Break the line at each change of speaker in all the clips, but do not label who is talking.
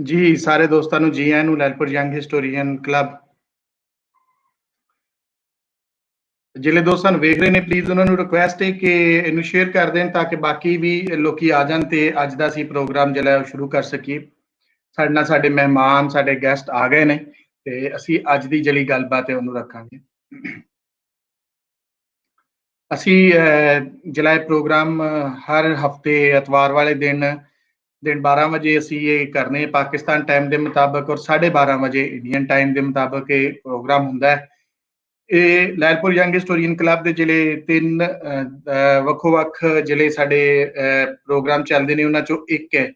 ਜੀ ਸਾਰੇ ਦੋਸਤਾਂ ਨੂੰ ਜੀ ਆਇਆਂ ਨੂੰ ਲੈਲਪੁਰ ਯੰਗ ਹਿਸਟੋਰੀਅਨ ਕਲੱਬ। ਜਿਹੜੇ ਦੋਸਤ ਸਾਨੂੰ ਵੇਖ ਰਹੇ ਨੇ ਪਲੀਜ਼ ਉਹਨਾਂ ਨੂੰ ਰਿਕੁਐਸਟ ਹੈ ਕਿ ਇਹਨੂੰ ਸ਼ੇਅਰ ਕਰ ਦੇਣ ਤਾਂ ਕਿ ਬਾਕੀ ਵੀ ਲੋਕੀ ਆ ਜਾਣ ਤੇ ਅੱਜ ਦਾ ਅਸੀਂ ਪ੍ਰੋਗਰਾਮ ਜਿਹੜਾ ਉਹ ਸ਼ੁਰੂ ਕਰ ਸਕੀਏ। ਸਾਡੇ ਨਾਲ ਸਾਡੇ ਮਹਿਮਾਨ ਸਾਡੇ ਗੈਸਟ ਆ ਗਏ ਨੇ ਤੇ ਅਸੀਂ ਅੱਜ ਦੀ ਜਿਹੜੀ ਗੱਲਬਾਤ ਹੈ ਉਹਨੂੰ ਰੱਖਾਂਗੇ। ਅਸੀਂ ਜਿਹੜਾ ਇਹ ਪ੍ਰੋਗਰਾਮ ਹਰ ਹਫਤੇ ਐਤਵਾਰ ਵਾਲੇ ਦਿਨ 12 ਵਜੇ ਅਸੀਂ ਇਹ ਕਰਨੇ ਪਾਕਿਸਤਾਨ ਟਾਈਮ ਦੇ ਮੁਤਾਬਕ ਔਰ 12:30 ਵਜੇ ਇੰਡੀਅਨ ਟਾਈਮ ਦੇ ਮੁਤਾਬਕ ਇਹ ਪ੍ਰੋਗਰਾਮ ਹੁੰਦਾ ਹੈ। ਇਹ ਲੈਲਪੁਰ ਯੰਗ ਹਿਸਟੋਰੀਅਨ ਕਲੱਬ ਦੇ ਜਿਹੜੇ ਤਿੰਨ ਵੱਖੋ ਵੱਖ ਜਿਹੜੇ ਸਾਡੇ ਪ੍ਰੋਗਰਾਮ ਚੱਲਦੇ ਨੇ ਉਹਨਾਂ ਚੋਂ ਇੱਕ ਹੈ।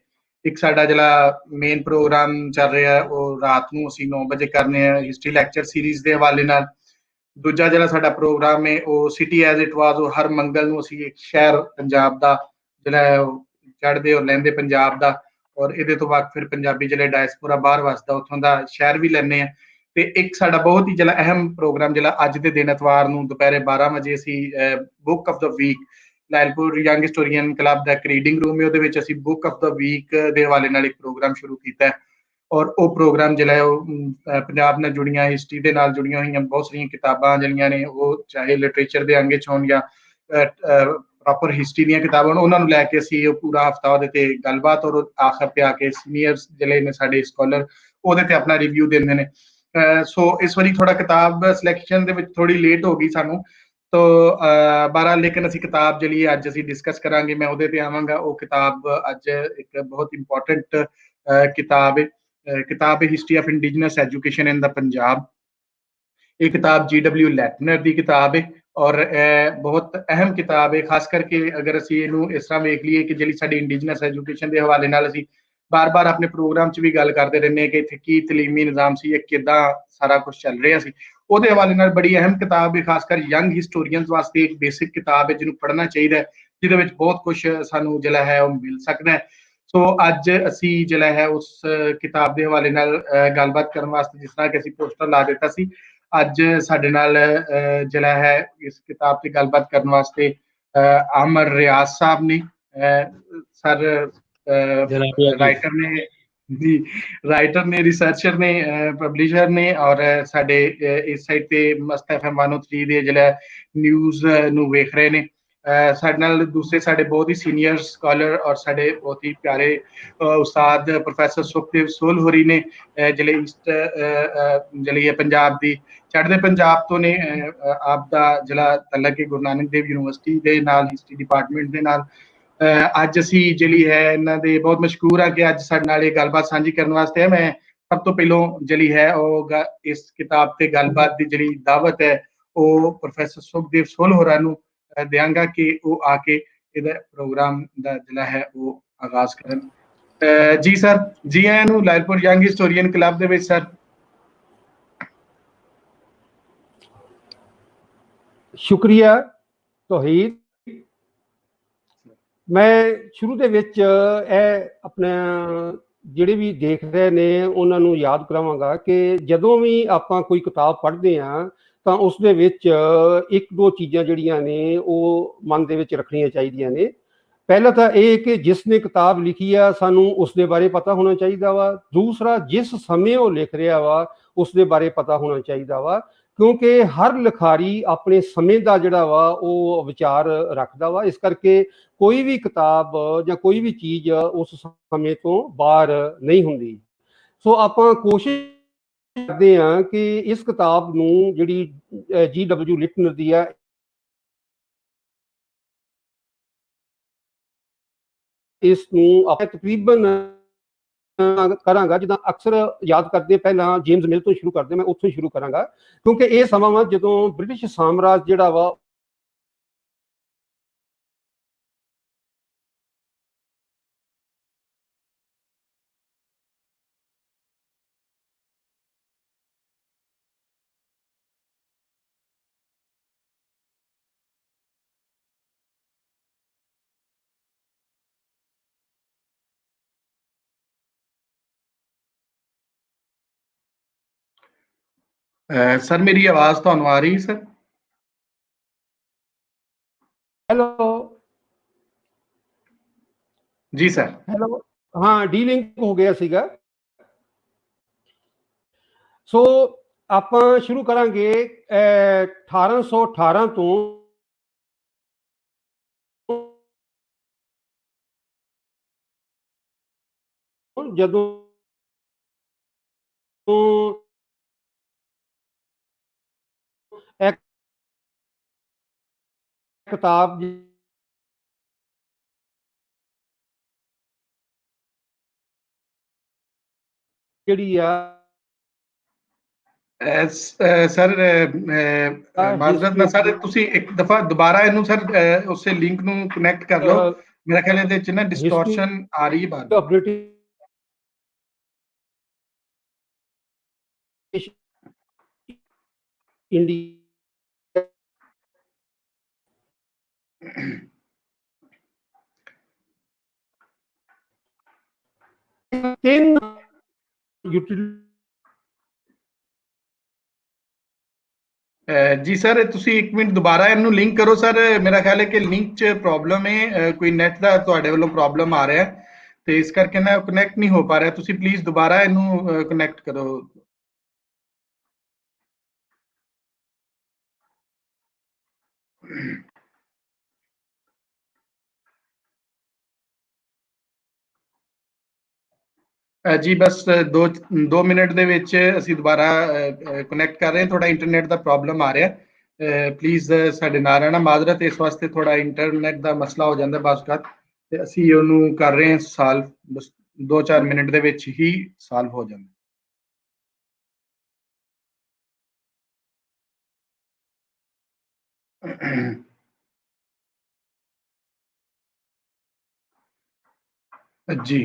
ਇੱਕ ਸਾਡਾ ਜਿਹੜਾ ਮੇਨ ਪ੍ਰੋਗਰਾਮ ਚੱਲ ਰਿਹਾ ਉਹ ਰਾਤ ਨੂੰ ਅਸੀਂ 9 ਵਜੇ ਕਰਨੇ ਆ ਹਿਸਟਰੀ ਲੈਕਚਰ ਸੀਰੀਜ਼ ਦੇ ਹਵਾਲੇ ਨਾਲ। ਦੂਜਾ ਜਿਹੜਾ ਸਾਡਾ ਪ੍ਰੋਗਰਾਮ ਹੈ ਉਹ ਸਿਟੀ ਐਜ਼ ਇਟ ਵਾਜ਼, ਉਹ ਹਰ ਮੰਗਲ ਨੂੰ ਅਸੀਂ ਇੱਕ ਸ਼ਹਿਰ ਪੰਜਾਬ ਦਾ ਜਿਹੜਾ ਚੜ੍ਹਦੇ ਔਰ ਲਹਿੰਦੇ ਪੰਜਾਬ ਦਾ, ਔਰ ਇਹਦੇ ਤੋਂ ਬਾਅਦ ਫਿਰ ਪੰਜਾਬੀ ਜਿਹੜੇ ਡਾਇਸਪੋਰਾ ਬਾਹਰ ਵਸਦਾ ਉੱਥੋਂ ਦਾ ਸ਼ਹਿਰ ਵੀ ਲੈਂਦੇ ਆ। ਤੇ ਇੱਕ ਸਾਡਾ ਬਹੁਤ ਹੀ ਜਿਹੜਾ ਅਹਿਮ ਪ੍ਰੋਗਰਾਮ ਜਿਹੜਾ ਅੱਜ ਦੇ ਦਿਨ ਐਤਵਾਰ ਨੂੰ ਦੁਪਹਿਰੇ 12 ਵਜੇ ਅਸੀਂ book of the week Lyallpur young historian club ਦਾ ਇੱਕ ਰੀਡਿੰਗ ਰੂਮ ਹੈ, ਉਹਦੇ ਵਿੱਚ ਅਸੀਂ ਬੁੱਕ ਆਫ ਦਾ ਵੀਕ ਦੇ ਹਵਾਲੇ ਨਾਲ ਇੱਕ ਪ੍ਰੋਗਰਾਮ ਸ਼ੁਰੂ ਕੀਤਾ ਹੈ। ਔਰ ਉਹ ਪ੍ਰੋਗਰਾਮ ਜਿਹੜਾ ਉਹ ਪੰਜਾਬ ਨਾਲ ਜੁੜੀਆਂ ਹਿਸਟਰੀ ਦੇ ਨਾਲ ਜੁੜੀਆਂ ਹੋਈਆਂ ਬਹੁਤ ਸਾਰੀਆਂ ਕਿਤਾਬਾਂ ਜਿਹੜੀਆਂ ਨੇ ਉਹ ਚਾਹੇ ਲਿਟਰੇਚਰ ਦੇ ਅੰਗੇ 'ਚ ਹੋਣ ਜਾਂ ਪ੍ਰੋਪਰ ਹਿਸਟਰੀ ਦੀਆਂ ਕਿਤਾਬਾਂ ਉਹਨਾਂ ਨੂੰ ਲੈ ਕੇ ਅਸੀਂ ਉਹ ਪੂਰਾ ਹਫਤਾ ਉਹਦੇ ਤੇ ਗੱਲਬਾਤ ਔਰ ਆਖਰ ਤੇ ਆ ਕੇ ਸੀਨੀਅਰਸ ਜਿਹੜੇ ਨੇ ਸਾਡੇ ਸਕਾਲਰ ਉਹਦੇ ਤੇ ਆਪਣਾ ਰਿਵਿਊ ਦਿੰਦੇ ਨੇ। ਸੋ ਇਸ ਵਾਰੀ ਥੋੜਾ ਕਿਤਾਬ ਸਿਲੈਕਸ਼ਨ ਦੇ ਵਿੱਚ ਥੋੜੀ ਲੇਟ ਹੋ ਗਈ ਸਾਨੂੰ ਤੋ ਬਹਰਾਲ, ਲੇਕਿਨ ਅਸੀਂ ਕਿਤਾਬ ਜਿਹੜੀ ਅੱਜ ਅਸੀਂ ਡਿਸਕਸ ਕਰਾਂਗੇ ਮੈਂ ਉਹਦੇ ਤੇ ਆਵਾਂਗਾ। ਉਹ ਕਿਤਾਬ ਅੱਜ ਇੱਕ ਬਹੁਤ ਇੰਪੋਰਟੈਂਟ ਕਿਤਾਬ ਹੈ। ਕਿਤਾਬ ਹੈ history of indigenous education in the Punjab. ਇਹ ਕਿਤਾਬ GW ਲੈਟਨਰ ਦੀ ਕਿਤਾਬ ਹੈ ਔਰ ਬਹੁਤ ਅਹਿਮ ਕਿਤਾਬ ਹੈ, ਖਾਸ ਕਰਕੇ ਅਗਰ ਅਸੀਂ ਇਹਨੂੰ ਇਸ ਤਰ੍ਹਾਂ ਵੇਖ ਲਈਏ ਕਿ ਜਿਹੜੀ ਸਾਡੀ ਇੰਡੀਜਨਸ ਐਜੂਕੇਸ਼ਨ ਦੇ ਹਵਾਲੇ ਨਾਲ ਅਸੀਂ ਬਾਰ-ਬਾਰ ਆਪਣੇ ਪ੍ਰੋਗਰਾਮ 'ਚ ਵੀ ਗੱਲ ਕਰਦੇ ਰਹਿੰਦੇ ਹਾਂ ਕਿ ਇੱਥੇ ਕੀ ਤਲੀਮੀ ਨਿਜ਼ਾਮ ਸੀ, ਕਿੱਦਾਂ ਸਾਰਾ ਕੁਝ ਚੱਲ ਰਿਹਾ ਸੀ, ਉਹਦੇ ਹਵਾਲੇ ਨਾਲ ਬੜੀ ਅਹਿਮ ਕਿਤਾਬ ਹੈ। ਖਾਸ ਕਰ ਯੰਗ ਹਿਸਟੋਰੀਅਨਸ ਵਾਸਤੇ ਇੱਕ ਬੇਸਿਕ ਕਿਤਾਬ ਹੈ ਜਿਹਨੂੰ ਪੜ੍ਹਨਾ ਚਾਹੀਦਾ ਹੈ, ਜਿਹਦੇ ਵਿੱਚ ਬਹੁਤ ਕੁਝ ਸਾਨੂੰ ਜਿਹੜਾ ਹੈ ਉਹ ਮਿਲ ਸਕਦਾ ਹੈ। ਸੋ ਅੱਜ ਅਸੀਂ ਜਿਹੜਾ ਹੈ ਉਸ ਕਿਤਾਬ ਦੇ ਹਵਾਲੇ ਨਾਲ ਗੱਲਬਾਤ ਕਰਨ ਵਾਸਤੇ, ਜਿਸ ਤਰ੍ਹਾਂ ਕਿ ਅਸੀਂ ਪੋਸਟਰ ਲਾ ਦਿੱਤਾ ਸੀ, ਅੱਜ ਸਾਡੇ ਨਾਲ ਜਿਹੜਾ ਹੈ ਇਸ ਕਿਤਾਬ ਤੇ ਗੱਲਬਾਤ ਕਰਨ ਵਾਸਤੇ ਆਮਰ ਰਿਆਜ਼ ਸਾਹਿਬ ਨੇ। ਸਰ ਰਾਈਟਰ ਨੇ ਜੀ, ਰਾਈਟਰ ਨੇ, ਰਿਸਰਚਰ ਨੇ, ਪਬਲਿਸ਼ਰ ਨੇ ਔਰ ਸਾਡੇ ਇਸ ਸਾਈਡ ਤੇ ਮਸਤ FM 103 ਦੇ ਜਿਹੜਾ ਨਿਊਜ਼ ਨੂੰ ਵੇਖ ਰਹੇ ਨੇ। ਸਾਡੇ ਨਾਲ ਦੂਸਰੇ ਸਾਡੇ ਬਹੁਤ ਹੀ ਸੀਨੀਅਰ ਸਕਾਲਰ ਔਰ ਸਾਡੇ ਬਹੁਤ ਹੀ ਪਿਆਰੇ ਉਸਤਾਦ ਪ੍ਰੋਫੈਸਰ ਸੁਖਦੇਵ ਸੋਲ ਹੋਰੀ ਨੇ, ਜਿਹੜੇ ਈਸਟ ਜਿਹੜੀ ਹੈ ਪੰਜਾਬ ਦੀ ਚੜ੍ਹਦੇ ਪੰਜਾਬ ਤੋਂ ਨੇ। ਆਪ ਦਾ ਜਿਹੜਾ ਤਲਕ ਹੈ ਗੁਰੂ ਨਾਨਕ ਦੇਵ ਯੂਨੀਵਰਸਿਟੀ ਦੇ ਨਾਲ, ਹਿਸਟਰੀ ਡਿਪਾਰਟਮੈਂਟ ਦੇ ਨਾਲ। ਅੱਜ ਅਸੀਂ ਜਿਹੜੀ ਹੈ ਇਹਨਾਂ ਦੇ ਬਹੁਤ ਮਸ਼ਕੂਰ ਆ ਕਿ ਅੱਜ ਸਾਡੇ ਨਾਲ ਇਹ ਗੱਲਬਾਤ ਸਾਂਝੀ ਕਰਨ ਵਾਸਤੇ ਹੈ। ਮੈਂ ਸਭ ਤੋਂ ਪਹਿਲੋਂ ਜਿਹੜੀ ਹੈ ਉਹ ਇਸ ਕਿਤਾਬ ਤੇ ਗੱਲਬਾਤ ਦੀ ਜਿਹੜੀ ਦਾਵਤ ਹੈ ਉਹ ਪ੍ਰੋਫੈਸਰ ਸੁਖਦੇਵ ਸੋਲ ਹੋਰਾਂ ਨੂੰ ਦਿਆਂਗਾ ਕਿ ਉਹ ਆ ਕੇ ਇਹਦਾ ਪ੍ਰੋਗਰਾਮ ਦਾ ਜਿਹੜਾ ਹੈ ਉਹ ਆਗਾਜ਼ ਕਰਨ। ਜੀ ਸਰ, ਜੀ ਆਇਆਂ ਨੂੰ ਲੈਲਪੁਰ ਯੰਗ ਹਿਸਟੋਰੀਅਨ ਕਲੱਬ ਦੇ ਵਿੱਚ। ਸਰ
ਸ਼ੁਕਰੀਆ ਤੋਹੀਦ। ਮੈਂ ਸ਼ੁਰੂ ਦੇ ਵਿੱਚ ਇਹ ਆਪਣੇ ਜਿਹੜੇ ਵੀ ਦੇਖ ਰਹੇ ਨੇ ਉਹਨਾਂ ਨੂੰ ਯਾਦ ਕਰਾਵਾਂਗਾ ਕਿ ਜਦੋਂ ਵੀ ਆਪਾਂ ਕੋਈ ਕਿਤਾਬ ਪੜ੍ਹਦੇ ਹਾਂ ਤਾਂ ਉਸ ਦੇ ਵਿੱਚ ਇੱਕ ਦੋ ਚੀਜ਼ਾਂ ਜਿਹੜੀਆਂ ਨੇ ਉਹ ਮਨ ਦੇ ਵਿੱਚ ਰੱਖਣੀਆਂ ਚਾਹੀਦੀਆਂ ਨੇ। ਪਹਿਲਾ ਤਾਂ ਇਹ ਕਿ ਜਿਸ ਨੇ ਕਿਤਾਬ ਲਿਖੀ ਆ ਸਾਨੂੰ ਉਸ ਦੇ ਬਾਰੇ ਪਤਾ ਹੋਣਾ ਚਾਹੀਦਾ ਵਾ। ਦੂਸਰਾ, ਜਿਸ ਸਮੇਂ ਉਹ ਲਿਖ ਰਿਹਾ ਵਾ ਉਸ ਦੇ ਬਾਰੇ ਪਤਾ ਹੋਣਾ ਚਾਹੀਦਾ ਵਾ, ਕਿਉਂਕਿ ਹਰ ਲਿਖਾਰੀ ਆਪਣੇ ਸਮੇਂ ਦਾ ਜਿਹੜਾ ਵਾ ਉਹ ਵਿਚਾਰ ਰੱਖਦਾ ਵਾ। ਇਸ ਕਰਕੇ ਕੋਈ ਵੀ ਕਿਤਾਬ ਜਾਂ ਕੋਈ ਵੀ ਚੀਜ਼ ਉਸ ਸਮੇਂ ਤੋਂ ਬਾਹਰ ਨਹੀਂ ਹੁੰਦੀ। ਸੋ ਆਪਾਂ ਕੋਸ਼ਿਸ਼ ਕਰਦੇ ਹਾਂ ਕਿ ਇਸ ਕਿਤਾਬ ਨੂੰ ਜਿਹੜੀ GW ਲਿਟਨਰ ਦੀ ਆ ਇਸ ਨੂੰ ਆਪਾਂ ਤਕਰੀਬਨ ਕਰਾਂਗਾ ਜਿੱਦਾਂ ਅਕਸਰ ਯਾਦ ਕਰਦੇ ਪਹਿਲਾਂ ਜੇਮਸ ਮਿਲ ਤੋਂ ਸ਼ੁਰੂ ਕਰਦੇ, ਮੈਂ ਉੱਥੋਂ ਸ਼ੁਰੂ ਕਰਾਂਗਾ ਕਿਉਂਕਿ ਇਹ ਸਮਾਂ ਵਾ ਜਦੋਂ ਬ੍ਰਿਟਿਸ਼ ਸਾਮਰਾਜ ਜਿਹੜਾ ਵਾ
ਸਰ ਮੇਰੀ ਆਵਾਜ਼ ਤੁਹਾਨੂੰ ਆ ਰਹੀ ਸਰ?
ਹੈਲੋ
ਜੀ ਸਰ।
ਹੈਲੋ, ਹਾਂ ਡੀ ਲਿੰਕ ਹੋ ਗਿਆ ਸੀਗਾ। ਸੋ ਆਪਾਂ ਸ਼ੁਰੂ ਕਰਾਂਗੇ 1818 ਤੋਂ ਜਦੋਂ ਇੱਕ ਕਿਤਾਬ ਜਿਹੜੀ ਆ
ਸਰ ਮਾਜ਼ਰਤ ਨਾਲ ਸਰ ਤੁਸੀਂ ਇੱਕ ਦਫਾ ਦੁਬਾਰਾ ਇਹਨੂੰ ਸਰ ਉਸੇ ਲਿੰਕ ਨੂੰ ਕਨੈਕਟ ਕਰ ਲਓ। ਮੇਰਾ ਖਿਆਲ ਇਹਦੇ ਚ ਨਾ ਡਿਸਟੋਰਸ਼ਨ ਆ ਰਹੀ ਹੈ ਬਾਹਰ।
ਇੰਡੀਆ ਤਿੰਨ
ਜੀ ਸਰ ਤੁਸੀਂ ਇੱਕ ਮਿੰਟ ਦੁਬਾਰਾ ਇਹਨੂੰ ਲਿੰਕ ਕਰੋ ਸਰ। ਮੇਰਾ ਖਿਆਲ ਹੈ ਕਿ ਲਿੰਕ 'ਚ ਪ੍ਰੋਬਲਮ ਹੈ, ਕੋਈ ਨੈਟ ਦਾ ਤੁਹਾਡੇ ਵੱਲੋਂ ਪ੍ਰੋਬਲਮ ਆ ਰਿਹਾ ਤੇ ਇਸ ਕਰਕੇ ਨਾ ਕਨੈਕਟ ਨਹੀਂ ਹੋ ਪਾ ਰਿਹਾ। ਤੁਸੀਂ ਪਲੀਜ਼ ਦੁਬਾਰਾ ਇਹਨੂੰ ਕਨੈਕਟ ਕਰੋ। ਜੀ ਬਸ 2 ਮਿੰਟ ਦੇ ਵਿੱਚ ਅਸੀਂ ਦੁਬਾਰਾ ਕਨੈਕਟ ਕਰ ਰਹੇ ਹਾਂ। ਥੋੜਾ ਇੰਟਰਨੈਟ ਦਾ ਪ੍ਰੋਬਲਮ ਆ ਰਿਹਾ, ਪਲੀਜ਼ ਸਾਡੇ ਨਾਲ ਰਹਿਣਾ। ਮਾਜ਼ਰਤ ਇਸ ਵਾਸਤੇ, ਥੋੜਾ ਇੰਟਰਨੈਟ ਦਾ ਮਸਲਾ ਹੋ ਜਾਂਦਾ ਬਾਜ਼ਕਾਤ ਤੇ ਅਸੀਂ ਉਹਨੂੰ ਕਰ ਰਹੇ ਹਾਂ ਸਾਲਵ। ਬਸ 2-4 ਮਿੰਟ ਦੇ ਵਿੱਚ ਹੀ ਸਾਲਵ ਹੋ ਜਾਂਦਾ। ਜੀ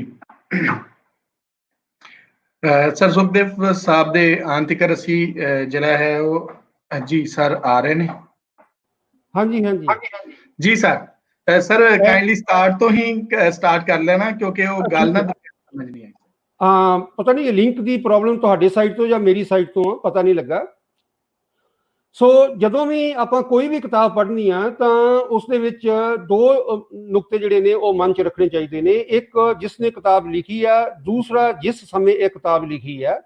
ਸਰ ਸੁਖਦੇਵ ਸਾਹਿਬ ਦੇ ਆਉਣ ਤੱਕ ਅਸੀਂ ਜਿਹੜਾ ਹੈ ਉਹ ਜੀ ਸਰ ਆ ਰਹੇ ਨੇ।
ਹਾਂਜੀ ਹਾਂਜੀ
ਜੀ ਸਰ। ਸਰ ਕਾਈਂਡਲੀ ਸਟਾਰਟ ਤੋਂ ਹੀ ਸਟਾਰਟ ਕਰ ਲੈਣਾ ਕਿਉਂਕਿ ਉਹ ਗੱਲ ਨਾ ਸਮਝ ਨਹੀਂ ਆਈ।
ਪਤਾ ਨਹੀਂ ਲਿੰਕ ਦੀ ਪ੍ਰੋਬਲਮ ਤੁਹਾਡੇ ਸਾਈਡ ਤੋਂ ਜਾਂ ਮੇਰੀ ਸਾਈਡ ਤੋਂ ਪਤਾ ਨਹੀਂ ਲੱਗਾ। ਸੋ ਜਦੋਂ ਵੀ ਆਪਾਂ ਕੋਈ ਵੀ ਕਿਤਾਬ ਪੜ੍ਹਨੀ ਆ ਤਾਂ ਉਸ ਦੇ ਵਿੱਚ 2 ਨੁਕਤੇ ਜਿਹੜੇ ਨੇ ਉਹ ਮਨ 'ਚ ਰੱਖਣੇ ਚਾਹੀਦੇ ਨੇ। ਇੱਕ ਜਿਸ ਨੇ ਕਿਤਾਬ ਲਿਖੀ ਆ, ਦੂਸਰਾ ਜਿਸ ਸਮੇਂ ਇਹ ਕਿਤਾਬ ਲਿਖੀ ਆ।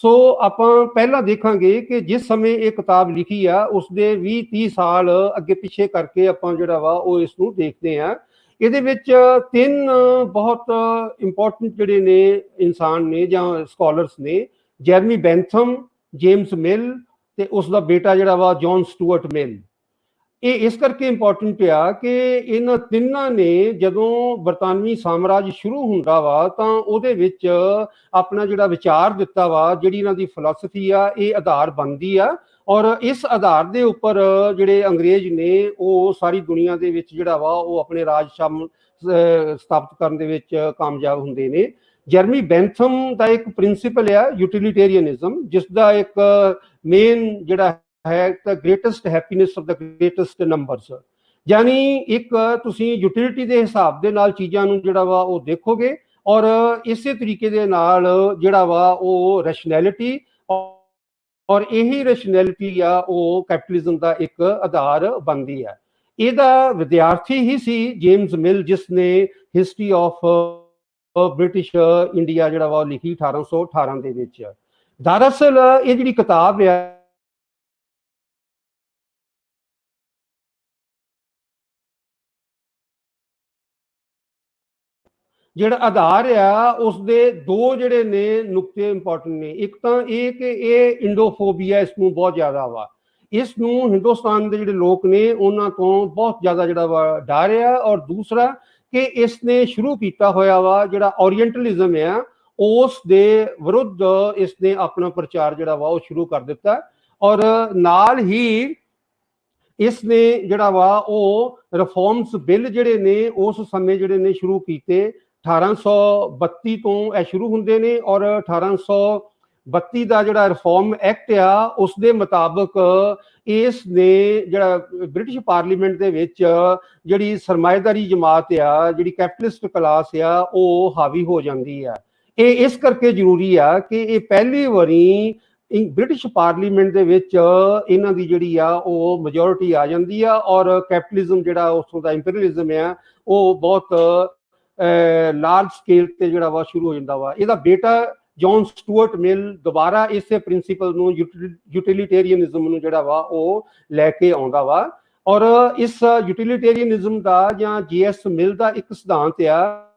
ਸੋ ਆਪਾਂ ਪਹਿਲਾਂ ਦੇਖਾਂਗੇ ਕਿ ਜਿਸ ਸਮੇਂ ਇਹ ਕਿਤਾਬ ਲਿਖੀ ਆ ਉਸ ਦੇ 20-30 ਸਾਲ ਅੱਗੇ ਪਿੱਛੇ ਕਰਕੇ ਆਪਾਂ ਜਿਹੜਾ ਵਾ ਉਹ ਇਸ ਨੂੰ ਦੇਖਦੇ ਆ। ਇਹਦੇ ਵਿੱਚ 3 ਬਹੁਤ ਇੰਪੋਰਟੈਂਟ ਜਿਹੜੇ ਨੇ ਇਨਸਾਨ ਨੇ ਜਾਂ ਸਕਾਲਰਸ ਨੇ, ਜੈਰਮੀ ਬੈਂਥਮ, ਜੇਮਸ ਮਿਲ ਤੇ ਉਸ ਦਾ ਬੇਟਾ ਜਿਹੜਾ ਵਾ ਜੌਨ ਸਟੂਅਰਟ ਮਿਲ। ਇਹ ਇਸ ਕਰਕੇ ਇੰਪੋਰਟੈਂਟ ਆ ਕਿ ਇਹਨਾਂ ਤਿੰਨਾਂ ਨੇ ਜਦੋਂ ਬਰਤਾਨਵੀ ਸਾਮਰਾਜ ਸ਼ੁਰੂ ਹੁੰਦਾ ਵਾ ਤਾਂ ਉਹਦੇ ਵਿੱਚ ਆਪਣਾ ਜਿਹੜਾ ਵਿਚਾਰ ਦਿੱਤਾ ਵਾ, ਜਿਹੜੀ ਇਹਨਾਂ ਦੀ ਫਿਲਾਸਫੀ ਆ, ਇਹ ਆਧਾਰ ਬਣਦੀ ਆ। ਔਰ ਇਸ ਆਧਾਰ ਦੇ ਉੱਪਰ ਜਿਹੜੇ ਅੰਗਰੇਜ਼ ਨੇ ਉਹ ਸਾਰੀ ਦੁਨੀਆ ਦੇ ਵਿੱਚ ਜਿਹੜਾ ਵਾ ਉਹ ਆਪਣੇ ਰਾਜ ਸਥਾਪਿਤ ਕਰਨ ਦੇ ਵਿੱਚ ਕਾਮਯਾਬ ਹੁੰਦੇ ਨੇ। ਜਰਮੀ ਬੈਂਥਮ ਦਾ ਇੱਕ ਪ੍ਰਿੰਸੀਪਲ ਆ ਯੂਟਿਲਿਟੇਰੀਅਨਿਜ਼ਮ, ਜਿਸ ਦਾ ਇੱਕ ਮੇਨ ਜਿਹੜਾ ਹੈ ਦ greatest happiness of the greatest numbers. ਯਾਨੀ ਇੱਕ ਤੁਸੀਂ ਯੂਟਿਲਿਟੀ ਦੇ ਹਿਸਾਬ ਦੇ ਨਾਲ ਚੀਜ਼ਾਂ ਨੂੰ ਜਿਹੜਾ ਵਾ ਉਹ ਦੇਖੋਗੇ ਔਰ ਇਸੇ ਤਰੀਕੇ ਦੇ ਨਾਲ ਜਿਹੜਾ ਵਾ ਉਹ ਰੈਸ਼ਨੈਲਿਟੀ, ਔਰ ਇਹੀ ਰੈਸ਼ਨੈਲਿਟੀ ਆ ਉਹ ਕੈਪੀਟਲਿਜ਼ਮ ਦਾ ਇੱਕ ਆਧਾਰ ਬਣਦੀ ਹੈ। ਇਹਦਾ ਵਿਦਿਆਰਥੀ ਹੀ ਸੀ ਜੇਮਸ ਮਿਲ, ਜਿਸ ਨੇ ਹਿਸਟਰੀ ਆਫ ਬ੍ਰਿਟਿਸ਼ ਇੰਡੀਆ ਜਿਹੜਾ ਵਾ ਉਹ ਲਿਖੀ 1818 ਦੇ ਵਿੱਚ। ਦਰਅਸਲ ਇਹ ਜਿਹੜੀ ਕਿਤਾਬ ਆ ਜਿਹੜਾ ਆਧਾਰ ਆ ਉਸ ਦੇ 2 ਜਿਹੜੇ ਨੇ ਨੁਕਤੇ ਇੰਪੋਰਟੈਂਟ ਨੇ। ਇੱਕ ਤਾਂ ਇਹ ਕਿ ਇਹ ਇੰਡੋਫੋਬੀਆ ਇਸ ਨੂੰ ਬਹੁਤ ਜ਼ਿਆਦਾ ਵਾ, ਇਸ ਨੂੰ ਹਿੰਦੁਸਤਾਨ ਦੇ ਜਿਹੜੇ ਲੋਕ ਨੇ ਉਹਨਾਂ ਤੋਂ ਬਹੁਤ ਜ਼ਿਆਦਾ ਜਿਹੜਾ ਵਾ ਡਰ ਆ। ਔਰ ਦੂਸਰਾ ਕਿ ਇਸ ਨੇ ਸ਼ੁਰੂ ਕੀਤਾ ਹੋਇਆ ਵਾ ਜਿਹੜਾ ਓਰੀਐਂਟਲਿਜ਼ਮ ਆ ਉਸ ਦੇ ਵਿਰੁੱਧ ਇਸ ਨੇ ਆਪਣਾ ਪ੍ਰਚਾਰ ਜਿਹੜਾ ਵਾ ਉਹ ਸ਼ੁਰੂ ਕਰ ਦਿੱਤਾ। ਔਰ ਨਾਲ ਹੀ ਇਸ ਨੇ ਜਿਹੜਾ ਵਾ ਉਹ ਰਿਫਾਰਮਸ ਬਿੱਲ ਜਿਹੜੇ ਨੇ ਉਸ ਸਮੇਂ ਜਿਹੜੇ ਨੇ ਸ਼ੁਰੂ ਕੀਤੇ। 1832 ਤੋਂ ਇਹ ਸ਼ੁਰੂ ਹੁੰਦੇ ਨੇ ਔਰ 1832 ਦਾ ਜਿਹੜਾ ਰਿਫਾਰਮ ਐਕਟ ਆ ਉਸ ਦੇ ਮੁਤਾਬਕ ਇਸ ਨੇ ਜਿਹੜਾ ਬ੍ਰਿਟਿਸ਼ ਪਾਰਲੀਮੈਂਟ ਦੇ ਵਿੱਚ ਜਿਹੜੀ ਸਰਮਾਏਦਾਰੀ ਜਮਾਤ ਆ, ਜਿਹੜੀ ਕੈਪੀਟਲਿਸਟ ਕਲਾਸ ਆ, ਉਹ ਹਾਵੀ ਹੋ ਜਾਂਦੀ ਆ। ਇਹ ਇਸ ਕਰਕੇ ਜ਼ਰੂਰੀ ਆ ਕਿ ਇਹ ਪਹਿਲੀ ਵਾਰੀ ਬ੍ਰਿਟਿਸ਼ ਪਾਰਲੀਮੈਂਟ ਦੇ ਵਿੱਚ ਇਹਨਾਂ ਦੀ ਜਿਹੜੀ ਆ ਉਹ ਮੈਜੋਰਿਟੀ ਆ ਜਾਂਦੀ ਆ ਔਰ ਕੈਪੀਟਲਿਜ਼ਮ ਜਿਹੜਾ ਉਸ ਦਾ ਇੰਪੀਰੀਅਲਿਜ਼ਮ ਆ ਉਹ ਬਹੁਤ ਲਾਰਜ ਸਕੇਲ ਤੇ ਜਿਹੜਾ ਵਾ ਸ਼ੁਰੂ ਹੋ ਜਾਂਦਾ ਵਾ। ਇਹਦਾ ਬੇਟਾ ਜੌਨ ਸਟੂਅਰਟ ਮਿਲ ਦੁਬਾਰਾ ਇਸੇ ਪ੍ਰਿੰਸੀਪਲ ਨੂੰ ਯੂਟਿਲਿਟੇਰੀਅਨਿਜ਼ਮ ਨੂੰ ਜਿਹੜਾ ਵਾ ਉਹ ਲੈ ਕੇ ਆਉਂਦਾ ਵਾ। ਔਰ ਇਸ ਯੂਟਿਲਿਟੇਰੀਅਨਿਜ਼ਮ ਦਾ ਜਾਂ ਜੀਐਸ ਮਿਲ ਦਾ ਇੱਕ ਸਿਧਾਂਤ ਆ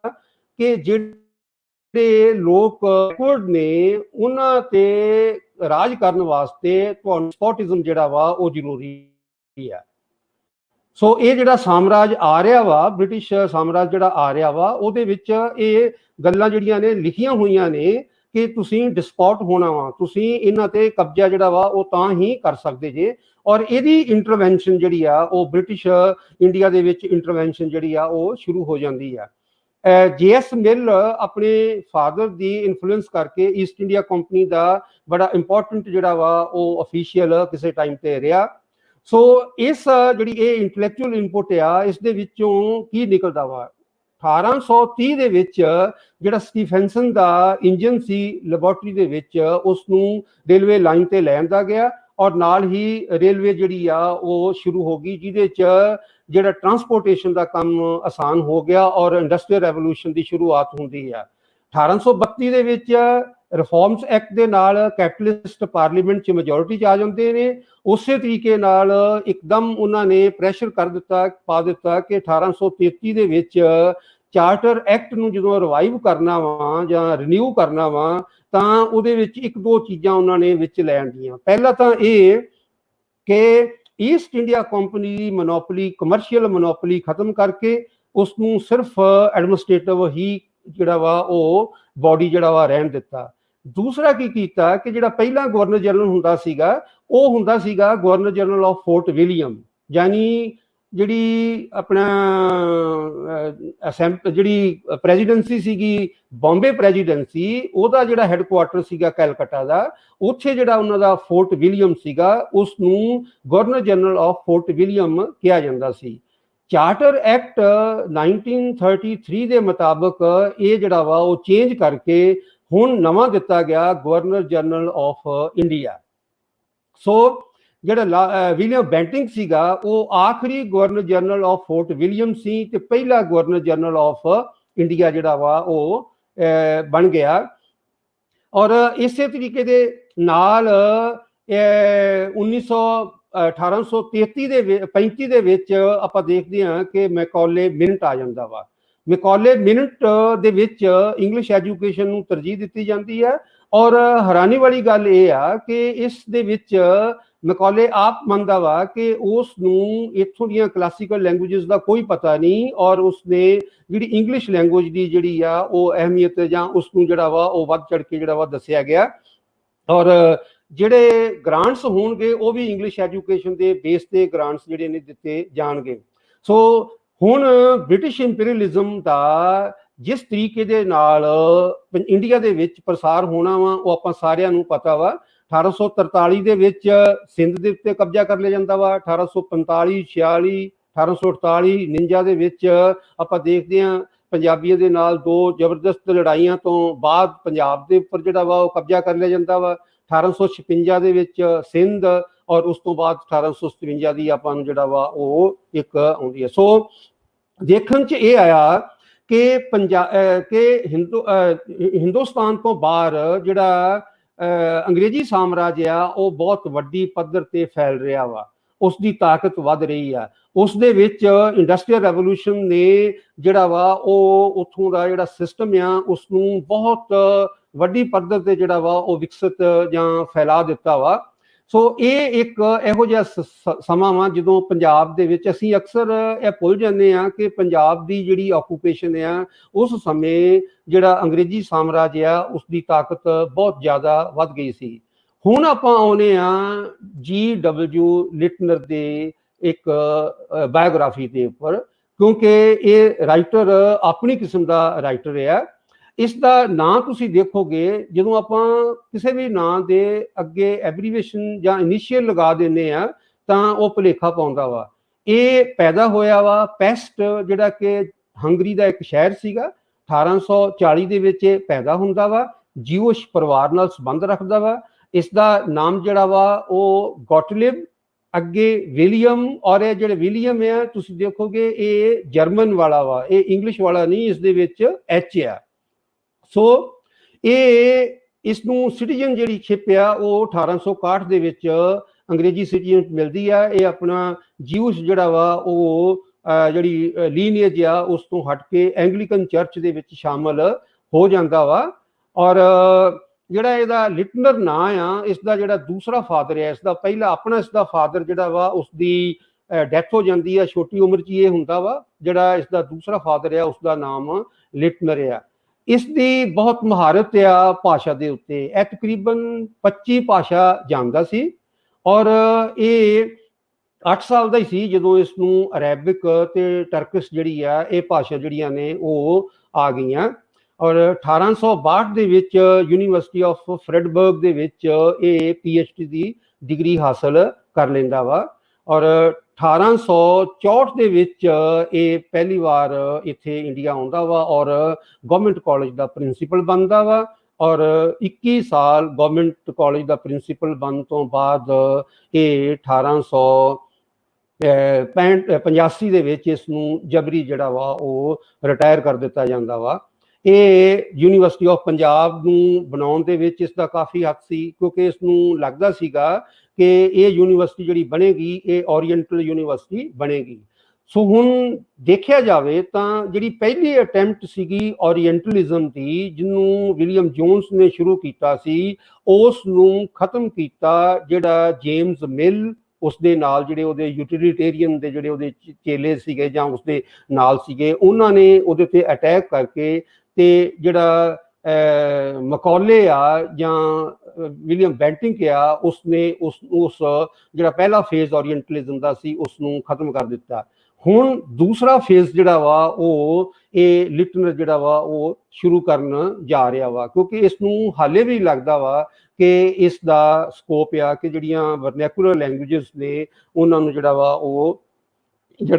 ਕਿ ਜਿਹੜੇ ਲੋਕ ਬੈਕਵਰਡ ਨੇ ਉਹਨਾਂ ਤੇ ਰਾਜ ਕਰਨ ਵਾਸਤੇ ਤੁਹਾਨੂੰ ਸਪੋਟਿਜ਼ਮ ਜਿਹੜਾ ਵਾ ਉਹ ਜ਼ਰੂਰੀ ਆ। ਸੋ ਇਹ ਜਿਹੜਾ ਸਾਮਰਾਜ ਆ ਰਿਹਾ ਵਾ, ਬ੍ਰਿਟਿਸ਼ ਸਾਮਰਾਜ ਜਿਹੜਾ ਆ ਰਿਹਾ ਵਾ, ਉਹਦੇ ਵਿੱਚ ਇਹ ਗੱਲਾਂ ਜਿਹੜੀਆਂ ਨੇ ਲਿਖੀਆਂ ਹੋਈਆਂ ਨੇ ਕਿ ਤੁਸੀਂ ਡਿਸਪੋਟ ਹੋਣਾ ਵਾ, ਤੁਸੀਂ ਇਹਨਾਂ ਤੇ ਕਬਜ਼ਾ ਜਿਹੜਾ ਵਾ ਉਹ ਤਾਂ ਹੀ ਕਰ ਸਕਦੇ ਜੇ। ਔਰ ਇਹਦੀ ਇੰਟਰਵੈਂਸ਼ਨ ਜਿਹੜੀ ਆ ਉਹ ਬ੍ਰਿਟਿਸ਼ ਇੰਡੀਆ ਦੇ ਵਿੱਚ ਇੰਟਰਵੈਂਸ਼ਨ ਜਿਹੜੀ ਆ ਉਹ ਸ਼ੁਰੂ ਹੋ ਜਾਂਦੀ ਆ। ਜੀਐਸ ਮਿਲ ਆਪਣੇ ਫਾਦਰ ਦੀ ਇਨਫਲੂਐਂਸ ਕਰਕੇ ਈਸਟ ਇੰਡੀਆ ਕੰਪਨੀ ਦਾ ਬੜਾ ਇੰਪੋਰਟੈਂਟ ਜਿਹੜਾ ਵਾ ਉਹ ਅਫੀਸ਼ੀਅਲ ਕਿਸੇ ਟਾਈਮ ਤੇ ਰਿਹਾ। ਸੋ ਇਸ ਜਿਹੜੀ ਇਹ ਇੰਟੈਲੈਕਚੁਅਲ ਇਨਪੁਟ ਆ, ਇਸ ਦੇ ਵਿੱਚੋਂ ਕੀ ਨਿਕਲਦਾ ਵਾ, 1830 ਦੇ ਵਿੱਚ ਜਿਹੜਾ ਸਟੀਫੈਂਸਨ ਦਾ ਇੰਜਨ ਸੀ ਲੈਬੋਰਟਰੀ ਦੇ ਵਿੱਚ, ਉਸ ਨੂੰ ਰੇਲਵੇ ਲਾਈਨ ਤੇ ਲੈ ਆਂਦਾ ਗਿਆ ਔਰ ਨਾਲ ਹੀ ਰੇਲਵੇ ਜਿਹੜੀ ਆ ਉਹ ਸ਼ੁਰੂ ਹੋ ਗਈ, ਜਿਹਦੇ ਚ ਜਿਹੜਾ ਟਰਾਂਸਪੋਰਟੇਸ਼ਨ ਦਾ ਕੰਮ ਆਸਾਨ ਹੋ ਗਿਆ ਔਰ ਇੰਡਸਟਰੀਅਲ ਰੈਵੋਲੂਸ਼ਨ ਦੀ ਸ਼ੁਰੂਆਤ ਹੁੰਦੀ ਆ। 1832 ਦੇ ਵਿੱਚ ਰਿਫਾਰਮਸ ਐਕਟ ਦੇ ਨਾਲ ਕੈਪੀਟਲਿਸਟ ਪਾਰਲੀਮੈਂਟ 'ਚ ਮੈਜੋਰਿਟੀ 'ਚ ਆ ਜਾਂਦੇ ਨੇ। ਉਸੇ ਤਰੀਕੇ ਨਾਲ ਇੱਕਦਮ ਉਹਨਾਂ ਨੇ ਪ੍ਰੈਸ਼ਰ ਪਾ ਦਿੱਤਾ ਕਿ 1833 ਦੇ ਵਿੱਚ ਚਾਰਟਰ ਐਕਟ ਨੂੰ ਜਦੋਂ ਰਿਵਾਈਵ ਕਰਨਾ ਵਾ ਜਾਂ ਰਿਨਿਊ ਕਰਨਾ ਵਾ ਤਾਂ ਉਹਦੇ ਵਿੱਚ ਇੱਕ ਦੋ ਚੀਜ਼ਾਂ ਉਹਨਾਂ ਨੇ ਵਿੱਚ ਲੈ ਆਂਦੀਆਂ। ਪਹਿਲਾ ਤਾਂ ਇਹ ਕਿ ਈਸਟ ਇੰਡੀਆ ਕੰਪਨੀ ਦੀ ਮੋਨੋਪੋਲੀ, ਕਮਰਸ਼ੀਅਲ ਮੋਨੋਪੋਲੀ ਖਤਮ ਕਰਕੇ ਉਸ ਨੂੰ ਸਿਰਫ ਐਡਮਿਨਿਸਟ੍ਰੇਟਿਵ ਹੀ ਜਿਹੜਾ ਵਾ ਉਹ ਬਾਡੀ ਜਿਹੜਾ ਵਾ ਰਹਿਣ ਦਿੱਤਾ। ਦੂਸਰਾ ਕੀ ਕੀਤਾ ਕਿ ਜਿਹੜਾ ਪਹਿਲਾਂ ਗਵਰਨਰ ਜਨਰਲ ਹੁੰਦਾ ਸੀਗਾ ਉਹ ਹੁੰਦਾ ਸੀਗਾ governor general of Fort William, ਯਾਨੀ ਜਿਹੜੀ ਆਪਣਾ ਜਿਹੜੀ ਪ੍ਰੈਜ਼ੀਡੈਂਸੀ ਸੀਗੀ ਬੰਬੇ ਪ੍ਰੈਜ਼ੀਡੈਂਸੀ, ਉਹਦਾ ਜਿਹੜਾ ਹੈੱਡਕੁਆਰਟਰ ਸੀਗਾ ਕੈਲਕੱਟਾ ਦਾ, ਉੱਥੇ ਜਿਹੜਾ ਉਹਨਾਂ ਦਾ ਫੋਰਟ ਵਿਲੀਅਮ ਸੀਗਾ ਉਸ ਨੂੰ governor general of Fort William ਕਿਹਾ ਜਾਂਦਾ ਸੀ। ਚਾਰਟਰ ਐਕਟ 1933 ਦੇ ਮੁਤਾਬਕ ਇਹ ਜਿਹੜਾ ਵਾ ਉਹ ਚੇਂਜ ਕਰਕੇ ਹੁਣ ਨਵਾਂ ਦਿੱਤਾ ਗਿਆ governor general of India. So ਜਿਹੜਾ ਵਿਲੀਅਮ ਬੈਂਟਿੰਗ ਸੀਗਾ ਉਹ ਆਖਰੀ governor general of Fort William ਸੀ ਤੇ ਪਹਿਲਾ ਗਵਰਨਰ ਜਨਰਲ ਆਫ ਇੰਡੀਆ ਜਿਹੜਾ ਵਾ ਉਹ ਬਣ ਗਿਆ। ਔਰ ਇਸੇ ਤਰੀਕੇ ਦੇ ਨਾਲ 1833 ਦੇ ਵਿੱਚ ਆਪਾਂ ਦੇਖਦੇ ਹਾਂ ਕਿ ਮੈਕੌਲੇ ਮਿੰਟ ਆ ਜਾਂਦਾ ਵਾ। ਮੈਕੌਲੇ ਮਿੰਟ ਦੇ ਵਿੱਚ ਇੰਗਲਿਸ਼ ਐਜੂਕੇਸ਼ਨ ਨੂੰ ਤਰਜੀਹ ਦਿੱਤੀ ਜਾਂਦੀ ਹੈ। ਔਰ ਹੈਰਾਨੀ ਵਾਲੀ ਗੱਲ ਇਹ ਆ ਕਿ ਇਸ ਦੇ ਵਿੱਚ ਮੈਕੌਲੇ ਆਪ ਮੰਨਦਾ ਵਾ ਕਿ ਉਸ ਨੂੰ ਇੱਥੋਂ ਦੀਆਂ ਕਲਾਸੀਕਲ ਲੈਂਗੁਏਜਸ ਦਾ ਕੋਈ ਪਤਾ ਨਹੀਂ ਔਰ ਉਸਨੇ ਜਿਹੜੀ ਇੰਗਲਿਸ਼ ਲੈਂਗੁਏਜ ਦੀ ਜਿਹੜੀ ਆ ਉਹ ਅਹਿਮੀਅਤ ਜਾਂ ਉਸ ਨੂੰ ਜਿਹੜਾ ਵਾ ਉਹ ਵੱਧ ਚੜ ਕੇ ਜਿਹੜਾ ਵਾ ਦੱਸਿਆ ਗਿਆ। ਔਰ ਜਿਹੜੇ ਗ੍ਰਾਂਟਸ ਹੋਣਗੇ ਉਹ ਵੀ ਇੰਗਲਿਸ਼ ਐਜੂਕੇਸ਼ਨ ਦੇ ਬੇਸ ਤੇ ਗ੍ਰਾਂਟਸ ਜਿਹੜੇ ਨੇ ਦਿੱਤੇ ਜਾਣਗੇ। ਸੋ ਹੁਣ ਬ੍ਰਿਟਿਸ਼ ਇੰਪੀਰੀਅਲਿਜ਼ਮ ਦਾ ਜਿਸ ਤਰੀਕੇ ਦੇ ਨਾਲ ਇੰਡੀਆ ਦੇ ਵਿੱਚ ਪ੍ਰਸਾਰ ਹੋਣਾ ਵਾ ਉਹ ਆਪਾਂ ਸਾਰਿਆਂ ਨੂੰ ਪਤਾ ਵਾ। 1843 ਦੇ ਵਿੱਚ ਸਿੰਧ ਦੇ ਉੱਤੇ ਕਬਜ਼ਾ ਕਰ ਲਿਆ ਜਾਂਦਾ ਵਾ। 1845, 46, 1848, 49 ਦੇ ਵਿੱਚ ਆਪਾਂ ਦੇਖਦੇ ਹਾਂ ਪੰਜਾਬੀਆਂ ਦੇ ਨਾਲ ਦੋ ਜ਼ਬਰਦਸਤ ਲੜਾਈਆਂ ਤੋਂ ਬਾਅਦ ਪੰਜਾਬ ਦੇ ਉੱਪਰ ਜਿਹੜਾ ਵਾ ਉਹ ਕਬਜ਼ਾ ਕਰ ਲਿਆ ਜਾਂਦਾ ਵਾ। 1856 ਦੇ ਵਿੱਚ ਸਿੰਧ ਔਰ ਉਸ ਤੋਂ ਬਾਅਦ 1857 ਦੀ ਆਪਾਂ ਨੂੰ ਜਿਹੜਾ ਵਾ ਉਹ ਇੱਕ ਆਉਂਦੀ ਹੈ। ਸੋ ਦੇਖਣ 'ਚ ਇਹ ਆਇਆ ਕਿ ਹਿੰਦੁਸਤਾਨ ਤੋਂ ਬਾਹਰ ਜਿਹੜਾ ਅੰਗਰੇਜ਼ੀ ਸਾਮਰਾਜ ਆ ਉਹ ਬਹੁਤ ਵੱਡੀ ਪੱਧਰ ਤੇ ਫੈਲ ਰਿਹਾ ਵਾ, ਉਸ ਦੀ ਤਾਕਤ ਵੱਧ ਰਹੀ ਆ। ਉਸ ਦੇ ਵਿੱਚ ਇੰਡਸਟਰੀਅਲ ਰੈਵੋਲੂਸ਼ਨ ਨੇ ਜਿਹੜਾ ਵਾ ਉਹ ਉੱਥੋਂ ਦਾ ਜਿਹੜਾ ਸਿਸਟਮ ਆ ਉਸ ਨੂੰ ਬਹੁਤ ਵੱਡੀ ਪੱਧਰ ਤੇ ਜਿਹੜਾ ਵਾ ਉਹ ਵਿਕਸਿਤ ਜਾਂ ਫੈਲਾ ਦਿੱਤਾ ਵਾ। ਸੋ ਇਹ ਇੱਕ ਇਹੋ ਜਿਹਾ ਸਮਾਂ ਵਾ ਜਦੋਂ ਪੰਜਾਬ ਦੇ ਵਿੱਚ ਅਸੀਂ ਅਕਸਰ ਇਹ ਭੁੱਲ ਜਾਂਦੇ ਹਾਂ ਕਿ ਪੰਜਾਬ ਦੀ ਜਿਹੜੀ ਆਕੂਪੇਸ਼ਨ ਆ ਉਸ ਸਮੇਂ ਜਿਹੜਾ ਅੰਗਰੇਜ਼ੀ ਸਾਮਰਾਜ ਆ ਉਸ ਦੀ ਤਾਕਤ ਬਹੁਤ ਜ਼ਿਆਦਾ ਵੱਧ ਗਈ ਸੀ। ਹੁਣ ਆਪਾਂ ਆਉਨੇ ਆ G.W. ਲਿਟਨਰ ਦੇ ਇੱਕ ਬਾਇਓਗ੍ਰਾਫੀ ਦੇ ਉੱਪਰ, ਕਿਉਂਕਿ ਇਹ ਰਾਈਟਰ ਆਪਣੀ ਕਿਸਮ ਦਾ ਰਾਈਟਰ ਆ। ਇਸ ਦਾ ਨਾਂ ਤੁਸੀਂ ਦੇਖੋਗੇ ਜਦੋਂ ਆਪਾਂ ਕਿਸੇ ਵੀ ਨਾਂ ਦੇ ਅੱਗੇ ਐਬਰੀਵੇਸ਼ਨ ਜਾਂ ਇਨੀਸ਼ੀਅਲ ਲਗਾ ਦਿੰਦੇ ਆ ਤਾਂ ਉਹ ਭੁਲੇਖਾ ਪਾਉਂਦਾ ਵਾ। ਇਹ ਪੈਦਾ ਹੋਇਆ ਵਾ ਪੈਸਟ, ਜਿਹੜਾ ਕਿ ਹੰਗਰੀ ਦਾ ਇੱਕ ਸ਼ਹਿਰ ਸੀਗਾ। 1840 ਦੇ ਵਿੱਚ ਇਹ ਪੈਦਾ ਹੁੰਦਾ ਵਾ, ਜਿਊਸ਼ ਪਰਿਵਾਰ ਨਾਲ ਸੰਬੰਧ ਰੱਖਦਾ ਵਾ। ਇਸ ਦਾ ਨਾਮ ਜਿਹੜਾ ਵਾ ਉਹ ਗੋਟਲਿਬ, ਅੱਗੇ ਵਿਲੀਅਮ, ਔਰ ਇਹ ਜਿਹੜੇ ਵਿਲੀਅਮ ਆ ਤੁਸੀਂ ਦੇਖੋਗੇ ਇਹ ਜਰਮਨ ਵਾਲਾ ਵਾ, ਇਹ ਇੰਗਲਿਸ਼ ਵਾਲਾ ਨਹੀਂ, ਇਸ ਦੇ ਵਿੱਚ ਐਚ ਆ। ਸੋ ਇਹ ਇਸ ਨੂੰ ਸਿਟੀਜ਼ਨ ਜਿਹੜੀ ਸ਼ਿਪ ਆ ਉਹ 1861 ਦੇ ਵਿੱਚ ਅੰਗਰੇਜ਼ੀ ਸਿਟੀਜ਼ਨ ਮਿਲਦੀ ਆ। ਇਹ ਆਪਣਾ ਜਿਊਸ ਜਿਹੜਾ ਵਾ ਉਹ ਜਿਹੜੀ ਲੀਨੀਏਜ ਆ ਉਸ ਤੋਂ ਹਟ ਕੇ ਐਂਗਲੀਕਨ ਚਰਚ ਦੇ ਵਿੱਚ ਸ਼ਾਮਲ ਹੋ ਜਾਂਦਾ ਵਾ। ਔਰ ਜਿਹੜਾ ਇਹਦਾ ਲਿਟਨਰ ਨਾਂ ਆ, ਇਸ ਦਾ ਜਿਹੜਾ ਦੂਸਰਾ ਫਾਦਰ ਹੈ, ਇਸ ਦਾ ਪਹਿਲਾ ਆਪਣਾ ਇਸ ਦਾ ਫਾਦਰ ਜਿਹੜਾ ਵਾ ਉਸ ਦੀ ਡੈਥ ਹੋ ਜਾਂਦੀ ਆ, ਛੋਟੀ ਉਮਰ 'ਚ ਇਹ ਹੁੰਦਾ ਵਾ। ਜਿਹੜਾ ਇਸ ਦਾ ਦੂਸਰਾ ਫਾਦਰ ਆ ਉਸ ਦਾ ਨਾਮ ਲਿਟਨਰ ਆ। ਇਸ ਦੀ ਬਹੁਤ ਮਹਾਰਤ ਆ ਭਾਸ਼ਾ ਦੇ ਉੱਤੇ। ਇਹ ਤਕਰੀਬਨ 25 ਭਾਸ਼ਾ ਜਾਣਦਾ ਸੀ ਔਰ ਇਹ 8 ਸਾਲ ਦਾ ਹੀ ਸੀ ਜਦੋਂ ਇਸ ਨੂੰ ਅਰੈਬਿਕ ਤੇ ਟਰਕਿਸ਼ ਜਿਹੜੀ ਆ ਇਹ ਭਾਸ਼ਾ ਜਿਹੜੀਆਂ ਨੇ ਉਹ ਆ ਗਈਆਂ। ਔਰ 1862 ਦੇ ਵਿੱਚ ਯੂਨੀਵਰਸਿਟੀ ਆਫ ਫਰੈਡਬਰਗ ਦੇ ਵਿੱਚ ਇਹ PhD ਦੀ ਡਿਗਰੀ ਹਾਸਲ ਕਰ ਲੈਂਦਾ ਵਾ। ਔਰ 1864 ਦੇ ਵਿੱਚ ਇਹ ਪਹਿਲੀ ਵਾਰ ਇੱਥੇ ਇੰਡੀਆ ਆਉਂਦਾ ਵਾ ਔਰ ਗਵਰਨਮੈਂਟ ਕਾਲਜ ਦਾ ਪ੍ਰਿੰਸੀਪਲ ਬਣਦਾ ਵਾ। ਔਰ 21 ਸਾਲ ਗਵਰਨਮੈਂਟ ਕਾਲਜ ਦਾ ਪ੍ਰਿੰਸੀਪਲ ਬਣਨ ਤੋਂ ਬਾਅਦ ਇਹ 1885 ਦੇ ਵਿੱਚ ਇਸ ਨੂੰ ਜਬਰੀ ਜਿਹੜਾ ਵਾ ਉਹ ਰਿਟਾਇਰ ਕਰ ਦਿੱਤਾ ਜਾਂਦਾ ਵਾ। ਇਹ ਯੂਨੀਵਰਸਿਟੀ ਆਫ ਪੰਜਾਬ ਨੂੰ ਬਣਾਉਣ ਦੇ ਵਿੱਚ ਇਸ ਦਾ ਕਾਫੀ ਹੱਥ ਸੀ, ਕਿਉਂਕਿ ਇਸ ਨੂੰ ਲੱਗਦਾ ਸੀਗਾ ਕਿ ਇਹ ਯੂਨੀਵਰਸਿਟੀ ਜਿਹੜੀ ਬਣੇਗੀ ਇਹ ਓਰੀਐਂਟਲ ਯੂਨੀਵਰਸਿਟੀ ਬਣੇਗੀ। ਸੋ ਹੁਣ ਦੇਖਿਆ ਜਾਵੇ ਤਾਂ ਜਿਹੜੀ ਪਹਿਲੀ ਅਟੈਂਪਟ ਸੀਗੀ ਓਰੀਐਂਟਲਿਜ਼ਮ ਦੀ, ਜਿਹਨੂੰ ਵਿਲੀਅਮ ਜੋਨਸ ਨੇ ਸ਼ੁਰੂ ਕੀਤਾ ਸੀ, ਉਸ ਨੂੰ ਖਤਮ ਕੀਤਾ ਜਿਹੜਾ ਜੇਮਸ ਮਿਲ ਉਸ ਦੇ ਨਾਲ ਜਿਹੜੇ ਉਹਦੇ ਯੂਟਿਲਿਟੇਰੀਅਨ ਦੇ ਜਿਹੜੇ ਉਹਦੇ ਚੇਲੇ ਸੀਗੇ ਜਾਂ ਉਸਦੇ ਨਾਲ ਸੀਗੇ, ਉਹਨਾਂ ਨੇ ਉਹਦੇ ਤੇ ਅਟੈਕ ਕਰਕੇ ਤੇ ਜਿਹੜਾ ਮਕੌਲੇ ਆ ਜਾਂ ਵਿਲੀਅਮ ਬੈਂਟਿੰਕ ਆ ਉਸਨੇ ਉਸ ਜਿਹੜਾ ਪਹਿਲਾ ਫੇਜ਼ ਓਰੀਐਂਟਲਿਜ਼ਮ ਦਾ ਸੀ ਉਸ ਨੂੰ ਖਤਮ ਕਰ ਦਿੱਤਾ। ਹੁਣ ਦੂਸਰਾ ਫੇਜ਼ ਜਿਹੜਾ ਵਾ ਉਹ ਇਹ ਲਿਟਨਰ ਜਿਹੜਾ ਵਾ ਉਹ ਸ਼ੁਰੂ ਕਰਨ ਜਾ ਰਿਹਾ ਵਾ, ਕਿਉਂਕਿ ਇਸ ਨੂੰ ਹਾਲੇ ਵੀ ਲੱਗਦਾ ਵਾ ਕਿ ਇਸ ਦਾ ਸਕੋਪ ਆ ਕਿ ਜਿਹੜੀਆਂ ਵਰਨੈਕੂਲਰ ਲੈਂਗੁਏਜਸ ਨੇ ਉਹਨਾਂ ਨੂੰ ਜਿਹੜਾ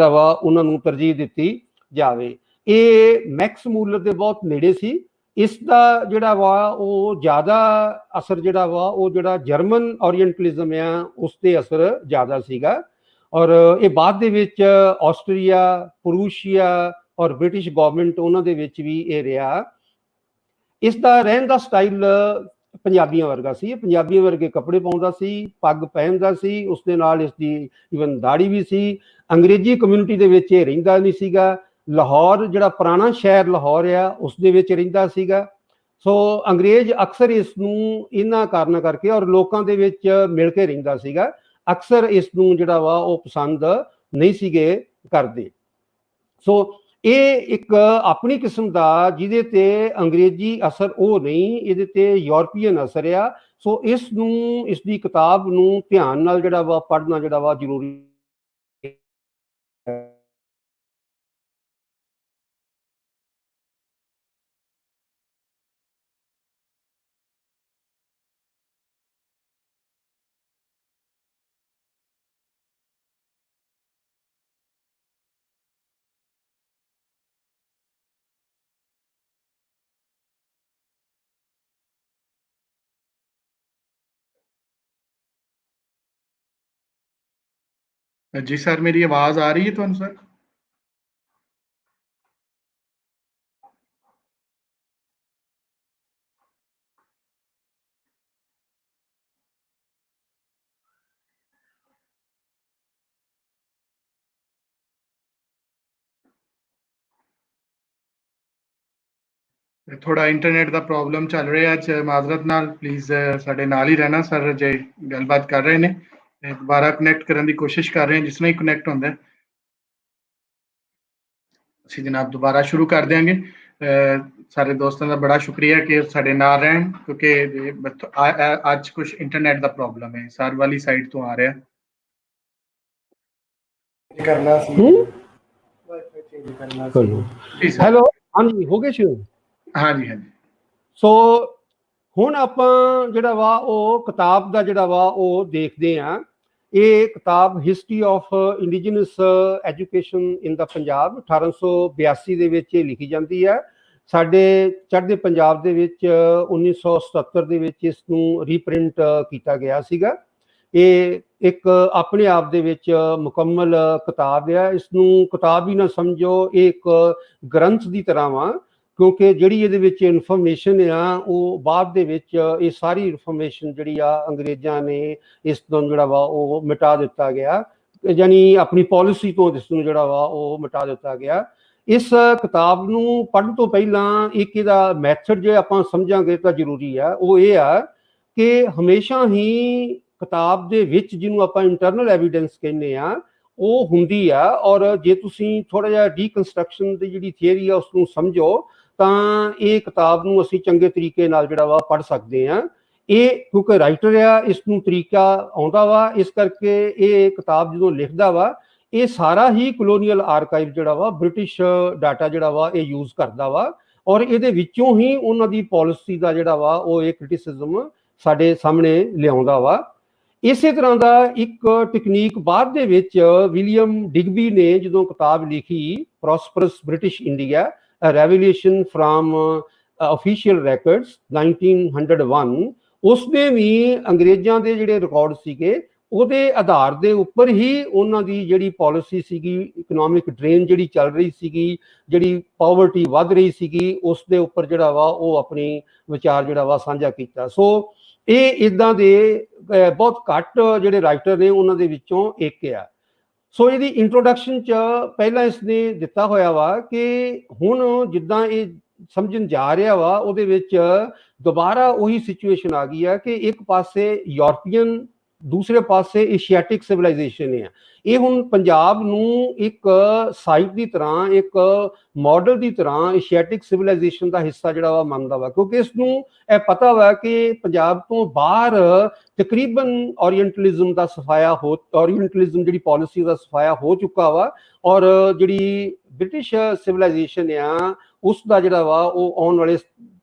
ਵਾ ਉਹਨਾਂ ਨੂੰ ਤਰਜੀਹ ਦਿੱਤੀ ਜਾਵੇ। ਇਹ ਮੈਕਸ ਮੂਲਰ ਦੇ ਬਹੁਤ ਨੇੜੇ ਸੀ। ਇਸ ਦਾ ਜਿਹੜਾ ਵਾ ਉਹ ਜ਼ਿਆਦਾ ਅਸਰ ਜਿਹੜਾ ਵਾ ਉਹ ਜਿਹੜਾ ਜਰਮਨ ਓਰੀਐਂਟਲਿਜ਼ਮ ਆ ਉਸ ਤੇ ਅਸਰ ਜ਼ਿਆਦਾ ਸੀਗਾ। ਔਰ ਇਹ ਬਾਅਦ ਦੇ ਵਿੱਚ ਆਸਟਰੀਆ, ਪ੍ਰੂਸ਼ੀਆ ਔਰ ਬ੍ਰਿਟਿਸ਼ ਗਵਰਨਮੈਂਟ ਉਹਨਾਂ ਦੇ ਵਿੱਚ ਵੀ ਇਹ ਰਿਹਾ। ਇਸ ਦਾ ਰਹਿਣ ਦਾ ਸਟਾਈਲ ਪੰਜਾਬੀਆਂ ਵਰਗਾ ਸੀ। ਇਹ ਪੰਜਾਬੀਆਂ ਵਰਗੇ ਕੱਪੜੇ ਪਾਉਂਦਾ ਸੀ, ਪੱਗ ਪਹਿਨਦਾ ਸੀ, ਉਸ ਦੇ ਨਾਲ ਇਸ ਦੀ ਈਵਨ ਦਾੜੀ ਵੀ ਸੀ। ਅੰਗਰੇਜ਼ੀ ਕਮਿਊਨਿਟੀ ਦੇ ਵਿੱਚ ਇਹ ਰਹਿੰਦਾ ਨਹੀਂ ਸੀਗਾ। ਲਾਹੌਰ ਜਿਹੜਾ ਪੁਰਾਣਾ ਸ਼ਹਿਰ ਲਾਹੌਰ ਆ ਉਸ ਦੇ ਵਿੱਚ ਰਹਿੰਦਾ ਸੀਗਾ। ਸੋ ਅੰਗਰੇਜ਼ ਅਕਸਰ ਇਸ ਨੂੰ ਇਹਨਾਂ ਕਾਰਨਾਂ ਕਰਕੇ ਔਰ ਲੋਕਾਂ ਦੇ ਵਿੱਚ ਮਿਲ ਕੇ ਰਹਿੰਦਾ ਸੀਗਾ, ਅਕਸਰ ਇਸ ਨੂੰ ਜਿਹੜਾ ਵਾ ਉਹ ਪਸੰਦ ਨਹੀਂ ਸੀਗੇ ਕਰਦੇ। ਸੋ ਇਹ ਇੱਕ ਆਪਣੀ ਕਿਸਮ ਦਾ ਜਿਹਦੇ ਤੇ ਅੰਗਰੇਜ਼ੀ ਅਸਰ ਉਹ ਨਹੀਂ, ਇਹਦੇ ਤੇ ਯੂਰਪੀਅਨ ਅਸਰ ਆ। ਸੋ ਇਸ ਨੂੰ ਇਸ ਦੀ ਕਿਤਾਬ ਨੂੰ ਧਿਆਨ ਨਾਲ ਜਿਹੜਾ ਵਾ ਪੜ੍ਹਨਾ ਜਿਹੜਾ ਵਾ ਜ਼ਰੂਰੀ ਹੈ।
जी सर, मेरी आवाज आ रही है तुहानू सर? थोड़ा इंटरनेट का प्रॉब्लम चल रहा है, आज माजरत नाल प्लीज़ साडे नाल ही रहना। सर जे गलबात कर रहे हैं, दोबारा कनैक्ट करने की कोशिश कर रहे हैं, जिसमें ही कनैक्ट होंदा है ਅਸੀਂ जनाब दोबारा शुरू कर देंगे। सारे दोस्तों का बड़ा शुक्रिया कि साडे नाल रहन, क्योंकि आज कुछ इंटरनेट का प्रॉब्लम है, सर वाली साइड तो आ रहा
हेलो। हाँ जी, हो गए शुरू?
हाँ जी हाँ जी।
सो ਹੁਣ ਆਪਾਂ ਜਿਹੜਾ ਵਾ ਉਹ ਕਿਤਾਬ ਦਾ ਜਿਹੜਾ ਵਾ ਉਹ ਦੇਖਦੇ ਹਾਂ। ਇਹ ਕਿਤਾਬ history of indigenous education in the Punjab 1882 ਦੇ ਵਿੱਚ ਇਹ ਲਿਖੀ ਜਾਂਦੀ ਹੈ। ਸਾਡੇ ਚੜ੍ਹਦੇ ਪੰਜਾਬ ਦੇ ਵਿੱਚ 1977 ਦੇ ਵਿੱਚ ਇਸ ਨੂੰ ਰੀਪ੍ਰਿੰਟ ਕੀਤਾ ਗਿਆ ਸੀਗਾ। ਇਹ ਇੱਕ ਆਪਣੇ ਆਪ ਦੇ ਵਿੱਚ ਮੁਕੰਮਲ ਕਿਤਾਬ ਆ। ਇਸ ਨੂੰ ਕਿਤਾਬ ਹੀ ਨਾ ਸਮਝੋ, ਇਹ ਇੱਕ ਗ੍ਰੰਥ ਦੀ ਤਰ੍ਹਾਂ ਵਾ। ਕਿਉਂਕਿ ਜਿਹੜੀ ਇਹਦੇ ਵਿੱਚ ਇਨਫੋਰਮੇਸ਼ਨ ਆ ਉਹ ਬਾਅਦ ਦੇ ਵਿੱਚ ਇਹ ਸਾਰੀ ਇਨਫੋਰਮੇਸ਼ਨ ਜਿਹੜੀ ਆ ਅੰਗਰੇਜ਼ਾਂ ਨੇ ਇਸ ਤੋਂ ਜਿਹੜਾ ਵਾ ਉਹ ਮਿਟਾ ਦਿੱਤਾ ਗਿਆ, ਯਾਨੀ ਆਪਣੀ ਪਾਲਿਸੀ ਤੋਂ ਇਸ ਨੂੰ ਜਿਹੜਾ ਵਾ ਉਹ ਮਿਟਾ ਦਿੱਤਾ ਗਿਆ। ਇਸ ਕਿਤਾਬ ਨੂੰ ਪੜ੍ਹਨ ਤੋਂ ਪਹਿਲਾਂ ਇੱਕ ਇਹਦਾ ਮੈਥਡ ਜੇ ਆਪਾਂ ਸਮਝਾਂਗੇ ਤਾਂ ਜ਼ਰੂਰੀ ਆ, ਉਹ ਇਹ ਆ ਕਿ ਹਮੇਸ਼ਾ ਹੀ ਕਿਤਾਬ ਦੇ ਵਿੱਚ ਜਿਹਨੂੰ ਆਪਾਂ ਇੰਟਰਨਲ ਐਵੀਡੈਂਸ ਕਹਿੰਦੇ ਆ ਉਹ ਹੁੰਦੀ ਆ, ਔਰ ਜੇ ਤੁਸੀਂ ਥੋੜਾ ਜਿਹਾ ਡੀਕਨਸਟਰਕਸ਼ਨ ਦੀ ਜਿਹੜੀ ਥਿਅਰੀ ਆ ਉਸ ਨੂੰ ਸਮਝੋ ਤਾਂ ਇਹ ਕਿਤਾਬ ਨੂੰ ਅਸੀਂ ਚੰਗੇ ਤਰੀਕੇ ਨਾਲ ਜਿਹੜਾ ਵਾ ਪੜ੍ਹ ਸਕਦੇ ਆ। ਇਹ ਕਿਉਂਕਿ ਰਾਈਟਰ ਆ, ਇਸ ਨੂੰ ਤਰੀਕਾ ਆਉਂਦਾ ਵਾ, ਇਸ ਕਰਕੇ ਇਹ ਕਿਤਾਬ ਜਦੋਂ ਲਿਖਦਾ ਵਾ ਇਹ ਸਾਰਾ ਹੀ ਕਲੋਨੀਅਲ ਆਰਕਾਈਵ ਜਿਹੜਾ ਵਾ ਬ੍ਰਿਟਿਸ਼ ਡਾਟਾ ਜਿਹੜਾ ਵਾ ਇਹ ਯੂਜ਼ ਕਰਦਾ ਵਾ, ਔਰ ਇਹਦੇ ਵਿੱਚੋਂ ਹੀ ਉਹਨਾਂ ਦੀ ਪਾਲਿਸੀ ਦਾ ਜਿਹੜਾ ਵਾ ਉਹ ਇਹ ਕ੍ਰਿਟਿਸਿਜ਼ਮ ਸਾਡੇ ਸਾਹਮਣੇ ਲਿਆਉਂਦਾ ਵਾ। ਇਸੇ ਤਰ੍ਹਾਂ ਦਾ ਇੱਕ ਟੈਕਨੀਕ ਬਾਅਦ ਦੇ ਵਿੱਚ ਵਿਲੀਅਮ ਡਿਗਬੀ ਨੇ ਜਦੋਂ ਕਿਤਾਬ ਲਿਖੀ prosperous British India revolution from official records 1901, ਉਸਨੇ ਵੀ ਅੰਗਰੇਜ਼ਾਂ ਦੇ ਜਿਹੜੇ ਰਿਕਾਰਡ ਸੀਗੇ ਉਹਦੇ ਆਧਾਰ ਦੇ ਉੱਪਰ ਹੀ ਉਹਨਾਂ ਦੀ ਜਿਹੜੀ ਪਾਲਿਸੀ ਸੀਗੀ, ਇਕਨੋਮਿਕ ਡਰੇਨ ਜਿਹੜੀ ਚੱਲ ਰਹੀ ਸੀਗੀ, ਜਿਹੜੀ ਪਾਵਰਟੀ ਵੱਧ ਰਹੀ ਸੀਗੀ, ਉਸ ਦੇ ਉੱਪਰ ਜਿਹੜਾ ਵਾ ਉਹ ਆਪਣੀ ਵਿਚਾਰ ਜਿਹੜਾ ਵਾ ਸਾਂਝਾ ਕੀਤਾ। ਸੋ ਇਹ ਇਦਾਂ ਦੇ ਬਹੁਤ ਘੱਟ ਜਿਹੜੇ ਰਾਈਟਰ ਨੇ ਉਹਨਾਂ ਦੇ ਵਿੱਚੋਂ ਇੱਕ ਆ। ਸੋ ਇਹਦੀ ਇੰਟਰੋਡਕਸ਼ਨ 'ਚ ਪਹਿਲਾਂ ਇਸਨੇ ਦਿੱਤਾ ਹੋਇਆ ਵਾ ਕਿ ਹੁਣ ਜਿੱਦਾਂ ਇਹ ਸਮਝਣ ਜਾ ਰਿਹਾ ਵਾ ਉਹਦੇ ਵਿੱਚ ਦੁਬਾਰਾ ਉਹੀ ਸਿਚੁਏਸ਼ਨ ਆ ਗਈ ਆ ਕਿ ਇੱਕ ਪਾਸੇ ਯੂਰਪੀਅਨ, ਦੂਸਰੇ ਪਾਸੇ ਏਸ਼ੀਆਟਿਕ ਸਿਵਲਾਈਜੇਸ਼ਨ ਹੈ। ਇਹ ਹੁਣ ਪੰਜਾਬ ਨੂੰ ਇੱਕ ਸਾਈਟ ਦੀ ਤਰ੍ਹਾਂ, ਇੱਕ ਮਾਡਲ ਦੀ ਤਰ੍ਹਾਂ ਏਸ਼ੀਆਟਿਕ ਸਿਵਲਾਈਜੇਸ਼ਨ ਦਾ ਹਿੱਸਾ ਜਿਹੜਾ ਵਾ ਮੰਨਦਾ ਵਾ, ਕਿਉਂਕਿ ਇਸ ਨੂੰ ਇਹ ਪਤਾ ਵਾ ਕਿ ਪੰਜਾਬ ਤੋਂ ਬਾਹਰ ਤਕਰੀਬਨ ਓਰੀਐਂਟਲਿਜ਼ਮ ਦਾ ਸਫਾਇਆ ਓਰੀਐਂਟਲਿਜ਼ਮ ਜਿਹੜੀ ਪਾਲਿਸੀ ਦਾ ਸਫਾਇਆ ਹੋ ਚੁੱਕਾ ਵਾ, ਔਰ ਜਿਹੜੀ ਬ੍ਰਿਟਿਸ਼ ਸਿਵਲਾਈਜੇਸ਼ਨ ਆ ਉਸ ਦਾ ਜਿਹੜਾ ਵਾ ਉਹ ਆਉਣ ਵਾਲੇ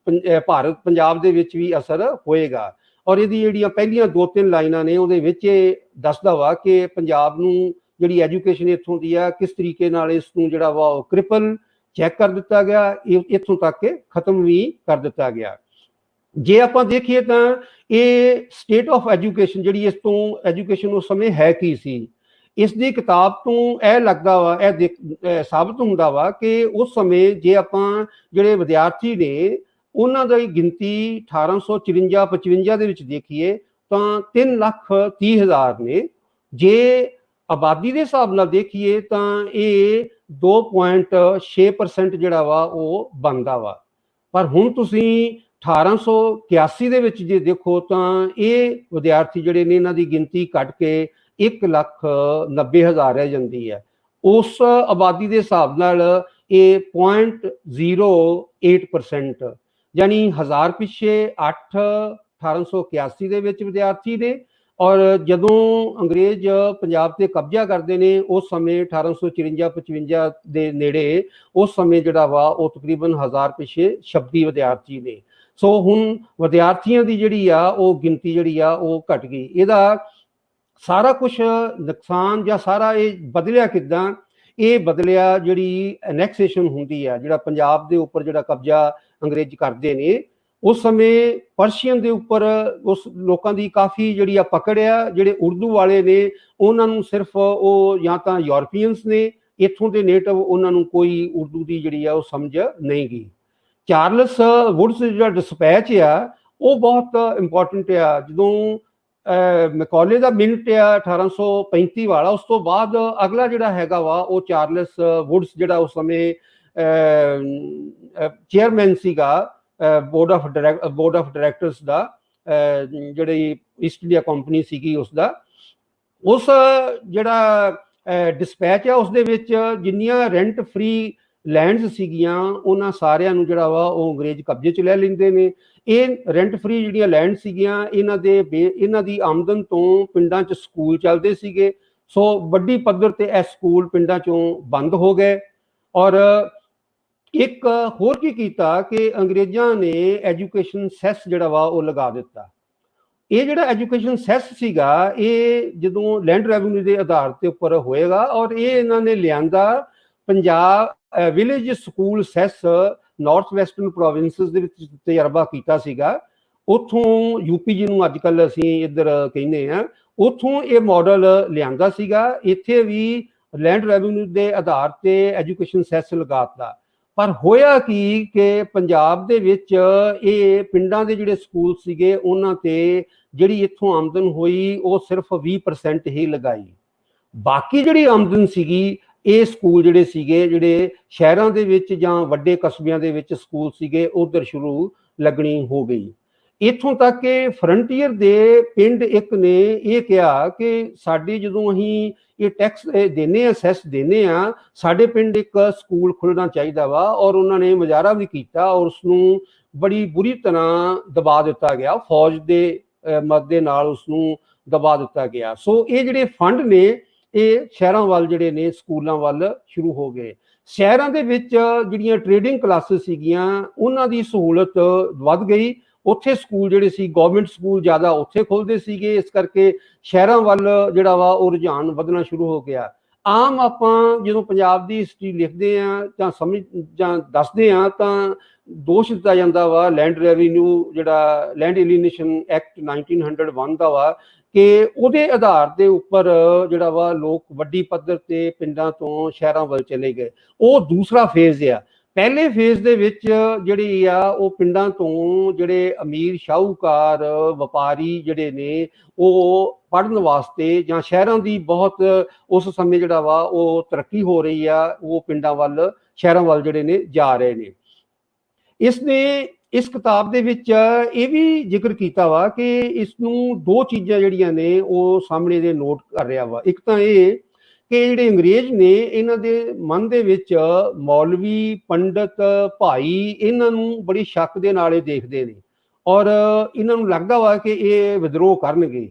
ਭਾਰਤ ਪੰਜਾਬ ਦੇ ਵਿੱਚ ਵੀ ਅਸਰ ਹੋਏਗਾ। ਔਰ ਇਹਦੀ ਜਿਹੜੀਆਂ ਪਹਿਲੀਆਂ 2-3 ਲਾਈਨਾਂ ਨੇ ਉਹਦੇ ਵਿੱਚ ਇਹ ਦੱਸਦਾ ਵਾ ਕਿ ਪੰਜਾਬ ਨੂੰ ਜਿਹੜੀ ਐਜੂਕੇਸ਼ਨ ਇੱਥੋਂ ਦੀ ਆ ਕਿਸ ਤਰੀਕੇ ਨਾਲ ਇਸ ਨੂੰ ਜਿਹੜਾ ਵਾ ਉਹ ਕ੍ਰਿਪਲ ਚੈੱਕ ਕਰ ਦਿੱਤਾ ਗਿਆ, ਇੱਥੋਂ ਤੱਕ ਕਿ ਖਤਮ ਵੀ ਕਰ ਦਿੱਤਾ ਗਿਆ। ਜੇ ਆਪਾਂ ਦੇਖੀਏ ਤਾਂ ਇਹ ਸਟੇਟ ਆਫ ਐਜੂਕੇਸ਼ਨ ਜਿਹੜੀ ਇਸ ਤੋਂ ਐਜੂਕੇਸ਼ਨ ਉਸ ਸਮੇਂ ਹੈ ਕੀ ਸੀ, ਇਸ ਦੀ ਕਿਤਾਬ ਤੋਂ ਇਹ ਲੱਗਦਾ ਵਾ, ਇਹ ਸਾਬਤ ਹੁੰਦਾ ਵਾ ਕਿ ਉਸ ਸਮੇਂ ਜੇ ਆਪਾਂ ਜਿਹੜੇ ਵਿਦਿਆਰਥੀ ਨੇ ਉਹਨਾਂ ਦੀ ਗਿਣਤੀ 1854-55 ਦੇ ਵਿੱਚ ਦੇਖੀਏ ਤਾਂ 3,30,000 ਨੇ। ਜੇ ਆਬਾਦੀ ਦੇ ਹਿਸਾਬ ਨਾਲ ਦੇਖੀਏ ਤਾਂ ਇਹ 2.6% ਜਿਹੜਾ ਵਾ ਉਹ ਬਣਦਾ ਵਾ। ਪਰ ਹੁਣ ਤੁਸੀਂ 1881 ਦੇ ਵਿੱਚ ਜੇ ਦੇਖੋ ਤਾਂ ਇਹ ਵਿਦਿਆਰਥੀ ਜਿਹੜੇ ਨੇ ਇਹਨਾਂ ਦੀ ਗਿਣਤੀ ਘਟ ਕੇ 1,90,000 ਰਹਿ ਜਾਂਦੀ ਹੈ। ਉਸ ਆਬਾਦੀ ਦੇ ਹਿਸਾਬ ਨਾਲ ਇਹ 0.08%, ਯਾਨੀ 1000 ਪਿੱਛੇ 8 1881 ਦੇ ਵਿੱਚ ਵਿਦਿਆਰਥੀ ਨੇ, ਔਰ ਜਦੋਂ ਅੰਗਰੇਜ਼ ਪੰਜਾਬ ਤੇ ਕਬਜ਼ਾ ਕਰਦੇ ਨੇ ਉਸ ਸਮੇਂ 1854-55 ਦੇ ਨੇੜੇ ਉਸ ਸਮੇਂ ਜਿਹੜਾ ਵਾ ਉਹ ਤਕਰੀਬਨ 1000 ਪਿੱਛੇ 26 ਵਿਦਿਆਰਥੀ ਨੇ। ਸੋ ਹੁਣ ਵਿਦਿਆਰਥੀਆਂ ਦੀ ਜਿਹੜੀ ਆ ਉਹ ਗਿਣਤੀ ਜਿਹੜੀ ਆ ਉਹ ਘਟ ਗਈ। ਇਹਦਾ ਸਾਰਾ ਕੁਝ ਨੁਕਸਾਨ ਜਾਂ ਸਾਰਾ ਇਹ ਬਦਲਿਆ ਕਿੱਦਾਂ? ਇਹ ਬਦਲਿਆ ਜਿਹੜੀ ਐਨੈਕਸੇਸ਼ਨ ਹੁੰਦੀ ਆ, ਜਿਹੜਾ ਪੰਜਾਬ ਦੇ ਉੱਪਰ ਜਿਹੜਾ ਕਬਜ਼ਾ ਅੰਗਰੇਜ਼ ਕਰਦੇ ਨੇ, ਉਸ ਸਮੇਂ ਪਰਸ਼ੀਅਨ ਦੇ ਉੱਪਰ ਉਸ ਲੋਕਾਂ ਦੀ ਕਾਫੀ ਜਿਹੜੀ ਆ ਪਕੜ ਆ। ਜਿਹੜੇ ਉਰਦੂ ਵਾਲੇ ਨੇ ਉਹਨਾਂ ਨੂੰ ਸਿਰਫ ਉਹ ਜਾਂ ਤਾਂ ਯੂਰਪੀਅਨਸ ਨੇ, ਇੱਥੋਂ ਦੇ ਨੇਟਿਵ, ਉਹਨਾਂ ਨੂੰ ਕੋਈ ਉਰਦੂ ਦੀ ਜਿਹੜੀ ਆ ਉਹ ਸਮਝ ਨਹੀਂ ਗਈ। ਚਾਰਲਸ ਵੁਡਸ ਜਿਹੜਾ ਡਿਸਪੈਚ ਆ ਉਹ ਬਹੁਤ ਇੰਪੋਰਟੈਂਟ ਆ। ਜਦੋਂ ਮੈਕੌਲੇ ਦਾ ਮਿੰਟ ਆ 1835 ਵਾਲਾ, ਉਸ ਤੋਂ ਬਾਅਦ ਅਗਲਾ ਜਿਹੜਾ ਹੈਗਾ ਵਾ ਉਹ ਚਾਰਲਸ ਵੁਡਸ ਜਿਹੜਾ ਉਸ ਸਮੇਂ ਚੇਅਰਮੈਨ ਸੀਗਾ ਬੋਰਡ ਆਫ ਡਾਇਰੈਕਟਰਸ ਦਾ, ਜਿਹੜੀ ਈਸਟ ਇੰਡੀਆ ਕੰਪਨੀ ਸੀਗੀ ਉਸਦਾ। ਉਸ ਜਿਹੜਾ ਡਿਸਪੈਚ ਆ ਉਸ ਦੇ ਵਿੱਚ ਜਿੰਨੀਆਂ ਰੈਂਟ ਫ੍ਰੀ ਲੈਂਡਸ ਸੀਗੀਆਂ ਉਹਨਾਂ ਸਾਰਿਆਂ ਨੂੰ ਜਿਹੜਾ ਵਾ ਉਹ ਅੰਗਰੇਜ਼ ਕਬਜ਼ੇ 'ਚ ਲੈ ਲੈਂਦੇ ਨੇ। ਇਹ ਰੈਂਟ ਫ੍ਰੀ ਜਿਹੜੀਆਂ ਲੈਂਡ ਸੀਗੀਆਂ ਇਹਨਾਂ ਦੀ ਆਮਦਨ ਤੋਂ ਪਿੰਡਾਂ 'ਚ ਸਕੂਲ ਚੱਲਦੇ ਸੀਗੇ। ਸੋ ਵੱਡੀ ਪੱਧਰ ਤੇ ਇਹ ਸਕੂਲ ਪਿੰਡਾਂ 'ਚੋਂ ਬੰਦ ਹੋ ਗਏ। ਔਰ ਇੱਕ ਹੋਰ ਕੀ ਕੀਤਾ ਕਿ ਅੰਗਰੇਜ਼ਾਂ ਨੇ ਐਜੂਕੇਸ਼ਨ ਸੈਸ ਜਿਹੜਾ ਵਾ ਉਹ ਲਗਾ ਦਿੱਤਾ। ਇਹ ਜਿਹੜਾ ਐਜੂਕੇਸ਼ਨ ਸੈਸ ਸੀਗਾ ਇਹ ਜਦੋਂ ਲੈਂਡ ਰੈਵਨਿਊ ਦੇ ਆਧਾਰ ਤੇ ਉੱਪਰ ਹੋਏਗਾ, ਔਰ ਇਹ ਇਹਨਾਂ ਨੇ ਲਿਆਂਦਾ Punjab village school cess north western provinces ਦੇ ਵਿੱਚ ਤਜਰਬਾ ਕੀਤਾ ਸੀਗਾ। ਉੱਥੋਂ ਯੂਪੀ ਜਿਹਨੂੰ ਅੱਜ ਕੱਲ੍ਹ ਅਸੀਂ ਇੱਧਰ ਕਹਿੰਦੇ ਹਾਂ, ਉੱਥੋਂ ਇਹ ਮਾਡਲ ਲਿਆਂਦਾ ਸੀਗਾ। ਇੱਥੇ ਵੀ ਲੈਂਡ ਰੈਵਨਿਊ ਦੇ ਆਧਾਰ ਤੇ ਐਜੂਕੇਸ਼ਨ ਸੈਸ ਲਗਾਤਾ। ਪਰ ਹੋਇਆ ਕੀ ਕਿ ਪੰਜਾਬ ਦੇ ਵਿੱਚ ਇਹ ਪਿੰਡਾਂ ਦੇ ਜਿਹੜੇ ਸਕੂਲ ਸੀਗੇ ਉਹਨਾਂ ਤੇ ਜਿਹੜੀ ਇੱਥੋਂ ਆਮਦਨ ਹੋਈ ਉਹ ਸਿਰਫ 20% ਹੀ ਲਗਾਈ। ਬਾਕੀ ਜਿਹੜੀ ਆਮਦਨ ਸੀਗੀ ਇਹ ਸਕੂਲ ਜਿਹੜੇ ਸੀਗੇ ਜਿਹੜੇ ਸ਼ਹਿਰਾਂ ਦੇ ਵਿੱਚ ਜਾਂ ਵੱਡੇ ਕਸਬਿਆਂ ਦੇ ਵਿੱਚ ਸਕੂਲ ਸੀਗੇ ਉਧਰ ਸ਼ੁਰੂ ਲੱਗਣੀ ਹੋ ਗਈ। ਇੱਥੋਂ ਤੱਕ ਕਿ ਫਰੰਟੀਅਰ ਦੇ ਪਿੰਡ ਇੱਕ ਨੇ ਇਹ ਕਿਹਾ ਕਿ ਸਾਡੇ ਜਦੋਂ ਅਸੀਂ ਇਹ ਟੈਕਸ ਦੇਨੇ ਆ, ਸੈਸ ਦੇਨੇ ਆ, ਸਾਡੇ ਪਿੰਡ ਇੱਕ ਸਕੂਲ ਖੁੱਲਣਾ ਚਾਹੀਦਾ ਵਾ। ਔਰ ਉਹਨਾਂ ਨੇ ਮੁਜ਼ਾਹਰਾ ਵੀ ਕੀਤਾ ਔਰ ਉਸਨੂੰ ਬੜੀ ਬੁਰੀ ਤਰ੍ਹਾਂ ਦਬਾ ਦਿੱਤਾ ਗਿਆ, ਫੌਜ ਦੇ ਮਦਦ ਦੇ ਨਾਲ ਉਸਨੂੰ ਦਬਾ ਦਿੱਤਾ ਗਿਆ। ਸੋ ਇਹ ਜਿਹੜੇ ਫੰਡ ਨੇ ਇਹ ਸ਼ਹਿਰਾਂ ਵੱਲ ਜਿਹੜੇ ਨੇ ਸਕੂਲਾਂ ਵੱਲ ਸ਼ੁਰੂ ਹੋ ਗਏ। ਸ਼ਹਿਰਾਂ ਦੇ ਵਿੱਚ ਜਿਹੜੀਆਂ ਟ੍ਰੇਡਿੰਗ ਕਲਾਸਿਸ ਸੀਗੀਆਂ ਉਹਨਾਂ ਦੀ ਸਹੂਲਤ ਵੱਧ ਗਈ। ਉੱਥੇ ਸਕੂਲ ਜਿਹੜੇ ਸੀ ਗਵਰਨਮੈਂਟ ਸਕੂਲ ਜ਼ਿਆਦਾ ਉੱਥੇ ਖੁੱਲ੍ਹਦੇ ਸੀਗੇ, ਇਸ ਕਰਕੇ ਸ਼ਹਿਰਾਂ ਵੱਲ ਜਿਹੜਾ ਵਾ ਉਹ ਰੁਝਾਨ ਵਧਣਾ ਸ਼ੁਰੂ ਹੋ ਗਿਆ। ਆਮ ਆਪਾਂ ਜਦੋਂ ਪੰਜਾਬ ਦੀ ਹਿਸਟਰੀ ਲਿਖਦੇ ਆ ਜਾਂ ਦੱਸਦੇ ਆ ਤਾਂ ਦੋਸ਼ ਦਿੱਤਾ ਜਾਂਦਾ ਵਾ ਲੈਂਡ ਰੈਵਨਿਊ ਜਿਹੜਾ ਲੈਂਡ ਐਲੀਨੇਸ਼ਨ ਐਕਟ 1901 ਦਾ ਵਾ ਕਿ ਉਹਦੇ ਆਧਾਰ ਦੇ ਉੱਪਰ ਜਿਹੜਾ ਵਾ ਲੋਕ ਵੱਡੀ ਪੱਧਰ ਤੇ ਪਿੰਡਾਂ ਤੋਂ ਸ਼ਹਿਰਾਂ ਵੱਲ ਚਲੇ ਗਏ। ਉਹ ਦੂਸਰਾ ਫੇਜ਼ ਆ। ਪਹਿਲੇ ਫੇਜ਼ ਦੇ ਵਿੱਚ ਜਿਹੜੀ ਆ ਉਹ ਪਿੰਡਾਂ ਤੋਂ ਜਿਹੜੇ ਅਮੀਰ ਸ਼ਾਹੂਕਾਰ ਵਪਾਰੀ ਜਿਹੜੇ ਨੇ ਉਹ ਪੜ੍ਹਨ ਵਾਸਤੇ ਜਾਂ ਸ਼ਹਿਰਾਂ ਦੀ ਬਹੁਤ ਉਸ ਸਮੇਂ ਜਿਹੜਾ ਵਾ ਉਹ ਤਰੱਕੀ ਹੋ ਰਹੀ ਆ, ਉਹ ਪਿੰਡਾਂ ਵੱਲ ਸ਼ਹਿਰਾਂ ਵੱਲ ਜਿਹੜੇ ਨੇ ਜਾ ਰਹੇ ਨੇ। ਇਸ ਕਿਤਾਬ ਦੇ ਵਿੱਚ ਇਹ ਵੀ ਜ਼ਿਕਰ ਕੀਤਾ ਵਾ ਕਿ ਇਸ ਨੂੰ ਦੋ ਚੀਜ਼ਾਂ ਜਿਹੜੀਆਂ ਨੇ ਉਹ ਸਾਹਮਣੇ ਦੇ ਨੋਟ ਕਰ ਰਿਹਾ ਵਾ। ਇੱਕ ਤਾਂ ਇਹ ਕਿ ਜਿਹੜੇ ਅੰਗਰੇਜ਼ ਨੇ ਇਹਨਾਂ ਦੇ ਮਨ ਦੇ ਵਿੱਚ ਮੌਲਵੀ, ਪੰਡਤ, ਭਾਈ ਇਹਨਾਂ ਨੂੰ ਬੜੀ ਸ਼ੱਕ ਦੇ ਨਾਲ ਇਹ ਦੇਖਦੇ ਨੇ ਔਰ ਇਹਨਾਂ ਨੂੰ ਲੱਗਦਾ ਵਾ ਕਿ ਇਹ ਵਿਦਰੋਹ ਕਰਨਗੇ,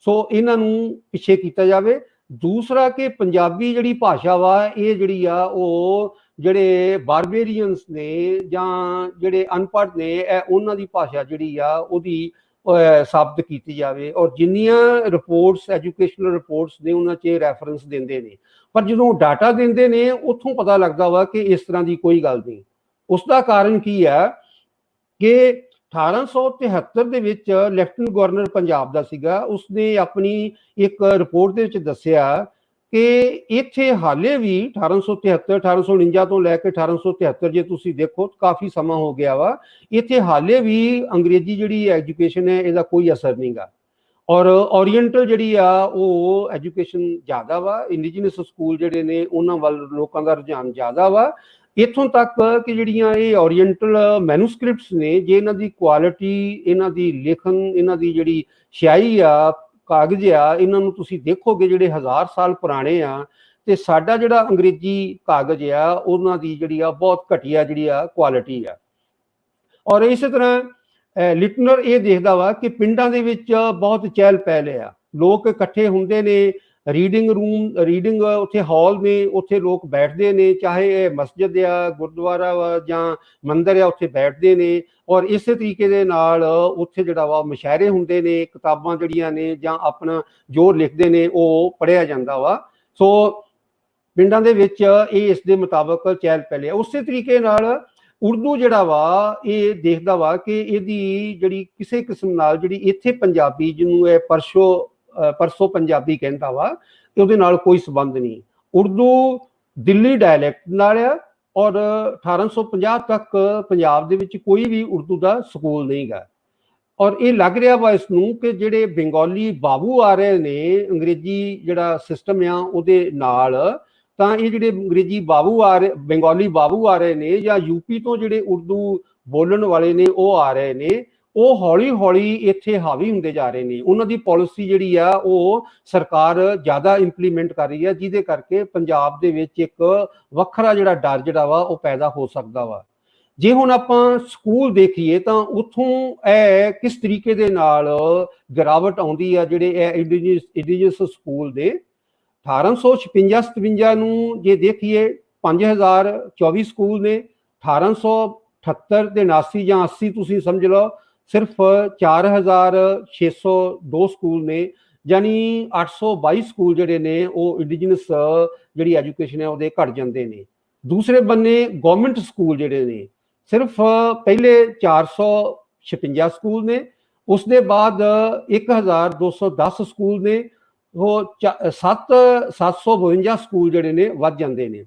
ਸੋ ਇਹਨਾਂ ਨੂੰ ਪਿੱਛੇ ਕੀਤਾ ਜਾਵੇ। ਦੂਸਰਾ ਕਿ ਪੰਜਾਬੀ ਜਿਹੜੀ ਭਾਸ਼ਾ ਵਾ ਇਹ ਜਿਹੜੀ ਆ ਉਹ ਜਿਹੜੇ ਬਾਰਬੇਰੀਅਨਸ ਨੇ ਜਾਂ ਜਿਹੜੇ ਅਨਪੜ੍ਹ ਨੇ ਉਹਨਾਂ ਦੀ ਭਾਸ਼ਾ ਜਿਹੜੀ ਆ ਉਹਦੀ ਸਾਬਤ ਕੀਤੀ ਜਾਵੇ। ਔਰ ਜਿੰਨੀਆਂ ਰਿਪੋਰਟਸ ਐਜੂਕੇਸ਼ਨਲ ਰਿਪੋਰਟਸ ਨੇ ਉਹਨਾਂ 'ਚ ਰੈਫਰੈਂਸ ਦਿੰਦੇ ਨੇ, ਪਰ ਜਦੋਂ ਡਾਟਾ ਦਿੰਦੇ ਨੇ ਉੱਥੋਂ ਪਤਾ ਲੱਗਦਾ ਵਾ ਕਿ ਇਸ ਤਰ੍ਹਾਂ ਦੀ ਕੋਈ ਗੱਲ ਨਹੀਂ। ਉਸ ਦਾ ਕਾਰਨ ਕੀ ਹੈ ਕਿ 1873 ਦੇ ਵਿੱਚ ਲੈਫਟੀਨੈਂਟ ਗਵਰਨਰ ਪੰਜਾਬ ਦਾ ਸੀਗਾ, ਉਸਨੇ ਆਪਣੀ ਇੱਕ ਰਿਪੋਰਟ ਦੇ ਵਿੱਚ ਦੱਸਿਆ ਕਿ ਇੱਥੇ ਹਾਲੇ ਵੀ 1849 ਤੋਂ ਲੈ ਕੇ 1873 ਜੇ ਤੁਸੀਂ ਦੇਖੋ ਕਾਫੀ ਸਮਾਂ ਹੋ ਗਿਆ ਵਾ, ਇੱਥੇ ਹਾਲੇ ਵੀ ਅੰਗਰੇਜ਼ੀ ਜਿਹੜੀ ਐਜੂਕੇਸ਼ਨ ਹੈ ਇਹਦਾ ਕੋਈ ਅਸਰ ਨਹੀਂ ਗਾ। ਔਰ ਓਰੀਐਂਟਲ ਜਿਹੜੀ ਆ ਉਹ ਐਜੂਕੇਸ਼ਨ ਜ਼ਿਆਦਾ ਵਾ, ਇੰਡੀਜੀਨਸ ਸਕੂਲ ਜਿਹੜੇ ਨੇ ਉਹਨਾਂ ਵੱਲ ਲੋਕਾਂ ਦਾ ਰੁਝਾਨ ਜ਼ਿਆਦਾ ਵਾ। ਇੱਥੋਂ ਤੱਕ ਕਿ ਜਿਹੜੀਆਂ ਇਹ ਓਰੀਐਂਟਲ ਮੈਨੂਸਕ੍ਰਿਪਟਸ ਨੇ, ਜੇ ਇਹਨਾਂ ਦੀ ਕੁਆਲਿਟੀ, ਇਹਨਾਂ ਦੀ ਲਿਖਣ, ਇਹਨਾਂ ਦੀ ਜਿਹੜੀ ਸਿਆਹੀ ਆ, ਕਾਗਜ਼ ਆ, ਇਹਨਾਂ ਨੂੰ ਤੁਸੀਂ ਦੇਖੋਗੇ ਜਿਹੜੇ 1000 ਸਾਲ ਪੁਰਾਣੇ ਆ, ਤੇ ਸਾਡਾ ਜਿਹੜਾ ਅੰਗਰੇਜ਼ੀ ਕਾਗਜ਼ ਆ ਉਹਨਾਂ ਦੀ ਜਿਹੜੀ ਆ ਬਹੁਤ ਘਟੀਆ ਜਿਹੜੀ ਆ ਕੁਆਲਿਟੀ ਆ। ਔਰ ਇਸੇ ਤਰ੍ਹਾਂ ਲਿਟਨਰ ਇਹ ਦੇਖਦਾ ਵਾ ਕਿ ਪਿੰਡਾਂ ਦੇ ਵਿੱਚ ਬਹੁਤ ਚਹਿਲ ਪਹਿਲ ਆ, ਲੋਕ ਇਕੱਠੇ ਹੁੰਦੇ ਨੇ, ਰੀਡਿੰਗ ਉੱਥੇ ਹਾਲ ਨੇ, ਉੱਥੇ ਲੋਕ ਬੈਠਦੇ ਨੇ, ਚਾਹੇ ਇਹ ਮਸਜਿਦ ਆ, ਗੁਰਦੁਆਰਾ ਵਾ ਜਾਂ ਮੰਦਿਰ ਆ, ਉੱਥੇ ਬੈਠਦੇ ਨੇ। ਔਰ ਇਸੇ ਤਰੀਕੇ ਦੇ ਨਾਲ ਉੱਥੇ ਜਿਹੜਾ ਵਾ ਮੁਸ਼ਾਇਰੇ ਹੁੰਦੇ ਨੇ, ਕਿਤਾਬਾਂ ਜਿਹੜੀਆਂ ਨੇ ਜਾਂ ਆਪਣਾ ਜੋ ਲਿਖਦੇ ਨੇ ਉਹ ਪੜ੍ਹਿਆ ਜਾਂਦਾ ਵਾ। ਸੋ ਪਿੰਡਾਂ ਦੇ ਵਿੱਚ ਇਹ ਇਸ ਦੇ ਮੁਤਾਬਕ ਚਹਿਲ ਪਹਿਲ ਆ। ਉਸੇ ਤਰੀਕੇ ਨਾਲ ਉਰਦੂ ਜਿਹੜਾ ਵਾ ਇਹ ਦੇਖਦਾ ਵਾ ਕਿ ਇਹਦੀ ਜਿਹੜੀ ਕਿਸੇ ਕਿਸਮ ਨਾਲ ਜਿਹੜੀ ਇੱਥੇ ਪੰਜਾਬੀ ਜਿਹਨੂੰ ਇਹ ਪਰਸੋ ਪੰਜਾਬੀ ਕਹਿੰਦਾ ਵਾ, ਤੇ ਉਹਦੇ ਨਾਲ ਕੋਈ ਸੰਬੰਧ ਨਹੀਂ। ਉਰਦੂ ਦਿੱਲੀ ਡਾਇਲੈਕਟ ਨਾਲ ਆ ਔਰ 1850 ਤੱਕ ਪੰਜਾਬ ਦੇ ਵਿੱਚ ਕੋਈ ਵੀ ਉਰਦੂ ਦਾ ਸਕੂਲ ਨਹੀਂ ਗਾ। ਔਰ ਇਹ ਲੱਗ ਰਿਹਾ ਵਾ ਇਸ ਨੂੰ ਕਿ ਜਿਹੜੇ ਬੰਗਾਲੀ ਬਾਬੂ ਆ ਰਹੇ ਨੇ ਅੰਗਰੇਜ਼ੀ ਜਿਹੜਾ ਸਿਸਟਮ ਆ ਉਹਦੇ ਨਾਲ, ਤਾਂ ਇਹ ਜਿਹੜੇ ਅੰਗਰੇਜ਼ੀ ਬੰਗਾਲੀ ਬਾਬੂ ਆ ਰਹੇ ਨੇ ਜਾਂ ਯੂਪੀ ਤੋਂ ਜਿਹੜੇ ਉਰਦੂ ਬੋਲਣ ਵਾਲੇ ਨੇ ਉਹ ਆ ਰਹੇ ਨੇ, ਉਹ ਹੌਲੀ ਹੌਲੀ ਇੱਥੇ ਹਾਵੀ ਹੁੰਦੇ ਜਾ ਰਹੇ ਨੇ। ਉਹਨਾਂ ਦੀ ਪਾਲਿਸੀ ਜਿਹੜੀ ਆ ਉਹ ਸਰਕਾਰ ਜ਼ਿਆਦਾ ਇੰਪਲੀਮੈਂਟ ਕਰ ਰਹੀ ਹੈ, ਜਿਹਦੇ ਕਰਕੇ ਪੰਜਾਬ ਦੇ ਵਿੱਚ ਇੱਕ ਵੱਖਰਾ ਜਿਹੜਾ ਡਰ ਜਿਹੜਾ ਵਾ ਉਹ ਪੈਦਾ ਹੋ ਸਕਦਾ ਵਾ। ਜੇ ਹੁਣ ਆਪਾਂ ਸਕੂਲ ਦੇਖੀਏ ਤਾਂ ਉੱਥੋਂ ਇਹ ਕਿਸ ਤਰੀਕੇ ਦੇ ਨਾਲ ਗਿਰਾਵਟ ਆਉਂਦੀ ਆ ਜਿਹੜੇ ਇਹ ਇੰਡੀਜੀਨਸ ਸਕੂਲ ਦੇ। 1856-57 ਨੂੰ ਜੇ ਦੇਖੀਏ 5024 ਸਕੂਲ ਨੇ, 1878 ਤੇ 79 ਜਾਂ 80 ਤੁਸੀਂ ਸਮਝ ਲਓ ਸਿਰਫ 4602 ਸਕੂਲ ਨੇ, ਯਾਨੀ 822 ਸਕੂਲ ਜਿਹੜੇ ਨੇ ਉਹ ਇੰਡੀਜੀਨਸ ਜਿਹੜੀ ਐਜੂਕੇਸ਼ਨ ਹੈ ਉਹਦੇ ਘਟ ਜਾਂਦੇ ਨੇ। ਦੂਸਰੇ ਬੰਨੇ ਗਵਰਨਮੈਂਟ ਸਕੂਲ ਜਿਹੜੇ ਨੇ ਸਿਰਫ ਪਹਿਲੇ 456 ਸਕੂਲ ਨੇ, ਉਸ ਦੇ ਬਾਅਦ 1210 ਸਕੂਲ ਨੇ, ਉਹ 752 ਸਕੂਲ ਜਿਹੜੇ ਨੇ ਵੱਧ ਜਾਂਦੇ ਨੇ।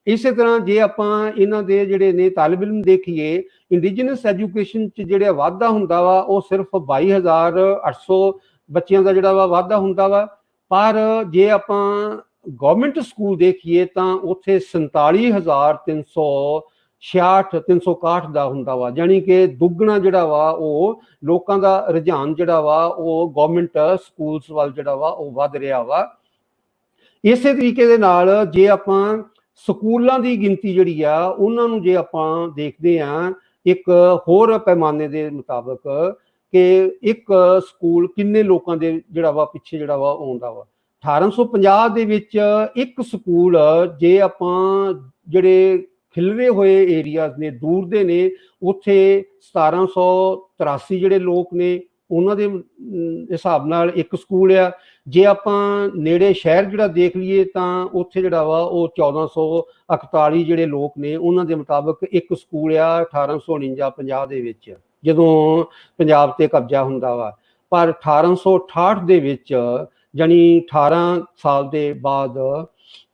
ਇਸੇ ਤਰ੍ਹਾਂ ਜੇ ਆਪਾਂ ਇਹਨਾਂ ਦੇ ਜਿਹੜੇ ਨੇ ਤਾਲਿਬ ਇਲਮ ਦੇਖੀਏ, ਇੰਡੀਜਨਸ ਐਜੂਕੇਸ਼ਨ 'ਚ ਜਿਹੜਾ ਵਾਧਾ ਹੁੰਦਾ ਵਾ ਉਹ ਸਿਰਫ 22,800 ਬੱਚਿਆਂ ਦਾ ਜਿਹੜਾ ਵਾ ਵਾਧਾ ਹੁੰਦਾ ਵਾ। ਪਰ ਜੇ ਆਪਾਂ ਗਵਰਨਮੈਂਟ ਸਕੂਲ ਦੇਖੀਏ ਤਾਂ ਉੱਥੇ 47,361 ਦਾ ਹੁੰਦਾ ਵਾ, ਜਾਣੀ ਕਿ ਦੁੱਗਣਾ ਜਿਹੜਾ ਵਾ ਉਹ ਲੋਕਾਂ ਦਾ ਰੁਝਾਨ ਜਿਹੜਾ ਵਾ ਉਹ ਗਵਰਨਮੈਂਟ ਸਕੂਲਸ ਵੱਲ ਜਿਹੜਾ ਵਾ ਉਹ ਵੱਧ ਰਿਹਾ ਵਾ। ਇਸੇ ਤਰੀਕੇ ਦੇ ਨਾਲ ਜੇ ਆਪਾਂ ਸਕੂਲਾਂ ਦੀ ਗਿਣਤੀ ਜਿਹੜੀ ਆ ਉਹਨਾਂ ਨੂੰ ਜੇ ਆਪਾਂ ਦੇਖਦੇ ਹਾਂ ਇੱਕ ਹੋਰ ਪੈਮਾਨੇ ਦੇ ਮੁਤਾਬਕ ਕਿ ਇੱਕ ਸਕੂਲ ਕਿੰਨੇ ਲੋਕਾਂ ਦੇ ਜਿਹੜਾ ਵਾ ਪਿੱਛੇ ਜਿਹੜਾ ਵਾ ਆਉਂਦਾ ਵਾ। 1850 ਦੇ ਵਿੱਚ ਇੱਕ ਸਕੂਲ ਜੇ ਆਪਾਂ ਜਿਹੜੇ ਖਿਲਰੇ ਹੋਏ ਏਰੀਆਜ਼ ਨੇ, ਦੂਰ ਦੇ ਨੇ, ਉੱਥੇ 1783 ਜਿਹੜੇ ਲੋਕ ਨੇ ਉਹਨਾਂ ਦੇ ਹਿਸਾਬ ਨਾਲ ਇੱਕ ਸਕੂਲ ਆ। ਜੇ ਆਪਾਂ ਨੇੜੇ ਸ਼ਹਿਰ ਜਿਹੜਾ ਦੇਖ ਲਈਏ ਤਾਂ ਉੱਥੇ ਜਿਹੜਾ ਵਾ ਉਹ 1441 ਜਿਹੜੇ ਲੋਕ ਨੇ ਉਹਨਾਂ ਦੇ ਮੁਤਾਬਕ ਇੱਕ ਸਕੂਲ ਆ 1849-50 ਦੇ ਵਿੱਚ, ਜਦੋਂ ਪੰਜਾਬ ਤੇ ਕਬਜ਼ਾ ਹੁੰਦਾ ਵਾ। ਪਰ 1868 ਦੇ ਵਿੱਚ ਜਾਨੀ 18 ਸਾਲ ਦੇ ਬਾਅਦ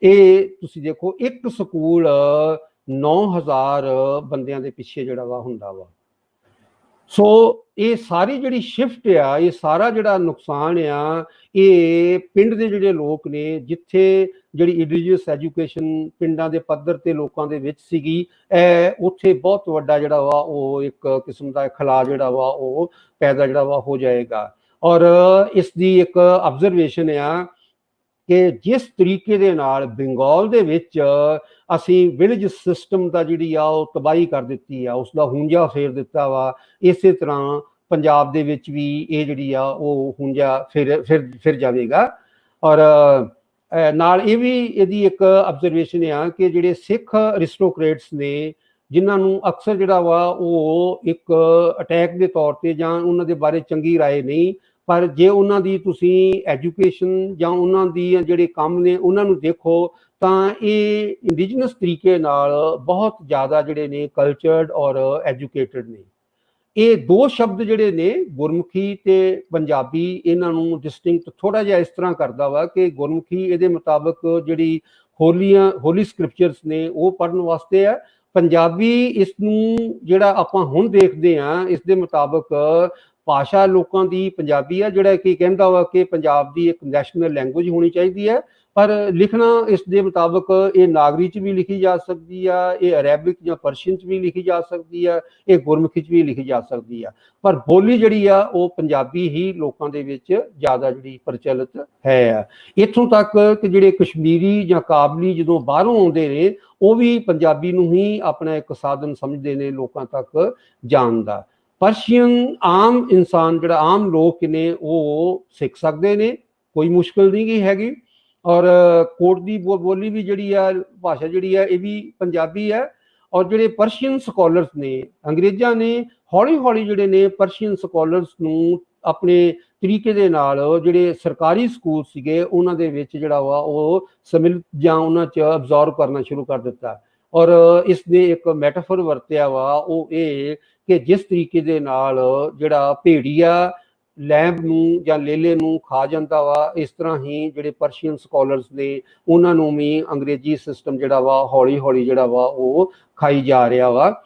ਇਹ ਤੁਸੀਂ ਦੇਖੋ ਇੱਕ ਸਕੂਲ 9000 ਬੰਦਿਆਂ ਦੇ ਪਿੱਛੇ ਜਿਹੜਾ ਵਾ ਹੁੰਦਾ ਵਾ। ਸੋ ਇਹ ਸਾਰੀ ਜਿਹੜੀ ਸ਼ਿਫਟ ਆ, ਇਹ ਸਾਰਾ ਜਿਹੜਾ ਨੁਕਸਾਨ ਆ, ਇਹ ਪਿੰਡ ਦੇ ਜਿਹੜੇ ਲੋਕ ਨੇ ਜਿੱਥੇ ਜਿਹੜੀ ਇੰਡੀਜੀਨਸ ਐਜੂਕੇਸ਼ਨ ਪਿੰਡਾਂ ਦੇ ਪੱਧਰ ਤੇ ਲੋਕਾਂ ਦੇ ਵਿੱਚ ਸੀਗੀ, ਉੱਥੇ ਬਹੁਤ ਵੱਡਾ ਜਿਹੜਾ ਵਾ ਉਹ ਇੱਕ ਕਿਸਮ ਦਾ ਖਲਾ ਜਿਹੜਾ ਵਾ ਉਹ ਪੈਦਾ ਜਿਹੜਾ ਵਾ ਹੋ ਜਾਏਗਾ। ਔਰ ਇਸ ਦੀ ਇੱਕ ਆਬਜ਼ਰਵੇਸ਼ਨ ਆ ਕਿ ਜਿਸ ਤਰੀਕੇ ਦੇ ਨਾਲ ਬੰਗਾਲ ਦੇ ਵਿੱਚ ਅਸੀਂ ਵਿਲੇਜ ਸਿਸਟਮ ਦਾ ਜਿਹੜੀ ਆ ਉਹ ਤਬਾਹੀ ਕਰ ਦਿੱਤੀ ਆ, ਉਸ ਦਾ ਹੁੰਜਾ ਫੇਰ ਦਿੱਤਾ ਵਾ, ਇਸੇ ਤਰ੍ਹਾਂ ਪੰਜਾਬ ਦੇ ਵਿੱਚ ਵੀ ਇਹ ਜਿਹੜੀ ਆ ਉਹ ਹੁੰਜਾ ਫਿਰ ਜਾਵੇਗਾ। ਔਰ ਨਾਲ ਇਹ ਵੀ ਇਹਦੀ ਇੱਕ ਆਬਜ਼ਰਵੇਸ਼ਨ ਆ ਕਿ ਜਿਹੜੇ ਸਿੱਖ ਅਰਿਸਟੋਕਰੇਟਸ ਨੇ ਜਿਨ੍ਹਾਂ ਨੂੰ ਅਕਸਰ ਜਿਹੜਾ ਵਾ ਉਹ ਇੱਕ ਅਟੈਕ ਦੇ ਤੌਰ ਤੇ ਜਾਂ ਉਹਨਾਂ ਦੇ ਬਾਰੇ ਚੰਗੀ ਰਾਏ ਨਹੀਂ, ਪਰ ਜੇ ਉਹਨਾਂ ਦੀ ਤੁਸੀਂ ਐਜੂਕੇਸ਼ਨ ਜਾਂ ਉਹਨਾਂ ਦੀ ਜਿਹੜੇ ਕੰਮ ਨੇ ਉਹਨਾਂ ਨੂੰ ਦੇਖੋ ਤਾਂ ਇਹ ਇੰਡੀਜਨਸ ਤਰੀਕੇ ਨਾਲ ਬਹੁਤ ਜ਼ਿਆਦਾ ਜਿਹੜੇ ਨੇ ਕਲਚਰਡ ਔਰ ਐਜੂਕੇਟਡ ਨੇ। ਇਹ ਦੋ ਸ਼ਬਦ ਜਿਹੜੇ ਨੇ ਗੁਰਮੁਖੀ ਤੇ ਪੰਜਾਬੀ, ਇਹਨਾਂ ਨੂੰ ਡਿਸਟਿੰਕਟ ਥੋੜਾ ਜਿਹਾ ਇਸ ਤਰ੍ਹਾਂ ਕਰਦਾ ਵਾ ਕਿ ਗੁਰਮੁਖੀ ਇਹਦੇ ਮੁਤਾਬਕ ਜਿਹੜੀ ਹੋਲੀ ਸਕ੍ਰਿਪਚਰਸ ਨੇ ਉਹ ਪੜ੍ਹਨ ਵਾਸਤੇ ਹੈ, ਪੰਜਾਬੀ ਇਸ ਨੂੰ ਜਿਹੜਾ ਆਪਾਂ ਹੁਣ ਦੇਖਦੇ ਹਾਂ ਇਸ ਦੇ ਮੁਤਾਬਕ ਭਾਸ਼ਾ ਲੋਕਾਂ ਦੀ ਪੰਜਾਬੀ ਆ, ਜਿਹੜਾ ਕਿ ਕਹਿੰਦਾ ਵਾ ਕਿ ਪੰਜਾਬ ਦੀ ਇੱਕ ਨੈਸ਼ਨਲ ਲੈਂਗੁਏਜ ਹੋਣੀ ਚਾਹੀਦੀ ਹੈ, ਪਰ ਲਿਖਣਾ ਇਸ ਦੇ ਮੁਤਾਬਕ ਇਹ ਨਾਗਰੀ 'ਚ ਵੀ ਲਿਖੀ ਜਾ ਸਕਦੀ ਆ, ਇਹ ਅਰੈਬਿਕ ਜਾਂ ਪਰਸ਼ੀਅਨ 'ਚ ਵੀ ਲਿਖੀ ਜਾ ਸਕਦੀ ਆ, ਇਹ ਗੁਰਮੁਖੀ 'ਚ ਵੀ ਲਿਖੀ ਜਾ ਸਕਦੀ ਆ, ਪਰ ਬੋਲੀ ਜਿਹੜੀ ਆ ਉਹ ਪੰਜਾਬੀ ਹੀ ਲੋਕਾਂ ਦੇ ਵਿੱਚ ਜ਼ਿਆਦਾ ਜਿਹੜੀ ਪ੍ਰਚਲਿਤ ਹੈ। ਇੱਥੋਂ ਤੱਕ ਕਿ ਜਿਹੜੇ ਕਸ਼ਮੀਰੀ ਜਾਂ ਕਾਬਲੀ ਜਦੋਂ ਬਾਹਰੋਂ ਆਉਂਦੇ ਨੇ ਉਹ ਵੀ ਪੰਜਾਬੀ ਨੂੰ ਹੀ ਆਪਣਾ ਇੱਕ ਸਾਧਨ ਸਮਝਦੇ ਨੇ ਲੋਕਾਂ ਤੱਕ ਜਾਣ ਦਾ। ਪਰਸ਼ੀਅਨ ਆਮ ਇਨਸਾਨ ਜਿਹੜਾ ਆਮ ਲੋਕ ਨੇ ਉਹ ਸਿੱਖ ਸਕਦੇ ਨੇ, ਕੋਈ ਮੁਸ਼ਕਿਲ ਨਹੀਂ ਗੀ ਹੈਗੀ। ਔਰ ਕੋਟ ਦੀ ਬੋਲੀ ਵੀ ਜਿਹੜੀ ਆ, ਭਾਸ਼ਾ ਜਿਹੜੀ ਆ, ਇਹ ਵੀ ਪੰਜਾਬੀ ਹੈ। ਔਰ ਜਿਹੜੇ ਪਰਸ਼ੀਅਨ ਸਕਾਲਰਸ ਨੇ, ਅੰਗਰੇਜ਼ਾਂ ਨੇ ਹੌਲੀ ਹੌਲੀ ਜਿਹੜੇ ਨੇ ਪਰਸ਼ੀਅਨ ਸਕਾਲਰਸ ਨੂੰ ਆਪਣੇ ਤਰੀਕੇ ਦੇ ਨਾਲ ਜਿਹੜੇ ਸਰਕਾਰੀ ਸਕੂਲ ਸੀਗੇ ਉਹਨਾਂ ਦੇ ਵਿੱਚ ਜਿਹੜਾ ਵਾ ਉਹ ਸਮਿਲਿਤ ਜਾਂ ਉਹਨਾਂ 'ਚ ਅਬਜ਼ੌਰਵ ਕਰਨਾ ਸ਼ੁਰੂ ਕਰ ਦਿੱਤਾ। ਔਰ ਇਸ ਨੇ ਇੱਕ ਮੈਟਾਫਰ ਵਰਤਿਆ ਵਾ, ਉਹ ਇਹ ਕਿ ਜਿਸ ਤਰੀਕੇ ਦੇ ਨਾਲ ਜਿਹੜਾ ਭੇੜੀਆ ਲੈਂਬ ਨੂੰ ਜਾਂ ਲੇਲੇ ਨੂੰ ਖਾ ਜਾਂਦਾ ਵਾ, ਇਸ ਤਰ੍ਹਾਂ ਹੀ ਜਿਹੜੇ ਪਰਸ਼ੀਅਨ ਸਕਾਲਰਸ ਨੇ ਉਹਨਾਂ ਨੂੰ ਵੀ ਅੰਗਰੇਜ਼ੀ ਸਿਸਟਮ ਜਿਹੜਾ ਵਾ ਹੌਲੀ ਹੌਲੀ ਜਿਹੜਾ ਵਾ ਉਹ ਖਾਈ ਜਾ ਰਿਹਾ ਵਾ।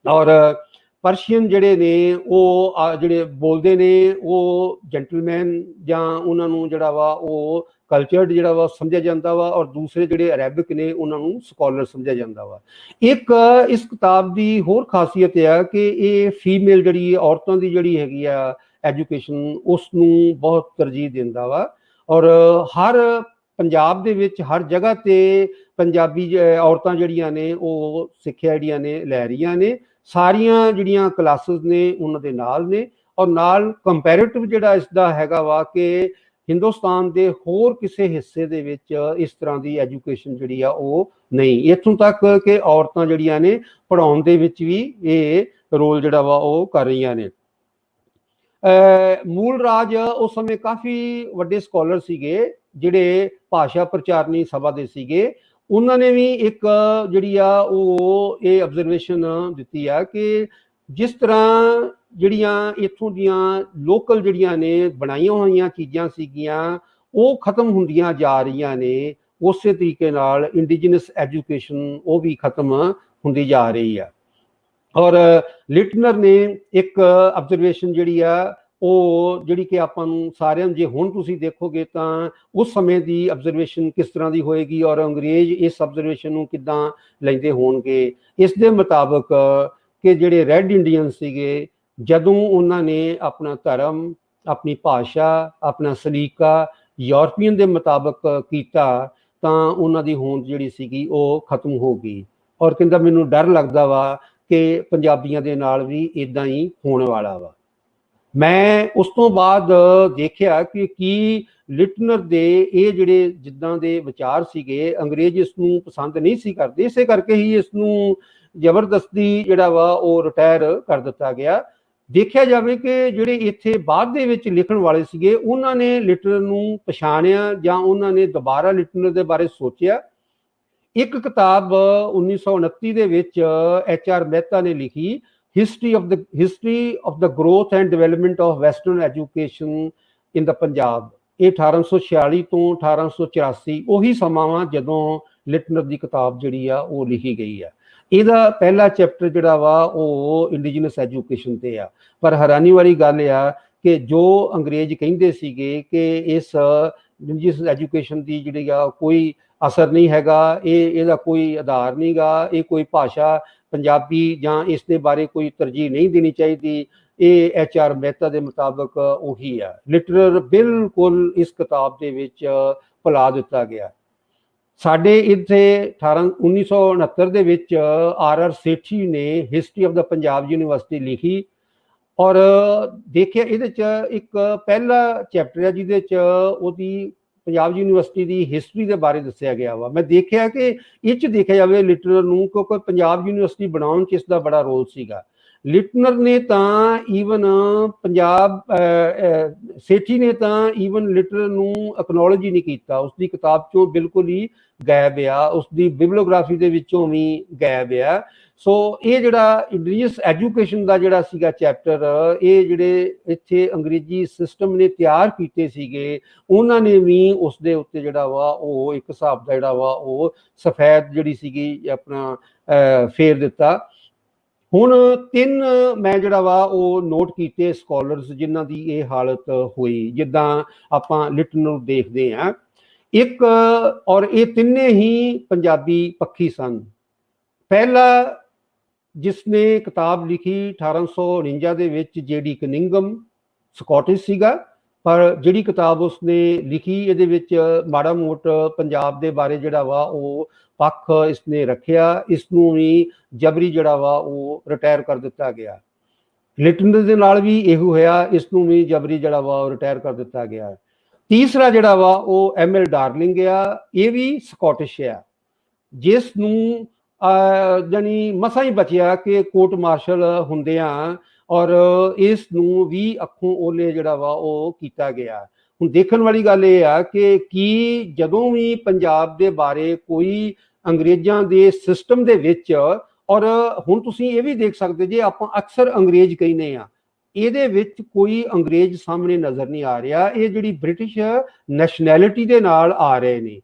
ਔਰ ਪਰਸ਼ੀਅਨ ਜਿਹੜੇ ਨੇ ਉਹ ਜਿਹੜੇ ਬੋਲਦੇ ਨੇ ਉਹ ਜੈਂਟਲਮੈਨ ਜਾਂ ਉਹਨਾਂ ਨੂੰ ਜਿਹੜਾ ਵਾ ਉਹ ਕਲਚਰਡ ਜਿਹੜਾ ਵਾ ਸਮਝਿਆ ਜਾਂਦਾ ਵਾ, ਔਰ ਦੂਸਰੇ ਜਿਹੜੇ ਅਰੈਬਿਕ ਨੇ ਉਹਨਾਂ ਨੂੰ ਸਕਾਲਰ ਸਮਝਿਆ ਜਾਂਦਾ ਵਾ। ਇੱਕ ਇਸ ਕਿਤਾਬ ਦੀ ਹੋਰ ਖਾਸੀਅਤ ਆ ਕਿ ਇਹ ਫੀਮੇਲ ਜਿਹੜੀ ਔਰਤਾਂ ਦੀ ਜਿਹੜੀ ਹੈਗੀ ਆ ਐਜੂਕੇਸ਼ਨ ਉਸ ਨੂੰ ਬਹੁਤ ਤਰਜੀਹ ਦਿੰਦਾ ਵਾ। ਔਰ ਹਰ ਪੰਜਾਬ ਦੇ ਵਿੱਚ ਹਰ ਜਗ੍ਹਾ ਤੇ ਪੰਜਾਬੀ ਔਰਤਾਂ ਜਿਹੜੀਆਂ ਨੇ ਉਹ ਸਿੱਖਿਆ ਜਿਹੜੀਆਂ ਨੇ ਲੈ ਰਹੀਆਂ ਨੇ, ਸਾਰੀਆਂ ਜਿਹੜੀਆਂ ਕਲਾਸਿਸ ਨੇ ਉਹਨਾਂ ਦੇ ਨਾਲ ਨੇ। ਔਰ ਨਾਲ ਕੰਪੈਰੀਟਿਵ ਜਿਹੜਾ ਇਸ ਦਾ ਹੈਗਾ ਵਾ ਕਿ ਹਿੰਦੁਸਤਾਨ ਦੇ ਹੋਰ ਕਿਸੇ ਹਿੱਸੇ ਦੇ ਵਿੱਚ ਇਸ ਤਰ੍ਹਾਂ ਦੀ ਐਜੂਕੇਸ਼ਨ ਜਿਹੜੀ ਆ ਉਹ ਨਹੀਂ, ਇੱਥੋਂ ਤੱਕ ਕਿ ਔਰਤਾਂ ਜਿਹੜੀਆਂ ਨੇ ਪੜ੍ਹਾਉਣ ਦੇ ਵਿੱਚ ਵੀ ਇਹ ਰੋਲ ਜਿਹੜਾ ਵਾ ਉਹ ਕਰ ਰਹੀਆਂ ਨੇ। ਮੂਲ ਰਾਜ ਉਸ ਸਮੇਂ ਕਾਫੀ ਵੱਡੇ ਸਕਾਲਰ ਸੀਗੇ ਜਿਹੜੇ ਭਾਸ਼ਾ ਪ੍ਰਚਾਰਨੀ ਸਭਾ ਦੇ ਸੀਗੇ, ਉਹਨਾਂ ਨੇ ਵੀ ਇੱਕ ਜਿਹੜੀ ਆ ਉਹ ਇਹ ਆਬਜ਼ਰਵੇਸ਼ਨ ਦਿੱਤੀ ਆ ਕਿ ਜਿਸ ਤਰ੍ਹਾਂ ਜਿਹੜੀਆਂ ਇੱਥੋਂ ਦੀਆਂ ਲੋਕਲ ਜਿਹੜੀਆਂ ਨੇ ਬਣਾਈਆਂ ਹੋਈਆਂ ਚੀਜ਼ਾਂ ਸੀਗੀਆਂ ਉਹ ਖਤਮ ਹੁੰਦੀਆਂ ਜਾ ਰਹੀਆਂ ਨੇ, ਉਸੇ ਤਰੀਕੇ ਨਾਲ ਇੰਡੀਜੀਨਸ ਐਜੂਕੇਸ਼ਨ ਉਹ ਵੀ ਖਤਮ ਹੁੰਦੀ ਜਾ ਰਹੀ ਆ। ਔਰ ਲਿਟਨਰ ਨੇ ਇੱਕ ਆਬਜ਼ਰਵੇਸ਼ਨ ਜਿਹੜੀ ਆ ਉਹ ਜਿਹੜੀ ਕਿ ਆਪਾਂ ਨੂੰ ਸਾਰਿਆਂ ਨੂੰ, ਜੇ ਹੁਣ ਤੁਸੀਂ ਦੇਖੋਗੇ ਤਾਂ ਉਸ ਸਮੇਂ ਦੀ ਆਬਜ਼ਰਵੇਸ਼ਨ ਕਿਸ ਤਰ੍ਹਾਂ ਦੀ ਹੋਏਗੀ ਔਰ ਅੰਗਰੇਜ਼ ਇਸ ਆਬਜ਼ਰਵੇਸ਼ਨ ਨੂੰ ਕਿੱਦਾਂ ਲੈਂਦੇ ਹੋਣਗੇ। ਇਸ ਦੇ ਮੁਤਾਬਕ ਕਿ ਜਿਹੜੇ ਰੈੱਡ ਇੰਡੀਅਨ ਸੀਗੇ, ਜਦੋਂ ਉਹਨਾਂ ਨੇ ਆਪਣਾ ਧਰਮ, ਆਪਣੀ ਭਾਸ਼ਾ, ਆਪਣਾ ਸਲੀਕਾ ਯੂਰਪੀਅਨ ਦੇ ਮੁਤਾਬਕ ਕੀਤਾ ਤਾਂ ਉਹਨਾਂ ਦੀ ਹੋਂਦ ਜਿਹੜੀ ਸੀਗੀ ਉਹ ਖਤਮ ਹੋ ਗਈ। ਔਰ ਕਹਿੰਦਾ ਮੈਨੂੰ ਡਰ ਲੱਗਦਾ ਵਾ ਕਿ ਪੰਜਾਬੀਆਂ ਦੇ ਨਾਲ ਵੀ ਇਦਾਂ ਹੀ ਹੋਣ ਵਾਲਾ ਵਾ। ਮੈਂ ਉਸ ਤੋਂ ਬਾਅਦ ਦੇਖਿਆ ਕਿ ਕੀ ਲਿਟਨਰ ਦੇ ਇਹ ਜਿਹੜੇ ਜਿੱਦਾਂ ਦੇ ਵਿਚਾਰ ਸੀਗੇ, ਅੰਗਰੇਜ਼ ਇਸ ਨੂੰ ਪਸੰਦ ਨਹੀਂ ਸੀ ਕਰਦੇ, ਇਸੇ ਕਰਕੇ ਹੀ ਇਸ ਨੂੰ ਜ਼ਬਰਦਸਤੀ ਜਿਹੜਾ ਵਾ ਉਹ ਰਿਟਾਇਰ ਕਰ ਦਿੱਤਾ ਗਿਆ। ਦੇਖਿਆ ਜਾਵੇ ਕਿ ਜਿਹੜੇ ਇੱਥੇ ਬਾਅਦ ਦੇ ਵਿੱਚ ਲਿਖਣ ਵਾਲੇ ਸੀਗੇ ਉਹਨਾਂ ਨੇ ਲਿਟਨਰ ਨੂੰ ਪਛਾਣਿਆ ਜਾਂ ਉਹਨਾਂ ਨੇ ਦੁਬਾਰਾ ਲਿਟਨਰ ਦੇ ਬਾਰੇ ਸੋਚਿਆ। ਇੱਕ ਕਿਤਾਬ 1929 ਦੇ ਵਿੱਚ HR ਮਹਿਤਾ ਨੇ ਲਿਖੀ, history of the growth and development of western education in the Punjab. ਇਹ 1846 ਤੋਂ 1884 ਉਹੀ ਸਮਾਂ ਵਾ ਜਦੋਂ ਲਿਟਨਰ ਦੀ ਕਿਤਾਬ ਜਿਹੜੀ ਆ ਉਹ ਲਿਖੀ ਗਈ ਆ। ਇਹਦਾ ਪਹਿਲਾ ਚੈਪਟਰ ਜਿਹੜਾ ਵਾ ਉਹ ਇੰਡੀਜੀਨਸ ਐਜੂਕੇਸ਼ਨ ਤੇ ਆ। ਪਰ ਹੈਰਾਨੀ ਵਾਲੀ ਗੱਲ ਆ ਕਿ ਜੋ ਅੰਗਰੇਜ਼ ਕਹਿੰਦੇ ਸੀਗੇ ਕਿ ਇਸ ਇੰਡੀਜੀਨਸ ਐਜੂਕੇਸ਼ਨ ਦੀ ਜਿਹੜੀ ਆ ਕੋਈ ਅਸਰ ਨਹੀਂ ਹੈਗਾ, ਇਹਦਾ ਕੋਈ ਆਧਾਰ ਨਹੀਂ ਗਾ, ਇਹ ਕੋਈ ਭਾਸ਼ਾ ਪੰਜਾਬੀ ਜਾਂ ਇਸ ਦੇ ਬਾਰੇ ਕੋਈ ਤਰਜੀਹ ਨਹੀਂ ਦੇਣੀ ਚਾਹੀਦੀ, ਇਹ HR ਮਹਿਤਾ ਦੇ ਮੁਤਾਬਕ ਉਹੀ ਆ। ਲਿਟਨਰ ਬਿਲਕੁਲ ਇਸ ਕਿਤਾਬ ਦੇ ਵਿੱਚ ਭੁਲਾ ਦਿੱਤਾ ਗਿਆ। ਸਾਡੇ ਇੱਥੇ 1969 ਦੇ ਵਿੱਚ RR ਸੇਠੀ ਨੇ history of the Punjab university ਲਿਖੀ ਔਰ ਦੇਖਿਆ ਇਹਦੇ 'ਚ ਇੱਕ ਪਹਿਲਾ ਚੈਪਟਰ ਹੈ ਜਿਹਦੇ 'ਚ ਉਹਦੀ ਪੰਜਾਬ ਯੂਨੀਵਰਸਿਟੀ ਦੀ ਹਿਸਟਰੀ ਦੇ ਬਾਰੇ ਦੱਸਿਆ ਗਿਆ ਵਾ। ਮੈਂ ਦੇਖਿਆ ਕਿ ਇਹ 'ਚ ਦੇਖਿਆ ਜਾਵੇ ਲਿਟਨਰ ਨੂੰ, ਕਿਉਂਕਿ ਪੰਜਾਬ ਯੂਨੀਵਰਸਿਟੀ ਬਣਾਉਣ 'ਚ ਇਸ ਦਾ ਬੜਾ ਰੋਲ ਸੀਗਾ। ਲਿਟਨਰ ਨੇ ਤਾਂ ਈਵਨ ਪੰਜਾਬ ਸੇਠੀ ਨੇ ਤਾਂ ਈਵਨ ਲਿਟਨਰ ਨੂੰ ਐਕਨੋਲੋਜ ਹੀ ਨਹੀਂ ਕੀਤਾ, ਉਸਦੀ ਕਿਤਾਬ 'ਚੋਂ ਬਿਲਕੁਲ ਹੀ ਗਾਇਬ ਆ, ਉਸਦੀ ਬਿਬਲੀਓਗ੍ਰਾਫੀ ਦੇ ਵਿੱਚੋਂ ਵੀ ਗਾਇਬ ਆ। ਸੋ ਇਹ ਜਿਹੜਾ ਇੰਡੀਜੀਨਸ ਐਜੂਕੇਸ਼ਨ ਦਾ ਜਿਹੜਾ ਸੀਗਾ ਚੈਪਟਰ, ਇਹ ਜਿਹੜੇ ਇੱਥੇ ਅੰਗਰੇਜ਼ੀ ਸਿਸਟਮ ਨੇ ਤਿਆਰ ਕੀਤੇ ਸੀਗੇ ਉਹਨਾਂ ਨੇ ਵੀ ਉਸ ਦੇ ਉੱਤੇ ਜਿਹੜਾ ਵਾ ਉਹ ਇੱਕ ਹਿਸਾਬ ਦਾ ਜਿਹੜਾ ਵਾ ਉਹ ਸਫੈਦ ਜਿਹੜੀ ਸੀਗੀ ਆਪਣਾ ਫੇਰ ਦਿੱਤਾ। ਹੁਣ 3 ਮੈਂ ਜਿਹੜਾ ਵਾ ਉਹ ਨੋਟ ਕੀਤੇ ਸਕਾਲਰਸ ਜਿਨ੍ਹਾਂ ਦੀ ਇਹ ਹਾਲਤ ਹੋਈ ਜਿੱਦਾਂ ਆਪਾਂ ਲਿਟਨਰ ਨੂੰ ਦੇਖਦੇ ਹਾਂ। ਇੱਕ ਔਰ ਇਹ ਤਿੰਨੇ ਹੀ ਪੰਜਾਬੀ ਪੱਖੀ ਸਨ। ਪਹਿਲਾ ਜਿਸਨੇ ਕਿਤਾਬ ਲਿਖੀ 1849 ਦੇ ਵਿੱਚ JD ਕਨਿੰਗਮ, ਸਕਾਟਿਸ਼ ਸੀਗਾ, ਪਰ ਜਿਹੜੀ ਕਿਤਾਬ ਉਸਨੇ ਲਿਖੀ ਇਹਦੇ ਵਿੱਚ ਮਾੜਾ ਮੋਟ ਪੰਜਾਬ ਦੇ ਬਾਰੇ ਜਿਹੜਾ ਵਾ ਉਹ ਪੱਖ ਇਸਨੇ ਰੱਖਿਆ। ਇਸ ਨੂੰ ਵੀ ਜਬਰੀ ਜਿਹੜਾ ਵਾ ਉਹ ਰਿਟਾਇਰ ਕਰ ਦਿੱਤਾ ਗਿਆ। ਲਿਟਨਰ ਦੇ ਨਾਲ ਵੀ ਇਹੋ ਹੋਇਆ, ਇਸ ਨੂੰ ਵੀ ਜਬਰੀ ਜਿਹੜਾ ਵਾ ਉਹ ਰਿਟਾਇਰ ਕਰ ਦਿੱਤਾ ਗਿਆ। ਤੀਸਰਾ ਜਿਹੜਾ ਵਾ ਉਹ ML ਡਾਰਲਿੰਗ ਆ, ਇਹ ਵੀ ਸਕਾਟਿਸ਼ ਆ, ਜਿਸ ਨੂੰ ਜਾਨੀ ਮਸਾਂ ਹੀ ਬਚਿਆ ਕਿ ਕੋਰਟ ਮਾਰਸ਼ਲ ਹੁੰਦਿਆਂ ਔਰ ਇਸ ਨੂੰ ਵੀ ਅੱਖੋਂ ਓਲੇ ਜਿਹੜਾ ਵਾ ਉਹ ਕੀਤਾ ਗਿਆ। ਹੁਣ ਦੇਖਣ ਵਾਲੀ ਗੱਲ ਇਹ ਆ ਕਿ ਕੀ ਜਦੋਂ ਵੀ ਪੰਜਾਬ ਦੇ ਬਾਰੇ ਕੋਈ ਅੰਗਰੇਜ਼ਾਂ ਦੇ ਸਿਸਟਮ ਦੇ ਵਿੱਚ, ਔਰ ਹੁਣ ਤੁਸੀਂ ਇਹ ਵੀ ਦੇਖ ਸਕਦੇ ਜੇ ਆਪਾਂ ਅਕਸਰ ਅੰਗਰੇਜ਼ ਕਹਿੰਦੇ ਆ, ਇਹਦੇ ਵਿੱਚ ਕੋਈ ਅੰਗਰੇਜ਼ ਸਾਹਮਣੇ ਨਜ਼ਰ ਨਹੀਂ ਆ ਰਿਹਾ। ਇਹ ਜਿਹੜੀ ਬ੍ਰਿਟਿਸ਼ ਨੈਸ਼ਨੈਲਿਟੀ ਦੇ ਨਾਲ ਆ ਰਹੇ ਨੇ,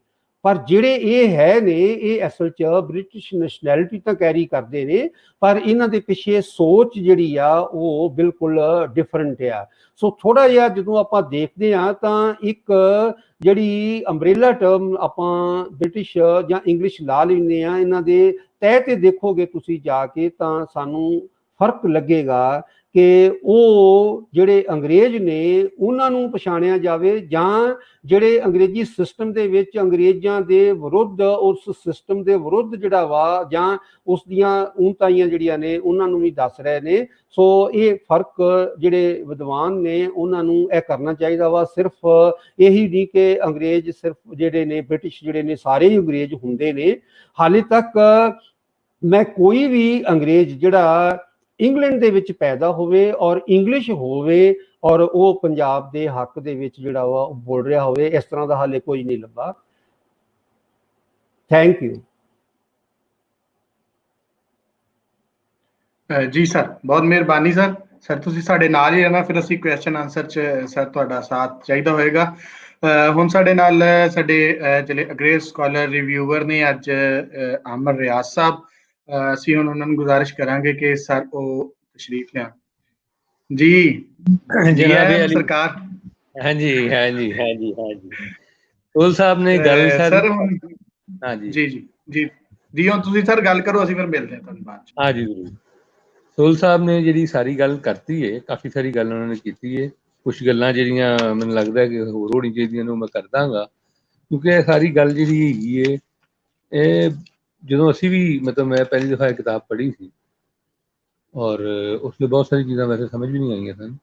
ਪਰ ਜਿਹੜੇ ਇਹ ਹੈ ਨੇ ਇਹ ਅਸਲ 'ਚ ਬ੍ਰਿਟਿਸ਼ ਨੈਸ਼ਨੈਲਿਟੀ ਤਾਂ ਕੈਰੀ ਕਰਦੇ ਨੇ, ਪਰ ਇਹਨਾਂ ਦੇ ਪਿੱਛੇ ਸੋਚ ਜਿਹੜੀ ਆ ਉਹ ਬਿਲਕੁਲ ਡਿਫਰੈਂਟ ਆ। ਸੋ ਥੋੜਾ ਜਿਹਾ ਜਦੋਂ ਆਪਾਂ ਦੇਖਦੇ ਹਾਂ ਤਾਂ ਇੱਕ ਜਿਹੜੀ ਅੰਬਰੇਲਾ ਟਰਮ ਆਪਾਂ ਬ੍ਰਿਟਿਸ਼ ਜਾਂ ਇੰਗਲਿਸ਼ ਲਾ ਲੈਂਦੇ ਆ, ਇਹਨਾਂ ਦੇ ਤਹਿ ਤੇ ਦੇਖੋਗੇ ਤੁਸੀਂ ਜਾ ਕੇ ਤਾਂ ਸਾਨੂੰ ਫਰਕ ਲੱਗੇਗਾ ਕਿ ਉਹ ਜਿਹੜੇ ਅੰਗਰੇਜ਼ ਨੇ ਉਹਨਾਂ ਨੂੰ ਪਛਾਣਿਆ ਜਾਵੇ ਜਾਂ ਜਿਹੜੇ ਅੰਗਰੇਜ਼ੀ ਸਿਸਟਮ ਦੇ ਵਿੱਚ ਅੰਗਰੇਜ਼ਾਂ ਦੇ ਵਿਰੁੱਧ, ਉਸ ਸਿਸਟਮ ਦੇ ਵਿਰੁੱਧ ਜਿਹੜਾ ਵਾ ਜਾਂ ਉਸ ਦੀਆਂ ਊਣਤਾਈਆਂ ਜਿਹੜੀਆਂ ਨੇ ਉਹਨਾਂ ਨੂੰ ਵੀ ਦੱਸ ਰਹੇ ਨੇ। ਸੋ ਇਹ ਫਰਕ ਜਿਹੜੇ ਵਿਦਵਾਨ ਨੇ ਉਹਨਾਂ ਨੂੰ ਇਹ ਕਰਨਾ ਚਾਹੀਦਾ ਵਾ। ਸਿਰਫ ਇਹੀ ਨਹੀਂ ਕਿ ਅੰਗਰੇਜ਼ ਸਿਰਫ ਜਿਹੜੇ ਨੇ ਬ੍ਰਿਟਿਸ਼ ਜਿਹੜੇ ਨੇ ਸਾਰੇ ਹੀ ਅੰਗਰੇਜ਼ ਹੁੰਦੇ ਨੇ। ਹਾਲੇ ਤੱਕ ਮੈਂ ਕੋਈ ਵੀ ਅੰਗਰੇਜ਼ ਜਿਹੜਾ ਇੰਗਲੈਂਡ ਦੇ ਵਿੱਚ ਪੈਦਾ ਹੋਵੇ ਔਰ ਇੰਗਲਿਸ਼ ਹੋਵੇ ਔਰ ਉਹ ਪੰਜਾਬ ਦੇ ਹੱਕ ਦੇ ਵਿੱਚ ਜਿਹੜਾ ਵਾ ਉਹ ਬੋਲ ਰਿਹਾ ਹੋਵੇ, ਇਸ ਤਰ੍ਹਾਂ ਦਾ ਹਾਲੇ ਕੋਈ ਨਹੀਂ ਲੱਭਾ। ਥੈਂਕ ਯੂ
ਜੀ ਸਰ, ਬਹੁਤ ਮਿਹਰਬਾਨੀ ਸਰ। ਤੁਸੀਂ ਸਾਡੇ ਨਾਲ ਹੀ ਰਹਿਣਾ, ਫਿਰ ਅਸੀਂ ਕੁਐਸਚਨ ਆਨਸਰ 'ਚ ਸਰ ਤੁਹਾਡਾ ਸਾਥ ਚਾਹੀਦਾ ਹੋਏਗਾ। ਹੁਣ ਸਾਡੇ ਨਾਲ ਸਾਡੇ ਜਿਹੜੇ ਅੰਗਰੇਜ਼ ਸਕਾਲਰ ਰਿਵਿਊਅਰ ਨੇ ਅੱਜ ਆਮਰ ਰਿਆਜ਼ ਸਾਹਿਬ, ਅਸੀਂ ਹੁਣ ਉਹਨਾਂ ਨੂੰ ਗੁਜ਼ਾਰਿਸ਼ ਕਰਾਂਗੇ ਕਿ ਸਰ ਉਹ ਤਸ਼ਰੀਫ ਲਿਆਉਣ। ਜੀ ਜੀ
जनाब
ਆਇਆਂ
अली।
ਸਰਕਾਰ।
हाँ जी हाँ जी हाँ जी हाँ जी सोल साहब ने गल सारी।
ਸਰ ਹੁਣ
हाँ जी
ਜੀ ਜੀ ਜੀ ਜੀ ਹੁਣ ਤੁਸੀਂ ਸਰ ਗੱਲ ਕਰੋ, ਅਸੀਂ ਫਿਰ ਮਿਲਦੇ ਹਾਂ ਤੁਹਾਨੂੰ ਬਾਅਦ ਚ।
हाँ जी जरूर। सोल साहब ने जी सारी गल करती है, काफ़ी सारी गल उन्होंने की है। कुछ गल्लां जिहड़ियां मैनूं लगदा है कि होर होनी चाहीदियां ने मैं कर दांगा, क्योंकि ये सारी गल जिहड़ी हैगी है ਇਹ ਜਦੋਂ ਅਸੀਂ ਵੀ मतलब मैं पहली दफ़ा एक किताब पढ़ी सी और उसमें बहुत सारी चीज़ां वैसे समझ भी नहीं आईयां सन,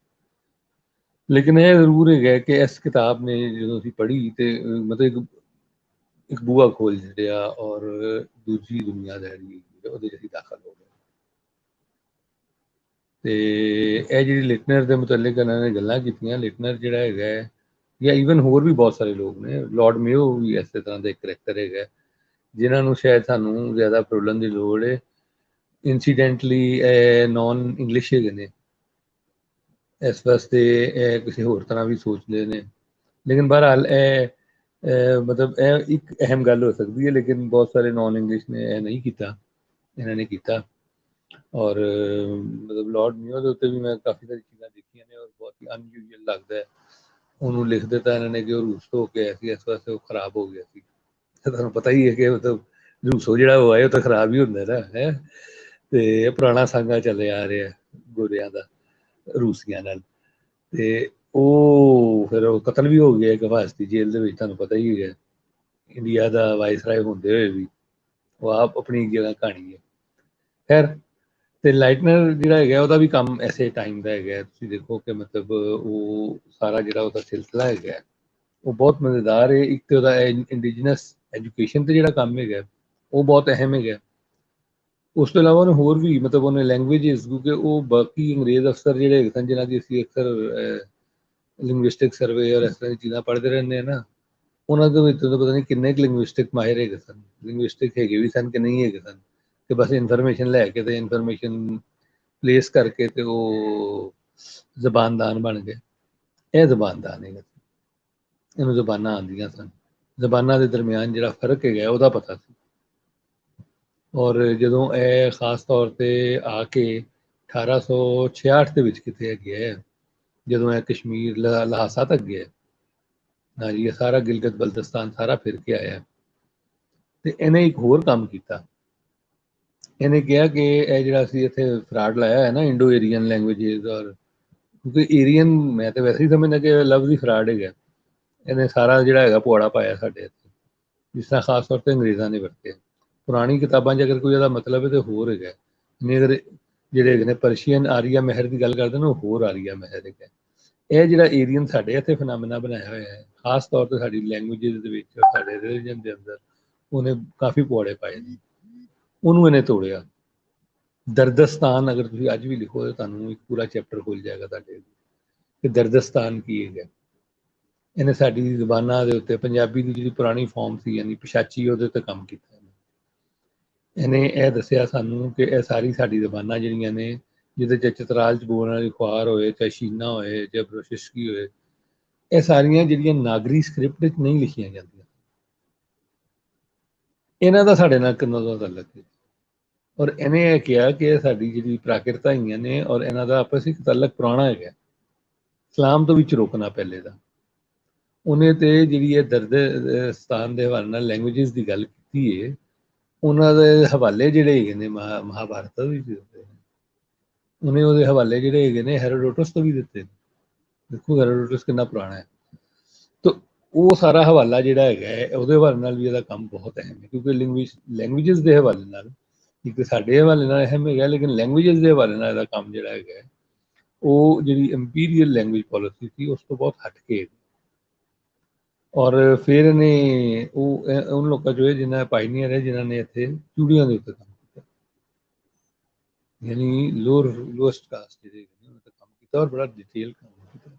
लेकिन ਇਹ ਜ਼ਰੂਰ ਹੈਗਾ ਕਿ ਇਸ ਕਿਤਾਬ ਨੇ ਜਦੋਂ ਅਸੀਂ ਪੜ੍ਹੀ ਤੇ ਮਤਲਬ ਇੱਕ ਬੂਹਾ ਖੋਲ ਛੱਡਿਆ ਔਰ ਦੂਜੀ ਦੁਨੀਆਦਾਰੀ ਹੈਗੀ ਉਹਦੇ 'ਚ ਅਸੀਂ ਦਾਖਲ ਹੋ ਗਏ। ਤੇ ਇਹ ਜਿਹੜੀ ਲਿਟਨਰ ਦੇ ਮੁਤਲਕ ਇਹਨਾਂ ਨੇ ਗੱਲਾਂ ਕੀਤੀਆਂ, ਲਿਟਨਰ ਜਿਹੜਾ ਹੈਗਾ ਹੈ ਜਾਂ ਈਵਨ ਹੋਰ ਵੀ ਬਹੁਤ ਸਾਰੇ ਲੋਕ ਨੇ, ਲਾਰਡ ਮੇਓ ਵੀ ਇਸੇ ਤਰ੍ਹਾਂ ਦਾ ਇੱਕ ਕਰੈਕਟਰ ਹੈਗਾ ਜਿਨ੍ਹਾਂ ਨੂੰ ਸ਼ਾਇਦ ਸਾਨੂੰ ਜ਼ਿਆਦਾ ਪ੍ਰੋਬਲਮ ਦੀ ਲੋੜ ਹੈ। ਇੰਸੀਡੈਂਟਲੀ ਨੌਨ ਇੰਗਲਿਸ਼ ਹੈਗੇ ਨੇ, ਇਸ ਵਾਸਤੇ ਇਹ ਕਿਸੇ ਹੋਰ ਤਰ੍ਹਾਂ ਵੀ ਸੋਚਦੇ ਨੇ, ਲੇਕਿਨ ਬਹਰਹਾਲ ਇਹ ਮਤਲਬ ਇਹ ਇੱਕ ਅਹਿਮ ਗੱਲ ਹੋ ਸਕਦੀ ਹੈ, ਲੇਕਿਨ ਬਹੁਤ ਸਾਰੇ ਨੌਨ ਇੰਗਲਿਸ਼ ਨੇ ਇਹ ਨਹੀਂ ਕੀਤਾ, ਇਹਨਾਂ ਨੇ ਕੀਤਾ। ਔਰ ਮਤਲਬ ਲਾਰਡ ਮਿਓ ਦੇ ਉੱਤੇ ਵੀ ਮੈਂ ਕਾਫੀ ਸਾਰੀ ਚੀਜ਼ਾਂ ਦੇਖੀਆਂ ਨੇ ਔਰ ਬਹੁਤ ਹੀ ਅਨਯੂਜੂਅਲ ਲੱਗਦਾ ਹੈ। ਉਹਨੂੰ ਲਿਖ ਦਿੱਤਾ ਇਹਨਾਂ ਨੇ ਕਿ ਉਹ ਰੂਸ ਤੋਂ ਹੋ ਕੇ ਆਇਆ ਸੀ, ਇਸ ਵਾਸਤੇ ਉਹ ਖਰਾਬ ਹੋ ਗਿਆ ਸੀ। ਤੁਹਾਨੂੰ ਪਤਾ ਹੀ ਹੈ ਕਿ ਮਤਲਬ ਰੂਸੋ ਜਿਹੜਾ ਉਹ ਆਏ ਉਹ ਤਾਂ ਖਰਾਬ ਹੀ ਹੁੰਦਾ ਨਾ ਹੈ। ਤੇ ਪੁਰਾਣਾ ਸਾਂਗਾ ਚੱਲਿਆ ਆ ਰਿਹਾ ਗੋਰਿਆਂ ਦਾ ਰੂਸੀਆਂ ਨਾਲ, ਤੇ ਉਹ ਫਿਰ ਉਹ ਕਤਲ ਵੀ ਹੋ ਗਿਆ ਇੱਕ ਹਿਫਾਜ਼ਤੀ ਜੇਲ੍ਹ ਦੇ ਵਿੱਚ। ਤੁਹਾਨੂੰ ਪਤਾ ਹੀ ਹੈ ਇੰਡੀਆ ਦਾ ਵਾਇਸਰਾਏ ਹੁੰਦੇ ਹੋਏ ਵੀ ਉਹ ਆਪ ਆਪਣੀ ਜਗ੍ਹਾ ਕਹਾਣੀ ਹੈ। ਖੈਰ, ਤੇ ਲਾਈਟਨਰ ਜਿਹੜਾ ਹੈਗਾ ਉਹਦਾ ਵੀ ਕੰਮ ਐਸੇ ਟਾਈਮ ਦਾ ਹੈਗਾ। ਤੁਸੀਂ ਦੇਖੋ ਕਿ ਮਤਲਬ ਉਹ ਸਾਰਾ ਜਿਹੜਾ ਉਹਦਾ ਸਿਲਸਿਲਾ ਹੈਗਾ ਉਹ ਬਹੁਤ ਮਜ਼ੇਦਾਰ ਹੈ। ਇੱਕ ਤੇ ਉਹਦਾ ਇੰਡੀਜਨਸ ਐਜੂਕੇਸ਼ਨ ਤੇ ਜਿਹੜਾ ਕੰਮ ਹੈਗਾ ਉਹ ਬਹੁਤ ਅਹਿਮ ਹੈਗਾ। ਉਸ ਤੋਂ ਇਲਾਵਾ ਉਹਨੇ ਹੋਰ ਵੀ ਮਤਲਬ ਉਹਨੇ ਲੈਂਗੁਏਜਿਸ, ਕਿਉਂਕਿ ਉਹ ਬਾਕੀ ਅੰਗਰੇਜ਼ ਅਫਸਰ ਜਿਹੜੇ ਹੈਗੇ ਸਨ ਜਿਨ੍ਹਾਂ ਦੀ ਅਸੀਂ ਅਕਸਰ ਲਿੰਗੁਇਸਟਿਕ ਸਰਵੇ ਔਰ ਇਸ ਤਰ੍ਹਾਂ ਦੀ ਚੀਜ਼ਾਂ ਪੜ੍ਹਦੇ ਰਹਿੰਦੇ ਹਾਂ ਨਾ, ਉਹਨਾਂ ਦੇ ਵਿੱਚ ਤਾਂ ਪਤਾ ਨਹੀਂ ਕਿੰਨੇ ਕੁ ਲਿੰਗੁਇਸਟਿਕ ਮਾਹਿਰ ਹੈਗੇ ਸਨ, ਲਿੰਗੁਇਸਟਿਕ ਹੈਗੇ ਵੀ ਸਨ ਕਿ ਨਹੀਂ ਹੈਗੇ ਸਨ, ਕਿ ਬਸ ਇਨਫੋਰਮੇਸ਼ਨ ਲੈ ਕੇ ਤੇ ਇਨਫੋਰਮੇਸ਼ਨ ਪਲੇਸ ਕਰਕੇ ਤੇ ਉਹ ਜ਼ਬਾਨਦਾਨ ਬਣ ਗਏ। ਇਹ ਜ਼ਬਾਨਦਾਨ ਹੈਗਾ, ਇਹਨੂੰ ਜ਼ਬਾਨਾਂ ਆਉਂਦੀਆਂ ਸਨ, ਜ਼ਬਾਨਾਂ ਦੇ ਦਰਮਿਆਨ ਜਿਹੜਾ ਫਰਕ ਹੈਗਾ ਉਹਦਾ ਪਤਾ ਸੀ। ਔਰ ਜਦੋਂ ਇਹ ਖਾਸ ਤੌਰ 'ਤੇ ਆ ਕੇ 1866 ਦੇ ਵਿੱਚ ਕਿਤੇ ਹੈਗੇ ਹੈ, ਜਦੋਂ ਇਹ ਕਸ਼ਮੀਰ ਲਹਾਸਾ ਤੱਕ ਗਿਆ ਨਾ ਜੀ, ਇਹ ਸਾਰਾ ਗਿਲਗਿਤ ਬਲਤਿਸਤਾਨ ਸਾਰਾ ਫਿਰ ਕੇ ਆਇਆ, ਤੇ ਇਹਨੇ ਇੱਕ ਹੋਰ ਕੰਮ ਕੀਤਾ। ਇਹਨੇ ਕਿਹਾ ਕਿ ਇਹ ਜਿਹੜਾ ਅਸੀਂ ਇੱਥੇ ਫਰਾਡ ਲਾਇਆ ਹੈ ਨਾ ਇੰਡੋ ਏਰੀਅਨ ਲੈਂਗੁਏਜਿਸ, ਔਰ ਕਿਉਂਕਿ ਏਰੀਅਨ ਮੈਂ ਤਾਂ ਵੈਸੇ ਹੀ ਸਮਝਦਾ ਕਿ ਲਫ਼ਜ਼ ਹੀ ਫਰਾਡ ਹੈਗਾ। ਇਹਨੇ ਸਾਰਾ ਜਿਹੜਾ ਹੈਗਾ ਪੁਆੜਾ ਪਾਇਆ ਸਾਡੇ ਇੱਥੇ, ਜਿਸ ਤਰ੍ਹਾਂ ਖਾਸ ਤੌਰ 'ਤੇ ਅੰਗਰੇਜ਼ਾਂ ਨੇ ਵਰਤਿਆ। ਪੁਰਾਣੀ ਕਿਤਾਬਾਂ 'ਚ ਅਗਰ ਕੋਈ ਇਹਦਾ ਮਤਲਬ ਹੈ ਤਾਂ ਹੋਰ ਹੈਗਾ, ਨਹੀਂ ਅਗਰ ਜਿਹੜੇ ਹੈਗੇ ਨੇ ਪਰਸ਼ੀਅਨ ਆਰੀਆ ਮਹਿਰ ਦੀ ਗੱਲ ਕਰਦੇ ਨੇ ਉਹ ਹੋਰ ਆਰੀਆ ਮਹਿਰ ਹੈਗਾ। ਇਹ ਜਿਹੜਾ ਏਰੀਅਨ ਸਾਡੇ ਇੱਥੇ ਫਨਾਮਨਾ ਬਣਾਇਆ ਹੋਇਆ ਹੈ, ਖਾਸ ਤੌਰ 'ਤੇ ਸਾਡੀ ਲੈਂਗੁਏਜਿਸ ਦੇ ਵਿੱਚ, ਸਾਡੇ ਰਿਲੀਜਨ ਦੇ ਅੰਦਰ ਉਹਨੇ ਕਾਫੀ ਪੁਆੜੇ ਪਾਏ ਨੇ, ਉਹਨੂੰ ਇਹਨੇ ਤੋੜਿਆ। ਦਰਦਸਤਾਨ ਅਗਰ ਤੁਸੀਂ ਅੱਜ ਵੀ ਲਿਖੋ ਤਾਂ ਤੁਹਾਨੂੰ ਇੱਕ ਪੂਰਾ ਚੈਪਟਰ ਖੁੱਲ ਜਾਏਗਾ ਤੁਹਾਡੇ ਕਿ ਦਰਦਸਤਾਨ ਕੀ ਹੈਗਾ। ਇਹਨੇ ਸਾਡੀ ਜ਼ਬਾਨਾਂ ਦੇ ਉੱਤੇ ਪੰਜਾਬੀ ਦੀ ਜਿਹੜੀ ਪੁਰਾਣੀ ਫਾਰਮ ਸੀ ਯਾਨੀ ਪਿਸ਼ਾਚੀ, ਉਹਦੇ ਉੱਤੇ ਕੰਮ ਕੀਤਾ। ਇਹਨੇ ਇਹ ਦੱਸਿਆ ਸਾਨੂੰ ਕਿ ਇਹ ਸਾਰੀ ਸਾਡੀ ਜ਼ਬਾਨਾਂ ਜਿਹੜੀਆਂ ਨੇ, ਜਿਹਦੇ 'ਚ ਚਤਰਾਲ 'ਚ ਬੋਲਣ ਵਾਲੀ ਖੁਆਰ ਹੋਏ, ਚਾਹੇ ਸ਼ੀਨਾ ਹੋਏ, ਚਾਹੇ ਬਰੋਸ਼ਿਸ਼ਕੀ ਹੋਏ, ਇਹ ਸਾਰੀਆਂ ਜਿਹੜੀਆਂ ਨਾਗਰੀ ਸਕ੍ਰਿਪਟ ਵਿੱਚ ਨਹੀਂ ਲਿਖੀਆਂ ਜਾਂਦੀਆਂ। ਇਹਨਾਂ ਦਾ ਸਾਡੇ ਨਾਲ ਕਿੰਨਾ ਦਾ ਤਾਲੁਕ ਹੈ। ਔਰ ਇਹਨੇ ਇਹ ਕਿਹਾ ਕਿ ਸਾਡੀ ਜਿਹੜੀ ਪ੍ਰਾਕਿਰਤਾ ਹੈਗੀਆਂ ਨੇ ਔਰ ਇਹਨਾਂ ਦਾ ਆਪਸ ਵਿੱਚ ਤਾਲੁਕ ਪੁਰਾਣਾ ਹੈਗਾ, ਇਸਲਾਮ ਤੋਂ ਵਿੱਚ ਰੋਕਣਾ ਪਹਿਲੇ ਦਾ। ਉਹਨੇ ਤੇ ਜਿਹੜੀ ਇਹ ਦਰਦਸਤਾਨ ਦੇ ਹਵਾਲੇ ਨਾਲ ਲੈਂਗੁਏਜਿਸ ਦੀ ਗੱਲ ਕੀਤੀ ਹੈ, ਉਹਨਾਂ ਦੇ ਹਵਾਲੇ ਜਿਹੜੇ ਹੈਗੇ ਨੇ ਮਹਾਭਾਰਤ ਤੋਂ ਵੀ ਦਿੱਤੇ ਨੇ, ਉਹਨੇ ਉਹਦੇ ਹਵਾਲੇ ਜਿਹੜੇ ਹੈਗੇ ਨੇ ਹੈਰੋਡੋਟਸ ਤੋਂ ਵੀ ਦਿੱਤੇ ਨੇ। ਦੇਖੋ ਹੈਰੋਡੋਟਸ ਕਿੰਨਾ ਪੁਰਾਣਾ ਹੈ, ਤਾਂ ਉਹ ਸਾਰਾ ਹਵਾਲਾ ਜਿਹੜਾ ਹੈਗਾ ਹੈ ਉਹਦੇ ਹਵਾਲੇ ਨਾਲ ਵੀ ਇਹਦਾ ਕੰਮ ਬਹੁਤ ਅਹਿਮ ਹੈ, ਕਿਉਂਕਿ ਲੈਂਗੁਏਜਿਸ ਦੇ ਹਵਾਲੇ ਨਾਲ, ਇੱਕ ਸਾਡੇ ਹਵਾਲੇ ਨਾਲ ਅਹਿਮ ਹੈਗਾ, ਲੇਕਿਨ ਲੈਂਗੁਏਜਿਸ ਦੇ ਹਵਾਲੇ ਨਾਲ ਇਹਦਾ ਕੰਮ ਜਿਹੜਾ ਹੈਗਾ ਉਹ ਜਿਹੜੀ ਇੰਪੀਰੀਅਲ ਲੈਂਗੁਏਜ ਪੋਲਿਸੀ ਸੀ ਉਸ ਤੋਂ ਬਹੁਤ ਹਟ ਕੇ। ਔਰ ਫਿਰ ਇਹਨੇ ਉਹ ਲੋਕਾਂ 'ਚੋਂ ਜਿਨ੍ਹਾਂ ਪਾਇਨੀਅਰ ਹੈ ਜਿਨ੍ਹਾਂ ਨੇ ਇੱਥੇ ਚੂੜੀਆਂ ਦੇ ਉੱਤੇ ਕੰਮ ਕੀਤਾ, ਯਾਨੀ ਲੋਐਸਟ ਕਾਸਟ ਜਿਹੜੇ ਹੈਗੇ ਨੇ ਉਹਨਾਂ 'ਤੇ ਕੰਮ ਕੀਤਾ ਔਰ ਬੜਾ ਡਿਟੇਲ ਕੰਮ ਕੀਤਾ।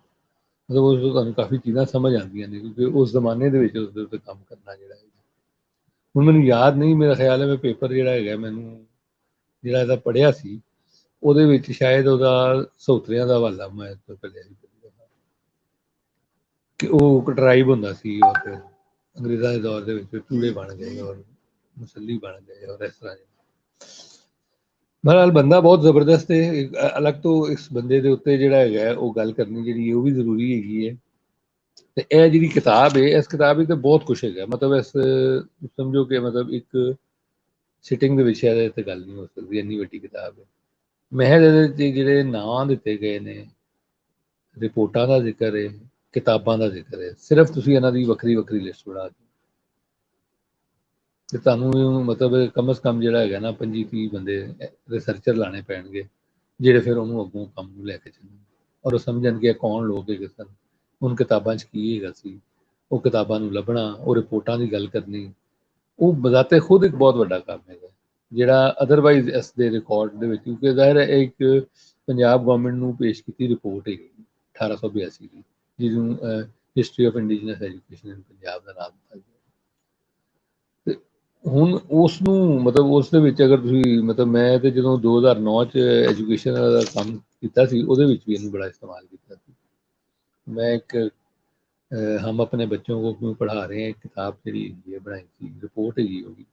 ਮਤਲਬ ਉਸ ਤੋਂ ਤੁਹਾਨੂੰ ਕਾਫੀ ਚੀਜ਼ਾਂ ਸਮਝ ਆਉਂਦੀਆਂ ਨੇ, ਕਿਉਂਕਿ ਉਸ ਜ਼ਮਾਨੇ ਦੇ ਵਿੱਚ ਉਸਦੇ ਉੱਤੇ ਕੰਮ ਕਰਨਾ ਜਿਹੜਾ ਹੈ। ਹੁਣ ਮੈਨੂੰ ਯਾਦ ਨਹੀਂ, ਮੇਰਾ ਖਿਆਲ ਹੈ ਮੈਂ ਪੇਪਰ ਜਿਹੜਾ ਹੈਗਾ ਮੈਨੂੰ ਜਿਹੜਾ ਇਹਦਾ ਪੜ੍ਹਿਆ ਸੀ ਉਹਦੇ ਵਿੱਚ ਸ਼ਾਇਦ ਉਹਦਾ ਸਹੂਤਰਿਆਂ ਦਾ ਹਵਾਲਾ ਮੈਂ ਪੜ੍ਹਿਆ ਸੀ ਕਿ ਉਹ ਇੱਕ ਟਰਾਈਬ ਹੁੰਦਾ ਸੀ ਔਰ ਫਿਰ ਅੰਗਰੇਜ਼ਾਂ ਦੇ ਦੌਰ ਦੇ ਵਿੱਚ ਚੂੜੇ ਬਣ ਗਏ ਔਰ ਮੁਸੱਲੀ ਬਣ ਗਏ ਔਰ ਇਸ ਤਰ੍ਹਾਂ ਬਹਰਹਾਲ ਬੰਦਾ ਬਹੁਤ ਜ਼ਬਰਦਸਤ ਹੈ। ਅਲੱਗ ਤੋਂ ਇਸ ਬੰਦੇ ਦੇ ਉੱਤੇ ਜਿਹੜਾ ਹੈਗਾ ਉਹ ਗੱਲ ਕਰਨੀ ਜਿਹੜੀ ਉਹ ਵੀ ਜ਼ਰੂਰੀ ਹੈਗੀ ਹੈ। ਤੇ ਇਹ ਜਿਹੜੀ ਕਿਤਾਬ ਹੈ, ਇਸ ਕਿਤਾਬ ਵਿੱਚ ਤਾਂ ਬਹੁਤ ਕੁਛ ਹੈਗਾ। ਮਤਲਬ ਇਸ ਸਮਝੋ ਕਿ ਮਤਲਬ ਇੱਕ ਸਿਟਿੰਗ ਦੇ ਵਿੱਚ ਇਹਦੇ ਤੇ ਗੱਲ ਨਹੀਂ ਹੋ ਸਕਦੀ, ਇੰਨੀ ਵੱਡੀ ਕਿਤਾਬ ਹੈ। ਮਹਿਜ਼ ਇਹਦੇ 'ਚ ਜਿਹੜੇ ਨਾਂ ਦਿੱਤੇ ਗਏ ਨੇ, ਰਿਪੋਰਟਾਂ ਦਾ ਜ਼ਿਕਰ ਹੈ, ਕਿਤਾਬਾਂ ਦਾ ਜ਼ਿਕਰ ਹੈ, ਸਿਰਫ ਤੁਸੀਂ ਇਹਨਾਂ ਦੀ ਵੱਖਰੀ ਵੱਖਰੀ ਲਿਸਟ ਬਣਾ ਦਿਓ ਤੇ ਤੁਹਾਨੂੰ ਮਤਲਬ ਕਮ ਸੇ ਕਮ ਜਿਹੜਾ ਹੈਗਾ ਨਾ 25-30 ਬੰਦੇ ਰਿਸਰਚਰ ਲਾਣੇ ਪੈਣਗੇ, ਜਿਹੜੇ ਫਿਰ ਉਹਨੂੰ ਅੱਗੋਂ ਕੰਮ ਨੂੰ ਲੈ ਕੇ ਚੱਲਣ ਔਰ ਉਹ ਸਮਝਣਗੇ ਕੌਣ ਲੋਕ ਹੈਗੇ ਸਨ, ਹੁਣ ਕਿਤਾਬਾਂ 'ਚ ਕੀ ਹੈਗਾ ਸੀ, ਉਹ ਕਿਤਾਬਾਂ ਨੂੰ ਲੱਭਣਾ, ਉਹ ਰਿਪੋਰਟਾਂ ਦੀ ਗੱਲ ਕਰਨੀ, ਉਹ ਬਜ਼ਾਤੇ ਖੁਦ ਇੱਕ ਬਹੁਤ ਵੱਡਾ ਕੰਮ ਹੈਗਾ, ਜਿਹੜਾ ਅਦਰਵਾਈਜ਼ ਇਸ ਦੇ ਰਿਕਾਰਡ ਦੇ ਵਿੱਚ, ਕਿਉਂਕਿ ਜ਼ਾਹਿਰ ਹੈ ਇੱਕ ਪੰਜਾਬ ਗੌਰਮੈਂਟ ਨੂੰ ਪੇਸ਼ ਕੀਤੀ ਰਿਪੋਰਟ ਹੈਗੀ 1882 ਦੀ, ਜਿਹਨੂੰ ਹਿਸਟਰੀ ਆਫ ਇੰਡੀਜਨਸ ਐਜੂਕੇਸ਼ਨ ਇਨ ਪੰਜਾਬ ਦਾ ਨਾਮ ਦਿੱਤਾ ਗਿਆ। ਤੇ ਹੁਣ ਉਸ ਨੂੰ ਮਤਲਬ ਉਸ ਦੇ ਵਿੱਚ ਅਗਰ ਤੁਸੀਂ ਮਤਲਬ ਮੈਂ ਤੇ ਜਦੋਂ 2009 'ਚ ਐਜੂਕੇਸ਼ਨ ਦਾ ਕੰਮ ਕੀਤਾ ਸੀ, ਉਹਦੇ ਵਿੱਚ ਵੀ ਇਹਨੂੰ ਬੜਾ ਇਸਤੇਮਾਲ ਕੀਤਾ ਸੀ। ਮੈਂ ਇੱਕ ਹਮ ਆਪਣੇ ਬੱਚੋਂ ਕੋ ਕਿਉਂ ਪੜ੍ਹਾ ਰਹੇ ਹਾਂ ਕਿਤਾਬ ਜਿਹੜੀ ਹੈਗੀ ਹੈ ਬਣਾਈ ਸੀ, ਰਿਪੋਰਟ ਹੈਗੀ ਹੋਗੀ,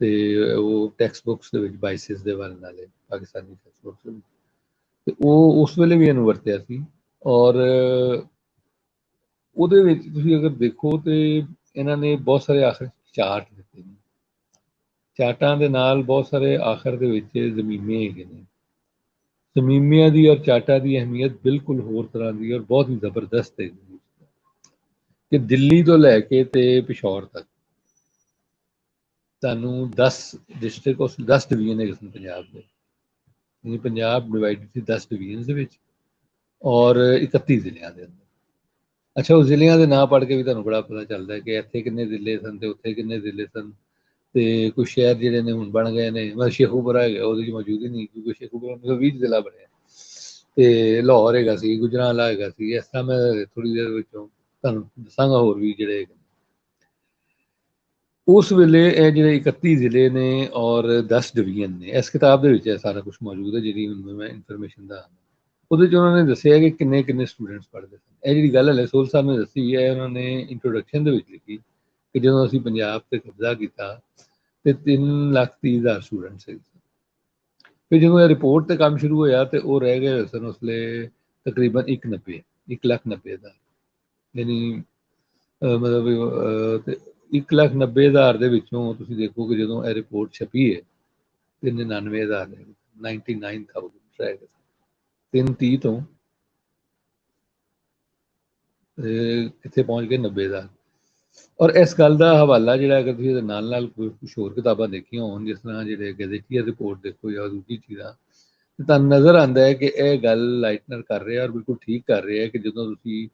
ਤੇ ਉਹ ਟੈਕਸਟ ਬੁੱਕਸ ਦੇ ਵਿੱਚ ਬਾਇਸਿਸ ਦੇ ਵੱਲ ਨਾਲੇ ਪਾਕਿਸਤਾਨੀ ਟੈਕਸਟ ਬੁੱਕਸ ਦੇ ਵਿੱਚ, ਤੇ ਉਹ ਉਸ ਵੇਲੇ ਵੀ ਇਹਨੂੰ ਵਰਤਿਆ ਸੀ। ਔਰ ਉਹਦੇ ਵਿੱਚ ਤੁਸੀਂ ਅਗਰ ਦੇਖੋ ਤੇ ਇਹਨਾਂ ਨੇ ਬਹੁਤ ਸਾਰੇ ਆਖਰ ਚਾਰਟ ਦਿੱਤੇ ਨੇ, ਚਾਰਟਾਂ ਦੇ ਨਾਲ ਬਹੁਤ ਸਾਰੇ ਆਖਰ ਦੇ ਵਿੱਚ ਜ਼ਮੀਮੇ ਹੈਗੇ ਨੇ। ਜ਼ਮੀਮਿਆਂ ਦੀ ਔਰ ਚਾਰਟਾਂ ਦੀ ਅਹਿਮੀਅਤ ਬਿਲਕੁਲ ਹੋਰ ਤਰ੍ਹਾਂ ਦੀ ਔਰ ਬਹੁਤ ਹੀ ਜ਼ਬਰਦਸਤ ਹੈ ਕਿ ਦਿੱਲੀ ਤੋਂ ਲੈ ਕੇ ਤੇ ਪਿਸ਼ੌਰ ਤੱਕ ਤੁਹਾਨੂੰ 10 ਡਿਸਟ੍ਰਿਕਟ ਉਸ 10 ਡਿਵੀਜ਼ਨ ਹੈਗੇ ਸਨ ਪੰਜਾਬ ਦੇ, ਯਾਨੀ ਪੰਜਾਬ ਡਿਵਾਈਡਡ ਸੀ 10 ਡਿਵੀਜ਼ਨ ਦੇ ਵਿੱਚ ਔਰ 31 ਜ਼ਿਲ੍ਹਿਆਂ ਦੇ ਅੰਦਰ। ਅੱਛਾ, ਉਹ ਜ਼ਿਲ੍ਹਿਆਂ ਦੇ ਨਾਂ ਪੜ੍ਹ ਕੇ ਵੀ ਤੁਹਾਨੂੰ ਬੜਾ ਪਤਾ ਚੱਲਦਾ ਕਿ ਇੱਥੇ ਕਿੰਨੇ ਜ਼ਿਲ੍ਹੇ ਸਨ ਤੇ ਉੱਥੇ ਕਿੰਨੇ ਜ਼ਿਲ੍ਹੇ ਸਨ, ਤੇ ਕੁਝ ਸ਼ਹਿਰ ਜਿਹੜੇ ਨੇ ਹੁਣ ਬਣ ਗਏ ਨੇ, ਮਤਲਬ ਸ਼ੇਖੂਪੁਰਾ ਹੈਗਾ ਉਹਦੇ 'ਚ ਮੌਜੂਦ ਹੀ ਨਹੀਂ, ਕਿਉਂਕਿ ਸ਼ੇਖੂਪੁਰਾ 20 ਜ਼ਿਲ੍ਹਾ ਬਣਿਆ, ਤੇ ਲਾਹੌਰ ਹੈਗਾ ਸੀ, ਗੁਜਰਾਂਵਾਲਾ ਹੈਗਾ ਸੀ। ਇਸ ਤਰ੍ਹਾਂ ਮੈਂ ਥੋੜ੍ਹੀ ਦੇਰ ਵਿੱਚੋਂ ਤੁਹਾਨੂੰ ਦੱਸਾਂਗਾ ਹੋਰ ਵੀ ਜਿਹੜੇ ਹੈਗੇ। ਉਸ ਵੇਲੇ ਇਹ ਜਿਹੜੇ 31 ਜ਼ਿਲ੍ਹੇ ਨੇ ਔਰ 10 ਡਿਵੀਜ਼ਨ ਨੇ, ਇਸ ਕਿਤਾਬ ਦੇ ਵਿੱਚ ਇਹ ਸਾਰਾ ਕੁਛ ਮੌਜੂਦ ਹੈ ਜਿਹੜੀ ਹੁਣ ਮੈਂ ਇਨਫੋਰਮੇਸ਼ਨ ਦਾ ਉਹਦੇ 'ਚ ਉਹਨਾਂ ਨੇ ਦੱਸਿਆ ਕਿ ਕਿੰਨੇ ਕਿੰਨੇ ਸਟੂਡੈਂਟਸ ਪੜ੍ਹਦੇ ਸਨ। ਇਹ ਜਿਹੜੀ ਗੱਲ ਹਲੇ ਸੋਲ ਸਾਹਿਬ ਨੇ ਦੱਸੀ ਹੈ, ਉਹਨਾਂ ਨੇ ਇੰਟਰੋਡਕਸ਼ਨ ਦੇ ਵਿੱਚ ਲਿਖੀ ਕਿ ਜਦੋਂ ਅਸੀਂ ਪੰਜਾਬ 'ਤੇ ਕਬਜ਼ਾ ਕੀਤਾ ਤੇ 3,30,000 ਸਟੂਡੈਂਟ ਸੀ। ਫਿਰ ਜਦੋਂ ਇਹ ਰਿਪੋਰਟ 'ਤੇ ਕੰਮ ਸ਼ੁਰੂ ਹੋਇਆ ਤੇ ਉਹ ਰਹਿ ਗਏ ਸਨ ਉਸ ਵੇਲੇ ਤਕਰੀਬਨ 1,90,000, ਯਾਨੀ ਮਤਲਬ ਤੇ 1,90,000 ਦੇ ਵਿੱਚੋਂ ਤੁਸੀਂ ਦੇਖੋ ਕਿ ਜਦੋਂ ਇਹ ਰਿਪੋਰਟ ਛਪੀ ਹੈ 99,000 99,000 ਰਹਿ ਗਏ, 330 ਤੋਂ ਕਿੱਥੇ ਪਹੁੰਚ ਗਏ 90,000। ਔਰ ਇਸ ਗੱਲ ਦਾ ਹਵਾਲਾ ਜਿਹੜਾ ਅਗਰ ਤੁਸੀਂ ਇਹਦੇ ਨਾਲ ਨਾਲ ਕੁਛ ਹੋਰ ਕਿਤਾਬਾਂ ਦੇਖੀਆਂ ਹੋਣ, ਜਿਸ ਤਰ੍ਹਾਂ ਜਿਹੜੇ ਗੈਜ਼ੇਟੀਅਰ ਰਿਪੋਰਟ ਦੇਖੋ ਜਾਂ ਦੂਜੀ ਚੀਜ਼ਾਂ, ਤੇ ਤੁਹਾਨੂੰ ਨਜ਼ਰ ਆਉਂਦਾ ਹੈ ਕਿ ਇਹ ਗੱਲ ਲਾਈਟਨਰ ਕਰ ਰਿਹਾ ਔਰ ਬਿਲਕੁਲ ਠੀਕ ਕਰ ਰਿਹਾ ਕਿ ਜਦੋਂ ਤੁਸੀਂ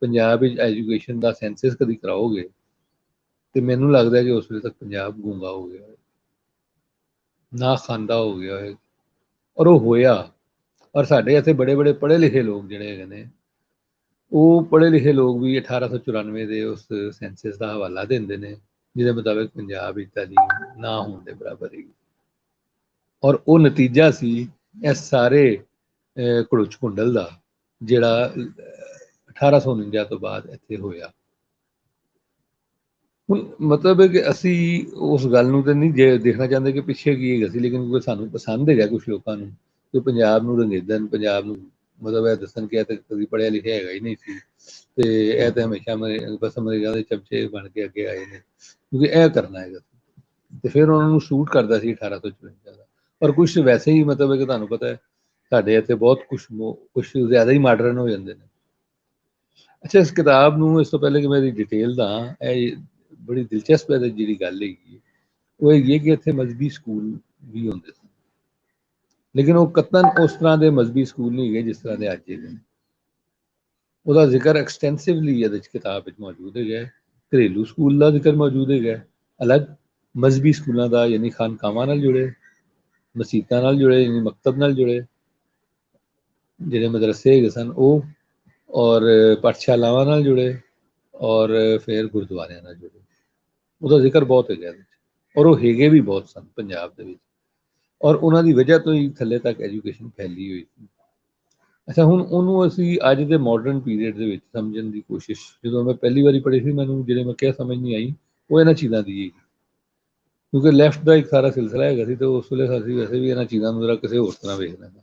ਪੰਜਾਬ ਵਿੱਚ ਐਜੂਕੇਸ਼ਨ ਦਾ ਸੈਂਸਸ ਕਦੀ ਕਰਾਓਗੇ ਤੇ ਮੈਨੂੰ ਲੱਗਦਾ ਕਿ ਉਸ ਵੇਲੇ ਤੱਕ ਪੰਜਾਬ ਗੂੰਗਾ ਹੋ ਗਿਆ ਹੋਵੇ, ਨਾ ਖਾਂਦਾ ਹੋ ਗਿਆ ਹੋਵੇ। ਔਰ ਉਹ ਹੋਇਆ। ਔਰ ਸਾਡੇ ਇੱਥੇ ਬੜੇ ਬੜੇ ਪੜ੍ਹੇ ਲਿਖੇ ਲੋਕ ਜਿਹੜੇ ਹੈਗੇ ਨੇ, ਉਹ ਪੜ੍ਹੇ ਲਿਖੇ ਲੋਕ ਵੀ 1894 ਦੇ ਉਸ ਸੈਂਸਸ ਦਾ ਹਵਾਲਾ ਦਿੰਦੇ ਨੇ ਜਿਹਦੇ ਮੁਤਾਬਕ ਪੰਜਾਬ ਵਿੱਚ ਤਾਲੀਮ ਨਾ ਹੋਣ ਦੇ ਬਰਾਬਰ ਹੈਗੀ। ਔਰ ਉਹ ਨਤੀਜਾ ਸੀ ਇਸ ਸਾਰੇ ਘੜੁੱਚ ਘੁੰਡਲ ਦਾ ਜਿਹੜਾ 1849 ਤੋਂ ਬਾਅਦ ਇੱਥੇ ਹੋਇਆ। ਹੁਣ ਮਤਲਬ ਹੈ ਕਿ ਅਸੀਂ ਉਸ ਗੱਲ ਨੂੰ ਤਾਂ ਨਹੀਂ ਜੇ ਦੇਖਣਾ ਚਾਹੁੰਦੇ ਕਿ ਪਿੱਛੇ ਕੀ ਹੈਗਾ ਸੀ, ਲੇਕਿਨ ਕਿਉਂਕਿ ਸਾਨੂੰ ਪਸੰਦ ਹੈਗਾ ਕੁਛ ਲੋਕਾਂ ਨੂੰ ਕਿ ਪੰਜਾਬ ਨੂੰ ਰੰਗੇਦਨ, ਪੰਜਾਬ ਨੂੰ ਮਤਲਬ ਇਹ ਦੱਸਣ ਕਿ ਇਹ ਤਾਂ ਕਦੀ ਪੜ੍ਹਿਆ ਲਿਖਿਆ ਹੈਗਾ ਹੀ ਨਹੀਂ ਸੀ ਤੇ ਇਹ ਤਾਂ ਹਮੇਸ਼ਾ ਬਸ ਅਮਰੀਕਾ ਦੇ ਚਮਚੇ ਬਣ ਕੇ ਅੱਗੇ ਆਏ ਨੇ, ਕਿਉਂਕਿ ਇਹ ਕਰਨਾ ਹੈਗਾ ਤੇ ਫਿਰ ਉਹਨਾਂ ਨੂੰ ਸੂਟ ਕਰਦਾ ਸੀ 1854 ਦਾ। ਪਰ ਕੁਛ ਵੈਸੇ ਹੀ ਮਤਲਬ ਹੈ ਕਿ ਤੁਹਾਨੂੰ ਪਤਾ ਹੈ ਸਾਡੇ ਇੱਥੇ ਬਹੁਤ ਕੁਛ ਜ਼ਿਆਦਾ ਹੀ ਮਾਡਰਨ ਹੋ ਜਾਂਦੇ ਨੇ। ਅੱਛਾ, ਇਸ ਕਿਤਾਬ ਨੂੰ ਇਸ ਤੋਂ ਪਹਿਲੇ ਕਿ ਮੈਂ ਇਹਦੀ ਡਿਟੇਲ ਦਾ, ਇਹ ਬੜੀ ਦਿਲਚਸਪ ਹੈ ਜਿਹੜੀ ਗੱਲ ਹੈਗੀ ਉਹ ਹੈਗੀ ਹੈ ਕਿ ਇੱਥੇ ਮਜ਼ਹਬੀ ਸਕੂਲ ਵੀ ਹੁੰਦੇ ਸਨ, ਲੇਕਿਨ ਉਹ ਕਤਨ ਉਸ ਤਰ੍ਹਾਂ ਦੇ ਮਜ਼ਹਬੀ ਸਕੂਲ ਨਹੀਂ ਹੈਗੇ ਜਿਸ ਤਰ੍ਹਾਂ ਦੇ ਅੱਜ ਹੈਗੇ ਨੇ। ਉਹਦਾ ਜ਼ਿਕਰ ਐਕਸਟੈਂਸਿਵਲੀ ਇਹਦੇ ਵਿੱਚ ਕਿਤਾਬ ਵਿੱਚ ਮੌਜੂਦ ਹੈਗਾ। ਘਰੇਲੂ ਸਕੂਲ ਦਾ ਜ਼ਿਕਰ ਮੌਜੂਦ ਹੈਗਾ, ਅਲੱਗ ਮਜ਼ਹਬੀ ਸਕੂਲਾਂ ਦਾ, ਯਾਨੀ ਖਾਨਕਾਵਾਂ ਨਾਲ ਜੁੜੇ, ਮਸੀਤਾਂ ਨਾਲ ਜੁੜੇ, ਯਾਨੀ ਮਕਤਬ ਨਾਲ ਜੁੜੇ ਜਿਹੜੇ ਮਦਰਸੇ ਹੈਗੇ ਸਨ ਉਹ, ਔਰ ਪਾਠਸ਼ਾਲਾਵਾਂ ਨਾਲ ਜੁੜੇ, ਔਰ ਫਿਰ ਗੁਰਦੁਆਰਿਆਂ ਨਾਲ ਜੁੜੇ। ਉਹਦਾ ਜ਼ਿਕਰ ਬਹੁਤ ਹੈਗਾ ਇਹਦੇ 'ਚ, ਔਰ ਉਹ ਹੈਗੇ ਵੀ ਬਹੁਤ ਸਨ ਪੰਜਾਬ ਦੇ ਵਿੱਚ, ਔਰ ਉਹਨਾਂ ਦੀ ਵਜ੍ਹਾ ਤੋਂ ਹੀ ਥੱਲੇ ਤੱਕ ਐਜੂਕੇਸ਼ਨ ਫੈਲੀ ਹੋਈ ਸੀ। ਅੱਛਾ, ਹੁਣ ਉਹਨੂੰ ਅਸੀਂ ਅੱਜ ਦੇ ਮਾਡਰਨ ਪੀਰੀਅਡ ਦੇ ਵਿੱਚ ਸਮਝਣ ਦੀ ਕੋਸ਼ਿਸ਼, ਜਦੋਂ ਮੈਂ ਪਹਿਲੀ ਵਾਰੀ ਪੜ੍ਹੀ ਸੀ ਮੈਨੂੰ ਜਿਹੜੇ ਮੈਂ ਕਿਹਾ ਸਮਝ ਨਹੀਂ ਆਈ ਉਹ ਇਹਨਾਂ ਚੀਜ਼ਾਂ ਦੀ ਹੈ, ਕਿਉਂਕਿ ਲੈਫਟ ਦਾ ਇੱਕ ਸਾਰਾ ਸਿਲਸਿਲਾ ਹੈਗਾ ਸੀ ਤੇ ਉਸ ਵੇਲੇ ਅਸੀਂ ਵੈਸੇ ਵੀ ਇਹਨਾਂ ਚੀਜ਼ਾਂ ਨੂੰ ਜ਼ਰਾ ਕਿਸੇ ਹੋਰ ਤਰ੍ਹਾਂ ਵੇਖ ਲੈਂਦੇ।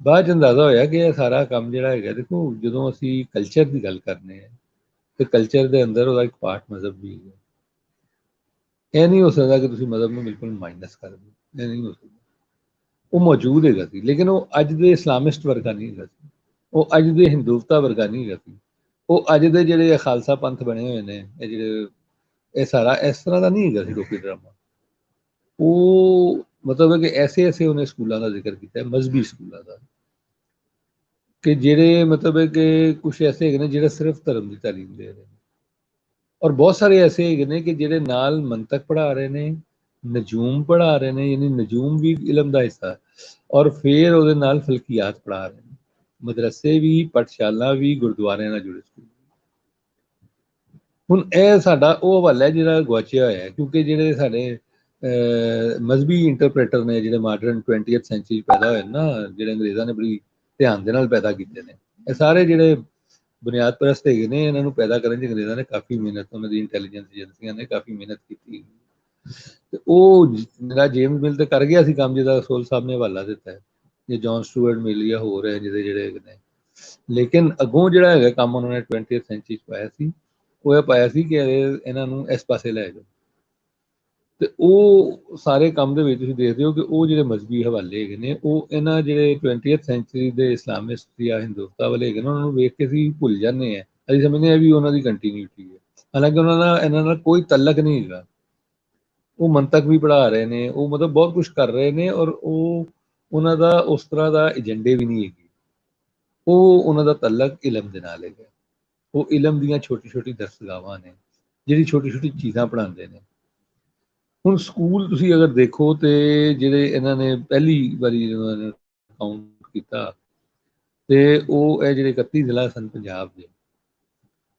ਬਾਅਦ 'ਚ ਅੰਦਾਜ਼ਾ ਹੋਇਆ ਕਿ ਇਹ ਸਾਰਾ ਕੰਮ ਜਿਹੜਾ ਹੈਗਾ, ਦੇਖੋ ਜਦੋਂ ਅਸੀਂ ਕਲਚਰ ਦੀ ਗੱਲ ਕਰਨੇ ਆ ਤੇ ਕਲਚਰ ਦੇ ਅੰਦਰ ਉਹਦਾ ਇੱਕ ਪਾਰਟ ਮਜ਼ਹਬ ਵੀ ਹੈ। ਇਹ ਨਹੀਂ ਹੋ ਸਕਦਾ ਕਿ ਤੁਸੀਂ ਮਜ਼ਹਬ ਨੂੰ ਬਿਲਕੁਲ ਮਾਈਨਸ ਕਰ ਦਿਓ, ਇਹ ਨਹੀਂ ਹੋ ਸਕਦਾ। ਉਹ ਮੌਜੂਦ ਹੈਗਾ ਸੀ, ਲੇਕਿਨ ਉਹ ਅੱਜ ਦੇ ਇਸਲਾਮਿਸਟ ਵਰਗਾ ਨਹੀਂ ਹੈਗਾ ਸੀ, ਉਹ ਅੱਜ ਦੇ ਹਿੰਦੂਤਾ ਵਰਗਾ ਨਹੀਂ ਹੈਗਾ ਸੀ, ਉਹ ਅੱਜ ਦੇ ਜਿਹੜੇ ਖਾਲਸਾ ਪੰਥ ਬਣੇ ਹੋਏ ਨੇ, ਇਹ ਜਿਹੜੇ ਇਹ ਸਾਰਾ ਇਸ ਤਰ੍ਹਾਂ ਦਾ ਨਹੀਂ ਹੈਗਾ ਸੀ ਲੋਕੀ ਡਰਾਮਾ। ਉਹ ਮਤਲਬ ਹੈ ਕਿ ਐਸੇ ਐਸੇ ਉਹਨੇ ਸਕੂਲਾਂ ਦਾ ਜ਼ਿਕਰ ਕੀਤਾ, ਮਜ਼ਹਬੀ ਸਕੂਲਾਂ ਦਾ, ਕਿ ਜਿਹੜੇ ਮਤਲਬ ਹੈ ਕਿ ਕੁਛ ਐਸੇ ਹੈਗੇ ਨੇ ਜਿਹੜੇ ਸਿਰਫ ਧਰਮ ਦੀ ਤਾਲੀਮ ਦੇ ਰਹੇ ਨੇ, ਔਰ ਬਹੁਤ ਸਾਰੇ ਐਸੇ ਹੈਗੇ ਨੇ ਕਿ ਜਿਹੜੇ ਨਾਲ ਮੰਤਕ ਪੜ੍ਹਾ ਰਹੇ ਨੇ, ਨਜੂਮ ਪੜ੍ਹਾ ਰਹੇ ਨੇ, ਯਾਨੀ ਨਜੂਮ ਵੀ ਇਲਮ ਦਾ ਹਿੱਸਾ, ਔਰ ਫਿਰ ਉਹਦੇ ਨਾਲ ਫਲਕੀਆਤ ਪੜ੍ਹਾ ਰਹੇ ਨੇ, ਮਦਰਸੇ ਵੀ, ਪਾਠਸ਼ਾਲਾ ਵੀ, ਗੁਰਦੁਆਰਿਆਂ ਨਾਲ ਜੁੜੇ ਸਕੂਲ। ਹੁਣ ਇਹ ਸਾਡਾ ਉਹ ਹਵਾਲਾ ਹੈ ਜਿਹੜਾ ਗੁਆਚਿਆ ਹੋਇਆ ਹੈ, ਕਿਉਂਕਿ ਜਿਹੜੇ ਸਾਡੇ ਮਜ਼ਹਬੀ ਇੰਟਰਪ੍ਰੇਟਰ ਨੇ ਜਿਹੜੇ ਮਾਡਰਨ 20th ਸੈਂਚੁਰੀ ਪੈਦਾ ਹੋਏ ਨਾ, ਜਿਹੜੇ ਅੰਗਰੇਜ਼ਾਂ ਨੇ ਬੜੀ ਧਿਆਨ ਦੇ ਨਾਲ ਪੈਦਾ ਕੀਤੇ ਨੇ, ਇਹ ਸਾਰੇ ਜਿਹੜੇ ਬੁਨਿਆਦ ਪ੍ਰਸਤ ਹੈਗੇ ਨੇ, ਇਹਨਾਂ ਨੂੰ ਪੈਦਾ ਕਰਨ 'ਚ ਅੰਗਰੇਜ਼ਾਂ ਨੇ ਕਾਫੀ ਮਿਹਨਤ, ਉਹਨਾਂ ਦੀ ਇੰਟੈਲੀਜੈਂਸ ਏਜੰਸੀਆਂ ਨੇ ਕਾਫੀ ਮਿਹਨਤ ਕੀਤੀ, ਤੇ ਉਹ ਮੇਰਾ ਜੇਮਸ ਮਿਲ ਤੇ ਕਰ ਗਿਆ ਸੀ ਕੰਮ, ਜਿਹਦਾ ਸੋਲ ਸਾਹਿਬ ਨੇ ਹਵਾਲਾ ਦਿੱਤਾ ਹੈ, ਜਾਂ ਜੌਨ ਸਟੂਅਰਟ ਮਿਲ ਜਾਂ ਹੋਰ ਹੈ ਜਿਹਦੇ ਜਿਹੜੇ ਹੈਗੇ ਨੇ, ਲੇਕਿਨ ਅੱਗੋਂ ਜਿਹੜਾ ਹੈਗਾ ਕੰਮ ਉਹਨਾਂ ਨੇ 20th ਸੈਂਚੁਰੀ 'ਚ ਪਾਇਆ ਸੀ, ਉਹ ਇਹ ਪਾਇਆ ਸੀ ਕਿ ਇਹਨਾਂ ਨੂੰ ਇਸ ਪਾਸੇ ਲੈ ਜਾਓ। ਤੇ ਉਹ ਸਾਰੇ ਕੰਮ ਦੇ ਵਿੱਚ ਤੁਸੀਂ ਦੇਖਦੇ ਹੋ ਕਿ ਉਹ ਜਿਹੜੇ ਮਜ਼ਹਬੀ ਹਵਾਲੇ ਹੈਗੇ ਨੇ, ਉਹ ਇਹਨਾਂ ਜਿਹੜੇ 20th ਸੈਂਚੁਰੀ ਦੇ ਇਸਲਾਮਿਸਟ ਜਾਂ ਹਿੰਦੂਤਾ ਵਾਲੇ ਹੈਗੇ ਨੇ, ਉਹਨਾਂ ਨੂੰ ਵੇਖ ਕੇ ਅਸੀਂ ਭੁੱਲ ਜਾਂਦੇ ਹਾਂ, ਅਸੀਂ ਸਮਝਦੇ ਹਾਂ ਵੀ ਉਹਨਾਂ ਦੀ ਕੰਟੀਨਿਊਟੀ ਹੈ, ਹਾਲਾਂਕਿ ਉਹਨਾਂ ਦਾ ਇਹਨਾਂ ਨਾਲ ਕੋਈ ਤਲਕ ਨਹੀਂ ਹੈਗਾ। ਉਹ ਮੰਤਕ ਵੀ ਪੜ੍ਹਾ ਰਹੇ ਨੇ, ਉਹ ਮਤਲਬ ਬਹੁਤ ਕੁਝ ਕਰ ਰਹੇ ਨੇ, ਔਰ ਉਹ ਉਹਨਾਂ ਦਾ ਉਸ ਤਰ੍ਹਾਂ ਦਾ ਏਜੰਡੇ ਵੀ ਨਹੀਂ ਹੈਗੇ, ਉਹ ਉਹਨਾਂ ਦਾ ਤਲਕ ਇਲਮ ਦੇ ਨਾਲ ਹੈਗਾ, ਉਹ ਇਲਮ ਦੀਆਂ ਛੋਟੀ ਛੋਟੀ ਦਰਸਗਾਹਾਂ ਨੇ, ਜਿਹੜੀ ਛੋਟੀ ਛੋਟੀ ਚੀਜ਼ਾਂ ਪੜ੍ਹਾਉਂਦੇ ਨੇ। ਹੁਣ ਸਕੂਲ ਤੁਸੀਂ ਅਗਰ ਦੇਖੋ ਤੇ ਜਿਹੜੇ ਇਹਨਾਂ ਨੇ ਪਹਿਲੀ ਵਾਰੀ ਇਹਨਾਂ ਨੇ ਕਾਊਂਟ ਕੀਤਾ, ਤੇ ਉਹ ਇਹ ਜਿਹੜੇ 31 ਜ਼ਿਲ੍ਹਾ ਸਨ ਪੰਜਾਬ ਦੇ,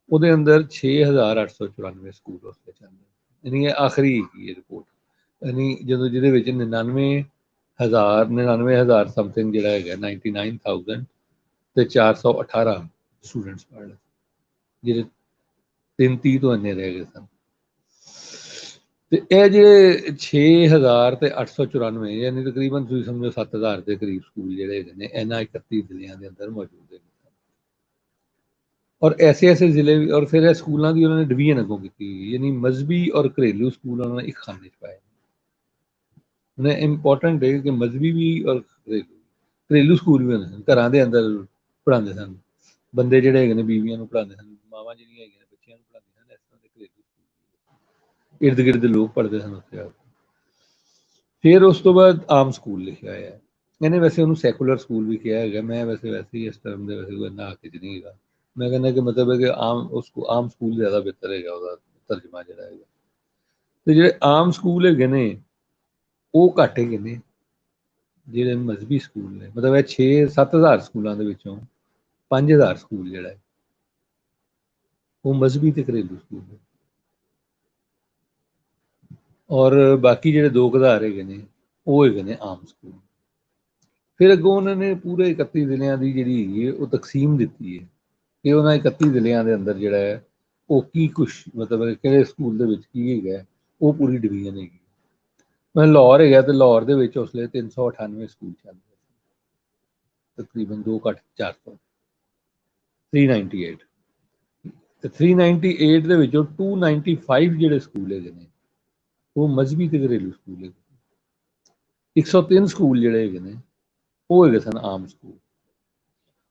ਉਹਦੇ ਅੰਦਰ 6894 ਸਕੂਲ ਉਸ ਵਿੱਚ ਚੱਲਦੇ, ਯਾਨੀ ਇਹ ਆਖਰੀ ਕੀ ਹੈ ਰਿਪੋਰਟ, ਯਾਨੀ ਜਦੋਂ ਜਿਹਦੇ ਵਿੱਚ 99,000 ਸਮਥਿੰਗ ਜਿਹੜਾ ਹੈਗਾ 99,000 ਤੇ 418 ਸਟੂਡੈਂਟਸ ਪੜ੍ਹ ਲਏ, ਜਿਹੜੇ 33 ਤੋਂ ਇੰਨੇ ਰਹਿ ਗਏ ਸਨ। ਤੇ ਇਹ ਜਿਹੜੇ 6000 ਤੇ 894 ਯਾਨੀ ਤਕਰੀਬਨ ਤੁਸੀਂ ਸਮਝੋ 7000 ਦੇ ਕਰੀਬ ਸਕੂਲ ਜਿਹੜੇ ਹੈਗੇ ਨੇ ਇਹਨਾਂ 31 ਜ਼ਿਲ੍ਹਿਆਂ ਦੇ ਅੰਦਰ ਮੌਜੂਦ ਹੈ, ਔਰ ਐਸੇ ਐਸੇ ਜ਼ਿਲ੍ਹੇ ਵੀ, ਔਰ ਫਿਰ ਇਹ ਸਕੂਲਾਂ ਦੀ ਉਹਨਾਂ ਨੇ ਡਿਵੀਜ਼ਨ ਅੱਗੋਂ ਕੀਤੀ, ਯਾਨੀ ਮਜ਼ਹਬੀ ਔਰ ਘਰੇਲੂ ਸਕੂਲ ਉਹਨਾਂ ਨੇ ਇੱਕ ਖਾਨੇ 'ਚ ਪਾਏ। ਉਹਨੇ ਇੰਪੋਰਟੈਂਟ ਹੈ ਕਿ ਮਜ਼ਹਬੀ ਵੀ ਔਰ ਘਰੇਲੂ ਸਕੂਲ ਵੀ ਹੁੰਦੇ ਸਨ, ਘਰਾਂ ਦੇ ਅੰਦਰ ਪੜ੍ਹਾਉਂਦੇ ਸਨ, ਬੰਦੇ ਜਿਹੜੇ ਹੈਗੇ ਨੇ ਬੀਵੀਆਂ ਨੂੰ ਪੜ੍ਹਾਉਂਦੇ ਸਨ, ਮਾਵਾਂ ਜਿਹੜੀਆਂ ਹੈਗੀਆਂ ਨੇ ਬੱਚਿਆਂ ਨੂੰ ਪੜ੍ਹਾਉਂਦੀਆਂ ਸਨ, ਇਸ ਤਰ੍ਹਾਂ ਦੇ ਘਰੇਲੂ ਸਕੂਲ, ਇਰਦ ਗਿਰਦ ਲੋਕ ਪੜ੍ਹਦੇ ਸਨ ਉੱਥੇ ਆ ਕੇ। ਫਿਰ ਉਸ ਤੋਂ ਬਾਅਦ ਆਮ ਸਕੂਲ ਲਿਖਿਆ ਹੋਇਆ ਹੈ, ਇਹਨੇ ਵੈਸੇ ਉਹਨੂੰ ਸੈਕੂਲਰ ਸਕੂਲ ਵੀ ਕਿਹਾ ਹੈਗਾ, ਮੈਂ ਵੈਸੇ ਹੀ ਇਸ ਟਰਮ ਦੇ ਵੈਸੇ ਕੋਈ ਇੰਨਾ ਹੱਕ 'ਚ ਨਹੀਂ ਹੈਗਾ, ਮੈਂ ਕਹਿੰਦਾ ਕਿ ਮਤਲਬ ਹੈ ਕਿ ਆਮ ਸਕੂਲ ਜ਼ਿਆਦਾ ਬਿਹਤਰ ਹੈਗਾ, ਉਹਦਾ ਤਰਜਮਾ ਜਿਹੜਾ ਹੈਗਾ। ਤੇ ਜਿਹੜੇ ਆਮ ਸਕੂਲ ਹੈਗੇ ਨੇ ਉਹ ਘੱਟ ਹੈਗੇ ਨੇ, ਜਿਹੜੇ ਮਜ਼ਹਬੀ ਸਕੂਲ ਨੇ, ਮਤਲਬ ਇਹ 6-7 ਹਜ਼ਾਰ ਸਕੂਲਾਂ ਦੇ ਵਿੱਚੋਂ 5000 ਸਕੂਲ ਜਿਹੜਾ ਹੈ ਉਹ ਮਜ਼ਹਬੀ ਤੇ ਘਰੇਲੂ ਸਕੂਲ ਨੇ, ਔਰ ਬਾਕੀ ਜਿਹੜੇ 2000 ਹੈਗੇ ਨੇ ਉਹ ਹੈਗੇ ਨੇ ਆਮ ਸਕੂਲ। ਫਿਰ ਅੱਗੋਂ ਉਹਨਾਂ ਨੇ ਪੂਰੇ 31 ਜ਼ਿਲ੍ਹਿਆਂ ਦੀ ਜਿਹੜੀ ਹੈਗੀ ਹੈ ਉਹ ਤਕਸੀਮ ਦਿੱਤੀ ਹੈ, ਕਿ ਉਹਨਾਂ 31 ਜ਼ਿਲ੍ਹਿਆਂ ਦੇ ਅੰਦਰ ਜਿਹੜਾ ਹੈ ਉਹ ਕੀ ਕੁਛ ਮਤਲਬ ਕਿਹੜੇ ਸਕੂਲ ਦੇ ਵਿੱਚ ਕੀ ਹੈਗਾ, ਉਹ ਪੂਰੀ ਡਿਵੀਜ਼ਨ ਹੈਗੀ। ਮੈਂ ਲਾਹੌਰ ਹੈਗਾ, ਤੇ ਲਾਹੌਰ ਦੇ ਵਿੱਚ ਉਸ ਵੇਲੇ 398 ਸਕੂਲ ਚੱਲਦੇ, ਤਕਰੀਬਨ 2 ਘੱਟ 400, 398, ਤੇ 398 ਦੇ ਵਿੱਚੋਂ 295 ਜਿਹੜੇ ਸਕੂਲ ਹੈਗੇ ਨੇ ਉਹ ਮਜ਼ਹਬੀ ਤੇ ਘਰੇਲੂ ਸਕੂਲ ਹੈਗੇ, 103 ਸਕੂਲ ਜਿਹੜੇ ਹੈਗੇ ਨੇ ਉਹ ਹੈਗੇ ਸਨ ਆਮ ਸਕੂਲ।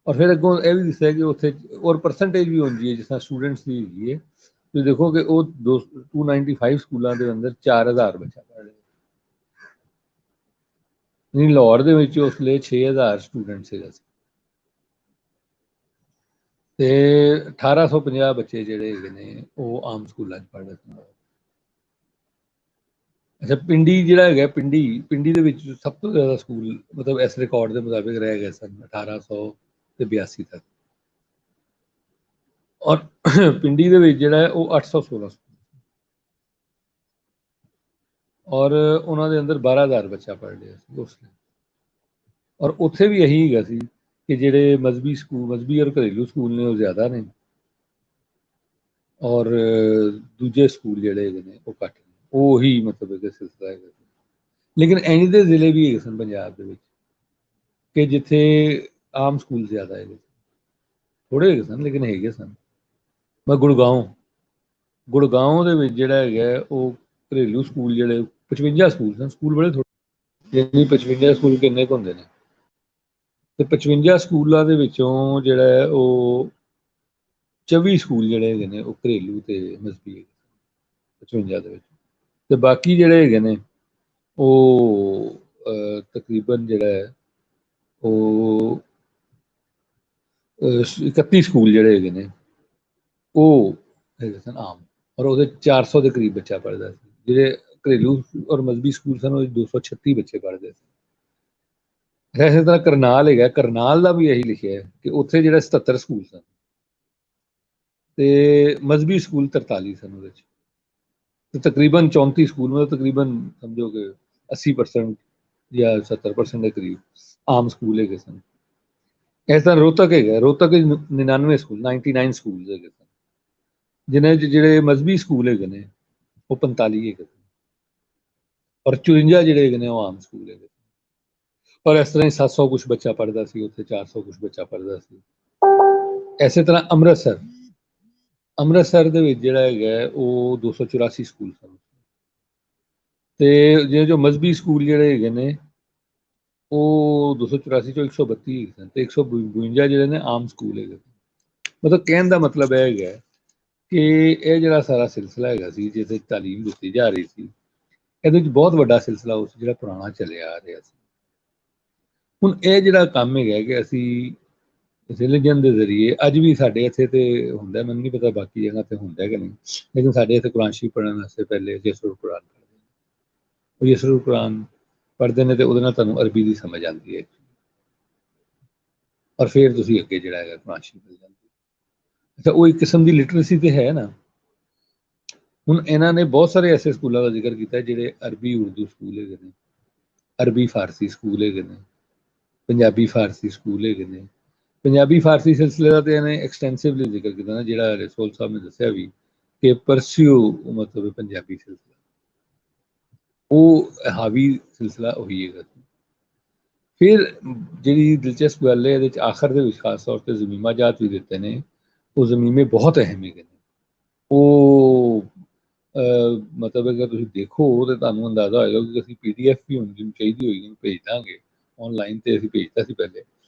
ਔਰ ਫਿਰ ਅੱਗੋਂ ਇਹ ਵੀ ਦੱਸਿਆ ਕਿ ਉੱਥੇ ਔਰ ਪਰਸੈਂਟੇਜ ਵੀ ਹੁੰਦੀ ਹੈ, ਜਿਸ ਤਰ੍ਹਾਂ ਸਟੂਡੈਂਟਸ ਦੀ ਹੈਗੀ ਹੈ, ਤੁਸੀਂ ਦੇਖੋ ਕਿ ਉਹ 295 ਸਕੂਲਾਂ ਦੇ ਅੰਦਰ 4000 ਬੱਚਾ ਪੜ੍ਹ ਰਿਹਾ, ਨਹੀਂ ਲਾਹੌਰ ਦੇ ਵਿੱਚ ਉਸ ਵੇਲੇ 6000 ਸਟੂਡੈਂਟ ਸੀਗਾ ਸੀ, ਤੇ 1850 ਬੱਚੇ ਜਿਹੜੇ ਹੈਗੇ ਨੇ ਉਹ ਆਮ ਸਕੂਲਾਂ 'ਚ ਪੜ੍ਹਦੇ ਸਨ। ਅੱਛਾ, ਪਿੰਡੀ ਜਿਹੜਾ ਹੈਗਾ, ਪਿੰਡੀ ਦੇ ਵਿੱਚ ਸਭ ਤੋਂ ਜ਼ਿਆਦਾ ਸਕੂਲ ਮਤਲਬ ਇਸ ਰਿਕਾਰਡ ਦੇ ਮੁਤਾਬਿਕ ਰਹਿ ਗਏ ਸਨ 1882 ਤੱਕ, ਔਰ ਪਿੰਡੀ ਦੇ ਵਿੱਚ ਜਿਹੜਾ ਹੈ ਉਹ 816 ਸਕੂਲ, ਔਰ ਉਹਨਾਂ ਦੇ ਅੰਦਰ 12000 ਬੱਚਾ ਪੜ੍ਹ ਰਿਹਾ ਸੀ ਉਸ ਲਈ, ਔਰ ਉੱਥੇ ਵੀ ਇਹੀ ਹੈਗਾ ਸੀ ਕਿ ਜਿਹੜੇ ਮਜ਼ਬੀ ਔਰ ਘਰੇਲੂ ਸਕੂਲ ਨੇ ਉਹ ਜ਼ਿਆਦਾ ਨੇ, ਔਰ ਦੂਜੇ ਸਕੂਲ ਜਿਹੜੇ ਹੈਗੇ ਨੇ ਉਹ ਘੱਟ ਨੇ। ਉਹ ਹੀ ਮਤਲਬ ਇਹਦਾ ਸਿਲਸਿਲਾ ਹੈਗਾ। ਲੇਕਿਨ ਇੰਝ ਦੇ ਜ਼ਿਲ੍ਹੇ ਵੀ ਹੈਗੇ ਸਨ ਪੰਜਾਬ ਦੇ ਵਿੱਚ ਕਿ ਜਿੱਥੇ ਆਮ ਸਕੂਲ ਜ਼ਿਆਦਾ ਹੈਗੇ, ਥੋੜ੍ਹੇ ਹੈਗੇ ਸਨ ਲੇਕਿਨ ਹੈਗੇ ਸਨ। ਮੈਂ ਗੁੜਗਾਉਂ ਦੇ ਵਿੱਚ ਜਿਹੜਾ ਹੈਗਾ ਉਹ ਘਰੇਲੂ ਸਕੂਲ ਜਿਹੜੇ 55 ਸਕੂਲ ਸਨ। ਸਕੂਲ ਬੜੇ ਥੋੜ੍ਹੇ, ਯਾਨੀ 55 ਸਕੂਲ ਕਿੰਨੇ ਕੁ ਹੁੰਦੇ ਨੇ, ਤੇ 55 ਸਕੂਲਾਂ ਦੇ ਵਿੱਚੋਂ ਜਿਹੜਾ ਹੈ ਉਹ 24 ਸਕੂਲ ਜਿਹੜੇ ਹੈਗੇ ਨੇ ਉਹ ਘਰੇਲੂ ਤੇ ਮਜ਼ਬੀ ਹੈਗੇ 55 ਦੇ ਵਿੱਚ, ਤੇ ਬਾਕੀ ਜਿਹੜੇ ਹੈਗੇ ਨੇ ਉਹ ਤਕਰੀਬਨ ਜਿਹੜਾ ਹੈ ਉਹ 31 ਸਕੂਲ ਜਿਹੜੇ ਹੈਗੇ ਨੇ ਉਹ ਹੈਗੇ ਸਨ ਆਮ, ਔਰ ਉਹਦੇ 400 ਦੇ ਕਰੀਬ ਬੱਚਾ ਪੜ੍ਹਦਾ ਸੀ। ਜਿਹੜੇ ਘਰੇਲੂ ਔਰ ਮਜ਼ਬੀ ਸਕੂਲ ਸਨ ਉਹ 236 ਬੱਚੇ ਪੜ੍ਹਦੇ ਸੀ। ਇਸੇ ਤਰ੍ਹਾਂ ਕਰਨਾਲ ਹੈਗਾ, ਕਰਨਾਲ ਦਾ ਵੀ ਇਹੀ ਲਿਖਿਆ ਹੈ ਕਿ ਉੱਥੇ ਜਿਹੜਾ 77 ਸਕੂਲ ਸਨ ਤੇ ਮਜ਼ਬੀ ਸਕੂਲ 43 ਸਨ ਉਹਦੇ 'ਚ, ਤੇ ਤਕਰੀਬਨ 34 ਸਕੂਲ, ਮਤਲਬ ਤਕਰੀਬਨ ਸਮਝੋ ਕਿ 80% ਜਾਂ 70% ਦੇ ਕਰੀਬ ਆਮ ਸਕੂਲ ਹੈਗੇ ਸਨ। ਇਸ ਤਰ੍ਹਾਂ ਰੋਹਤਕ ਹੈਗਾ, ਰੋਹਤਕ 99 ਸਕੂਲ 99 ਸਕੂਲ ਹੈਗੇ ਸਨ, ਜਿਨ੍ਹਾਂ 'ਚ ਜਿਹੜੇ ਮਜ਼ਬੀ ਸਕੂਲ ਹੈਗੇ ਨੇ ਉਹ 45 ਹੈਗੇ ਸਨ, ਔਰ 54 ਜਿਹੜੇ ਹੈਗੇ ਨੇ ਉਹ ਆਮ ਸਕੂਲ ਹੈਗੇ। ਔਰ ਇਸ ਤਰ੍ਹਾਂ ਹੀ 700 ਕੁਛ ਬੱਚਾ ਪੜ੍ਹਦਾ ਸੀ ਉੱਥੇ, 400 ਕੁਛ ਬੱਚਾ ਪੜ੍ਹਦਾ ਸੀ। ਇਸੇ ਤਰ੍ਹਾਂ ਅੰਮ੍ਰਿਤਸਰ ਦੇ ਵਿੱਚ ਜਿਹੜਾ ਹੈਗਾ ਉਹ 284 ਸਕੂਲ ਸਨ, ਤੇ ਜਿਹੜੇ ਜੋ ਮਜ਼ਬੀ ਸਕੂਲ ਜਿਹੜੇ ਹੈਗੇ ਨੇ ਉਹ 284 ਚੋਂ 132 ਹੈਗੇ ਸਨ, ਤੇ 152 ਜਿਹੜੇ ਨੇ ਆਮ ਸਕੂਲ ਹੈਗੇ। ਮਤਲਬ ਕਹਿਣ ਦਾ ਮਤਲਬ ਇਹ ਹੈਗਾ ਕਿ ਇਹ ਜਿਹੜਾ ਸਾਰਾ ਸਿਲਸਿਲਾ ਹੈਗਾ ਸੀ ਜਿਹਦੇ ਤਾਲੀਮ ਦਿੱਤੀ ਜਾ ਰਹੀ ਸੀ, ਇਹਦੇ ਵਿੱਚ ਬਹੁਤ ਵੱਡਾ ਸਿਲਸਿਲਾ ਉਸ ਜਿਹੜਾ ਪੁਰਾਣਾ ਚੱਲਿਆ ਆ ਰਿਹਾ ਸੀ। ਹੁਣ ਇਹ ਜਿਹੜਾ ਕੰਮ ਹੈਗਾ ਕਿ ਅਸੀਂ ਰਿਲੀਜਨ ਦੇ ਜ਼ਰੀਏ ਅੱਜ ਵੀ ਸਾਡੇ ਇੱਥੇ ਤੇ ਹੁੰਦਾ, ਮੈਨੂੰ ਨਹੀਂ ਪਤਾ ਬਾਕੀ ਜਗ੍ਹਾ ਤੇ ਹੁੰਦਾ ਕਿ ਨਹੀਂ, ਲੇਕਿਨ ਸਾਡੇ ਇੱਥੇ ਕੁਰਾਨ ਸ਼ਰੀਫ ਪੜ੍ਹਨ ਵਾਸਤੇ ਪਹਿਲੇ ਯਸਰੁਲ ਕੁਰਾਨ ਪੜ੍ਹਦੇ ਨੇ। ਉਹ ਯਸਰੁਲ ਕੁਰਾਨ ਪੜ੍ਹਦੇ ਨੇ ਤੇ ਉਹਦੇ ਨਾਲ ਤੁਹਾਨੂੰ ਅਰਬੀ ਦੀ ਸਮਝ ਆਉਂਦੀ ਹੈ, ਔਰ ਫਿਰ ਤੁਸੀਂ ਅੱਗੇ ਜਿਹੜਾ ਹੈਗਾ ਕੁਰਾਨ ਸ਼ਰੀਫ ਮਿਲ ਜਾਂਦੀ ਹੈ। ਅੱਛਾ, ਉਹ ਇੱਕ ਕਿਸਮ ਦੀ ਲਿਟਰੇਸੀ ਤੇ ਹੈ ਨਾ। ਹੁਣ ਇਹਨਾਂ ਨੇ ਬਹੁਤ ਸਾਰੇ ਐਸੇ ਸਕੂਲਾਂ ਦਾ ਜ਼ਿਕਰ ਕੀਤਾ ਜਿਹੜੇ ਅਰਬੀ ਉਰਦੂ ਸਕੂਲ ਹੈਗੇ ਨੇ, ਅਰਬੀ ਫਾਰਸੀ ਸਕੂਲ ਹੈਗੇ ਨੇ, ਪੰਜਾਬੀ ਫਾਰਸੀ ਸਕੂਲ ਹੈਗੇ ਨੇ। ਪੰਜਾਬੀ ਫਾਰਸੀ ਸਿਲਸਿਲੇ ਦਾ ਤੇ ਇਹਨੇ ਐਕਸਟੈਂਸਿਵਲੀ ਜ਼ਿਕਰ ਕੀਤਾ ਨਾ, ਜਿਹੜਾ ਰਸੂਲ ਸਾਹਿਬ ਨੇ ਦੱਸਿਆ ਵੀ ਕਿ ਪਰਸਿਓ ਮਤਲਬ ਪੰਜਾਬੀ ਸਿਲਸਿਲਾ, ਉਹ ਹਾਵੀ ਸਿਲਸਿਲਾ ਉਹੀ ਹੈਗਾ। ਫਿਰ ਜਿਹੜੀ ਦਿਲਚਸਪ ਗੱਲ ਹੈ ਇਹਦੇ 'ਚ ਆਖਰ ਦੇ ਵਿੱਚ ਖਾਸ ਤੌਰ 'ਤੇ ਜ਼ਮੀਮਾ ਜਾਤ ਵੀ ਦਿੱਤੇ ਨੇ। ਉਹ ਜ਼ਮੀਮੇ ਬਹੁਤ ਅਹਿਮ ਹੈਗੇ ਨੇ। ਉਹ ਮਤਲਬ ਅਗਰ ਤੁਸੀਂ ਦੇਖੋ ਤਾਂ ਤੁਹਾਨੂੰ ਅੰਦਾਜ਼ਾ ਹੋਏਗਾ ਕਿ ਅਸੀਂ PDF ਵੀ ਹੁਣ ਜਿਹਨੂੰ ਚਾਹੀਦੀ ਹੋਏਗੀ ਭੇਜ ਦਾਂਗੇ ਔਨਲਾਈਨ, ਤੇ ਅਸੀਂ ਭੇਜਤਾ ਸੀ ਪਹਿਲੇ,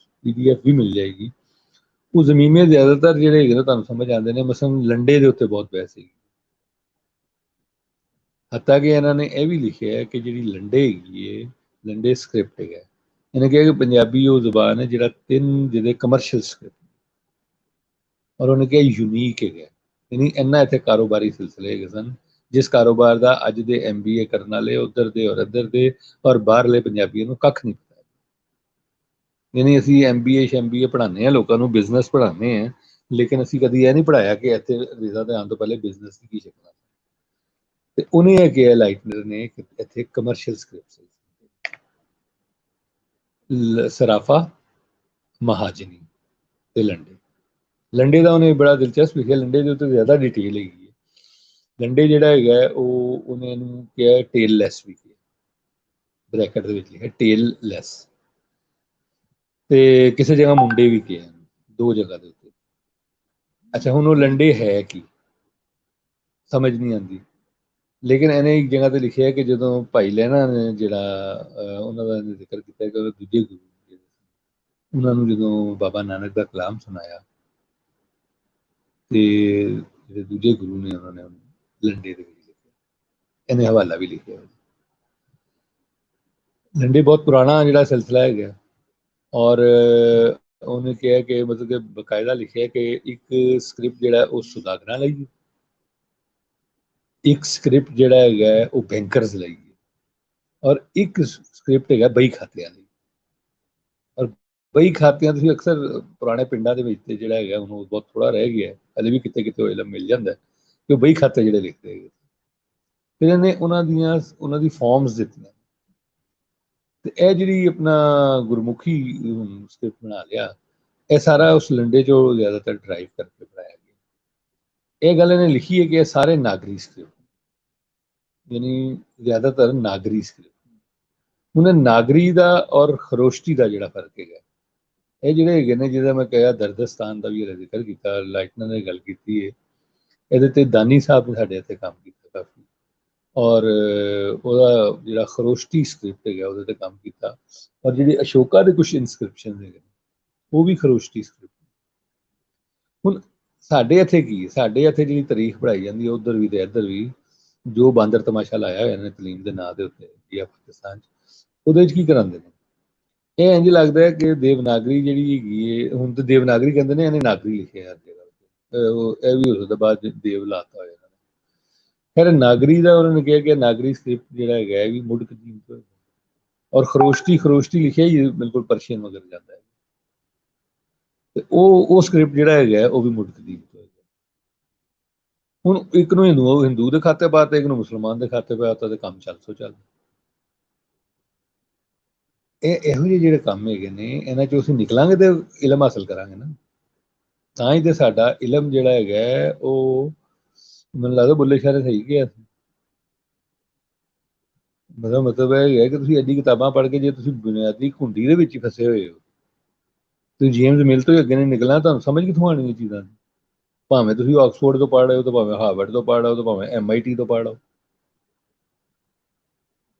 PDF ਵੀ ਮਿਲ ਜਾਏਗੀ। ਉਹ ਜ਼ਮੀਮੇ ਜ਼ਿਆਦਾਤਰ ਜਿਹੜੇ ਹੈਗੇ ਨੇ ਤੁਹਾਨੂੰ ਸਮਝ ਆਉਂਦੇ ਨੇ। ਮਸਲਨ ਲੰਡੇ ਦੇ ਉੱਤੇ ਬਹੁਤ ਬਹਿਸ ਹੈਗੀ, ਹੱਤਾ ਕਿ ਇਹਨਾਂ ਨੇ ਇਹ ਵੀ ਲਿਖਿਆ ਹੈ ਕਿ ਜਿਹੜੀ ਲੰਡੇ ਹੈਗੀ ਹੈ, ਲੰਡੇ ਸਕ੍ਰਿਪਟ ਹੈਗਾ, ਇਹਨੇ ਕਿਹਾ ਕਿ ਪੰਜਾਬੀ ਉਹ ਜ਼ੁਬਾਨ ਹੈ ਜਿਹੜਾ 3 ਜਿਹਦੇ ਕਮਰਸ਼ੀਅਲ ਸਕ੍ਰਿਪਟ, ਔਰ ਉਹਨੇ ਕਿਹਾ ਯੂਨੀਕ ਹੈਗਾ। ਯਾਨੀ ਇੰਨਾ ਇੱਥੇ ਕਾਰੋਬਾਰੀ ਸਿਲਸਿਲੇ ਹੈਗੇ ਸਨ ਜਿਸ ਕਾਰੋਬਾਰ ਦਾ ਅੱਜ ਦੇ MBA ਕਰਨ ਵਾਲੇ ਉੱਧਰ ਦੇ ਔਰ ਇੱਧਰ ਦੇ ਔਰ ਬਾਹਰਲੇ ਪੰਜਾਬੀਆਂ ਨੂੰ ਕੱਖ ਨਹੀਂ ਪਤਾ। ਯਾਨੀ ਅਸੀਂ MBA ਪੜ੍ਹਾਉਂਦੇ ਹਾਂ ਲੋਕਾਂ ਨੂੰ, ਬਿਜ਼ਨਸ ਪੜ੍ਹਾਉਂਦੇ ਹਾਂ, ਲੇਕਿਨ ਅਸੀਂ ਕਦੀ ਇਹ ਨਹੀਂ ਪੜ੍ਹਾਇਆ ਕਿ ਇੱਥੇ ਵੀਜ਼ਾ ਤੇ ਆਉਣ ਤੋਂ ਪਹਿਲੇ ਬਿਜ਼ਨਸ ਦੀ ਕੀ ਸ਼ਕਲ ਹੈ। ਤੇ ਉਹਨੇ ਇਹ ਕਿਹਾ ਲਾਈਟਨਰ ਨੇ ਕਿ ਇੱਥੇ ਕਮਰਸ਼ੀਅਲ ਸਕ੍ਰਿਪਟਸ, ਸਰਾਫਾ, ਮਹਾਜਨੀ ਤੇ ਲੰਡੇ ਦਾ ਉਹਨੇ ਬੜਾ ਦਿਲਚਸਪ ਲਿਖਿਆ। ਲੰਡੇ ਦੇ ਉੱਤੇ ਜ਼ਿਆਦਾ ਡਿਟੇਲ ਹੈਗੀ ਹੈ। ਲੰਡੇ ਜਿਹੜਾ ਹੈਗਾ ਉਹ ਉਹਨੇ ਇਹਨੂੰ ਕਿਹਾ ਟੇਲ ਲੈਸ ਵੀ ਕਿਹਾ, ਬ੍ਰੈਕਟ ਦੇ ਵਿੱਚ ਲਿਖਿਆ ਟੇਲ ਲੈਸ, ਤੇ ਕਿਸੇ ਜਗ੍ਹਾ ਮੁੰਡੇ ਵੀ ਕਿਹਾ, 2 ਜਗ੍ਹਾ ਦੇ ਉੱਤੇ। ਅੱਛਾ, ਹੁਣ ਉਹ ਲੰਡੇ ਹੈ ਕੀ ਸਮਝ ਨਹੀਂ ਆਉਂਦੀ, ਲੇਕਿਨ ਇਹਨੇ ਇੱਕ ਜਗ੍ਹਾ ਤੇ ਲਿਖਿਆ ਕਿ ਜਦੋਂ ਭਾਈ ਲਹਿਣਾ ਨੇ ਜਿਹੜਾ ਉਹਨਾਂ ਦਾ ਜ਼ਿਕਰ ਕੀਤਾ ਕਿ ਉਹ ਦੂਜੇ ਗੁਰੂ ਉਹਨਾਂ ਨੂੰ ਜਦੋਂ ਬਾਬਾ ਨਾਨਕ ਦਾ ਕਲਾਮ ਸੁਣਾਇਆ ਤੇ ਜਿਹੜੇ ਦੂਜੇ ਗੁਰੂ ਨੇ ਉਹਨਾਂ ਨੇ ਲੰਡੇ ਦੇ ਵਿੱਚ ਲਿਖਿਆ, ਇਹਨੇ ਹਵਾਲਾ ਵੀ ਲਿਖਿਆ। ਲੰਡੇ ਬਹੁਤ ਪੁਰਾਣਾ ਜਿਹੜਾ ਸਿਲਸਿਲਾ ਹੈਗਾ, ਔਰ ਉਹਨੇ ਕਿਹਾ ਕਿ ਮਤਲਬ ਕਿ ਬਕਾਇਦਾ ਲਿਖਿਆ ਕਿ ਇੱਕ ਸਕ੍ਰਿਪਟ ਜਿਹੜਾ ਉਹ ਸੁਦਾਗਰਾਂ ਲਈ, ਇੱਕ ਸਕ੍ਰਿਪਟ ਜਿਹੜਾ ਹੈਗਾ ਉਹ ਬੈਂਕਰਸ ਲਈ, ਔਰ ਇੱਕ ਸਕ੍ਰਿਪਟ ਹੈਗਾ ਬਈ ਖਾਤਿਆਂ ਲਈ। ਔਰ ਬਈ ਖਾਤਿਆਂ ਤੁਸੀਂ ਅਕਸਰ ਪੁਰਾਣੇ ਪਿੰਡਾਂ ਦੇ ਵਿੱਚ ਤੇ ਜਿਹੜਾ ਹੈਗਾ ਹੁਣ ਉਹ ਬਹੁਤ ਥੋੜਾ ਰਹਿ ਗਿਆ, ਹਲੇ ਵੀ ਕਿਤੇ ਕਿਤੇ ਉਹ ਇਲਮ ਮਿਲ ਜਾਂਦਾ ਕਿ ਬਈ ਖਾਤੇ ਜਿਹੜੇ ਲਿਖਦੇ ਹੈਗੇ। ਫਿਰ ਇਹਨੇ ਉਹਨਾਂ ਦੀ ਫਾਰਮਸ ਦਿੱਤੀਆਂ, ਤੇ ਇਹ ਜਿਹੜੀ ਆਪਣਾ ਗੁਰਮੁਖੀ ਸਕ੍ਰਿਪਟ ਬਣਾ ਲਿਆ ਇਹ ਸਾਰਾ ਉਸ ਲੰਡੇ 'ਚੋਂ ਜ਼ਿਆਦਾਤਰ ਡਰਾਈਵ ਕਰਕੇ ਬਣਾਇਆ ਗਿਆ। ਇਹ ਗੱਲ ਇਹਨੇ ਲਿਖੀ ਹੈ ਕਿ ਇਹ ਸਾਰੇ ਨਾਗਰੀ ਸਕ੍ਰਿਪਟ, ਯਾਨੀ ਜ਼ਿਆਦਾਤਰ ਨਾਗਰੀ ਸਕ੍ਰਿਪਟ। ਹੁਣ ਨਾਗਰੀ ਦਾ ਔਰ ਖਰੋਸ਼ਟੀ ਦਾ ਜਿਹੜਾ ਫਰਕ ਹੈਗਾ, ਇਹ ਜਿਹੜੇ ਹੈਗੇ ਨੇ, ਜਿਹਦਾ ਮੈਂ ਕਿਹਾ ਦਰਦਸਤਾਨ ਦਾ ਵੀ ਜ਼ਿਕਰ ਕੀਤਾ, ਲਾਈਟਨਰ ਨੇ ਗੱਲ ਕੀਤੀ ਹੈ, ਇਹਦੇ ਤੇ ਦਾਨੀ ਸਾਹਿਬ ਨੇ ਸਾਡੇ ਇੱਥੇ ਕੰਮ ਕੀਤਾ ਕਾਫੀ, ਔਰ ਉਹਦਾ ਜਿਹੜਾ ਖਰੋਸ਼ਟੀ ਸਕ੍ਰਿਪਟ ਹੈਗਾ ਉਹਦੇ ਤੇ ਕੰਮ ਕੀਤਾ, ਔਰ ਜਿਹੜੀ ਅਸ਼ੋਕਾ ਦੇ ਕੁਝ ਇਨਸਕ੍ਰਿਪਸ਼ਨ ਹੈਗੇ ਉਹ ਵੀ ਖਰੋਸ਼ਟੀ ਸਕ੍ਰਿਪਟ। ਹੁਣ ਸਾਡੇ ਇੱਥੇ ਕੀ, ਸਾਡੇ ਇੱਥੇ ਜਿਹੜੀ ਤਾਰੀਖ ਪੜ੍ਹਾਈ ਜਾਂਦੀ ਹੈ ਉੱਧਰ ਵੀ ਤੇ ਇੱਧਰ ਵੀ, ਜੋ ਬਾਂਦਰ ਤਮਾਸ਼ਾ ਲਾਇਆ ਹੋਇਆ ਨੇ ਤਲੀਮ ਦੇ ਨਾਂ ਦੇ ਉੱਤੇ ਇੰਡੀਆ ਪਾਕਿਸਤਾਨ 'ਚ, ਉਹਦੇ 'ਚ ਕੀ ਕਰਾਉਂਦੇ ਨੇ, ਇਹ ਇੰਝ ਲੱਗਦਾ ਹੈ ਕਿ ਦੇਵਨਾਗਰੀ ਜਿਹੜੀ ਹੈਗੀ ਹੈ, ਹੁਣ ਤਾਂ ਦੇਵਨਾਗਰੀ ਕਹਿੰਦੇ ਨੇ, ਇਹਨੇ ਨਾਗਰੀ ਲਿਖਿਆ ਹਰ ਜਗ੍ਹਾ ਤੇ, ਇਹ ਵੀ ਹੋ ਸਕਦਾ ਬਾਅਦ ਦੇਵ ਲਾਤਾ ਹੋਇਆ ਇਹਨਾਂ ਨੇ। ਖੈਰ ਨਾਗਰੀ ਦਾ ਉਹਨਾਂ ਨੇ ਕਿਹਾ ਕਿ ਨਾਗਰੀ ਸਕ੍ਰਿਪਟ ਜਿਹੜਾ ਹੈਗਾ ਇਹ ਵੀ ਮੁੱਢ ਕਦੀਮ ਤੋਂ ਹੈ, ਔਰ ਖਰੋਸ਼ਟੀ ਲਿਖਿਆ ਹੀ ਬਿਲਕੁਲ ਪਰਸ਼ੀਅਨ ਮਗਰ ਜਾਂਦਾ ਹੈ, ਤੇ ਉਹ ਸਕ੍ਰਿਪਟ ਜਿਹੜਾ ਹੈਗਾ ਉਹ ਵੀ ਮੁੱਢ ਕਦੀਮ ਤੋਂ ਹੈਗਾ। ਹੁਣ ਇੱਕ ਨੂੰ ਹਿੰਦੂ ਦੇ ਖਾਤੇ ਪਾਤਾ, ਇੱਕ ਨੂੰ ਮੁਸਲਮਾਨ ਦੇ ਖਾਤੇ ਪਾਤਾ, ਤੇ ਕੰਮ ਚੱਲ। ਇਹੋ ਜਿਹੇ ਜਿਹੜੇ ਕੰਮ ਹੈਗੇ ਨੇ, ਇਹਨਾਂ 'ਚੋਂ ਅਸੀਂ ਨਿਕਲਾਂਗੇ ਤੇ ਇਲਮ ਹਾਸਲ ਕਰਾਂਗੇ ਨਾ, ਤਾਂ ਹੀ ਤੇ ਸਾਡਾ ਇਲਮ ਜਿਹੜਾ ਹੈਗਾ ਉਹ, ਮੈਨੂੰ ਲੱਗਦਾ ਬੁੱਲੇ ਸ਼ਾਹ ਸਹੀ ਗਿਆ। ਮਤਲਬ ਇਹ ਹੈ ਕਿ ਤੁਸੀਂ ਐਡੀ ਕਿਤਾਬਾਂ ਪੜ੍ਹ ਕੇ ਜੇ ਤੁਸੀਂ ਬੁਨਿਆਦੀ ਖੁੰਡੀ ਦੇ ਵਿੱਚ ਹੀ ਫਸੇ ਹੋਏ ਹੋ, ਤੁਸੀਂ ਜੇਮਸ ਮਿਲ ਤੋਂ ਹੀ ਅੱਗੇ ਨਹੀਂ ਨਿਕਲਣਾ, ਤੁਹਾਨੂੰ ਸਮਝ ਕਿੱਥੋਂ ਆਉਣੀ ਇਹ ਚੀਜ਼ਾਂ ਦੀ, ਭਾਵੇਂ ਤੁਸੀਂ ਆਕਸਫੋਰਡ ਤੋਂ ਪੜ੍ਹ ਰਹੇ ਹੋ, ਤੇ ਭਾਵੇਂ ਹਾਰਵਰਡ ਤੋਂ ਪੜ੍ਹ ਰਹੇ ਹੋ, ਤੇ ਭਾਵੇਂ MIT ਤੋਂ ਪੜ੍ਹ ਰਹੇ ਹੋ,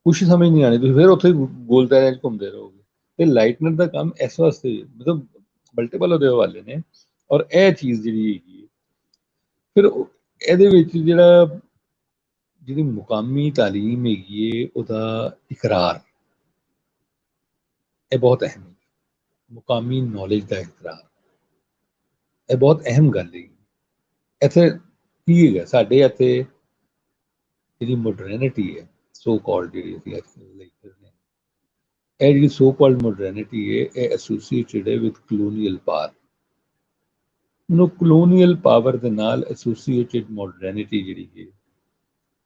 ਕੁਛ ਸਮਝ ਨਹੀਂ ਆਣੀ, ਤੁਸੀਂ ਫਿਰ ਉੱਥੇ ਗੋਲ ਦਾਇਰੇ 'ਚ ਘੁੰਮਦੇ ਰਹੋਗੇ। ਤੇ ਲਾਈਟਨਰ ਦਾ ਕੰਮ ਇਸ ਵਾਸਤੇ ਮਤਲਬ ਮਲਟੀਪਲ ਉਹਦੇ ਹਵਾਲੇ ਨੇ, ਔਰ ਇਹ ਚੀਜ਼ ਜਿਹੜੀ ਹੈਗੀ ਫਿਰ ਇਹਦੇ ਵਿੱਚ ਜਿਹੜੀ ਮੁਕਾਮੀ ਤਾਲੀਮ ਹੈਗੀ ਹੈ ਉਹਦਾ ਇਕਰਾਰ, ਇਹ ਬਹੁਤ ਅਹਿਮ ਹੈ। ਮੁਕਾਮੀ ਨੌਲੇਜ ਦਾ ਇਕਰਾਰ, ਇਹ ਬਹੁਤ ਅਹਿਮ ਗੱਲ ਹੈ। ਇੱਥੇ ਕੀ ਹੈਗਾ, ਸਾਡੇ ਇੱਥੇ ਜਿਹੜੀ ਮੋਡਰਨਿਟੀ ਹੈ, ਸੋ ਕਾਲਡ, ਜਿਹੜੀ ਅਸੀਂ ਅੱਜ ਕੱਲ੍ਹ ਲਈ ਫਿਰਦੇ ਹਾਂ, ਇਹ ਜਿਹੜੀ ਸੋ ਕਾਲਡ ਮੋਡਰਨਿਟੀ ਹੈ, ਇਹ ਐਸੋਸੀਏਟਡ ਹੈ ਵਿਦ ਕਲੋਨੀਅਲ ਪਾਵਰ। ਨੂੰ ਕਲੋਨੀਅਲ ਪਾਵਰ ਦੇ ਨਾਲ ਐਸੋਸੀਏਟਡ ਮੋਡਰਨਿਟੀ ਜਿਹੜੀ ਹੈ,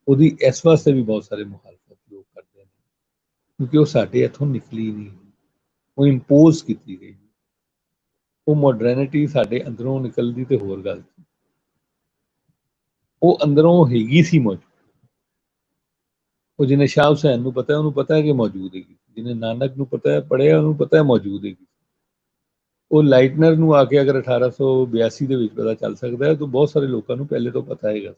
ਉਹਦੀ ਇਸ ਵਾਸਤੇ ਵੀ ਬਹੁਤ ਸਾਰੇ ਮੁਖਾਲਫਤ ਲੋਕ ਕਰਦੇ ਨੇ, ਕਿਉਂਕਿ ਉਹ ਸਾਡੇ ਇੱਥੋਂ ਨਿਕਲੀ ਨਹੀਂ, ਉਹ ਇੰਪੋਜ਼ ਕੀਤੀ ਗਈ। ਉਹ ਮੋਡਰਨਿਟੀ ਸਾਡੇ ਅੰਦਰੋਂ ਨਿਕਲਦੀ ਤੇ ਹੋਰ ਗੱਲ ਸੀ, ਉਹ ਅੰਦਰੋਂ ਹੈਗੀ ਸੀ ਮੌਜੂਦ। ਉਹ ਜਿਹਨੇ ਸ਼ਾਹ ਹੁਸੈਨ ਨੂੰ ਪਤਾ, ਉਹਨੂੰ ਪਤਾ ਹੈ ਕਿ ਮੌਜੂਦ ਹੈਗੀ, ਜਿਹਨੇ ਨਾਨਕ ਨੂੰ ਪਤਾ ਹੈ, ਪੜ੍ਹਿਆ, ਉਹਨੂੰ ਪਤਾ ਹੈ ਮੌਜੂਦ ਹੈਗੀ। ਉਹ ਲਾਈਟਨਰ ਨੂੰ ਆ ਕੇ ਅਗਰ 1882 ਦੇ ਵਿੱਚ ਪਤਾ ਚੱਲ ਸਕਦਾ ਹੈ, ਤਾਂ ਬਹੁਤ ਸਾਰੇ ਲੋਕਾਂ ਨੂੰ ਪਹਿਲੇ ਤੋਂ ਪਤਾ ਹੈਗਾ।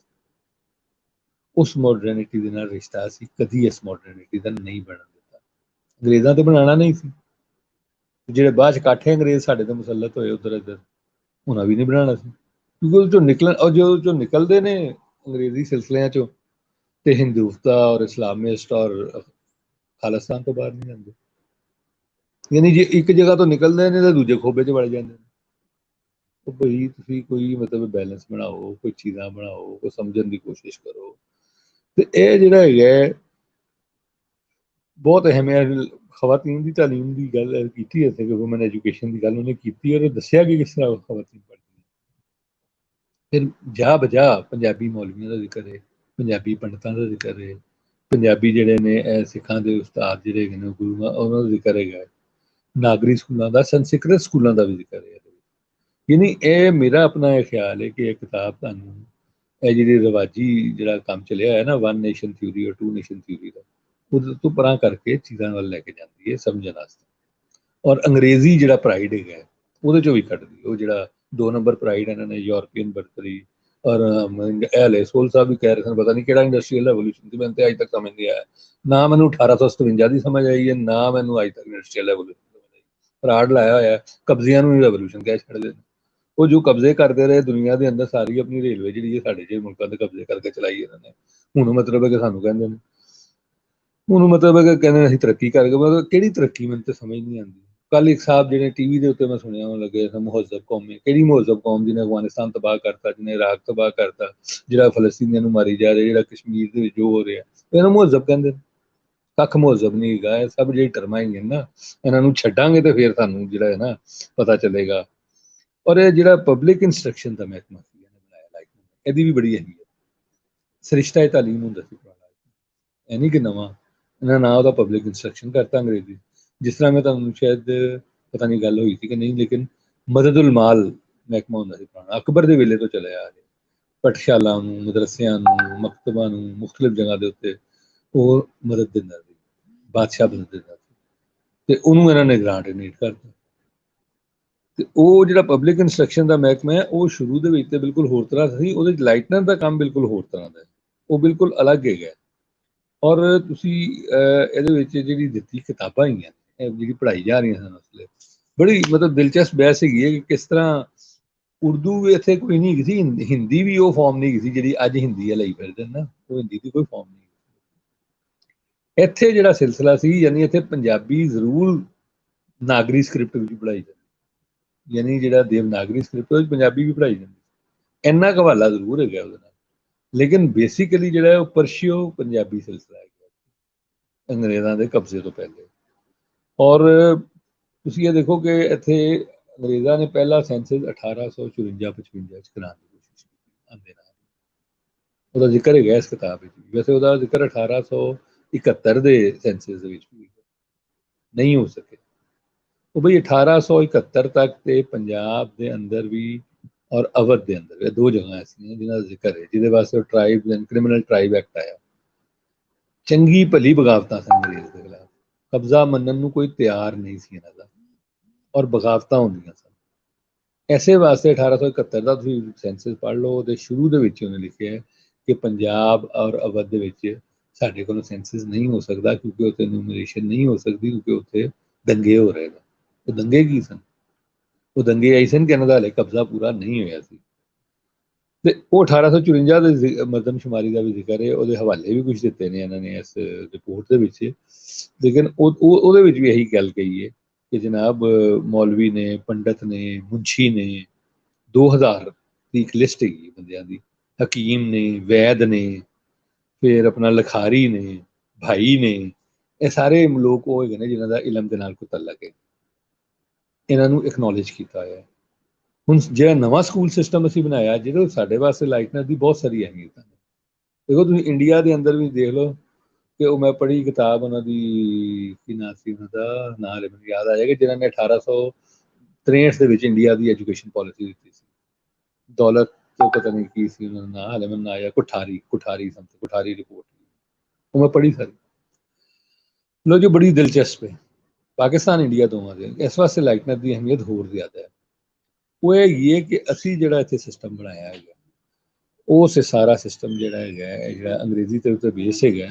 ਉਸ ਮੋਡਰਨਿਟੀ ਦੇ ਨਾਲ ਰਿਸ਼ਤਾ ਸੀ, ਕਦੀ ਇਸ ਮੋਡਰਨਿਟੀ ਦਾ ਨਹੀਂ ਬਣਨ ਦਿੱਤਾ। ਅੰਗਰੇਜ਼ਾਂ ਤੇ ਬਣਾਉਣਾ ਨਹੀਂ ਸੀ, ਜਿਹੜੇ ਬਾਅਦ 'ਚ ਇਕੱਠੇ ਅੰਗਰੇਜ਼ ਸਾਡੇ ਤੇ ਮੁਸੱਲਤ ਹੋਏ ਉੱਧਰ ਇੱਧਰ, ਉਹਨਾਂ ਵੀ ਨਹੀਂ ਬਣਾਉਣਾ ਸੀ, ਕਿਉਂਕਿ ਉਹਦੇ 'ਚੋਂ ਨਿਕਲਣ, ਔਰ ਜੋ ਜੋ ਨਿਕਲਦੇ ਨੇ ਅੰਗਰੇਜ਼ੀ ਸਿਲਸਿਲਿਆਂ 'ਚੋਂ, ਤੇ ਹਿੰਦੂਤਾ ਔਰ ਇਸਲਾਮਿਸਟ ਔਰ ਖਾਲਿਸਤਾਨ ਤੋਂ ਬਾਹਰ ਨਹੀਂ ਜਾਂਦੇ। ਯਾਨੀ ਜੇ ਇੱਕ ਜਗ੍ਹਾ ਤੋਂ ਨਿਕਲਦੇ ਨੇ ਤਾਂ ਦੂਜੇ ਖੋਬੇ 'ਚ ਵੜ ਜਾਂਦੇ ਨੇ। ਉਹ ਭਾਈ ਤੁਸੀਂ ਕੋਈ ਮਤਲਬ ਬੈਲੈਂਸ ਬਣਾਓ, ਕੋਈ ਚੀਜ਼ਾਂ ਬਣਾਓ, ਕੋਈ ਸਮਝਣ ਦੀ ਕੋਸ਼ਿਸ਼ ਕਰੋ। ਤੇ ਇਹ ਜਿਹੜਾ ਹੈਗਾ ਬਹੁਤ ਅਹਿਮ ਹੈ। ਖਵਾਤੀਨ ਦੀ ਤਾਲੀਮ ਦੀ ਗੱਲ ਕੀਤੀ ਇੱਥੇ, ਵੂਮਨ ਐਜੂਕੇਸ਼ਨ ਦੀ ਗੱਲ ਉਹਨੇ ਕੀਤੀ, ਔਰ ਦੱਸਿਆ ਕਿ ਕਿਸ ਤਰ੍ਹਾਂ ਖਵਾਤੀਨ ਪੜ੍ਹਦੀਆਂ। ਫਿਰ ਜਾ ਬਜਾ ਪੰਜਾਬੀ ਮੌਲਵੀਆਂ ਦਾ ਜ਼ਿਕਰ ਹੈ, ਪੰਜਾਬੀ ਪੰਡਤਾਂ ਦਾ ਜ਼ਿਕਰ ਹੈ, ਪੰਜਾਬੀ ਜਿਹੜੇ ਨੇ ਸਿੱਖਾਂ ਦੇ ਉਸਤਾਦ ਜਿਹੜੇ ਹੈਗੇ ਨੇ ਗੁਰੂਆਂ, ਉਹਨਾਂ ਦਾ ਜ਼ਿਕਰ ਹੈਗਾ, ਨਾਗਰੀ ਸਕੂਲਾਂ ਦਾ, ਸੰਸਕ੍ਰਿਤ ਸਕੂਲਾਂ ਦਾ ਵੀ ਜ਼ਿਕਰ ਹੈ। ਯਾਨੀ ਇਹ ਮੇਰਾ ਆਪਣਾ ਇਹ ਖਿਆਲ ਹੈ ਕਿ ਇਹ ਕਿਤਾਬ ਤੁਹਾਨੂੰ ਇਹ ਜਿਹੜੀ ਰਿਵਾਜੀ ਜਿਹੜਾ ਕੰਮ ਚੱਲਿਆ ਹੋਇਆ ਨਾ, 1 ਨੇਸ਼ਨ ਥਿਊਰੀ ਔਰ 2 ਨੇਸ਼ਨ ਥਿਊਰੀ ਦਾ, ਉਹਦੇ ਤੋਂ ਪਰਾਂ ਕਰਕੇ ਚੀਜ਼ਾਂ ਵੱਲ ਲੈ ਕੇ ਜਾਂਦੀ ਹੈ ਸਮਝਣ ਵਾਸਤੇ। ਔਰ ਅੰਗਰੇਜ਼ੀ ਜਿਹੜਾ ਪ੍ਰਾਈਡ ਹੈਗਾ ਉਹਦੇ 'ਚੋਂ ਵੀ ਕੱਢਦੀ, ਉਹ ਜਿਹੜਾ 2 ਨੰਬਰ ਪ੍ਰਾਈਡ ਇਹਨਾਂ ਨੇ ਯੂਰਪੀਅਨ ਬਰਤਰੀ, ਔਰ ਇਹ ਸੋਲ ਸਾਹਿਬ ਵੀ ਕਹਿ ਰਹੇ ਸਨ ਪਤਾ ਨਹੀਂ ਕਿਹੜਾ ਇੰਡਸਟਰੀਅਲ ਰੈਵੋਲੂਸ਼ਨ ਸੀ, ਮੈਨੂੰ ਤੇ ਅੱਜ ਤੱਕ ਸਮਝ ਨਹੀਂ ਆਇਆ, ਨਾ ਮੈਨੂੰ 1857 ਦੀ ਸਮਝ ਆਈ ਹੈ, ਨਾ ਮੈਨੂੰ ਅੱਜ ਤੱਕ ਇੰਡਸਟਰੀਅਲ ਰੈਵੋਲੂਸ਼ਨ ਸਮਝ ਆਈ। ਫਰਾਡ ਲਾਇਆ ਹੋਇਆ, ਕਬਜ਼ਿਆਂ ਨੂੰ ਹੀ ਰੈਵੋਲੂਸ਼ਨ ਕਹਿ ਛੱਡਦੇ ਨੇ। ਉਹ ਜੋ ਕਬਜ਼ੇ ਕਰਦੇ ਰਹੇ ਦੁਨੀਆ ਦੇ ਅੰਦਰ, ਸਾਰੀ ਆਪਣੀ ਰੇਲਵੇ ਜਿਹੜੀ ਹੈ ਸਾਡੇ ਜਿਹੇ ਮੁਲਕਾਂ ਦੇ ਕਬਜ਼ੇ ਕਰਕੇ ਚਲਾਈ ਇਹਨਾਂ ਨੇ। ਹੁਣ ਮਤਲਬ ਹੈ ਕਿ ਸਾਨੂੰ ਕਹਿੰਦੇ ਨੇ, ਹੁਣ ਮਤਲਬ ਹੈ ਕਿ ਕਹਿੰਦੇ ਅਸੀਂ ਤਰੱਕੀ ਕਰਕੇ, ਮਤਲਬ ਕਿਹੜੀ ਤਰੱਕੀ, ਮੈਨੂੰ ਤਾਂ ਸਮਝ ਨਹੀਂ ਆਉਂਦੀ। ਕੱਲ ਇੱਕ ਸਾਹਿਬ ਜਿਹੜੇ ਟੀਵੀ ਦੇ ਉੱਤੇ ਮੈਂ ਸੁਣਿਆ ਹੋਣ ਲੱਗੇ, ਮੁਹੱਜ਼ਬ ਕੌਮੀ, ਕਿਹੜੀ ਮੁਹੱਜ਼ਬ ਕੌਮ ਜਿਹਨੇ ਅਫਗਾਨਿਸਤਾਨ ਤਬਾਹ ਕਰਤਾ, ਜਿਹਨੇ ਇਰਾਕ ਤਬਾਹ ਕਰਤਾ, ਜਿਹੜਾ ਫਲਸਤੀਨੀਆਂ ਨੂੰ ਮਾਰੀ ਜਾ ਰਿਹਾ, ਜਿਹੜਾ ਕਸ਼ਮੀਰ ਦੇ ਵਿੱਚ ਜੋ ਹੋ ਰਿਹਾ, ਇਹਨਾਂ ਮੁਹੱਜ਼ਬ ਕਹਿੰਦੇ। ਕੱਖ ਮੁਹੱਜ਼ਬ ਨਹੀਂ ਹੈਗਾ, ਇਹ ਸਭ ਜਿਹੜੀ ਟਰਮਾਂ ਹੀ ਨਾ, ਇਹਨਾਂ ਨੂੰ ਛੱਡਾਂਗੇ ਤੇ ਫਿਰ ਸਾਨੂੰ ਜਿਹੜਾ ਹੈ ਨਾ ਪਤਾ ਚੱਲੇਗਾ। ਔਰ ਇਹ ਜਿਹੜਾ ਪਬਲਿਕ ਇੰਸਟਰਕਸ਼ਨ ਦਾ ਮਹਿਕਮਾ ਸੀ ਇਹਨੇ ਬਣਾਇਆ ਲਾਈਕ, ਇਹਦੀ ਵੀ ਬੜੀ ਅਹਿਮੀਅਤ। ਸਰਿਸ਼ਤਾ ਏ ਤਾਲੀਮ ਹੁੰਦਾ ਸੀ ਪੁਰਾਣਾ, ਇਹ ਨਹੀਂ ਕਿ ਨਵਾਂ, ਇਹਨਾਂ ਨਾਂ ਉਹਦਾ ਪਬਲਿਕ ਇੰਸਟਰਕਸ਼ਨ ਕਰਤਾ ਅੰਗਰੇਜ਼ੀ। ਜਿਸ ਤਰ੍ਹਾਂ ਮੈਂ ਤੁਹਾਨੂੰ ਸ਼ਾਇਦ ਪਤਾ ਨਹੀਂ ਗੱਲ ਹੋਈ ਸੀ ਕਿ ਨਹੀਂ, ਲੇਕਿਨ ਮਦਦੁਲ ਮਾਲ ਮਹਿਕਮਾ ਹੁੰਦਾ ਸੀ ਪੁਰਾਣਾ, ਅਕਬਰ ਦੇ ਵੇਲੇ ਤੋਂ ਚੱਲਿਆ ਆ ਰਿਹਾ। ਪਾਠਸ਼ਾਲਾ ਨੂੰ, ਮਦਰਸਿਆਂ ਨੂੰ, ਮਕਤਬਾਂ ਨੂੰ, ਮੁਖਤਲਿਫ ਜਗ੍ਹਾ ਦੇ ਉੱਤੇ ਉਹ ਮਦਦ ਦਿੰਦਾ ਸੀ, ਬਾਦਸ਼ਾਹ ਮਦਦ ਦਿੰਦਾ ਸੀ, ਤੇ ਉਹਨੂੰ ਇਹਨਾਂ ਨੇ ਗ੍ਰਾਂਟ ਇਨੀਟ ਕਰਤਾ। ਤੇ ਉਹ ਜਿਹੜਾ ਪਬਲਿਕ ਇੰਸਟਰਕਸ਼ਨ ਦਾ ਮਹਿਕਮਾ ਹੈ, ਉਹ ਸ਼ੁਰੂ ਦੇ ਵਿੱਚ ਤੇ ਬਿਲਕੁਲ ਹੋਰ ਤਰ੍ਹਾਂ ਸੀ, ਉਹਦੇ ਚ ਲਾਈਟਨਰ ਦਾ ਕੰਮ ਬਿਲਕੁਲ ਹੋਰ ਤਰ੍ਹਾਂ ਦਾ ਹੈ, ਉਹ ਬਿਲਕੁਲ ਅਲੱਗ ਹੈਗਾ। ਔਰ ਤੁਸੀਂ ਇਹਦੇ ਵਿੱਚ ਜਿਹੜੀ ਦਿੱਤੀ ਕਿਤਾਬਾਂ ਹੈਗੀਆਂ, ਜਿਹੜੀ ਪੜ੍ਹਾਈ ਜਾ ਰਹੀਆਂ ਸਨ ਉਸ ਵੇਲੇ, ਬੜੀ ਮਤਲਬ ਦਿਲਚਸਪ ਬਹਿਸ ਹੈਗੀ ਹੈ ਕਿ ਕਿਸ ਤਰ੍ਹਾਂ ਉਰਦੂ ਵੀ ਇੱਥੇ ਕੋਈ ਨਹੀਂ ਸੀ, ਹਿੰਦੀ ਵੀ ਉਹ ਫਾਰਮ ਨਹੀਂ ਸੀ ਜਿਹੜੀ ਅੱਜ ਹਿੰਦੀ ਹੈ ਲਈ ਫਿਰਦੇ ਨਾ, ਉਹ ਹਿੰਦੀ ਦੀ ਕੋਈ ਫਾਰਮ ਨਹੀਂ। ਇੱਥੇ ਜਿਹੜਾ ਸਿਲਸਿਲਾ ਸੀ, ਯਾਨੀ ਇੱਥੇ ਪੰਜਾਬੀ ਜ਼ਰੂਰ ਨਾਗਰੀ ਸਕ੍ਰਿਪਟ ਵਿੱਚ ਪੜ੍ਹਾਈ ਜਾਂਦੀ, ਯਾਨੀ ਜਿਹੜਾ ਦੇਵਨਾਗਰੀ ਸਕ੍ਰਿਪਟ ਉਹ ਪੰਜਾਬੀ ਵੀ ਪੜ੍ਹਾਈ ਜਾਂਦੀ, ਇੰਨਾ ਕੁ ਹਵਾਲਾ ਜ਼ਰੂਰ ਹੈਗਾ ਉਹਦੇ ਨਾਲ। ਲੇਕਿਨ ਬੇਸਿਕਲੀ ਜਿਹੜਾ ਉਹ ਪਰਸ਼ੀਓ ਪੰਜਾਬੀ ਸਿਲਸਿਲਾ ਹੈਗਾ ਅੰਗਰੇਜ਼ਾਂ ਦੇ ਕਬਜ਼ੇ ਤੋਂ ਪਹਿਲੇ। ਔਰ ਤੁਸੀਂ ਇਹ ਦੇਖੋ ਕਿ ਇੱਥੇ ਅੰਗਰੇਜ਼ਾਂ ਨੇ ਪਹਿਲਾ ਸੈਂਸਸ 1854-55 ਚ ਕਰਾਉਣ ਦੀ ਕੋਸ਼ਿਸ਼ ਕੀਤੀ ਆਂਦੇ ਨਾਲ, ਉਹਦਾ ਜ਼ਿਕਰ ਹੈਗਾ ਇਸ ਕਿਤਾਬ ਵਿੱਚ। ਵੈਸੇ ਉਹਦਾ ਜ਼ਿਕਰ 1871 ਦੇ ਸੈਂਸਸ ਦੇ ਵਿੱਚ ਵੀ ਨਹੀਂ ਹੋ ਸਕੇ। ਉਹ ਬਈ 1871 ਤੱਕ ਤੇ ਪੰਜਾਬ ਦੇ ਅੰਦਰ ਵੀ ਔਰ ਅਵਧ ਦੇ ਅੰਦਰ, ਇਹ ਦੋ ਜਗ੍ਹਾ ਐਸੀਆਂ ਜਿਨ੍ਹਾਂ ਦਾ ਜ਼ਿਕਰ ਹੈ, ਜਿਹਦੇ ਵਾਸਤੇ tribe and criminal tribe act ਆਇਆ। ਚੰਗੀ ਭਲੀ ਬਗਾਵਤਾਂ ਸਨ ਅੰਗਰੇਜ਼ ਦੇ ਖਿਲਾਫ, ਕਬਜ਼ਾ ਮੰਨਣ ਨੂੰ ਕੋਈ ਤਿਆਰ ਨਹੀਂ ਸੀ ਇਹਨਾਂ ਦਾ, ਔਰ ਬਗਾਵਤਾਂ ਹੁੰਦੀਆਂ ਸਨ। ਐਸੇ ਵਾਸਤੇ 1871 ਦਾ ਤੁਸੀਂ ਸੈਂਸਸ ਪੜ੍ਹ ਲਓ, ਉਹਦੇ ਸ਼ੁਰੂ ਦੇ ਵਿੱਚ ਉਹਨੇ ਲਿਖਿਆ ਕਿ ਪੰਜਾਬ ਔਰ ਅਵਧ ਦੇ ਵਿੱਚ ਸਾਡੇ ਕੋਲੋਂ ਸੈਂਸਸ ਨਹੀਂ ਹੋ ਸਕਦਾ, ਕਿਉਂਕਿ ਉੱਥੇ ਨਿਊਮਰੇਸ਼ਨ ਨਹੀਂ ਹੋ ਸਕਦੀ, ਕਿਉਂਕਿ ਉੱਥੇ ਦੰਗੇ ਹੋ ਰਹੇ ਨੇ। ਉਹ ਦੰਗੇ ਕੀ ਸਨ? ਉਹ ਦੰਗੇ ਆਈ ਸਨ ਕਿ ਇਹਨਾਂ ਦਾ ਹਾਲੇ ਕਬਜ਼ਾ ਪੂਰਾ ਨਹੀਂ ਹੋਇਆ ਸੀ। ਤੇ ਉਹ 1854 ਦੇ ਮਰਦਮਸ਼ੁਮਾਰੀ ਦਾ ਵੀ ਜ਼ਿਕਰ ਹੈ, ਉਹਦੇ ਹਵਾਲੇ ਵੀ ਕੁਝ ਦਿੱਤੇ ਨੇ ਇਹਨਾਂ ਨੇ ਇਸ ਰਿਪੋਰਟ ਦੇ ਵਿੱਚ। ਲੇਕਿਨ ਉਹਦੇ ਵਿੱਚ ਵੀ ਇਹੀ ਗੱਲ ਕਹੀ ਹੈ ਕਿ ਜਨਾਬ ਮੌਲਵੀ ਨੇ, ਪੰਡਤ ਨੇ, ਮੁੰਸ਼ੀ ਨੇ, 2000 ਦੀ ਇੱਕ ਲਿਸਟ ਹੈਗੀ ਬੰਦਿਆਂ ਦੀ, ਹਕੀਮ ਨੇ, ਵੈਦ ਨੇ, ਫਿਰ ਆਪਣਾ ਲਖਾਰੀ ਨੇ, ਭਾਈ ਨੇ, ਇਹ ਸਾਰੇ ਲੋਕ ਉਹ ਹੈਗੇ ਨੇ ਜਿਨ੍ਹਾਂ ਦਾ ਇਲਮ ਦੇ ਨਾਲ ਕੋਈ ਤਅੱਲਕ ਹੈ, ਇਹਨਾਂ ਨੂੰ ਐਕਨੋਲੇਜ ਕੀਤਾ ਹੋਇਆ। ਹੁਣ ਜਿਹੜਾ ਨਵਾਂ ਸਕੂਲ ਸਿਸਟਮ ਅਸੀਂ ਬਣਾਇਆ, ਜਿਹਦੇ ਸਾਡੇ ਵਾਸਤੇ ਲਾਈਟਨਰ ਦੀ ਬਹੁਤ ਸਾਰੀ ਅਹਿਮੀਅਤ ਹੈ। ਦੇਖੋ ਤੁਸੀਂ ਇੰਡੀਆ ਦੇ ਅੰਦਰ ਵੀ ਦੇਖ ਲਓ ਕਿ ਉਹ ਮੈਂ ਪੜ੍ਹੀ ਕਿਤਾਬ ਉਹਨਾਂ ਦੀ, ਕੀ ਨਾਂ ਸੀ ਉਹਨਾਂ ਦਾ, ਨਾਂ ਹਲੇ ਮੈਨੂੰ ਯਾਦ ਆ ਜਾਏਗਾ, ਜਿਨ੍ਹਾਂ ਨੇ 1863 ਦੇ ਵਿੱਚ ਇੰਡੀਆ ਦੀ ਐਜੂਕੇਸ਼ਨ ਪਾਲਿਸੀ ਦਿੱਤੀ ਸੀ। ਦੌਲਤ ਤੋਂ ਪਤਾ ਨਹੀਂ ਕੀ ਸੀ ਉਹਨਾਂ ਦਾ ਨਾਂ, ਹਲੇ ਮੈਨੂੰ ਆਇਆ, ਕੁਠਾਰੀ ਰਿਪੋਰਟ, ਉਹ ਮੈਂ ਪੜ੍ਹੀ ਸਾਰੀ। ਲੋ ਜੋ ਬੜੀ ਦਿਲਚਸਪ ਹੈ। ਪਾਕਿਸਤਾਨ ਇੰਡੀਆ ਦੋਵਾਂ ਦੇ ਇਸ ਵਾਸਤੇ ਲਾਈਟਨਰ ਦੀ ਅਹਿਮੀਅਤ ਹੋਰ ਜ਼ਿਆਦਾ ਹੈ। ਉਹ ਇਹ ਹੈ ਕਿ ਅਸੀਂ ਜਿਹੜਾ ਇੱਥੇ ਸਿਸਟਮ ਬਣਾਇਆ ਹੈਗਾ, ਉਸ ਸਾਰਾ ਸਿਸਟਮ ਜਿਹੜਾ ਹੈਗਾ, ਜਿਹੜਾ ਅੰਗਰੇਜ਼ੀ ਦੇ ਉੱਤੇ ਬੇਸ ਹੈਗਾ,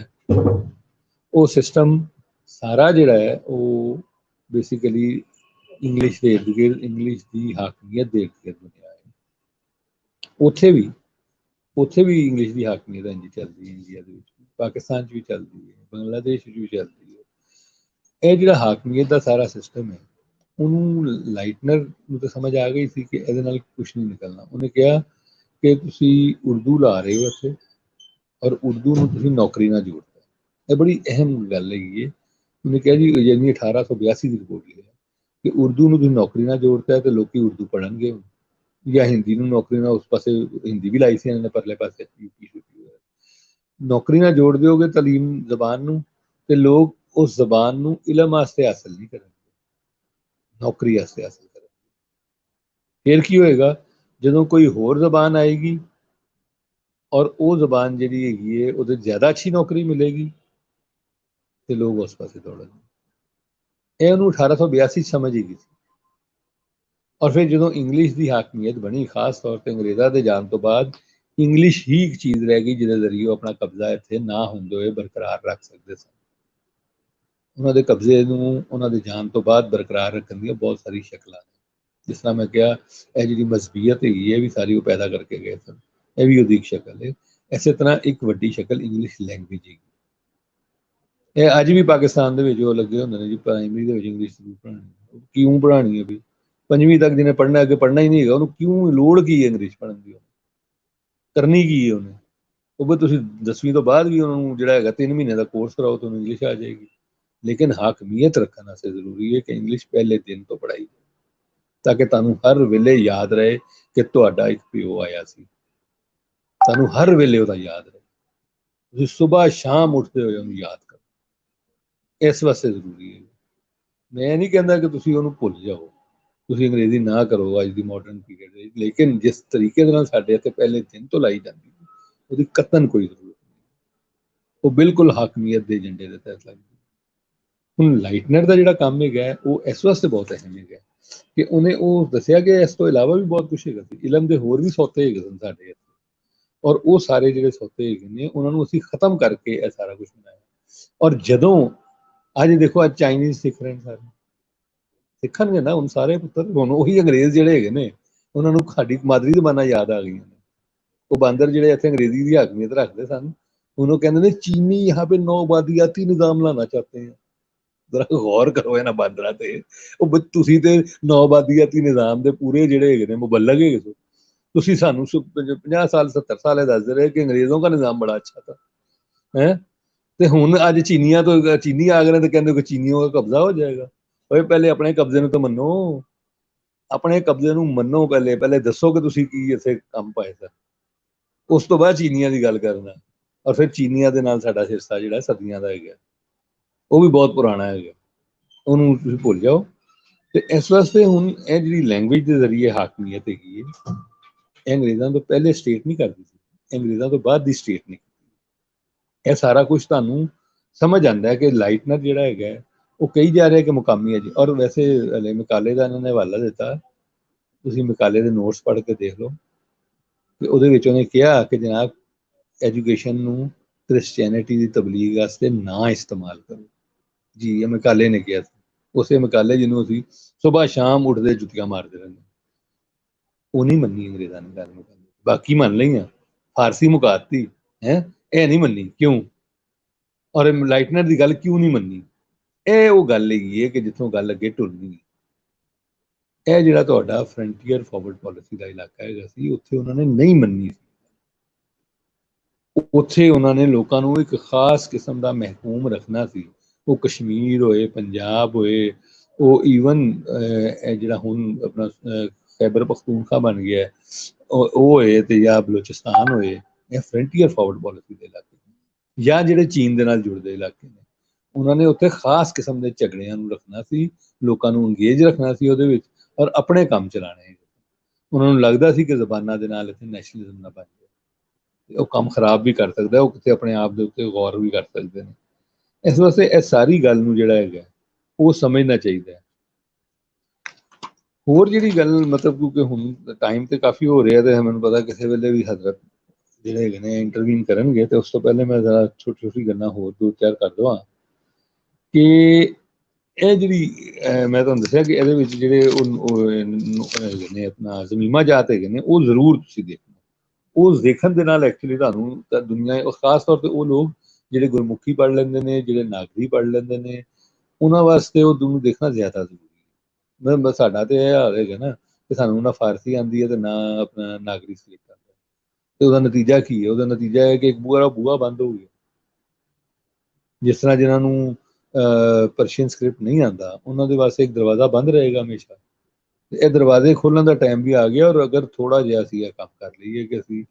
ਉਹ ਸਿਸਟਮ ਸਾਰਾ ਜਿਹੜਾ ਹੈ ਉਹ ਬੇਸਿਕਲੀ ਇੰਗਲਿਸ਼ ਦੇ ਇਰਦ ਗਿਰਦ, ਇੰਗਲਿਸ਼ ਦੀ ਹਾਕਮੀਅਤ ਦੇ ਇਰਦ ਗਿਰਦ ਬਣਿਆ ਹੈ। ਉੱਥੇ ਵੀ ਇੰਗਲਿਸ਼ ਦੀ ਹਾਕਮੀਅਤ ਇੰਝ ਚੱਲਦੀ ਹੈ, ਇੰਡੀਆ ਦੇ ਵਿੱਚ, ਪਾਕਿਸਤਾਨ 'ਚ ਵੀ ਚੱਲਦੀ ਹੈ, ਬੰਗਲਾਦੇਸ਼ 'ਚ ਵੀ ਚੱਲਦੀ ਹੈ। ਇਹ ਜਿਹੜਾ ਹਾਕਮੀਅਤ ਦਾ ਸਾਰਾ ਸਿਸਟਮ ਹੈ, ਉਹਨੂੰ ਲਾਈਟਨਰ ਨੂੰ ਤਾਂ ਸਮਝ ਆ ਗਈ ਸੀ ਕਿ ਇਹਦੇ ਨਾਲ ਕੁਛ ਨਹੀਂ ਨਿਕਲਣਾ। ਉਹਨੇ ਕਿਹਾ ਕਿ ਤੁਸੀਂ ਉਰਦੂ ਲਾ ਰਹੇ ਹੋ ਇੱਥੇ, ਔਰ ਉਰਦੂ ਨੂੰ ਤੁਸੀਂ ਨੌਕਰੀ ਨਾਲ ਜੋੜਤਾ। ਇਹ ਬੜੀ ਅਹਿਮ ਗੱਲ ਹੈਗੀ ਹੈ। ਉਹਨੇ ਕਿਹਾ ਜੀ, ਯਾਨੀ 1882 ਦੀ ਰਿਪੋਰਟ ਲਿਖਿਆ ਕਿ ਉਰਦੂ ਨੂੰ ਤੁਸੀਂ ਨੌਕਰੀ ਨਾਲ ਜੋੜਤਾ ਤੇ ਲੋਕੀ ਉਰਦੂ ਪੜ੍ਹਨਗੇ, ਜਾਂ ਹਿੰਦੀ ਨੂੰ ਨੌਕਰੀ ਨਾਲ, ਉਸ ਪਾਸੇ ਹਿੰਦੀ ਵੀ ਲਾਈ ਸੀ ਇਹਨਾਂ ਨੇ, ਪਰਲੇ ਪਾਸੇ ਯੂਪੀ ਨੌਕਰੀ ਨਾਲ ਜੋੜ ਦਿਓਗੇ ਤਾਲੀਮ ਜ਼ਬਾਨ ਨੂੰ, ਤੇ ਲੋਕ ਉਸ ਜ਼ਬਾਨ ਨੂੰ ਇਲਮ ਵਾਸਤੇ ਹਾਸਲ ਨਹੀਂ ਕਰਨਗੇ, ਨੌਕਰੀ ਵਾਸਤੇ ਹਾਸਲ ਕਰਨਗੇ। ਫਿਰ ਕੀ ਹੋਏਗਾ? ਜਦੋਂ ਕੋਈ ਹੋਰ ਜ਼ਬਾਨ ਆਏਗੀ ਔਰ ਉਹ ਜ਼ਬਾਨ ਜਿਹੜੀ ਹੈਗੀ ਹੈ ਉਹਦੇ ਜ਼ਿਆਦਾ ਅੱਛੀ ਨੌਕਰੀ ਮਿਲੇਗੀ, ਤੇ ਲੋਕ ਉਸ ਪਾਸੇ ਦੌੜਨਗੇ। ਇਹ ਉਹਨੂੰ 1882 ਸਮਝ ਹੀ ਗਈ ਸੀ। ਔਰ ਫਿਰ ਜਦੋਂ ਇੰਗਲਿਸ਼ ਦੀ ਹਾਕਮੀਅਤ ਬਣੀ, ਖਾਸ ਤੌਰ ਤੇ ਅੰਗਰੇਜ਼ਾਂ ਦੇ ਜਾਣ ਤੋਂ ਬਾਅਦ, ਇੰਗਲਿਸ਼ ਹੀ ਇੱਕ ਚੀਜ਼ ਰਹਿ ਗਈ ਜਿਹਦੇ ਜ਼ਰੀਏ ਉਹ ਆਪਣਾ ਕਬਜ਼ਾ ਇੱਥੇ ਨਾ ਹੁੰਦੇ ਹੋਏ ਬਰਕਰਾਰ ਰੱਖ ਸਕਦੇ ਸਨ। ਉਹਨਾਂ ਦੇ ਕਬਜ਼ੇ ਨੂੰ ਉਹਨਾਂ ਦੇ ਜਾਣ ਤੋਂ ਬਾਅਦ ਬਰਕਰਾਰ ਰੱਖਣ ਦੀਆਂ ਬਹੁਤ ਸਾਰੀ ਸ਼ਕਲਾਂ ਨੇ। ਜਿਸ ਤਰ੍ਹਾਂ ਮੈਂ ਕਿਹਾ, ਇਹ ਜਿਹੜੀ ਮਜ਼ਬੀਅਤ ਹੈਗੀ ਹੈ ਵੀ ਸਾਰੀ ਉਹ ਪੈਦਾ ਕਰਕੇ ਗਏ ਸਨ, ਇਹ ਵੀ ਉਹਦੀ ਇੱਕ ਸ਼ਕਲ ਹੈ। ਇਸੇ ਤਰ੍ਹਾਂ ਇੱਕ ਵੱਡੀ ਸ਼ਕਲ ਇੰਗਲਿਸ਼ ਲੈਂਗੁਏਜ ਹੈਗੀ। ਇਹ ਅੱਜ ਵੀ ਪਾਕਿਸਤਾਨ ਦੇ ਵਿੱਚ ਉਹ ਲੱਗੇ ਹੁੰਦੇ ਨੇ ਜੀ, ਪ੍ਰਾਇਮਰੀ ਦੇ ਵਿੱਚ ਇੰਗਲਿਸ਼ ਜ਼ਰੂਰ ਪੜ੍ਹਾਉਣੀ। ਕਿਉਂ ਪੜ੍ਹਾਉਣੀ ਹੈ ਵੀ? 5ਵੀਂ ਤੱਕ ਜਿਹਨੇ ਪੜ੍ਹਨਾ, ਅੱਗੇ ਪੜ੍ਹਨਾ ਹੀ ਨਹੀਂ ਹੈਗਾ, ਉਹਨੂੰ ਕਿਉਂ ਲੋੜ ਕੀ ਹੈ ਇੰਗਲਿਸ਼ ਪੜ੍ਹਨ ਦੀ? ਕਰਨੀ ਕੀ ਹੈ ਉਹਨੇ? ਉਹ ਵੀ ਤੁਸੀਂ 10ਵੀਂ ਤੋਂ ਬਾਅਦ ਵੀ ਉਹਨੂੰ ਜਿਹੜਾ ਹੈਗਾ 3 ਮਹੀਨੇ ਦਾ ਕੋਰਸ ਕਰਾਓ ਤਾਂ ਉਹਨੂੰ ਇੰਗਲਿਸ਼ ਆ ਜਾਏਗੀ। ਲੇਕਿਨ ਹਾਕਮੀਅਤ ਰੱਖਣ ਵਾਸਤੇ ਜ਼ਰੂਰੀ ਹੈ ਕਿ ਇੰਗਲਿਸ਼ ਪਹਿਲੇ ਦਿਨ ਤੋਂ ਪੜ੍ਹਾਈ ਜਾਏ, ਤਾਂ ਕਿ ਤੁਹਾਨੂੰ ਹਰ ਵੇਲੇ ਯਾਦ ਰਹੇ ਕਿ ਤੁਹਾਡਾ ਇੱਕ ਪਿਓ ਆਇਆ ਸੀ, ਤੁਹਾਨੂੰ ਹਰ ਵੇਲੇ ਉਹਦਾ ਯਾਦ ਰਹੇ, ਤੁਸੀਂ ਸੁਬਾਹ ਸ਼ਾਮ ਉੱਠਦੇ ਹੋਏ ਉਹਨੂੰ ਯਾਦ ਕਰੋ। ਇਸ ਵਾਸਤੇ ਜ਼ਰੂਰੀ ਹੈ। ਮੈਂ ਨਹੀਂ ਕਹਿੰਦਾ ਕਿ ਤੁਸੀਂ ਉਹਨੂੰ ਭੁੱਲ ਜਾਓ, ਤੁਸੀਂ ਅੰਗਰੇਜ਼ੀ ਨਾ ਕਰੋ ਅੱਜ ਦੀ ਮਾਡਰਨ ਪੀਰੀਅਡ ਵਿੱਚ, ਲੇਕਿਨ ਜਿਸ ਤਰੀਕੇ ਦੇ ਨਾਲ ਸਾਡੇ ਇੱਥੇ ਪਹਿਲੇ ਦਿਨ ਤੋਂ ਲਾਈ ਜਾਂਦੀ ਉਹਦੀ ਕਤਨ ਕੋਈ ਜ਼ਰੂਰਤ ਨਹੀਂ, ਉਹ ਬਿਲਕੁਲ ਹਾਕਮੀਅਤ ਦੇ ਏਜੰਡੇ ਦੇ ਤਹਿਤ ਲੱਗਦੀ। ਹੁਣ ਲਾਈਟਨਰ ਦਾ ਜਿਹੜਾ ਕੰਮ ਹੈਗਾ ਉਹ ਇਸ ਵਾਸਤੇ ਬਹੁਤ ਅਹਿਮ ਹੈਗਾ ਕਿ ਉਹਨੇ ਉਹ ਦੱਸਿਆ ਕਿ ਇਸ ਤੋਂ ਇਲਾਵਾ ਵੀ ਬਹੁਤ ਕੁਛ ਹੈਗਾ ਸੀ, ਇਲਮ ਦੇ ਹੋਰ ਵੀ ਸੌਤੇ ਹੈਗੇ ਸਨ ਸਾਡੇ ਇੱਥੇ, ਔਰ ਉਹ ਸਾਰੇ ਜਿਹੜੇ ਸੌਤੇ ਹੈਗੇ ਨੇ ਉਹਨਾਂ ਨੂੰ ਅਸੀਂ ਖਤਮ ਕਰਕੇ ਇਹ ਸਾਰਾ ਕੁਛ ਬਣਾਇਆ। ਔਰ ਜਦੋਂ ਅੱਜ ਦੇਖੋ ਅੱਜ ਚਾਈਨੀਜ਼ ਸਿੱਖ ਰਹੇ ਨੇ, ਸਾਰੇ ਸਿੱਖਣਗੇ ਨਾ ਹੁਣ ਸਾਰੇ ਪੁੱਤਰ, ਹੁਣ ਉਹੀ ਅੰਗਰੇਜ਼ ਜਿਹੜੇ ਹੈਗੇ ਨੇ ਉਹਨਾਂ ਨੂੰ ਸਾਡੀ ਮਾਦਰੀ ਜ਼ਬਾਨਾਂ ਯਾਦ ਆ ਗਈਆਂ ਨੇ। ਉਹ ਬਾਂਦਰ ਜਿਹੜੇ ਇੱਥੇ ਅੰਗਰੇਜ਼ੀ ਦੀ ਹਾਕਮੀਅਤ ਰੱਖਦੇ ਸਨ, ਉਹਨੂੰ ਕਹਿੰਦੇ ਨੇ ਚੀਨੀ यहाँ पे नौबादियाती निज़ाम लाना चाहते हैं। ਜ਼ਰਾ ਗੌਰ ਕਰੋ ਇਹਨਾਂ ਬਾਂਦਰਾਂ ਤੇ। ਉਹ ਤੁਸੀਂ ਤੇ ਨੌਬਾਦੀਆਤੀ ਨਿਜ਼ਾਮ ਦੇ ਪੂਰੇ ਜਿਹੜੇ ਹੈਗੇ ਨੇ ਮੁਬੱਲਗ ਹੈਗੇ ਸੋ, ਤੁਸੀਂ ਸਾਨੂੰ 50 ਸਾਲ 70 ਸਾਲ ਇਹ ਦੱਸਦੇ ਰਹੇ ਕਿ ਅੰਗਰੇਜ਼ੋਂ ਦਾ ਨਿਜ਼ਾਮ ਬੜਾ ਅੱਛਾ था ਹੈ, ਤੇ ਹੁਣ ਅੱਜ ਚੀਨੀਆਂ ਤੋਂ ਚੀਨੀ ਆ ਗਏ ਨੇ ਤੇ ਕਹਿੰਦੇ ਕਿ ਚੀਨੀਆਂ ਦਾ ਕਬਜ਼ਾ ਹੋ ਜਾਏਗਾ। ਓਏ ਪਹਿਲੇ ਆਪਣੇ ਕਬਜ਼ੇ ਨੂੰ ਤਾਂ ਮੰਨੋ, ਆਪਣੇ ਕਬਜ਼ੇ ਨੂੰ ਮੰਨੋ, ਪਹਿਲੇ ਦੱਸੋ ਕਿ ਤੁਸੀਂ ਕੀ ਇੱਥੇ ਕੰਮ ਪਾਏ ਸਰ, ਉਸ ਤੋਂ ਬਾਅਦ ਚੀਨੀਆਂ ਦੀ ਗੱਲ ਕਰਨਾ। ਔਰ ਫਿਰ ਚੀਨੀਆਂ ਦੇ ਨਾਲ ਸਾਡਾ ਹਿੱਸਾ ਜਿਹੜਾ ਸਦੀਆਂ ਦਾ ਹੈਗਾ ਉਹ ਵੀ ਬਹੁਤ ਪੁਰਾਣਾ ਹੈਗਾ, ਉਹਨੂੰ ਤੁਸੀਂ ਭੁੱਲ ਜਾਓ। ਤੇ ਇਸ ਵਾਸਤੇ ਹੁਣ ਇਹ ਜਿਹੜੀ ਲੈਂਗੁਏਜ ਦੇ ਜ਼ਰੀਏ ਹਾਕਮੀਅਤ ਹੈਗੀ ਹੈ, ਇਹ ਅੰਗਰੇਜ਼ਾਂ ਤੋਂ ਪਹਿਲੇ ਸਟੇਟ ਨਹੀਂ ਕਰਦੀ ਸੀ, ਅੰਗਰੇਜ਼ਾਂ ਤੋਂ ਬਾਅਦ ਦੀ ਸਟੇਟ ਨਹੀਂ। ਇਹ ਸਾਰਾ ਕੁਝ ਤੁਹਾਨੂੰ ਸਮਝ ਆਉਂਦਾ ਹੈ ਕਿ ਲਾਈਟਨਰ ਜਿਹੜਾ ਹੈਗਾ ਉਹ ਕਹੀ ਜਾ ਰਿਹਾ ਕਿ ਮੁਕਾਮੀ ਹੈ ਜੀ। ਔਰ ਵੈਸੇ ਹਲੇ ਮਕਾਲੇ ਦਾ ਇਹਨਾਂ ਨੇ ਹਵਾਲਾ ਦਿੱਤਾ, ਤੁਸੀਂ ਮਕਾਲੇ ਦੇ ਨੋਟਸ ਪੜ੍ਹ ਕੇ ਦੇਖ ਲਓ ਕਿ ਉਹਦੇ ਵਿੱਚ ਉਹਨੇ ਕਿਹਾ ਕਿ ਜਨਾਬ ਐਜੂਕੇਸ਼ਨ ਨੂੰ ਕ੍ਰਿਸਚੀਅਨਿਟੀ ਦੀ ਤਬਲੀਗ ਵਾਸਤੇ ਨਾ ਇਸਤੇਮਾਲ ਕਰੋ ਜੀ। ਇਹ ਮਕਾਲੇ ਨੇ ਕਿਹਾ ਸੀ, ਉਸੇ ਮਕਾਲੇ ਜਿਹਨੂੰ ਅਸੀਂ ਸੁਬਾਹ ਸ਼ਾਮ ਉੱਠਦੇ ਜੁੱਤੀਆਂ ਮਾਰਦੇ ਰਹਿੰਦੇ। ਉਹ ਨਹੀਂ ਮੰਨੀ ਅੰਗਰੇਜ਼ਾਂ ਨੇ ਗੱਲ, ਬਾਕੀ ਮੰਨ ਲਈਆਂ, ਫਾਰਸੀ ਮੁਕਾਤੀ ਹੈ, ਇਹ ਨਹੀਂ ਮੰਨੀ ਕਿਉਂ? ਔਰ ਲਾਈਟਨਰ ਦੀ ਗੱਲ ਕਿਉਂ ਨਹੀਂ ਮੰਨੀ? ਇਹ ਉਹ ਗੱਲ ਹੈਗੀ ਹੈ ਕਿ ਜਿੱਥੋਂ ਗੱਲ ਅੱਗੇ ਟੁਰਨੀ। ਇਹ ਜਿਹੜਾ ਤੁਹਾਡਾ ਫਰੰਟੀਅਰ ਫਾਰਵਰਡ ਪਾਲਿਸੀ ਦਾ ਇਲਾਕਾ ਹੈਗਾ ਸੀ, ਉੱਥੇ ਉਹਨਾਂ ਨੇ ਨਹੀਂ ਮੰਨੀ ਸੀ। ਉੱਥੇ ਉਹਨਾਂ ਨੇ ਲੋਕਾਂ ਨੂੰ ਇੱਕ ਖਾਸ ਕਿਸਮ ਦਾ ਮਹਿਕੂਮ ਰੱਖਣਾ ਸੀ। ਉਹ ਕਸ਼ਮੀਰ ਹੋਏ, ਪੰਜਾਬ ਹੋਏ, ਉਹ ਈਵਨ ਜਿਹੜਾ ਹੁਣ ਆਪਣਾ ਖੈਬਰ ਪਖਤੂਨਖਵਾ ਬਣ ਗਿਆ ਉਹ ਹੋਏ, ਤੇ ਜਾਂ ਬਲੋਚਿਸਤਾਨ ਹੋਏ, ਇਹ ਫਰੰਟੀਅਰ ਫਾਰਵਰਡ ਪਾਲਿਸੀ ਦੇ ਇਲਾਕੇ ਨੇ। ਜਾਂ ਜਿਹੜੇ ਚੀਨ ਦੇ ਨਾਲ ਜੁੜਦੇ ਇਲਾਕੇ ਨੇ, ਉਹਨਾਂ ਨੇ ਉੱਥੇ ਖਾਸ ਕਿਸਮ ਦੇ ਝਗੜਿਆਂ ਨੂੰ ਰੱਖਣਾ ਸੀ, ਲੋਕਾਂ ਨੂੰ ਅੰਗੇਜ ਰੱਖਣਾ ਸੀ ਉਹਦੇ ਵਿੱਚ, ਔਰ ਆਪਣੇ ਕੰਮ ਚਲਾਣੇ। ਉਹਨਾਂ ਨੂੰ ਲੱਗਦਾ ਸੀ ਕਿ ਜ਼ਬਾਨਾਂ ਦੇ ਨਾਲ ਇੱਥੇ ਨੈਸ਼ਨਲਿਜ਼ਮ ਨਾ ਬਣ ਜਾਏ, ਉਹ ਕੰਮ ਖਰਾਬ ਵੀ ਕਰ ਸਕਦਾ, ਉਹ ਕਿਤੇ ਆਪਣੇ ਆਪ ਦੇ ਉੱਤੇ ਗੌਰ ਵੀ ਕਰ ਸਕਦੇ ਨੇ। ਇਸ ਵਾਸਤੇ ਇਹ ਸਾਰੀ ਗੱਲ ਨੂੰ ਜਿਹੜਾ ਹੈਗਾ ਉਹ ਸਮਝਣਾ ਚਾਹੀਦਾ ਹੈ। ਹੋਰ ਜਿਹੜੀ ਗੱਲ ਮਤਲਬ ਕਿਉਂਕਿ ਹੁਣ ਟਾਈਮ ਤੇ ਕਾਫੀ ਹੋ ਰਿਹਾ, ਤੇ ਮੈਨੂੰ ਪਤਾ ਕਿਸੇ ਵੇਲੇ ਵੀ ਹਜ਼ਰਤ ਜਿਹੜੇ ਹੈਗੇ ਨੇ ਇੰਟਰਵੀਨ ਕਰਨਗੇ, ਤੇ ਉਸ ਤੋਂ ਪਹਿਲੇ ਮੈਂ ਜ਼ਰਾ ਛੋਟੀ ਛੋਟੀ ਗੱਲਾਂ ਹੋਰ ਦੋ ਚਾਰ ਕਰ ਦੇਵਾਂ ਕਿ ਇਹ ਜਿਹੜੀ ਮੈਂ ਤੁਹਾਨੂੰ ਦੱਸਿਆ ਕਿ ਇਹਦੇ ਵਿੱਚ ਜਿਹੜੇ ਹੈਗੇ ਨੇ ਆਪਣਾ ਜ਼ਮੀਮਾ ਜਾਤ ਹੈਗੇ ਨੇ, ਉਹ ਜ਼ਰੂਰ ਤੁਸੀਂ ਦੇਖਣਾ। ਉਹ ਦੇਖਣ ਦੇ ਨਾਲ ਐਕਚੁਅਲੀ ਤੁਹਾਨੂੰ ਦੁਨੀਆ, ਖਾਸ ਤੌਰ ਤੇ ਉਹ ਲੋਕ ਜਿਹੜੇ ਗੁਰਮੁਖੀ ਪੜ੍ਹ ਲੈਂਦੇ ਨੇ, ਜਿਹੜੇ ਨਾਗਰੀ ਪੜ੍ਹ ਲੈਂਦੇ ਨੇ, ਉਹਨਾਂ ਵਾਸਤੇ ਉਹ ਦੋਨੋਂ ਦੇਖਣਾ ਜ਼ਿਆਦਾ ਜ਼ਰੂਰੀ ਹੈ। ਬਸ ਸਾਡਾ ਤੇ ਇਹ ਹਾਲ ਹੈਗਾ ਨਾ ਕਿ ਸਾਨੂੰ ਨਾ ਫਾਰਸੀ ਆਉਂਦੀ ਹੈ ਤੇ ਨਾ ਆਪਣਾ ਨਾਗਰੀ ਸਿੱਖ ਆਉਂਦਾ, ਤੇ ਉਹਦਾ ਨਤੀਜਾ ਕੀ ਹੈ? ਉਹਦਾ ਨਤੀਜਾ ਹੈ ਕਿ ਇੱਕ ਬੂਹਾ ਬੰਦ ਹੋ ਗਿਆ। ਜਿਸ ਤਰ੍ਹਾਂ ਜਿਨ੍ਹਾਂ ਨੂੰ ਪਰਸ਼ੀਅਨ ਸਕ੍ਰਿਪਟ ਨਹੀਂ ਆਉਂਦਾ, ਉਹਨਾਂ ਦੇ ਵਾਸਤੇ ਇੱਕ ਦਰਵਾਜ਼ਾ ਬੰਦ ਰਹੇਗਾ ਹਮੇਸ਼ਾ। ਇਹ ਦਰਵਾਜ਼ੇ ਖੋਲ੍ਹਣ ਦਾ ਟਾਈਮ ਵੀ ਆ ਗਿਆ। ਔਰ ਅਗਰ ਥੋੜਾ ਜਿਹਾ ਅਸੀਂ ਇਹ ਕੰਮ ਕਰ ਲਈਏ ਕਿ ਅਸੀਂ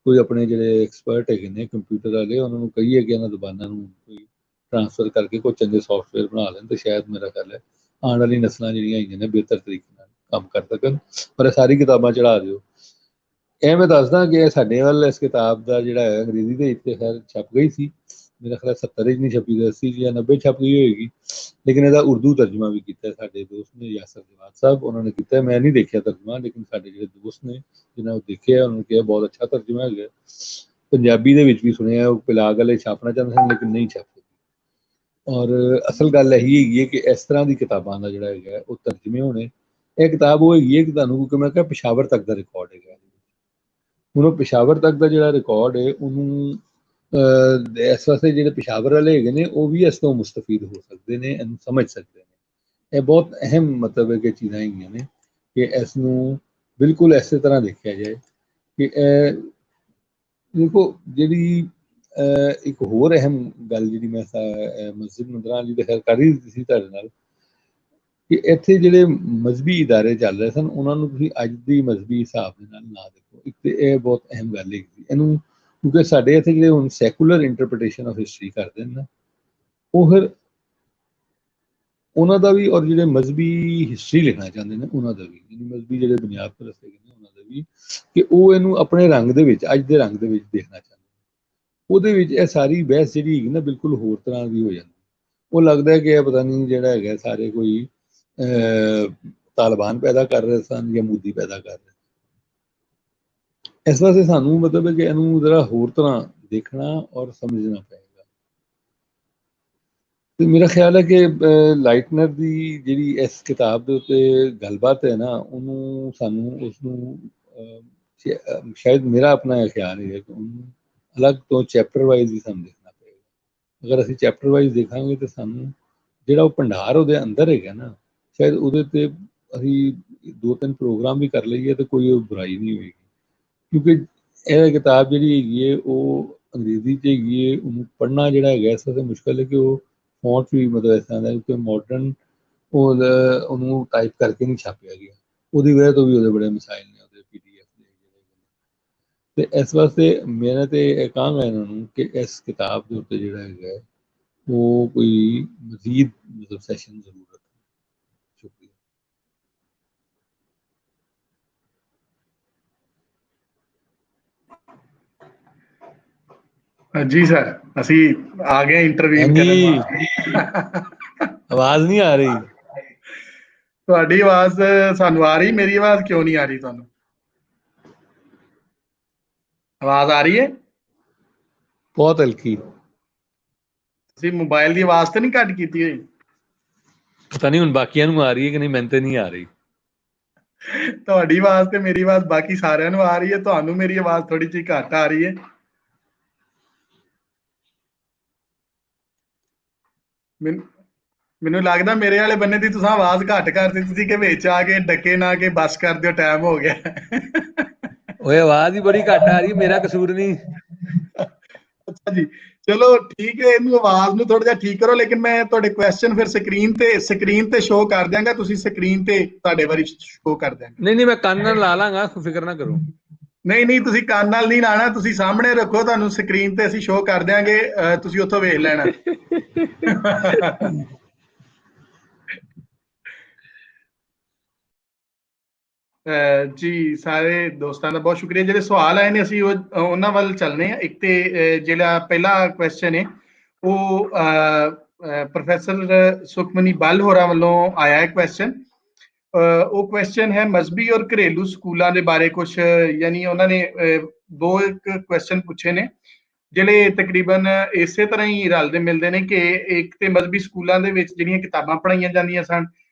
ਕੋਈ ਆਪਣੇ ਜਿਹੜੇ ਐਕਸਪਰਟ ਹੈਗੇ ਨੇ ਕੰਪਿਊਟਰ ਵਾਲੇ, ਉਹਨਾਂ ਨੂੰ ਕਹੀਏ ਕਿ ਇਹਨਾਂ ਜ਼ਬਾਨਾਂ ਨੂੰ ਕੋਈ ਟ੍ਰਾਂਸਫਰ ਕਰਕੇ ਕੋਈ ਚੰਗੇ ਸੌਫਟਵੇਅਰ ਬਣਾ ਲੈਣ, ਤੇ ਸ਼ਾਇਦ ਮੇਰਾ ਖਿਆਲ ਹੈ ਆਉਣ ਵਾਲੀ ਨਸਲਾਂ ਜਿਹੜੀਆਂ ਹੈਗੀਆਂ ਨੇ ਬਿਹਤਰ ਤਰੀਕੇ ਨਾਲ ਕੰਮ ਕਰ ਸਕਣ। ਪਰ ਇਹ ਸਾਰੀ ਕਿਤਾਬਾਂ ਚੜਾ ਦਿਓ। ਇਹ ਮੈਂ ਦੱਸਦਾ ਕਿ ਇਹ ਸਾਡੇ ਵੱਲ ਇਸ ਕਿਤਾਬ ਦਾ ਜਿਹੜਾ ਹੈ ਅੰਗਰੇਜ਼ੀ ਦੇ ਵਿੱਚ ਖੈਰ ਛਪ ਗਈ ਸੀ, ਮੇਰਾ ਖਿਆਲ 70 'ਚ ਨਹੀਂ ਛਪੀ, 80 ਜਾਂ 90 ਛਪ ਗਈ ਹੋਏਗੀ, ਲੇਕਿਨ ਇਹਦਾ ਉਰਦੂ ਤਰਜਮਾ ਵੀ ਕੀਤਾ ਸਾਡੇ ਦੋਸਤ ਨੇ ਯਾਸਰ ਜਵਾਦ ਸਾਹਿਬ, ਉਹਨਾਂ ਨੇ ਕੀਤਾ। ਮੈਂ ਨਹੀਂ ਦੇਖਿਆ ਤਰਜਮਾ, ਲੇਕਿਨ ਸਾਡੇ ਜਿਹੜੇ ਦੋਸਤ ਨੇ ਜਿਹਨਾਂ ਨੂੰ ਦੇਖਿਆ ਉਹਨਾਂ ਨੇ ਕਿਹਾ ਬਹੁਤ ਅੱਛਾ ਤਰਜਮਾ ਹੈਗਾ। ਪੰਜਾਬੀ ਦੇ ਵਿੱਚ ਵੀ ਸੁਣਿਆ, ਉਹ ਪਿਲਾਗ ਵਾਲੇ ਛਾਪਣਾ ਚਾਹੁੰਦੇ ਸਨ ਲੇਕਿਨ ਨਹੀਂ ਛਪ ਸਕੇ। ਔਰ ਅਸਲ ਗੱਲ ਇਹੀ ਹੈਗੀ ਹੈ ਕਿ ਇਸ ਤਰ੍ਹਾਂ ਦੀ ਕਿਤਾਬਾਂ ਦਾ ਜਿਹੜਾ ਹੈਗਾ ਉਹ ਤਰਜਮੇ ਹੋਣੇ। ਇਹ ਕਿਤਾਬ ਉਹ ਹੈਗੀ ਹੈ ਕਿ ਤੁਹਾਨੂੰ, ਕਿਉਂਕਿ ਮੈਂ ਕਿਹਾ ਪਿਸ਼ਾਵਰ ਤੱਕ ਦਾ ਰਿਕਾਰਡ ਹੈਗਾ, ਹੁਣ ਉਹ ਪਿਸ਼ਾਵਰ ਤੱਕ ਦਾ ਜਿਹੜਾ ਰਿਕਾਰਡ ਹੈ ਉਹਨੂੰ ਇਸ ਵਾਸਤੇ ਜਿਹੜੇ ਪਿਸ਼ਾਵਰ ਵਾਲੇ ਹੈਗੇ ਨੇ ਉਹ ਵੀ ਇਸ ਤੋਂ ਮੁਸਤਫੀਦ ਹੋ ਸਕਦੇ ਨੇ, ਇਹਨੂੰ ਸਮਝ ਸਕਦੇ ਨੇ। ਇਹ ਬਹੁਤ ਅਹਿਮ ਮਤਲਬ ਹੈ ਕਿ ਚੀਜ਼ਾਂ ਹੈਗੀਆਂ ਨੇ ਕਿ ਇਸ ਨੂੰ ਬਿਲਕੁਲ ਇਸੇ ਤਰ੍ਹਾਂ ਦੇਖਿਆ ਜਾਏ ਕਿ ਦੇਖੋ ਜਿਹੜੀ ਇੱਕ ਹੋਰ ਅਹਿਮ ਗੱਲ ਜਿਹੜੀ ਮੈਂ ਮਸਜਿਦ ਮੰਦਰਾਂ ਦੀ ਖੈਰ ਕਰ ਹੀ ਦਿੱਤੀ ਸੀ ਤੁਹਾਡੇ ਨਾਲ, ਕਿ ਇੱਥੇ ਜਿਹੜੇ ਮਜ਼ਹਬੀ ਇਦਾਰੇ ਚੱਲ ਰਹੇ ਸਨ ਉਹਨਾਂ ਨੂੰ ਤੁਸੀਂ ਅੱਜ ਦੀ ਮਜ਼ਹਬੀ ਹਿਸਾਬ ਦੇ ਨਾਲ ਨਾ ਦੇਖੋ। ਇੱਕ ਤੇ ਇਹ ਬਹੁਤ ਅਹਿਮ ਗੱਲ ਹੈਗੀ ਇਹਨੂੰ, ਕਿਉਂਕਿ ਸਾਡੇ ਇੱਥੇ ਜਿਹੜੇ ਹੁਣ ਸੈਕੂਲਰ ਇੰਟਰਪ੍ਰੀਟੇਸ਼ਨ ਆਫ ਹਿਸਟਰੀ ਕਰਦੇ ਨੇ ਨਾ, ਉਹ ਫਿਰ ਉਹਨਾਂ ਦਾ ਵੀ, ਔਰ ਜਿਹੜੇ ਮਜ਼ਹਬੀ ਹਿਸਟਰੀ ਲਿਖਣਾ ਚਾਹੁੰਦੇ ਨੇ ਉਹਨਾਂ ਦਾ ਵੀ, ਯਾਨੀ ਮਜ਼ਹਬੀ ਜਿਹੜੇ ਬੁਨਿਆਦ ਪਰਸਤ ਹੈਗੇ ਨੇ ਉਹਨਾਂ ਦਾ ਵੀ, ਕਿ ਉਹ ਇਹਨੂੰ ਆਪਣੇ ਰੰਗ ਦੇ ਵਿੱਚ, ਅੱਜ ਦੇ ਰੰਗ ਦੇ ਵਿੱਚ ਦੇਖਣਾ ਚਾਹੁੰਦੇ ਨੇ। ਉਹਦੇ ਵਿੱਚ ਇਹ ਸਾਰੀ ਬਹਿਸ ਜਿਹੜੀ ਹੈਗੀ ਨਾ ਬਿਲਕੁਲ ਹੋਰ ਤਰ੍ਹਾਂ ਦੀ ਹੋ ਜਾਂਦੀ। ਉਹ ਲੱਗਦਾ ਕਿ ਇਹ ਪਤਾ ਨਹੀਂ ਜਿਹੜਾ ਹੈਗਾ ਸਾਰੇ ਕੋਈ ਤਾਲਿਬਾਨ ਪੈਦਾ ਕਰ ਰਹੇ ਸਨ ਜਾਂ ਮੋਦੀ ਪੈਦਾ ਕਰ ਰਹੇ। ਇਸ ਵਾਸਤੇ ਸਾਨੂੰ ਮਤਲਬ ਹੈ ਕਿ ਇਹਨੂੰ ਜ਼ਰਾ ਹੋਰ ਤਰ੍ਹਾਂ ਦੇਖਣਾ ਔਰ ਸਮਝਣਾ ਪਏਗਾ। ਤੇ ਮੇਰਾ ਖਿਆਲ ਹੈ ਕਿ ਲਾਈਟਨਰ ਦੀ ਜਿਹੜੀ ਇਸ ਕਿਤਾਬ ਦੇ ਉੱਤੇ ਗੱਲਬਾਤ ਹੈ ਨਾ, ਉਹਨੂੰ ਸਾਨੂੰ ਉਸਨੂੰ ਸ਼ਾਇਦ ਮੇਰਾ ਆਪਣਾ ਖਿਆਲ ਹੈ ਕਿ ਉਹਨੂੰ ਅਲੱਗ ਤੋਂ ਚੈਪਟਰ ਵਾਈਜ਼ ਹੀ ਸਾਨੂੰ ਦੇਖਣਾ ਪਏਗਾ। ਅਗਰ ਅਸੀਂ ਚੈਪਟਰ ਵਾਈਜ਼ ਦੇਖਾਂਗੇ ਤਾਂ ਸਾਨੂੰ ਜਿਹੜਾ ਉਹ ਭੰਡਾਰ ਉਹਦੇ ਅੰਦਰ ਹੈਗਾ ਨਾ, ਸ਼ਾਇਦ ਉਹਦੇ ਤੇ ਅਸੀਂ 2-3 ਪ੍ਰੋਗਰਾਮ ਵੀ ਕਰ ਲਈਏ ਤਾਂ ਕੋਈ ਬੁਰਾਈ ਨਹੀਂ ਹੋਏਗੀ। ਕਿਉਂਕਿ ਇਹ ਕਿਤਾਬ ਜਿਹੜੀ ਹੈਗੀ ਹੈ ਉਹ ਅੰਗਰੇਜ਼ੀ 'ਚ ਹੈਗੀ ਹੈ, ਉਹਨੂੰ ਪੜ੍ਹਨਾ ਜਿਹੜਾ ਹੈਗਾ ਇਸ ਵਾਸਤੇ ਮੁਸ਼ਕਿਲ ਹੈ ਕਿ ਉਹ ਫੌਂਟ ਵੀ ਮਤਲਬ ਇਸ ਤਰ੍ਹਾਂ ਦਾ ਕਿ ਮਾਡਰਨ ਉਹਨੂੰ ਟਾਈਪ ਕਰਕੇ ਨਹੀਂ ਛਾਪਿਆ ਗਿਆ, ਉਹਦੀ ਵਜ੍ਹਾ ਤੋਂ ਵੀ ਉਹਦੇ ਬੜੇ ਮਸਾਇਲ ਨੇ ਉਹਦੇ PDF ਦੇ ਜਿਹੜੇ। ਤੇ ਇਸ ਵਾਸਤੇ ਮੈਂ ਤੇ ਇਹ ਕਹਾਂਗਾ ਇਹਨਾਂ ਨੂੰ ਕਿ ਇਸ ਕਿਤਾਬ ਦੇ ਉੱਤੇ ਜਿਹੜਾ ਹੈਗਾ ਉਹ ਕੋਈ ਮਜ਼ੀਦ ਮਤਲਬ ਸੈਸ਼ਨ ਜ਼ਰੂਰਤ ਹੈ। ਸ਼ੁਕਰੀਆ।
ਜੀ ਸਰ, ਅਸੀਂ ਆ ਗਏ ਇੰਟਰਵਿਊ ਕਰਨ ਵਾਸਤੇ।
ਆਵਾਜ਼ ਨਹੀਂ ਆ ਰਹੀ
ਤੁਹਾਡੀ ਆਵਾਜ਼ ਸਾਨੂੰ ਆ ਰਹੀ, ਮੇਰੀ ਆਵਾਜ਼ ਕਿਉਂ ਨਹੀਂ ਆ ਰਹੀ ਤੁਹਾਨੂੰ? ਆਵਾਜ਼ ਆ ਰਹੀ ਹੈ?
ਬਹੁਤ ਹਲਕੀ।
ਤੁਸੀਂ ਮੋਬਾਈਲ ਦੀ ਆਵਾਜ਼ ਤੇ ਨਹੀਂ ਘੱਟ ਕੀਤੀ ਹੋਈ?
ਪਤਾ ਨਹੀਂ ਹੁਣ ਬਾਕੀਆਂ ਨੂੰ ਆ ਰਹੀ ਹੈ ਕਿ ਨਹੀਂ, ਮੈਨੂੰ ਤੇ ਨਹੀਂ ਆ ਰਹੀ।
ਤੁਹਾਡੀ ਆਵਾਜ਼ ਤੇ ਮੇਰੀ ਆਵਾਜ਼ ਬਾਕੀ ਸਾਰਿਆਂ ਨੂੰ ਆ ਰਹੀ ਹੈ, ਤੁਹਾਨੂੰ ਮੇਰੀ ਆਵਾਜ਼ ਥੋੜੀ ਜਿਹੀ ਘੱਟ ਆ ਰਹੀ ਹੈ। ਮੈਨੂੰ ਲੱਗਦਾ ਮੇਰੇ ਵਾਲੇ ਬੰਨੇ ਦੀ ਤੁਸੀਂ ਆਵਾਜ਼ ਘੱਟ ਕਰ ਦਿੱਤੀ ਸੀ ਕਿ ਵਿੱਚ ਆ ਕੇ ਡੱਕੇ ਨਾ ਕੇ ਬਸ ਕਰ ਦਿਓ, ਟਾਈਮ ਹੋ ਗਿਆ।
ਓਏ ਆਵਾਜ਼ ਹੀ ਬੜੀ ਘੱਟ ਆ ਰਹੀ, ਮੇਰਾ ਕਸੂਰ ਨਹੀਂ।
ਅੱਛਾ ਜੀ, ਚਲੋ ਠੀਕ ਹੈ, ਇਹਨੂੰ ਆਵਾਜ਼ ਨੂੰ ਥੋੜਾ ਜਿਹਾ ਠੀਕ ਕਰੋ, ਲੇਕਿਨ ਮੈਂ ਤੁਹਾਡੇ ਕੁਐਸਚਨ ਫਿਰ ਸਕਰੀਨ ਤੇ ਸ਼ੋਅ ਕਰ ਦਿਆਂਗਾ, ਤੁਸੀਂ ਸਕਰੀਨ ਤੇ ਤੁਹਾਡੇ ਵਾਰੀ ਸ਼ੋਅ ਕਰ ਦਿਆਂਗਾ।
ਨਹੀਂ, ਮੈਂ ਕੰਨ ਨਾਲ ਲਾ ਲਾਂਗਾ, ਫਿਕਰ ਨਾ ਕਰੋ।
ਨਹੀਂ, ਤੁਸੀਂ ਕੰਨ ਨਾਲ ਨਹੀਂ ਲਾਣਾ, ਤੁਸੀਂ ਸਾਹਮਣੇ ਰੱਖੋ, ਤੁਹਾਨੂੰ ਸਕਰੀਨ ਤੇ ਅਸੀਂ ਸ਼ੋਅ ਕਰ ਦਿਆਂਗੇ, ਤੁਸੀਂ ਉੱਥੋਂ ਵੇਖ ਲੈਣਾ। ਜੀ ਸਾਰੇ ਦੋਸਤਾਂ ਦਾ ਬਹੁਤ ਸ਼ੁਕਰੀਆ। ਜਿਹੜੇ ਸਵਾਲ ਆਏ ਨੇ ਅਸੀਂ ਉਹਨਾਂ ਵੱਲ ਚੱਲਨੇ ਆ। ਇੱਕ ਤੇ ਜਿਹੜਾ ਪਹਿਲਾ ਕੁਐਸਚਨ ਹੈ ਉਹ ਪ੍ਰੋਫੈਸਰ ਸੁਖਮਨੀ ਬੱਲ ਹੋਰਾਂ ਵੱਲੋਂ ਆਇਆ ਹੈ ਕੁਐਸਚਨ। ਉਹ ਕੁਐਸਚਨ ਹੈ ਮਜ਼ਹਬੀ ਔਰ ਘਰੇਲੂ ਸਕੂਲਾਂ ਦੇ ਬਾਰੇ ਕੁਝ, ਯਾਨੀ ਉਹਨਾਂ ਨੇ ਦੋ ਇੱਕ ਕੁਐਸਚਨ ਪੁੱਛੇ ਨੇ ਜਿਹੜੇ ਤਕਰੀਬਨ ਇਸੇ ਤਰ੍ਹਾਂ ਹੀ ਰਲਦੇ ਮਿਲਦੇ ਨੇ ਕਿ ਇੱਕ ਤੇ ਮਜ਼ਹਬੀ ਸਕੂਲਾਂ ਦੇ ਵਿੱਚ ਜਿਹੜੀਆਂ ਕਿਤਾਬਾਂ ਪੜ੍ਹਾਈਆਂ ਜਾਂਦੀਆਂ ਸਨ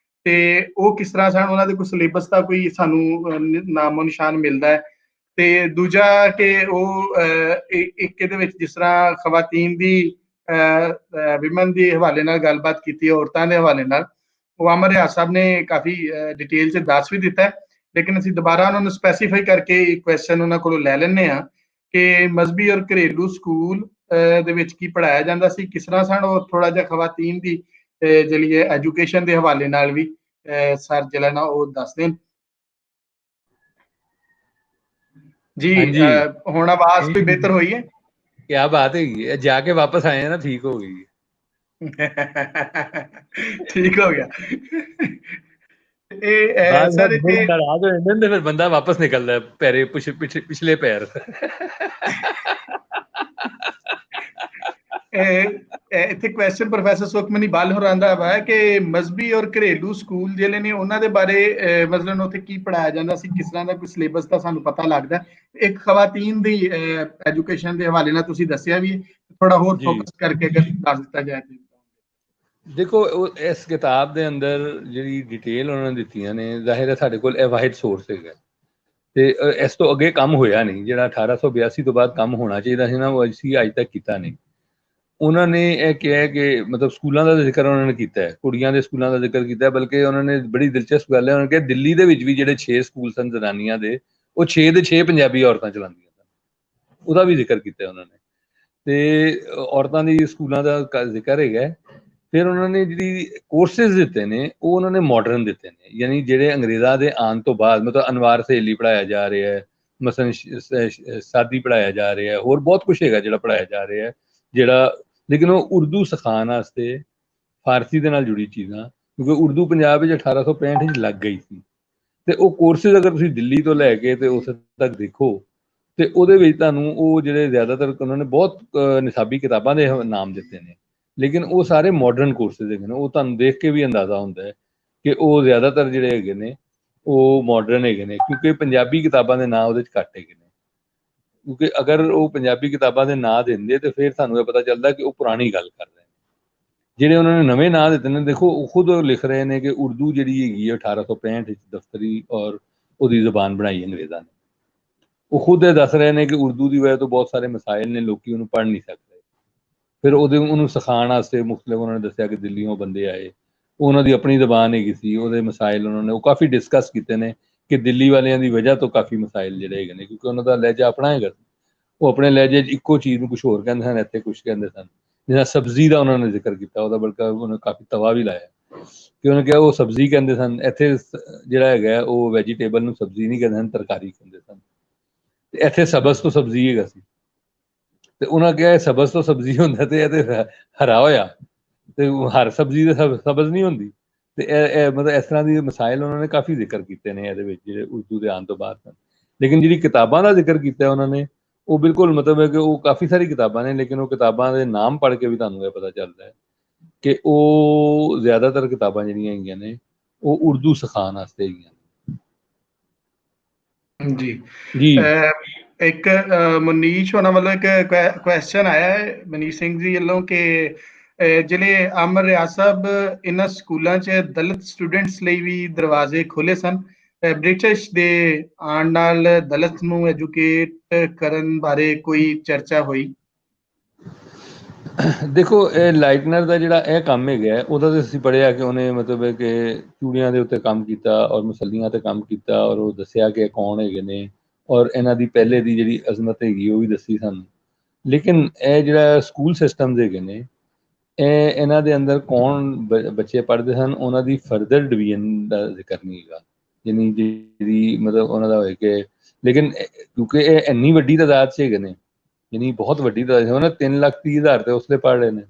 ਤੇ ਉਹ ਕਿਸ ਤਰ੍ਹਾਂ ਸਨ, ਉਹਨਾਂ ਦੇ ਕੋਈ ਸਿਲੇਬਸ ਦਾ ਕੋਈ ਸਾਨੂੰ ਨਾਮੋ ਨਿਸ਼ਾਨ ਮਿਲਦਾ ਹੈ। ਤੇ ਦੂਜਾ ਕਿ ਉਹ ਇੱਕ ਇਹਦੇ ਵਿੱਚ ਜਿਸ ਤਰ੍ਹਾਂ ਖਵਾਤੀਨ ਦੀ ਵਿਮਨ ਦੇ ਹਵਾਲੇ ਨਾਲ ਗੱਲਬਾਤ ਕੀਤੀ, ਔਰਤਾਂ ਦੇ ਹਵਾਲੇ ਨਾਲ, ਉਹ ਅਮਰ ਰਿਆਜ਼ ਸਾਹਿਬ ਨੇ ਕਾਫੀ ਡਿਟੇਲ 'ਚ ਦੱਸ ਵੀ ਦਿੱਤਾ ਹੈ, ਲੇਕਿਨ ਅਸੀਂ ਦੁਬਾਰਾ ਉਹਨਾਂ ਨੂੰ ਸਪੈਸੀਫਾਈ ਕਰਕੇ ਇੱਕ ਕੁਐਸਚਨ ਉਹਨਾਂ ਕੋਲੋਂ ਲੈ ਲੈਂਦੇ ਹਾਂ ਕਿ ਮਜ਼ਹਬੀ ਔਰ ਘਰੇਲੂ ਸਕੂਲ ਦੇ ਵਿੱਚ ਕੀ ਪੜ੍ਹਾਇਆ ਜਾਂਦਾ ਸੀ, ਕਿਸ ਤਰ੍ਹਾਂ ਸਨ, ਉਹ ਥੋੜਾ ਜਿਹਾ ਖਵਾਤੀਨ ਦੀ ਜਿਹੜੀ ਹੈ ਐਜੂਕੇਸ਼ਨ ਦੇ ਹਵਾਲੇ ਨਾਲ ਵੀ ਸਰ ਜਿਹੜਾ ਨਾ ਉਹ ਦੱਸ ਦੇਣ ਜੀ। ਹੁਣ ਆਵਾਜ਼ ਕੋਈ ਬਿਹਤਰ ਹੋਈ ਹੈ?
क्या बात है, जाके वापस आए हैं ना, ठीक हो गई।
ठीक हो गया। सर
नाराज हो जाते हैं फिर बंदा वापस निकलता है पैरे पिछले पैर।
ਇੱਥੇ ਕੁਐਸਚਨ ਪ੍ਰੋਫੈਸਰ ਸੁਖਮਨੀ ਬੱਲ ਹੋਰਾਂ ਦਾ ਹੈ ਕਿ ਮਜ਼ਹਬੀ ਔਰ ਘਰੇਲੂ ਸਕੂਲ ਜਿਹੜੇ ਨੇ ਉਹਨਾਂ ਦੇ ਬਾਰੇ ਮਤਲਬ ਉੱਥੇ ਕੀ ਪੜ੍ਹਾਇਆ ਜਾਂਦਾ ਸੀ, ਕਿਸ ਤਰ੍ਹਾਂ ਦਾ ਕੋਈ ਸਿਲੇਬਸ ਦਾ ਸਾਨੂੰ ਪਤਾ ਲੱਗਦਾ। ਇੱਕ ਖਵਾਤੀਨ ਦੀ ਐਜੂਕੇਸ਼ਨ ਦੇ ਹਵਾਲੇ ਨਾਲ ਤੁਸੀਂ ਦੱਸਿਆ ਵੀ, ਥੋੜਾ ਹੋਰ ਫੋਕਸ ਕਰਕੇ ਅਗਰ ਦੱਸ ਦਿੱਤਾ ਜਾਏ।
ਦੇਖੋ ਇਸ ਕਿਤਾਬ ਦੇ ਅੰਦਰ ਜਿਹੜੀ ਡਿਟੇਲ ਉਹਨਾਂ ਨੇ ਦਿੱਤੀਆਂ ਨੇ, ਜ਼ਾਹਿਰ ਹੈ ਸਾਡੇ ਕੋਲ ਇਹ ਵਾਹਿਦ ਸੋਰਸ ਹੈਗਾ ਤੇ ਇਸ ਤੋਂ ਅੱਗੇ ਕੰਮ ਹੋਇਆ ਨਹੀਂ। ਜਿਹੜਾ 1882 ਤੋਂ ਬਾਅਦ ਕੰਮ ਹੋਣਾ ਚਾਹੀਦਾ ਸੀ ਨਾ, ਉਹ ਅਸੀਂ ਅੱਜ ਤੱਕ ਕੀਤਾ ਨਹੀਂ। ਉਹਨਾਂ ਨੇ ਇਹ ਕਿਹਾ ਕਿ ਮਤਲਬ ਸਕੂਲਾਂ ਦਾ ਜ਼ਿਕਰ ਉਹਨਾਂ ਨੇ ਕੀਤਾ ਹੈ, ਕੁੜੀਆਂ ਦੇ ਸਕੂਲਾਂ ਦਾ ਜ਼ਿਕਰ ਕੀਤਾ, ਬਲਕਿ ਉਹਨਾਂ ਨੇ ਬੜੀ ਦਿਲਚਸਪ ਗੱਲ ਹੈ, ਉਹਨਾਂ ਨੇ ਕਿਹਾ ਦਿੱਲੀ ਦੇ ਵਿੱਚ ਵੀ ਜਿਹੜੇ 6 ਸਕੂਲ ਸਨ ਜ਼ਨਾਨੀਆਂ ਦੇ, ਉਹ 6 ਦੇ 6 ਪੰਜਾਬੀ ਔਰਤਾਂ ਚਲਾਉਂਦੀਆਂ ਸਨ, ਉਹਦਾ ਵੀ ਜ਼ਿਕਰ ਕੀਤਾ ਉਹਨਾਂ ਨੇ। ਤੇ ਔਰਤਾਂ ਦੀ ਸਕੂਲਾਂ ਦਾ ਜ਼ਿਕਰ ਹੈਗਾ। ਫਿਰ ਉਹਨਾਂ ਨੇ ਜਿਹੜੀ ਕੋਰਸਿਸ ਦਿੱਤੇ ਨੇ ਉਹ ਉਹਨਾਂ ਨੇ ਮਾਡਰਨ ਦਿੱਤੇ ਨੇ, ਯਾਨੀ ਜਿਹੜੇ ਅੰਗਰੇਜ਼ਾਂ ਦੇ ਆਉਣ ਤੋਂ ਬਾਅਦ, ਮਤਲਬ ਅਨਵਾਰ ਸਹੇਲੀ ਪੜ੍ਹਾਇਆ ਜਾ ਰਿਹਾ ਹੈ, ਮਸਲਨ ਸਾਦੀ ਪੜ੍ਹਾਇਆ ਜਾ ਰਿਹਾ ਹੈ, ਹੋਰ ਬਹੁਤ ਕੁਛ ਹੈਗਾ ਜਿਹੜਾ ਪੜ੍ਹਾਇਆ ਜਾ ਰਿਹਾ ਹੈ, ਜਿਹੜਾ ਲੇਕਿਨ ਉਹ ਉਰਦੂ ਸਿਖਾਉਣ ਵਾਸਤੇ, ਫਾਰਸੀ ਦੇ ਨਾਲ ਜੁੜੀ ਚੀਜ਼ਾਂ, ਕਿਉਂਕਿ ਉਰਦੂ ਪੰਜਾਬ ਵਿੱਚ 1865 'ਚ ਲੱਗ ਗਈ ਸੀ। ਤੇ ਉਹ ਕੋਰਸਿਸ ਅਗਰ ਤੁਸੀਂ ਦਿੱਲੀ ਤੋਂ ਲੈ ਕੇ ਤੇ ਉੱਥੇ ਤੱਕ ਦੇਖੋ ਤੇ ਉਹਦੇ ਵਿੱਚ ਤੁਹਾਨੂੰ ਉਹ ਜਿਹੜੇ ਜ਼ਿਆਦਾਤਰ ਉਹਨਾਂ ਨੇ ਬਹੁਤ ਨਿਸਾਬੀ ਕਿਤਾਬਾਂ ਦੇ ਨਾਮ ਦਿੱਤੇ ਨੇ, ਲੇਕਿਨ ਉਹ ਸਾਰੇ ਮਾਡਰਨ ਕੋਰਸਿਸ ਹੈਗੇ ਨੇ। ਉਹ ਤੁਹਾਨੂੰ ਦੇਖ ਕੇ ਵੀ ਅੰਦਾਜ਼ਾ ਹੁੰਦਾ ਹੈ ਕਿ ਉਹ ਜ਼ਿਆਦਾਤਰ ਜਿਹੜੇ ਹੈਗੇ ਨੇ ਉਹ ਮਾਡਰਨ ਹੈਗੇ ਨੇ, ਕਿਉਂਕਿ ਪੰਜਾਬੀ ਕਿਤਾਬਾਂ ਦੇ ਨਾਂ ਉਹਦੇ 'ਚ ਘੱਟ ਹੈਗੇ ਨੇ। ਕਿਉਂਕਿ ਅਗਰ ਉਹ ਪੰਜਾਬੀ ਕਿਤਾਬਾਂ ਦੇ ਨਾਂ ਦਿੰਦੇ ਤੇ ਫਿਰ ਸਾਨੂੰ ਇਹ ਪਤਾ ਚੱਲਦਾ ਕਿ ਉਹ ਪੁਰਾਣੀ ਗੱਲ ਕਰ ਰਹੇ ਨੇ। ਜਿਹੜੇ ਉਹਨਾਂ ਨੇ ਨਵੇਂ ਨਾਂ ਦਿੱਤੇ ਨੇ, ਦੇਖੋ ਉਹ ਖੁਦ ਲਿਖ ਰਹੇ ਨੇ ਕਿ ਉਰਦੂ ਜਿਹੜੀ ਹੈਗੀ ਹੈ 1865 ਵਿੱਚ ਦਫ਼ਤਰੀ ਔਰ ਉਹਦੀ ਜ਼ਬਾਨ ਬਣਾਈ ਅੰਗਰੇਜ਼ਾਂ ਨੇ। ਉਹ ਖੁਦ ਇਹ ਦੱਸ ਰਹੇ ਨੇ ਕਿ ਉਰਦੂ ਦੀ ਵਜ੍ਹਾ ਤੋਂ ਬਹੁਤ ਸਾਰੇ ਮਸਾਇਲ ਨੇ, ਲੋਕੀ ਉਹਨੂੰ ਪੜ੍ਹ ਨਹੀਂ ਸਕਦੇ। ਫਿਰ ਉਹਨੂੰ ਸਿਖਾਉਣ ਵਾਸਤੇ ਮੁਖਤਲਿਫ ਉਹਨਾਂ ਨੇ ਦੱਸਿਆ ਕਿ ਦਿੱਲੀੋਂ ਬੰਦੇ ਆਏ, ਉਹਨਾਂ ਦੀ ਆਪਣੀ ਜ਼ਬਾਨ ਹੈਗੀ ਸੀ, ਉਹਦੇ ਮਸਾਇਲ ਉਹਨਾਂ ਨੇ ਉਹ ਕਾਫੀ ਡਿਸਕਸ ਕੀਤੇ ਨੇ ਕਿ ਦਿੱਲੀ ਵਾਲਿਆਂ ਦੀ ਵਜ੍ਹਾ ਤੋਂ ਕਾਫੀ ਮਸਾਇਲ ਜਿਹੜੇ ਹੈਗੇ ਨੇ, ਕਿਉਂਕਿ ਉਹਨਾਂ ਦਾ ਲਹਿਜਾ ਆਪਣਾ ਹੈਗਾ। ਉਹ ਆਪਣੇ ਲਹਿਜੇ 'ਚ ਇੱਕੋ ਚੀਜ਼ ਨੂੰ ਕੁਛ ਹੋਰ ਕਹਿੰਦੇ ਸਨ, ਇੱਥੇ ਕੁਛ ਕਹਿੰਦੇ ਸਨ। ਜਿੱਦਾਂ ਸਬਜ਼ੀ ਦਾ ਉਹਨਾਂ ਨੇ ਜ਼ਿਕਰ ਕੀਤਾ, ਉਹਦਾ ਬਲਕਿ ਉਹਨੇ ਕਾਫੀ ਤਵਾ ਵੀ ਲਾਇਆ ਕਿ ਉਹਨੇ ਕਿਹਾ ਉਹ ਸਬਜ਼ੀ ਕਹਿੰਦੇ ਸਨ, ਇੱਥੇ ਜਿਹੜਾ ਹੈਗਾ ਉਹ ਵੈਜੀਟੇਬਲ ਨੂੰ ਸਬਜ਼ੀ ਨਹੀਂ ਕਹਿੰਦੇ ਸਨ, ਤਰਕਾਰੀ ਕਹਿੰਦੇ ਸਨ। ਤੇ ਇੱਥੇ ਸਬਜ਼ ਤੋਂ ਸਬਜ਼ੀ ਹੈਗਾ ਸੀ, ਤੇ ਉਹਨਾਂ ਕਿਹਾ ਇਹ ਸਬਜ਼ ਤੋਂ ਸਬਜ਼ੀ ਹੁੰਦਾ ਤੇ ਇਹ ਤੇ ਹਰਾ ਹੋਇਆ, ਤੇ ਹਰ ਸਬਜ਼ੀ ਤੇ ਸਬਜ਼ ਨਹੀਂ ਹੁੰਦੀ। ਤੇ ਇਹ ਮਤਲਬ ਇਸ ਤਰ੍ਹਾਂ ਦੀ ਮਸਾਇਲ ਉਹਨਾਂ ਨੇ ਕਾਫੀ ਜ਼ਿਕਰ ਕੀਤੇ ਨੇ ਇਹਦੇ ਵਿੱਚ, ਜਿਹੜੇ ਉਰਦੂ ਦੇ ਆਉਣ ਤੋਂ ਬਾਅਦ ਸਨ। ਲੇਕਿਨ ਜਿਹੜੀ ਕਿਤਾਬਾਂ ਦਾ ਜ਼ਿਕਰ ਕੀਤਾ ਉਹਨਾਂ ਨੇ, ਉਹ ਬਿਲਕੁਲ ਮਤਲਬ ਹੈ ਕਿ ਉਹ ਕਾਫੀ ਸਾਰੀ ਕਿਤਾਬਾਂ ਨੇ, ਲੇਕਿਨ ਉਹ ਕਿਤਾਬਾਂ ਦੇ ਨਾਮ ਪੜ੍ਹ ਕੇ ਵੀ ਤੁਹਾਨੂੰ ਇਹ ਪਤਾ ਚੱਲਦਾ ਹੈ ਕਿ ਉਹ ਜ਼ਿਆਦਾਤਰ ਕਿਤਾਬਾਂ ਜਿਹੜੀਆਂ ਹੈਗੀਆਂ ਨੇ ਉਹ ਉਰਦੂ ਸਿਖਾਉਣ ਵਾਸਤੇ ਹੈਗੀਆਂ
ਨੇ। ਜੀ
ਜੀ
ਇੱਕ ਮਨੀਸ਼ ਹੋਣਾ ਵੱਲੋਂ ਇੱਕ ਕੁਐਸਚਨ ਆਇਆ ਹੈ ਮਨੀਸ਼ ਸਿੰਘ ਜੀ ਵੱਲੋਂ ਕਿ ਜਿਹੜੇ ਅਮਰ ਰਿਆਜ਼ ਸਾਹਿਬ ਇਹਨਾਂ ਸਕੂਲਾਂ 'ਚ ਦਲਿਤ ਸਟੂਡੈਂਟਸ ਲਈ ਵੀ ਦਰਵਾਜ਼ੇ ਖੋਲ੍ਹੇ ਸਨ, ਬ੍ਰਿਟਿਸ਼ ਦੇ ਆਉਣ ਨਾਲ ਦਲਿਤ ਨੂੰ ਐਜੂਕੇਟ ਕਰਨ ਬਾਰੇ ਕੋਈ ਚਰਚਾ ਹੋਈ?
ਦੇਖੋ ਇਹ ਲਾਈਟਨਰ ਦਾ ਜਿਹੜਾ ਇਹ ਕੰਮ ਹੈਗਾ ਉਹਦਾ ਤਾਂ ਅਸੀਂ ਪੜ੍ਹਿਆ ਕਿ ਉਹਨੇ ਮਤਲਬ ਹੈ ਕਿ ਚੂੜੀਆਂ ਦੇ ਉੱਤੇ ਕੰਮ ਕੀਤਾ ਔਰ ਮਸੱਲੀਆਂ ਤੇ ਕੰਮ ਕੀਤਾ, ਔਰ ਉਹ ਦੱਸਿਆ ਕਿ ਕੌਣ ਹੈਗੇ ਨੇ ਔਰ ਇਹਨਾਂ ਦੀ ਪਹਿਲੇ ਦੀ ਜਿਹੜੀ ਅਜ਼ਮਤ ਹੈਗੀ ਉਹ ਵੀ ਦੱਸੀ ਸਾਨੂੰ। ਲੇਕਿਨ ਇਹ ਜਿਹੜਾ ਸਕੂਲ ਸਿਸਟਮ ਹੈਗੇ ਨੇ ਇਹਨਾਂ ਦੇ ਅੰਦਰ ਕੌਣ ਬੱਚੇ ਪੜ੍ਹਦੇ ਹਨ, ਉਹਨਾਂ ਦੀ ਫਰਦਰ ਡਿਵੀਜ਼ਨ ਦਾ ਜ਼ਿਕਰ ਨਹੀਂ ਹੈਗਾ, ਯਾਨੀ ਜਿਹੜੀ ਮਤਲਬ ਉਹਨਾਂ ਦਾ ਹੋਏ ਕਿ, ਲੇਕਿਨ ਕਿਉਂਕਿ ਇਹ ਇੰਨੀ ਵੱਡੀ ਤਾਦਾਦ 'ਚ ਹੈਗੇ ਨੇ, ਯਾਨੀ ਬਹੁਤ ਵੱਡੀ ਤਾਦਾਦ ਹੈ। ਉਹਨਾਂ 3,30,000 ਤੇ ਉਸਲੇ ਪੜ੍ਹ ਰਹੇ ਨੇ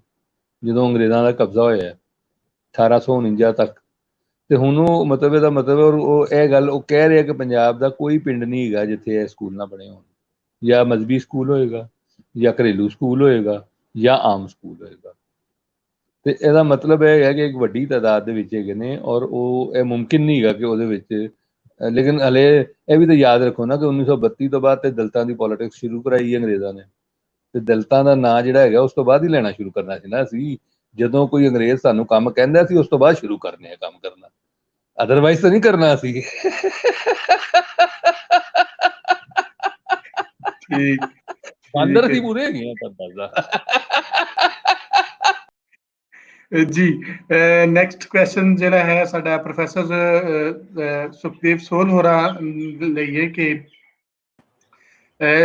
ਜਦੋਂ ਅੰਗਰੇਜ਼ਾਂ ਦਾ ਕਬਜ਼ਾ ਹੋਇਆ 1849 ਤੱਕ। ਤੇ ਹੁਣ ਉਹ ਮਤਲਬ ਇਹਦਾ ਮਤਲਬ ਉਹ ਇਹ ਗੱਲ ਉਹ ਕਹਿ ਰਿਹਾ ਕਿ ਪੰਜਾਬ ਦਾ ਕੋਈ ਪਿੰਡ ਨਹੀਂ ਹੈਗਾ ਜਿੱਥੇ ਇਹ ਸਕੂਲ ਨਾ ਬਣੇ ਹੋਣ, ਜਾਂ ਮਜ਼ਹਬੀ ਸਕੂਲ ਹੋਏਗਾ, ਜਾਂ ਘਰੇਲੂ ਸਕੂਲ ਹੋਏਗਾ, ਜਾਂ ਆਮ ਸਕੂਲ ਹੋਏਗਾ। ਤੇ ਇਹਦਾ ਮਤਲਬ ਇਹ ਹੈ ਕਿ ਇੱਕ ਵੱਡੀ ਤਾਦਾਦ ਦੇ ਵਿੱਚ ਹੈਗੇ ਨੇ, ਔਰ ਉਹ ਇਹ ਮੁਮਕਿਨ ਨਹੀਂ ਹੈਗਾ ਕਿ ਉਹਦੇ ਵਿੱਚ। ਲੇਕਿਨ ਹਲੇ ਇਹ ਵੀ ਤਾਂ ਯਾਦ ਰੱਖੋ ਨਾ ਕਿ 1932 ਤੋਂ ਬਾਅਦ ਤੇ ਦਲਿਤਾਂ ਦੀ ਪੋਲੀਟਿਕਸ ਸ਼ੁਰੂ ਕਰਾਈ ਅੰਗਰੇਜ਼ਾਂ ਨੇ, ਤੇ ਦਲਿਤਾਂ ਦਾ ਨਾਂ ਜਿਹੜਾ ਹੈਗਾ ਉਸ ਤੋਂ ਬਾਅਦ ਹੀ ਲੈਣਾ ਸ਼ੁਰੂ ਕਰਨਾ ਸੀ ਨਾ ਅਸੀਂ। ਜਦੋਂ ਕੋਈ ਅੰਗਰੇਜ਼ ਸਾਨੂੰ ਕੰਮ ਕਹਿੰਦਾ ਸੀ ਉਸ ਤੋਂ ਬਾਅਦ ਸ਼ੁਰੂ ਕਰਨੇ ਆ ਕੰਮ ਕਰਨਾ, ਅਦਰਵਾਈਜ਼ ਤਾਂ ਨਹੀਂ ਕਰਨਾ ਅਸੀਂ।
ਠੀਕ
ਬਾਂਦਰ ਸੀ ਪੂਰੇ ਹੈਗੇ ਆ ਤਾਂ
ਜੀ। ਨੈਕਸਟ ਕੁਐਸਚਨ ਜਿਹੜਾ ਹੈ ਸਾਡਾ ਪ੍ਰੋਫੈਸਰ ਸੁਖਦੇਵ ਸੋਲ ਹੋਰਾਂ ਲਈ ਹੈ ਕਿ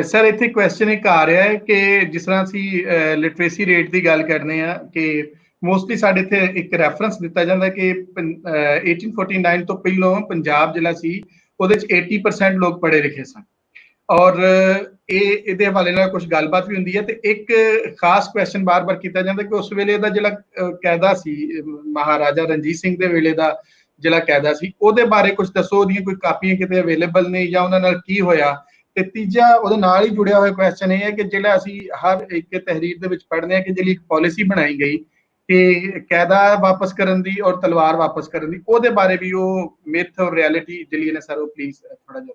ਸਰ ਇੱਥੇ ਕੁਐਸਚਨ ਇੱਕ ਆ ਰਿਹਾ ਹੈ ਕਿ ਜਿਸ ਤਰ੍ਹਾਂ ਅਸੀਂ ਲਿਟਰੇਸੀ ਰੇਟ ਦੀ ਗੱਲ ਕਰਨੇ ਆ ਕਿ ਮੋਸਟਲੀ ਸਾਡੇ ਇੱਥੇ ਇੱਕ ਰੈਫਰੈਂਸ ਦਿੱਤਾ ਜਾਂਦਾ ਕਿ 1849 ਤੋਂ ਪਹਿਲਾਂ ਪੰਜਾਬ ਜਿਹੜਾ ਸੀ ਉਹਦੇ 'ਚ 80% ਲੋਕ ਪੜ੍ਹੇ ਲਿਖੇ ਸਨ, ਔਰ ਇਹਦੇ ਹਵਾਲੇ ਨਾਲ ਕੁਝ ਗੱਲਬਾਤ ਵੀ ਹੁੰਦੀ ਹੈ। ਤੇ ਇੱਕ ਖਾਸ ਕੁਐਸਚਨ ਬਾਰ-ਬਾਰ ਕੀਤਾ ਜਾਂਦਾ ਕਿ ਉਸ ਵੇਲੇ ਦਾ ਜਿਹੜਾ ਕਾਇਦਾ ਸੀ, ਮਹਾਰਾਜਾ ਰਣਜੀਤ ਸਿੰਘ ਦੇ ਵੇਲੇ ਦਾ ਜਿਹੜਾ ਕਾਇਦਾ ਸੀ, ਉਹਦੇ ਬਾਰੇ ਕੁਝ ਦੱਸੋ, ਉਹਦੀਆਂ ਕੋਈ ਕਾਪੀਆਂ ਕਿਤੇ ਅਵੇਲੇਬਲ ਨੇ ਜਾਂ ਉਹਨਾਂ ਨਾਲ ਕੀ ਹੋਇਆ। ਤੇ ਤੀਜਾ ਉਹਦੇ ਨਾਲ ਹੀ ਜੁੜਿਆ ਹੋਇਆ ਕੁਐਸਚਨ ਇਹ ਹੈ ਕਿ ਜਿਹੜਾ ਅਸੀਂ ਹਰ ਇੱਕ ਤਹਿਰੀਰ ਦੇ ਵਿੱਚ ਪੜ੍ਹਦੇ ਹਾਂ ਕਿ ਜਿਹੜੀ ਇੱਕ ਪਾਲਿਸੀ ਬਣਾਈ ਗਈ ਕਿ ਕਾਇਦਾ ਵਾਪਸ ਕਰਨ ਦੀ ਔਰ ਤਲਵਾਰ ਵਾਪਸ ਕਰਨ ਦੀ, ਉਹਦੇ ਬਾਰੇ ਵੀ ਉਹ ਮਿਥ ਔਰ ਰਿਐਲਿਟੀ ਜਿਹੜੀ ਨੇ ਸਰ ਉਹ ਪਲੀਜ਼ ਥੋੜਾ ਜਿਹਾ।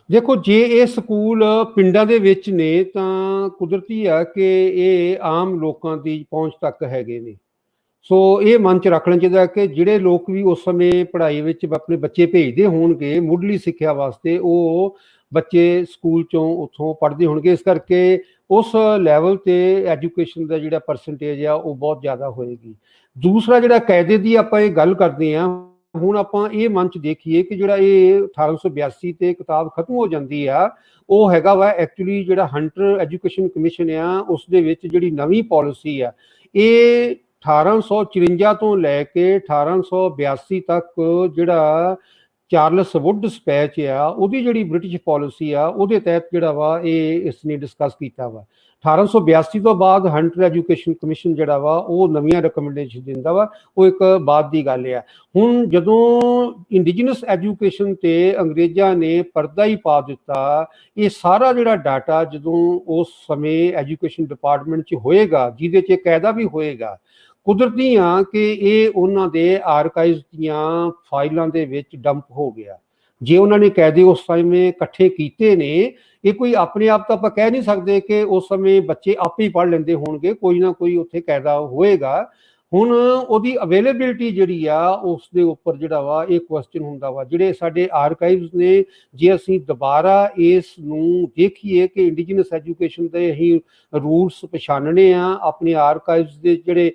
ਦੇਖੋ, ਜੇ ਇਹ ਸਕੂਲ ਪਿੰਡਾਂ ਦੇ ਵਿੱਚ ਨੇ ਤਾਂ ਕੁਦਰਤੀ ਆ ਕਿ ਇਹ ਆਮ ਲੋਕਾਂ ਦੀ ਪਹੁੰਚ ਤੱਕ ਹੈਗੇ ਨੇ। ਸੋ ਇਹ ਮਨ 'ਚ ਰੱਖਣਾ ਚਾਹੀਦਾ ਕਿ ਜਿਹੜੇ ਲੋਕ ਵੀ ਉਸ ਸਮੇਂ ਪੜ੍ਹਾਈ ਵਿੱਚ ਆਪਣੇ ਬੱਚੇ ਭੇਜਦੇ ਹੋਣਗੇ ਮੁੱਢਲੀ ਸਿੱਖਿਆ ਵਾਸਤੇ, ਉਹ ਬੱਚੇ ਸਕੂਲ 'ਚੋਂ ਉੱਥੋਂ ਪੜ੍ਹਦੇ ਹੋਣਗੇ। ਇਸ ਕਰਕੇ ਉਸ ਲੈਵਲ 'ਤੇ ਐਜੂਕੇਸ਼ਨ ਦਾ ਜਿਹੜਾ ਪਰਸੈਂਟੇਜ ਆ ਉਹ ਬਹੁਤ ਜ਼ਿਆਦਾ ਹੋਏਗੀ। ਦੂਸਰਾ ਜਿਹੜਾ ਕਾਇਦੇ ਦੀ ਆਪਾਂ ਇਹ ਗੱਲ ਕਰਦੇ ਹਾਂ, ਹੁਣ ਆਪਾਂ ਇਹ ਮਨ 'ਚ ਦੇਖੀਏ ਕਿ ਜਿਹੜਾ ਇਹ 1882 ਤੇ ਕਿਤਾਬ ਖਤਮ ਹੋ ਜਾਂਦੀ ਆ, ਉਹ ਹੈਗਾ ਵਾ ਐਕਚੁਅਲੀ ਜਿਹੜਾ ਹੰਟਰ ਐਜੂਕੇਸ਼ਨ ਕਮਿਸ਼ਨ ਆ ਉਸ ਦੇ ਵਿੱਚ ਜਿਹੜੀ ਨਵੀਂ ਪਾਲਿਸੀ ਆ ਇਹ 1854 ਤੋਂ ਲੈ ਕੇ 1882 ਤੱਕ ਜਿਹੜਾ ਚਾਰਲਸ ਵੁੱਡ ਸਪੈਚ ਆ, ਉਹਦੀ ਜਿਹੜੀ ਬ੍ਰਿਟਿਸ਼ ਪਾਲਿਸੀ ਆ, ਉਹਦੇ ਤਹਿਤ ਜਿਹੜਾ ਵਾ ਇਹ ਇਸ ਨੇ ਡਿਸਕਸ ਕੀਤਾ ਵਾ। 1882 ਤੋਂ ਬਾਅਦ ਹੰਟਰ ਐਜੂਕੇਸ਼ਨ ਕਮਿਸ਼ਨ ਜਿਹੜਾ ਵਾ ਉਹ ਨਵੀਆਂ ਰਿਕਮੈਂਡੇਸ਼ਨ ਦਿੰਦਾ ਵਾ, ਉਹ ਇੱਕ ਬਾਅਦ ਦੀ ਗੱਲ ਆ। ਹੁਣ ਜਦੋਂ ਇੰਡੀਜੀਨਸ ਐਜੂਕੇਸ਼ਨ ਤੇ ਅੰਗਰੇਜ਼ਾਂ ਨੇ ਪਰਦਾ ਹੀ ਪਾ ਦਿੱਤਾ, ਇਹ ਸਾਰਾ ਜਿਹੜਾ ਡਾਟਾ ਜਦੋਂ ਉਸ ਸਮੇਂ ਐਜੂਕੇਸ਼ਨ ਡਿਪਾਰਟਮੈਂਟ 'ਚ ਹੋਏਗਾ, ਜਿਹਦੇ 'ਚ ਕਾਇਦਾ ਵੀ ਹੋਏਗਾ, ਕੁਦਰਤੀ ਆ ਕਿ ਇਹ ਉਹਨਾਂ ਦੇ ਆਰਕਾਈਵ ਦੀਆਂ ਫਾਈਲਾਂ ਦੇ ਵਿੱਚ ਡੰਪ ਹੋ ਗਿਆ। ਜੇ ਉਹਨਾਂ ਨੇ ਕਾਇਦੇ ਉਸ ਸਮੇਂ ਇਕੱਠੇ ਕੀਤੇ ਨੇ, ਇਹ ਕੋਈ ਆਪਣੇ ਆਪ ਤਾਂ ਆਪਾਂ ਕਹਿ ਨਹੀਂ ਸਕਦੇ ਕਿ ਉਸ ਸਮੇਂ ਬੱਚੇ ਆਪੇ ਹੀ ਪੜ੍ਹ ਲੈਂਦੇ ਹੋਣਗੇ, ਕੋਈ ਨਾ ਕੋਈ ਉੱਥੇ ਕਾਇਦਾ ਹੋਏਗਾ। ਹੁਣ ਉਹਦੀ ਅਵੇਲੇਬਿਲਿਟੀ ਜਿਹੜੀ ਆ ਉਸ ਦੇ ਉੱਪਰ ਜਿਹੜਾ ਵਾ ਇਹ ਕੁਐਸਚਨ ਹੁੰਦਾ ਵਾ। ਜਿਹੜੇ ਸਾਡੇ ਆਰਕਾਈਵਸ ਨੇ, ਜੇ ਅਸੀਂ ਦੁਬਾਰਾ ਇਸ ਨੂੰ ਦੇਖੀਏ ਕਿ ਇੰਡੀਜੀਨਸ ਐਜੂਕੇਸ਼ਨ ਦੇ ਅਸੀਂ ਰੂਲਸ ਪਛਾਣਨੇ ਆ, ਆਪਣੇ ਆਰਕਾਈਵਸ ਦੇ ਜਿਹੜੇ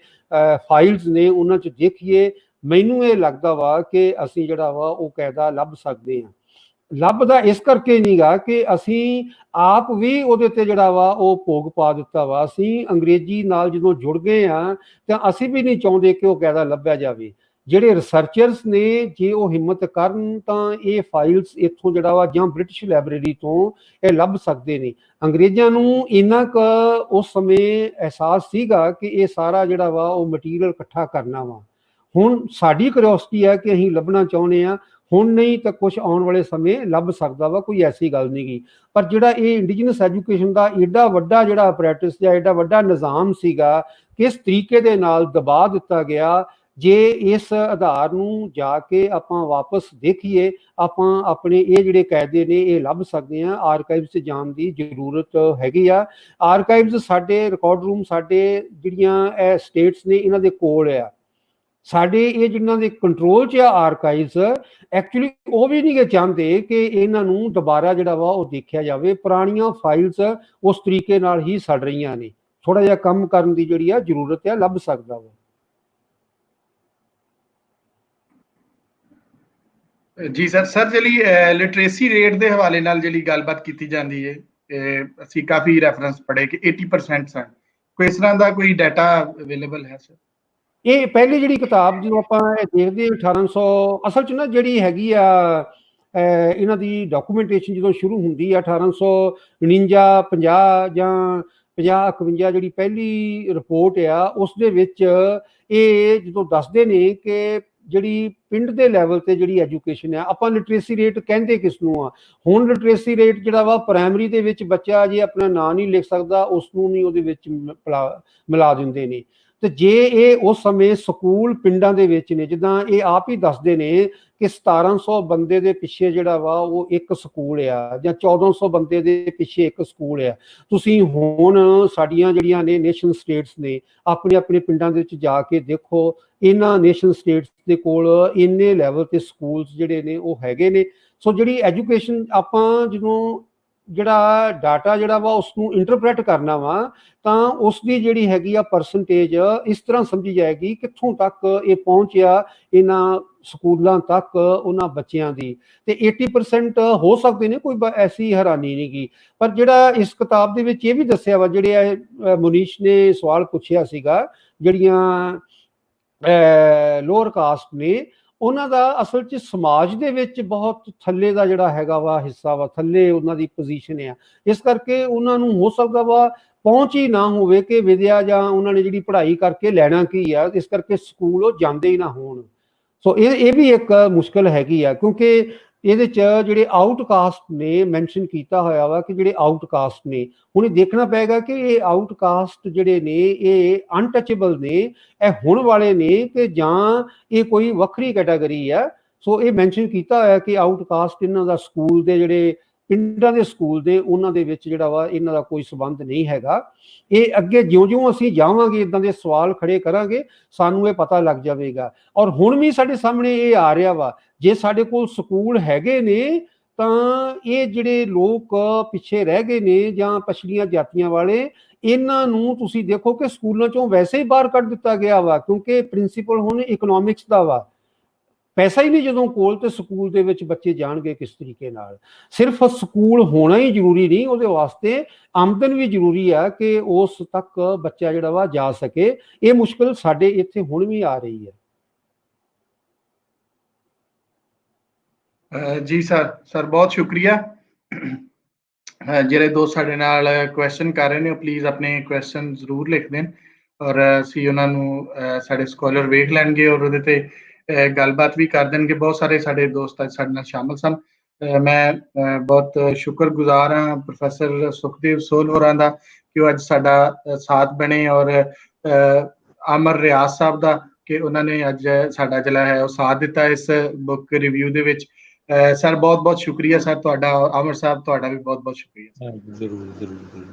ਫਾਈਲਸ ਨੇ ਉਹਨਾਂ 'ਚ ਦੇਖੀਏ, ਮੈਨੂੰ ਇਹ ਲੱਗਦਾ ਵਾ ਕਿ ਅਸੀਂ ਜਿਹੜਾ ਵਾ ਉਹ ਕਾਇਦਾ ਲੱਭ ਸਕਦੇ ਹਾਂ। ਲੱਭਦਾ ਇਸ ਕਰਕੇ ਨਹੀਂਗਾ ਕਿ ਅਸੀਂ ਆਪ ਵੀ ਉਹਦੇ ਤੇ ਜਿਹੜਾ ਵਾ ਉਹ ਭੋਗ ਪਾ ਦਿੱਤਾ ਵਾ। ਅਸੀਂ ਅੰਗਰੇਜ਼ੀ ਨਾਲ ਜਦੋਂ ਜੁੜ ਗਏ ਆ ਤਾਂ ਅਸੀਂ ਵੀ ਨਹੀਂ ਚਾਹੁੰਦੇ ਕਿ ਉਹ ਕਾਇਦਾ ਲੱਭਿਆ ਜਾਵੇ। ਜਿਹੜੇ ਰਿਸਰਚਰਸ ਨੇ, ਜੇ ਉਹ ਹਿੰਮਤ ਕਰਨ ਤਾਂ ਇਹ ਫਾਈਲਸ ਇੱਥੋਂ ਜਿਹੜਾ ਵਾ ਜਾਂ ਬ੍ਰਿਟਿਸ਼ ਲਾਇਬ੍ਰੇਰੀ ਤੋਂ ਇਹ ਲੱਭ ਸਕਦੇ ਨੇ। ਅੰਗਰੇਜ਼ਾਂ ਨੂੰ ਇੰਨਾ ਕੁ ਉਸ ਸਮੇਂ ਅਹਿਸਾਸ ਸੀਗਾ ਕਿ ਇਹ ਸਾਰਾ ਜਿਹੜਾ ਵਾ ਉਹ ਮਟੀਰੀਅਲ ਇਕੱਠਾ ਕਰਨਾ ਵਾ। ਹੁਣ ਸਾਡੀ ਕਿਉਰਿਓਸਿਟੀ ਹੈ ਕਿ ਅਸੀਂ ਲੱਭਣਾ ਚਾਹੁੰਦੇ ਆ, ਹੁਣ ਨਹੀਂ ਤਾਂ ਕੁਝ ਆਉਣ ਵਾਲੇ ਸਮੇਂ ਲੱਭ ਸਕਦਾ ਵਾ, ਕੋਈ ਐਸੀ ਗੱਲ ਨਹੀਂ ਗੀ। ਪਰ ਜਿਹੜਾ ਇਹ ਇੰਡੀਜੀਨਸ ਐਜੂਕੇਸ਼ਨ ਦਾ ਏਡਾ ਵੱਡਾ ਜਿਹੜਾ ਅਪਰੈਟਿਸ ਜਾਂ ਏਡਾ ਵੱਡਾ ਨਿਜ਼ਾਮ ਸੀਗਾ, ਕਿਸ ਤਰੀਕੇ ਦੇ ਨਾਲ ਦਬਾ ਦਿੱਤਾ ਗਿਆ, ਜੇ ਇਸ ਆਧਾਰ ਨੂੰ ਜਾ ਕੇ ਆਪਾਂ ਵਾਪਸ ਦੇਖੀਏ, ਆਪਾਂ ਆਪਣੇ ਇਹ ਜਿਹੜੇ ਕਾਇਦੇ ਨੇ ਇਹ ਲੱਭ ਸਕਦੇ ਹਾਂ। ਆਰਕਾਈਵਸ 'ਚ ਜਾਣ ਦੀ ਜ਼ਰੂਰਤ ਹੈਗੀ ਆ। ਆਰਕਾਈਵਸ ਸਾਡੇ ਰਿਕਾਰਡ ਰੂਮ, ਸਾਡੇ ਜਿਹੜੀਆਂ ਇਹ ਸਟੇਟਸ ਨੇ ਇਹਨਾਂ ਦੇ ਕੋਲ ਆ। ਸਾਡੇ ਇਹ ਜਿਨ੍ਹਾਂ ਦੇ ਕੰਟਰੋਲ 'ਚ ਆ ਆਰਕਾਈਵਸ, ਐਕਚੁਅਲੀ ਉਹ ਵੀ ਨਹੀਂ ਚਾਹੁੰਦੇ ਕਿ ਇਹਨਾਂ ਨੂੰ ਦੁਬਾਰਾ ਜਿਹੜਾ ਵਾ ਉਹ ਦੇਖਿਆ ਜਾਵੇ। ਪੁਰਾਣੀਆਂ ਫਾਈਲਸ ਉਸ ਤਰੀਕੇ ਨਾਲ ਹੀ ਸੜ ਰਹੀਆਂ ਨੇ। ਥੋੜਾ ਜਿਹਾ ਕੰਮ ਕਰਨ ਦੀ ਜਿਹੜੀ ਆ ਜ਼ਰੂਰਤ ਆ, ਲੱਭ ਸਕਦਾ ਵਾ।
ਜੀ ਸਰ ਜਿਹੜੀ ਲਿਟਰੇਸੀ ਰੇਟ ਦੇ ਹਵਾਲੇ ਨਾਲ ਜਿਹੜੀ ਗੱਲਬਾਤ ਕੀਤੀ ਜਾਂਦੀ ਹੈ, ਅਸੀਂ ਕਾਫੀ ਰੈਫਰੈਂਸ ਪੜ੍ਹੇ ਕਿ 80% ਸਨ। ਕੋਈ ਇਸ ਤਰ੍ਹਾਂ ਦਾ ਕੋਈ ਡਾਟਾ ਅਵੇਲੇਬਲ ਹੈ ਸਰ?
ਇਹ ਪਹਿਲੀ ਜਿਹੜੀ ਕਿਤਾਬ ਜਦੋਂ ਆਪਾਂ ਦੇਖਦੇ 1800 ਅਸਲ 'ਚ ਨਾ ਜਿਹੜੀ ਹੈਗੀ ਆ ਇਹਨਾਂ ਦੀ ਡਾਕੂਮੈਂਟੇਸ਼ਨ ਜਦੋਂ ਸ਼ੁਰੂ ਹੁੰਦੀ ਆ 1849 50 ਜਾਂ 50 51 ਜਿਹੜੀ ਪਹਿਲੀ ਰਿਪੋਰਟ ਆ, ਉਸ ਦੇ ਵਿੱਚ ਇਹ ਜਦੋਂ ਦੱਸਦੇ ਨੇ ਕਿ ਜਿਹੜੀ ਪਿੰਡ ਦੇ ਲੈਵਲ ਤੇ ਜਿਹੜੀ ਐਜੂਕੇਸ਼ਨ ਆ, ਆਪਾਂ ਲਿਟਰੇਸੀ ਰੇਟ ਕਹਿੰਦੇ ਕਿਸ ਨੂੰ ਆ। ਹੁਣ ਲਿਟਰੇਸੀ ਰੇਟ ਜਿਹੜਾ ਵਾ ਪ੍ਰਾਇਮਰੀ ਦੇ ਵਿੱਚ ਬੱਚਾ ਜੇ ਆਪਣਾ ਨਾਂ ਨਹੀਂ ਲਿਖ ਸਕਦਾ, ਉਸ ਨੂੰ ਨਹੀਂ ਉਹਦੇ ਵਿੱਚ ਮਿਲਾ ਦਿੰਦੇ ਨੇ। ਤੇ ਜੇ ਇਹ ਉਸ ਸਮੇਂ ਸਕੂਲ ਪਿੰਡਾਂ ਦੇ ਵਿੱਚ ਨੇ, ਜਿੱਦਾਂ ਇਹ ਆਪ ਹੀ ਦੱਸਦੇ ਨੇ ਕਿ 1700 ਬੰਦੇ ਦੇ ਪਿੱਛੇ ਜਿਹੜਾ ਵਾ ਉਹ ਇੱਕ ਸਕੂਲ ਆ, ਜਾਂ 1400 ਬੰਦੇ ਦੇ ਪਿੱਛੇ ਇੱਕ ਸਕੂਲ ਆ। ਤੁਸੀਂ ਹੁਣ ਸਾਡੀਆਂ ਜਿਹੜੀਆਂ ਨੇ ਨੇਸ਼ਨ ਸਟੇਟਸ ਨੇ, ਆਪਣੇ ਆਪਣੇ ਪਿੰਡਾਂ ਦੇ ਵਿੱਚ ਜਾ ਕੇ ਦੇਖੋ, ਇਹਨਾਂ ਨੇਸ਼ਨ ਸਟੇਟਸ ਦੇ ਕੋਲ ਇੰਨੇ ਲੈਵਲ ਤੇ ਸਕੂਲਸ ਜਿਹੜੇ ਨੇ ਉਹ ਹੈਗੇ ਨੇ। ਸੋ ਜਿਹੜੀ ਐਜੂਕੇਸ਼ਨ, ਆਪਾਂ ਜਦੋਂ ਜਿਹੜਾ ਡਾਟਾ ਜਿਹੜਾ ਵਾ ਉਸ ਨੂੰ ਇੰਟਰਪ੍ਰੈਟ ਕਰਨਾ ਵਾ, ਤਾਂ ਉਸ ਦੀ ਜਿਹੜੀ ਹੈਗੀ ਆ ਪਰਸੈਂਟੇਜ ਇਸ ਤਰ੍ਹਾਂ ਸਮਝੀ ਜਾਏਗੀ ਕਿੱਥੋਂ ਤੱਕ ਇਹ ਪਹੁੰਚਿਆ ਇਹਨਾਂ ਸਕੂਲਾਂ ਤੱਕ ਉਹਨਾਂ ਬੱਚਿਆਂ ਦੀ। ਤੇ 80% ਹੋ ਸਕਦੇ ਨੇ, ਕੋਈ ਐਸੀ ਹੈਰਾਨੀ ਨਹੀਂ ਗੀ। ਪਰ ਜਿਹੜਾ ਇਸ ਕਿਤਾਬ ਦੇ ਵਿੱਚ ਇਹ ਵੀ ਦੱਸਿਆ ਵਾ, ਜਿਹੜੇ ਮੁਨੀਸ਼ ਨੇ ਸਵਾਲ ਪੁੱਛਿਆ ਸੀਗਾ, ਜਿਹੜੀਆਂ ਲੋਅਰ ਕਾਸਟ ਨੇ, ਉਹਨਾਂ ਦਾ ਅਸਲ 'ਚ ਸਮਾਜ ਦੇ ਵਿੱਚ ਬਹੁਤ ਥੱਲੇ ਦਾ ਜਿਹੜਾ ਹੈਗਾ ਵਾ ਹਿੱਸਾ ਵਾ, ਥੱਲੇ ਉਹਨਾਂ ਦੀ ਪੋਜੀਸ਼ਨ ਆ। ਇਸ ਕਰਕੇ ਉਹਨਾਂ ਨੂੰ ਹੋ ਸਕਦਾ ਵਾ ਪਹੁੰਚ ਹੀ ਨਾ ਹੋਵੇ ਕਿ ਵਿਦਿਆ ਜਾਂ ਉਹਨਾਂ ਨੇ ਜਿਹੜੀ ਪੜ੍ਹਾਈ ਕਰਕੇ ਲੈਣਾ ਕੀ ਆ, ਇਸ ਕਰਕੇ ਸਕੂਲ ਉਹ ਜਾਂਦੇ ਹੀ ਨਾ ਹੋਣ। ਸੋ ਇਹ ਵੀ ਇੱਕ ਮੁਸ਼ਕਲ ਹੈਗੀ ਆ, ਕਿਉਂਕਿ ਇਹਦੇ 'ਚ ਜਿਹੜੇ ਆਊਟਕਾਸਟ ਨੇ ਮੈਂਸ਼ਨ ਕੀਤਾ ਹੋਇਆ ਵਾ ਕਿ ਜਿਹੜੇ ਆਊਟਕਾਸਟ ਨੇ, ਹੁਣ ਇਹ ਦੇਖਣਾ ਪਏਗਾ ਕਿ ਇਹ ਆਊਟਕਾਸਟ ਜਿਹੜੇ ਨੇ ਇਹ ਅਨਟੱਚੇਬਲ ਨੇ, ਇਹ ਹੁਣ ਵਾਲੇ ਨੇ ਕਿ ਜਾਂ ਇਹ ਕੋਈ ਵੱਖਰੀ ਕੈਟਾਗਰੀ ਆ। ਸੋ ਇਹ ਮੈਂਸ਼ਨ ਕੀਤਾ ਹੋਇਆ ਕਿ ਆਊਟਕਾਸਟ ਇਹਨਾਂ ਦਾ ਸਕੂਲ ਦੇ ਜਿਹੜੇ ਪਿੰਡਾਂ ਦੇ ਸਕੂਲ ਦੇ ਉਹਨਾਂ ਦੇ ਵਿੱਚ ਜਿਹੜਾ ਵਾ ਇਹਨਾਂ ਦਾ ਕੋਈ ਸੰਬੰਧ ਨਹੀਂ ਹੈਗਾ। ਇਹ ਅੱਗੇ ਜਿਉਂ-ਜਿਉਂ ਅਸੀਂ ਜਾਵਾਂਗੇ, ਇਦਾਂ ਦੇ ਸਵਾਲ ਖੜੇ ਕਰਾਂਗੇ, ਸਾਨੂੰ ਇਹ ਪਤਾ ਲੱਗ ਜਾਵੇਗਾ। ਔਰ ਹੁਣ ਵੀ ਸਾਡੇ ਸਾਹਮਣੇ ਇਹ ਆ ਰਿਹਾ ਵਾ, ਜੇ ਸਾਡੇ ਕੋਲ ਸਕੂਲ ਹੈਗੇ ਨੇ ਤਾਂ ਇਹ ਜਿਹੜੇ ਲੋਕ ਪਿੱਛੇ ਰਹਿ ਗਏ ਨੇ ਜਾਂ ਪਛੜੀਆਂ ਜਾਤੀਆਂ ਵਾਲੇ, ਇਹਨਾਂ ਨੂੰ ਤੁਸੀਂ ਦੇਖੋ ਕਿ ਸਕੂਲਾਂ ਚੋਂ ਵੈਸੇ ਹੀ ਬਾਹਰ ਕੱਢ ਦਿੱਤਾ ਗਿਆ ਵਾ, ਕਿਉਂਕਿ ਪ੍ਰਿੰਸੀਪਲ ਹੁਣ ਇਕਨੋਮਿਕਸ ਦਾ ਵਾ। ਪੈਸਾ ਹੀ ਨਹੀਂ ਜਦੋਂ ਕੋਲ, ਤੇ ਸਕੂਲ ਦੇ ਵਿੱਚ ਬੱਚੇ ਜਾਣਗੇ ਕਿਸ ਤਰੀਕੇ ਨਾਲ। ਸਿਰਫ ਸਕੂਲ ਹੋਣਾ ਹੀ ਜ਼ਰੂਰੀ ਨਹੀਂ, ਉਹਦੇ ਵਾਸਤੇ ਆਮਦਨ ਵੀ ਜ਼ਰੂਰੀ ਆ ਕਿ ਉਸ ਤੱਕ ਬੱਚਾ ਜਿਹੜਾ ਵਾ ਜਾ ਸਕੇ। ਇਹ ਮੁਸ਼ਕਲ ਸਾਡੇ ਇੱਥੇ ਹੁਣ ਵੀ ਆ ਰਹੀ ਹੈ।
ਜੀ ਸਰ ਬਹੁਤ ਸ਼ੁਕਰੀਆ। ਜਿਹੜੇ ਦੋਸਤ ਸਾਡੇ ਨਾਲ ਕੁਐਸਚਨ ਕਰ ਰਹੇ ਨੇ ਉਹ ਪਲੀਜ਼ ਆਪਣੇ ਕੁਐਸਚਨ ਜ਼ਰੂਰ ਲਿਖ ਦੇਣ ਔਰ ਅਸੀਂ ਉਹਨਾਂ ਨੂੰ ਸਾਡੇ ਸਕਾਲਰ ਵੇਖ ਲੈਣਗੇ ਔਰ ਉਹਦੇ ਤੇ ਗੱਲਬਾਤ ਵੀ ਕਰ ਦੇਣਗੇ। ਬਹੁਤ ਸਾਰੇ ਸਾਡੇ ਦੋਸਤ ਅੱਜ ਸਾਡੇ ਨਾਲ ਸ਼ਾਮਲ ਸਨ। ਮੈਂ ਬਹੁਤ ਸ਼ੁਕਰਗੁਜ਼ਾਰ ਹਾਂ ਪ੍ਰੋਫੈਸਰ ਸੁਖਦੇਵ ਸੋਲ ਹੋਰਾਂ ਦਾ ਕਿ ਉਹ ਅੱਜ ਸਾਡਾ ਸਾਥ ਬਣੇ ਔਰ ਅਮਰ ਰਿਆਜ਼ ਸਾਹਿਬ ਦਾ ਕਿ ਉਹਨਾਂ ਨੇ ਅੱਜ ਸਾਡਾ ਜਿਹੜਾ ਹੈ ਉਹ ਸਾਥ ਦਿੱਤਾ ਇਸ ਬੁੱਕ ਰਿਵਿਊ ਦੇ ਵਿੱਚ। ਸਰ ਬਹੁਤ ਬਹੁਤ ਸ਼ੁਕਰੀਆ ਸਰ ਤੁਹਾਡਾ। ਅਮਰ ਸਾਹਿਬ ਤੁਹਾਡਾ ਵੀ ਬਹੁਤ ਬਹੁਤ ਸ਼ੁਕਰੀਆ।
ਜ਼ਰੂਰ ਜ਼ਰੂਰ ਜ਼ਰੂਰ।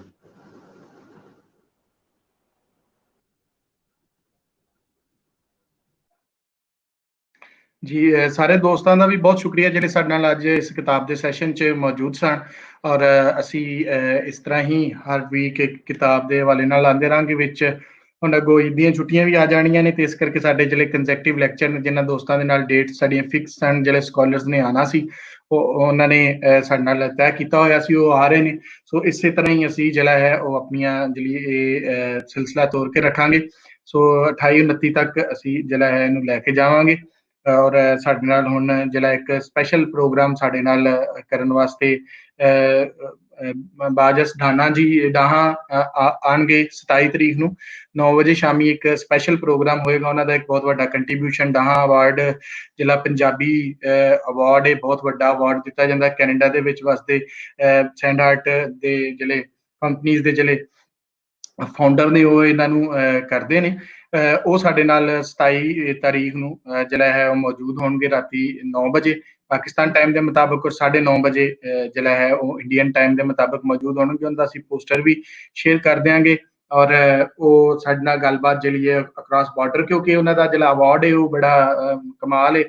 ਜੀ ਸਾਰੇ ਦੋਸਤਾਂ ਦਾ ਵੀ ਬਹੁਤ ਸ਼ੁਕਰੀਆ ਜਿਹੜੇ ਸਾਡੇ ਨਾਲ ਅੱਜ ਇਸ ਕਿਤਾਬ ਦੇ ਸੈਸ਼ਨ 'ਚ ਮੌਜੂਦ ਸਨ ਔਰ ਅਸੀਂ ਇਸ ਤਰ੍ਹਾਂ ਹੀ ਹਰ ਵੀਕ ਇੱਕ ਕਿਤਾਬ ਦੇ ਹਵਾਲੇ ਨਾਲ ਆਉਂਦੇ ਰਹਾਂਗੇ। ਵਿੱਚ ਹੁਣ ਅੱਗੋਂ ਈਦ ਦੀਆਂ ਛੁੱਟੀਆਂ ਵੀ ਆ ਜਾਣੀਆਂ ਨੇ ਤੇ ਇਸ ਕਰਕੇ ਸਾਡੇ ਜਿਹੜੇ ਕੰਸੈਕਟਿਵ ਲੈਕਚਰ ਨੇ ਜਿਨ੍ਹਾਂ ਦੋਸਤਾਂ ਦੇ ਨਾਲ ਡੇਟ ਸਾਡੀਆਂ ਫਿਕਸ ਸਨ, ਜਿਹੜੇ ਸਕਾਲਰਸ ਨੇ ਆਉਣਾ ਸੀ ਉਹਨਾਂ ਨੇ ਸਾਡੇ ਨਾਲ ਤੈਅ ਕੀਤਾ ਹੋਇਆ ਸੀ, ਉਹ ਆ ਰਹੇ ਨੇ। ਸੋ ਇਸੇ ਤਰ੍ਹਾਂ ਹੀ ਅਸੀਂ ਜਿਹੜਾ ਹੈ ਉਹ ਆਪਣੀਆਂ ਜਿਹੜੀ ਇਹ ਸਿਲਸਿਲਾ ਤੋਰ ਕੇ ਰੱਖਾਂਗੇ। ਸੋ 28-29 ਤੱਕ ਅਸੀਂ ਜਿਹੜਾ ਹੈ ਇਹਨੂੰ ਲੈ ਕੇ ਜਾਵਾਂਗੇ ਔਰ ਸਾਡੇ ਨਾਲ ਹੁਣ ਜਿਹੜਾ ਇੱਕ ਸਪੈਸ਼ਲ ਪ੍ਰੋਗਰਾਮ ਸਾਡੇ ਨਾਲ ਕਰਨ ਵਾਸਤੇ ਬਾਜਸ ਢਾਣਾ ਜੀ ਡਾਹਾਂ ਆਉਣਗੇ 27 ਤਰੀਕ ਨੂੰ 9 ਵਜੇ ਸ਼ਾਮੀ। ਇੱਕ ਸਪੈਸ਼ਲ ਪ੍ਰੋਗਰਾਮ ਹੋਏਗਾ। ਉਹਨਾਂ ਦਾ ਇੱਕ ਬਹੁਤ ਵੱਡਾ ਕੰਟਰੀਬਿਊਸ਼ਨ ਡਾਹਾਂ ਅਵਾਰਡ ਜਿਹੜਾ ਪੰਜਾਬੀ ਅਵਾਰਡ ਹੈ, ਬਹੁਤ ਵੱਡਾ ਅਵਾਰਡ ਦਿੱਤਾ ਜਾਂਦਾ ਕੈਨੇਡਾ ਦੇ ਵਿੱਚ ਵਾਸਤੇ। ਸੈਂਡਹਾਰਟ ਦੇ ਜਿਹੜੇ ਕੰਪਨੀਜ਼ ਦੇ ਜਿਹੜੇ ਫਾਊਂਡਰ ਨੇ ਉਹ ਇਹਨਾਂ ਨੂੰ ਕਰਦੇ ਨੇ। ਉਹ ਸਾਡੇ ਨਾਲ 27 ਤਾਰੀਖ ਨੂੰ ਜਿਹੜਾ ਹੈ ਉਹ ਮੌਜੂਦ ਹੋਣਗੇ ਰਾਤੀ 9 ਵਜੇ ਪਾਕਿਸਤਾਨ ਟਾਈਮ ਦੇ ਮੁਤਾਬਕ ਔਰ 9:30 ਵਜੇ ਜਿਹੜਾ ਹੈ ਉਹ ਇੰਡੀਅਨ ਟਾਈਮ ਦੇ ਮੁਤਾਬਕ ਮੌਜੂਦ ਹੋਣਗੇ। ਉਹਦਾ ਅਸੀਂ ਪੋਸਟਰ ਵੀ ਸ਼ੇਅਰ ਕਰ ਦਿਆਂਗੇ ਔਰ ਉਹ ਸਾਡੇ ਨਾਲ ਗੱਲਬਾਤ ਜਿਹੜੀ ਹੈ ਅਕ੍ਰਾਸ ਬਾਰਡਰ, ਕਿਉਂਕਿ ਉਹਨਾਂ ਦਾ ਜਿਹੜਾ ਅਵਾਰਡ ਹੈ ਉਹ ਬੜਾ ਕਮਾਲ ਹੈ।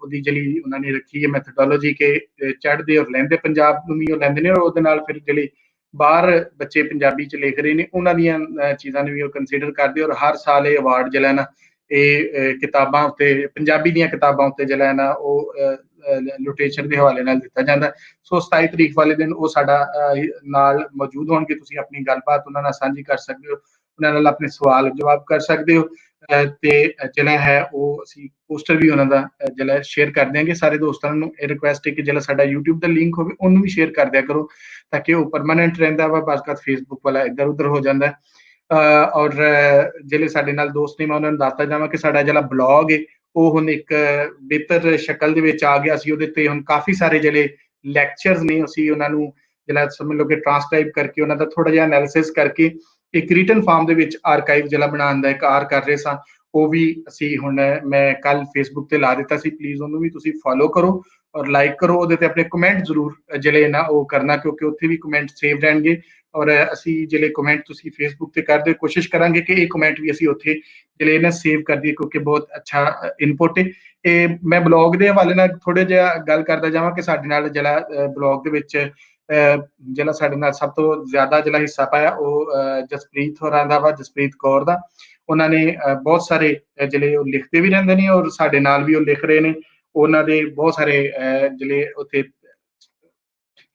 ਉਹਦੀ ਜਿਹੜੀ ਉਹਨਾਂ ਨੇ ਰੱਖੀ ਹੈ ਮੈਥਡੋਲੋਜੀ ਕਿ ਚੜ੍ਹਦੇ ਔਰ ਲਹਿੰਦੇ ਪੰਜਾਬ ਨੂੰ ਵੀ ਉਹ ਲੈਂਦੇ ਨੇ ਔਰ ਉਹਦੇ ਨਾਲ ਫਿਰ ਜਿਹੜੇ ਬਾਹਰ ਬੱਚੇ ਪੰਜਾਬੀ 'ਚ ਲਿਖ ਰਹੇ ਨੇ ਉਹਨਾਂ ਦੀਆਂ ਚੀਜ਼ਾਂ ਨੂੰ ਵੀ ਉਹ ਕੰਸੀਡਰ ਕਰਦੇ ਔਰ ਹਰ ਸਾਲ ਇਹ ਅਵਾਰਡ ਜਿਹੜਾ ਨਾ ਇਹ ਕਿਤਾਬਾਂ ਉੱਤੇ ਪੰਜਾਬੀ ਦੀਆਂ ਕਿਤਾਬਾਂ ਉੱਤੇ ਜਿਹੜਾ ਹੈ ਨਾ ਉਹ ਲਿਟਰੇਚਰ ਦੇ ਹਵਾਲੇ ਨਾਲ ਦਿੱਤਾ ਜਾਂਦਾ। ਸੋ 27 ਤਰੀਕ ਵਾਲੇ ਦਿਨ ਉਹ ਸਾਡਾ ਨਾਲ ਮੌਜੂਦ ਹੋਣਗੇ। ਤੁਸੀਂ ਆਪਣੀ ਗੱਲਬਾਤ ਉਹਨਾਂ ਨਾਲ ਸਾਂਝੀ ਕਰ ਸਕਦੇ ਹੋ, ਉਹਨਾਂ ਨਾਲ ਆਪਣੇ ਸਵਾਲ ਜਵਾਬ ਕਰ ਸਕਦੇ ਹੋ ਤੇ ਜਿਹੜਾ ਹੈ ਉਹ ਅਸੀਂ ਪੋਸਟਰ ਵੀ ਉਹਨਾਂ ਦਾ ਜਿਹੜਾ ਸ਼ੇਅਰ ਕਰ ਦਿਆਂਗੇ। ਸਾਰੇ ਦੋਸਤਾਂ ਨੂੰ ਇਹ ਰਿਕੁਐਸਟ ਹੈ ਕਿ ਜਿਹੜਾ ਸਾਡਾ YouTube ਦਾ ਲਿੰਕ ਹੋਵੇ ਉਹਨੂੰ ਵੀ ਸ਼ੇਅਰ ਕਰ ਦਿਆ ਕਰੋ ਤਾਂ ਕਿ ਉਹ ਪਰਮਾਨੈਂਟ ਰਹਿੰਦਾ ਵਾ। ਬਾਅਦ ਫੇਸਬੁੱਕ ਵਾਲਾ ਇੱਧਰ ਉੱਧਰ ਹੋ ਜਾਂਦਾ। ਔਰ ਜਿਹੜੇ ਸਾਡੇ ਨਾਲ ਦੋਸਤ ਨੇ ਮੈਂ ਉਹਨਾਂ ਨੂੰ ਦੱਸਦਾ ਜਾਵਾਂ ਕਿ ਸਾਡਾ ਜਿਹੜਾ ਬਲੌਗ ਹੈ ਉਹ ਹੁਣ ਇੱਕ ਬਿਹਤਰ ਸ਼ਕਲ ਦੇ ਵਿੱਚ ਆ ਗਿਆ। ਅਸੀਂ ਉਹਦੇ ਤੇ ਹੁਣ ਕਾਫੀ ਸਾਰੇ ਜਿਹੜੇ ਲੈਕਚਰਸ ਨੇ ਅਸੀਂ ਉਹਨਾਂ ਨੂੰ ਜਿਹੜਾ ਸਮਝ ਲਓ ਕਿ ਟ੍ਰਾਂਸਕ੍ਰਾਈਬ ਕਰਕੇ ਉਹਨਾਂ ਦਾ ਥੋੜਾ ਜਿਹਾ ਐਨਾਲਿਸਿਸ ਕਰਕੇ ਇੱਕ ਰਿਟਨ ਫਾਰਮ ਦੇ ਵਿੱਚ ਆਰਕਾਈਵ ਜਿਹੜਾ ਬਣਾਉਣ ਦਾ ਕਾਰ ਕਰ ਰਹੇ ਸਾਂ। ਉਹ ਵੀ ਅਸੀਂ ਹੁਣ ਮੈਂ ਕੱਲ ਫੇਸਬੁੱਕ ਤੇ ਲਾ ਦਿੱਤਾ ਸੀ। ਪਲੀਜ਼ ਉਹਨੂੰ ਵੀ ਤੁਸੀਂ ਫੋਲੋ ਕਰੋ ਔਰ ਲਾਈਕ ਕਰੋ। ਉਹਦੇ ਤੇ ਆਪਣੇ ਕਮੈਂਟ ਜ਼ਰੂਰ ਜਿਹੜੇ ਨਾ ਉਹ ਕਰਨਾ ਕਿਉਂਕਿ ਉੱਥੇ ਵੀ ਕਮੈਂਟ ਸੇਵ ਰਹਿਣਗੇ ਔਰ ਅਸੀਂ ਜਿਹੜੇ ਕਮੈਂਟ ਤੁਸੀਂ ਫੇਸਬੁੱਕ ਤੇ ਕਰਦੇ ਕੋਸ਼ਿਸ਼ ਕਰਾਂਗੇ ਕਿ ਇਹ ਕਮੈਂਟ ਵੀ ਅਸੀਂ ਉੱਥੇ ਜਿਹੜੇ ਨਾ ਸੇਵ ਕਰ ਦਈਏ ਕਿਉਂਕਿ ਬਹੁਤ ਅੱਛਾ ਇਨਪੁਟ ਹੈ। ਇਹ ਮੈਂ ਬਲੌਗ ਦੇ ਹਵਾਲੇ ਨਾਲ ਥੋੜਾ ਜਿਹਾ ਗੱਲ ਕਰਦਾ ਜਾਵਾਂ ਕਿ ਸਾਡੇ ਨਾਲ ਜਿਹੜਾ ਬਲੌਗ ਦੇ ਵਿੱਚ ਜਿਹੜਾ ਸਾਡੇ ਨਾਲ ਸਭ ਤੋਂ ਜ਼ਿਆਦਾ ਜਿਹੜਾ ਹਿੱਸਾ ਪਾਇਆ ਉਹ ਜਸਪ੍ਰੀਤ ਹੋਰਾਂ ਦਾ ਵਾ, ਜਸਪ੍ਰੀਤ ਕੌਰ ਦਾ। ਉਹਨਾਂ ਨੇ ਬਹੁਤ ਸਾਰੇ ਜਿਹੜੇ ਉਹ ਲਿਖਦੇ ਵੀ ਰਹਿੰਦੇ ਨੇ ਔਰ ਸਾਡੇ ਨਾਲ ਵੀ ਉਹ ਲਿਖ ਰਹੇ ਨੇ। ਉਹਨਾਂ ਦੇ ਬਹੁਤ ਸਾਰੇ ਜਿਹੜੇ ਉੱਥੇ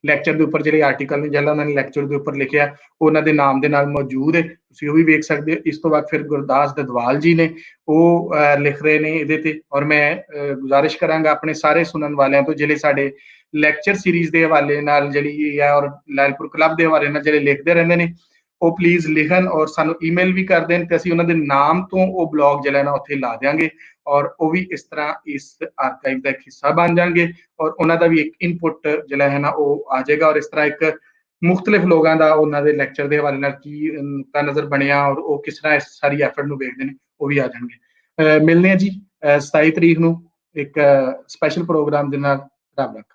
ਲੈਕਚਰ ਦੇ ਉੱਪਰ ਜਿਹੜੇ ਆਰਟੀਕਲ ਨੇ ਜਿਹੜਾ ਉਹਨਾਂ ਨੇ ਲੈਕਚਰ ਦੇ ਉੱਪਰ ਲਿਖਿਆ ਉਹਨਾਂ ਦੇ ਨਾਮ ਦੇ ਨਾਲ ਮੌਜੂਦ ਹੈ, ਤੁਸੀਂ ਉਹ ਵੀ ਵੇਖ ਸਕਦੇ ਹੋ। ਇਸ ਤੋਂ ਬਾਅਦ ਫਿਰ ਗੁਰਦਾਸ ਦਦਵਾਲ ਜੀ ਨੇ ਉਹ ਲਿਖ ਰਹੇ ਨੇ ਇਹਦੇ ਤੇ ਔਰ ਮੈਂ ਗੁਜ਼ਾਰਿਸ਼ ਕਰਾਂਗਾ ਆਪਣੇ ਸਾਰੇ ਸੁਣਨ ਵਾਲਿਆਂ ਤੋਂ ਜਿਹੜੇ ਸਾਡੇ ਲੈਕਚਰ ਸੀਰੀਜ਼ ਦੇ ਹਵਾਲੇ ਨਾਲ ਜਿਹੜੀ ਹੈ ਔਰ ਲਾਇਲਪੁਰ ਕਲੱਬ ਦੇ ਹਵਾਲੇ ਨਾਲ ਜਿਹੜੇ ਲਿਖਦੇ ਰਹਿੰਦੇ ਨੇ ਉਹ ਪਲੀਜ਼ ਲਿਖਣ ਔਰ ਸਾਨੂੰ ਈਮੇਲ ਵੀ ਕਰ ਦੇਣ ਤੇ ਅਸੀਂ ਉਹਨਾਂ ਦੇ ਨਾਮ ਤੋਂ ਉਹ ਬਲੌਗ ਜਿਹੜਾ ਨਾ ਉੱਥੇ ਲਾ ਦਿਆਂਗੇ ਔਰ ਉਹ ਵੀ ਇਸ ਤਰ੍ਹਾਂ ਇਸ ਆਰਕਾਈਵ ਦਾ ਇੱਕ ਹਿੱਸਾ ਬਣ ਜਾਣਗੇ ਔਰ ਉਹਨਾਂ ਦਾ ਵੀ ਇੱਕ ਇਨਪੁਟ ਜਿਹੜਾ ਹੈ ਨਾ ਉਹ ਆ ਜਾਏਗਾ ਔਰ ਇਸ ਤਰ੍ਹਾਂ ਇੱਕ ਮੁਖਤਲਿਫ ਲੋਕਾਂ ਦਾ ਉਹਨਾਂ ਦੇ ਲੈਕਚਰ ਦੇ ਹਵਾਲੇ ਨਾਲ ਕੀ ਨੁਕਤਾ ਨਜ਼ਰ ਬਣਿਆ ਔਰ ਉਹ ਕਿਸ ਤਰ੍ਹਾਂ ਇਸ ਸਾਰੀ ਐਫਰਟ ਨੂੰ ਵੇਖਦੇ ਨੇ ਉਹ ਵੀ ਆ ਜਾਣਗੇ। ਮਿਲਦੇ ਆ ਜੀ 27 ਤਰੀਕ ਨੂੰ ਇੱਕ ਸਪੈਸ਼ਲ ਪ੍ਰੋਗਰਾਮ ਦੇ ਨਾਲ। ਰੱਬ ਰੱਖਾ।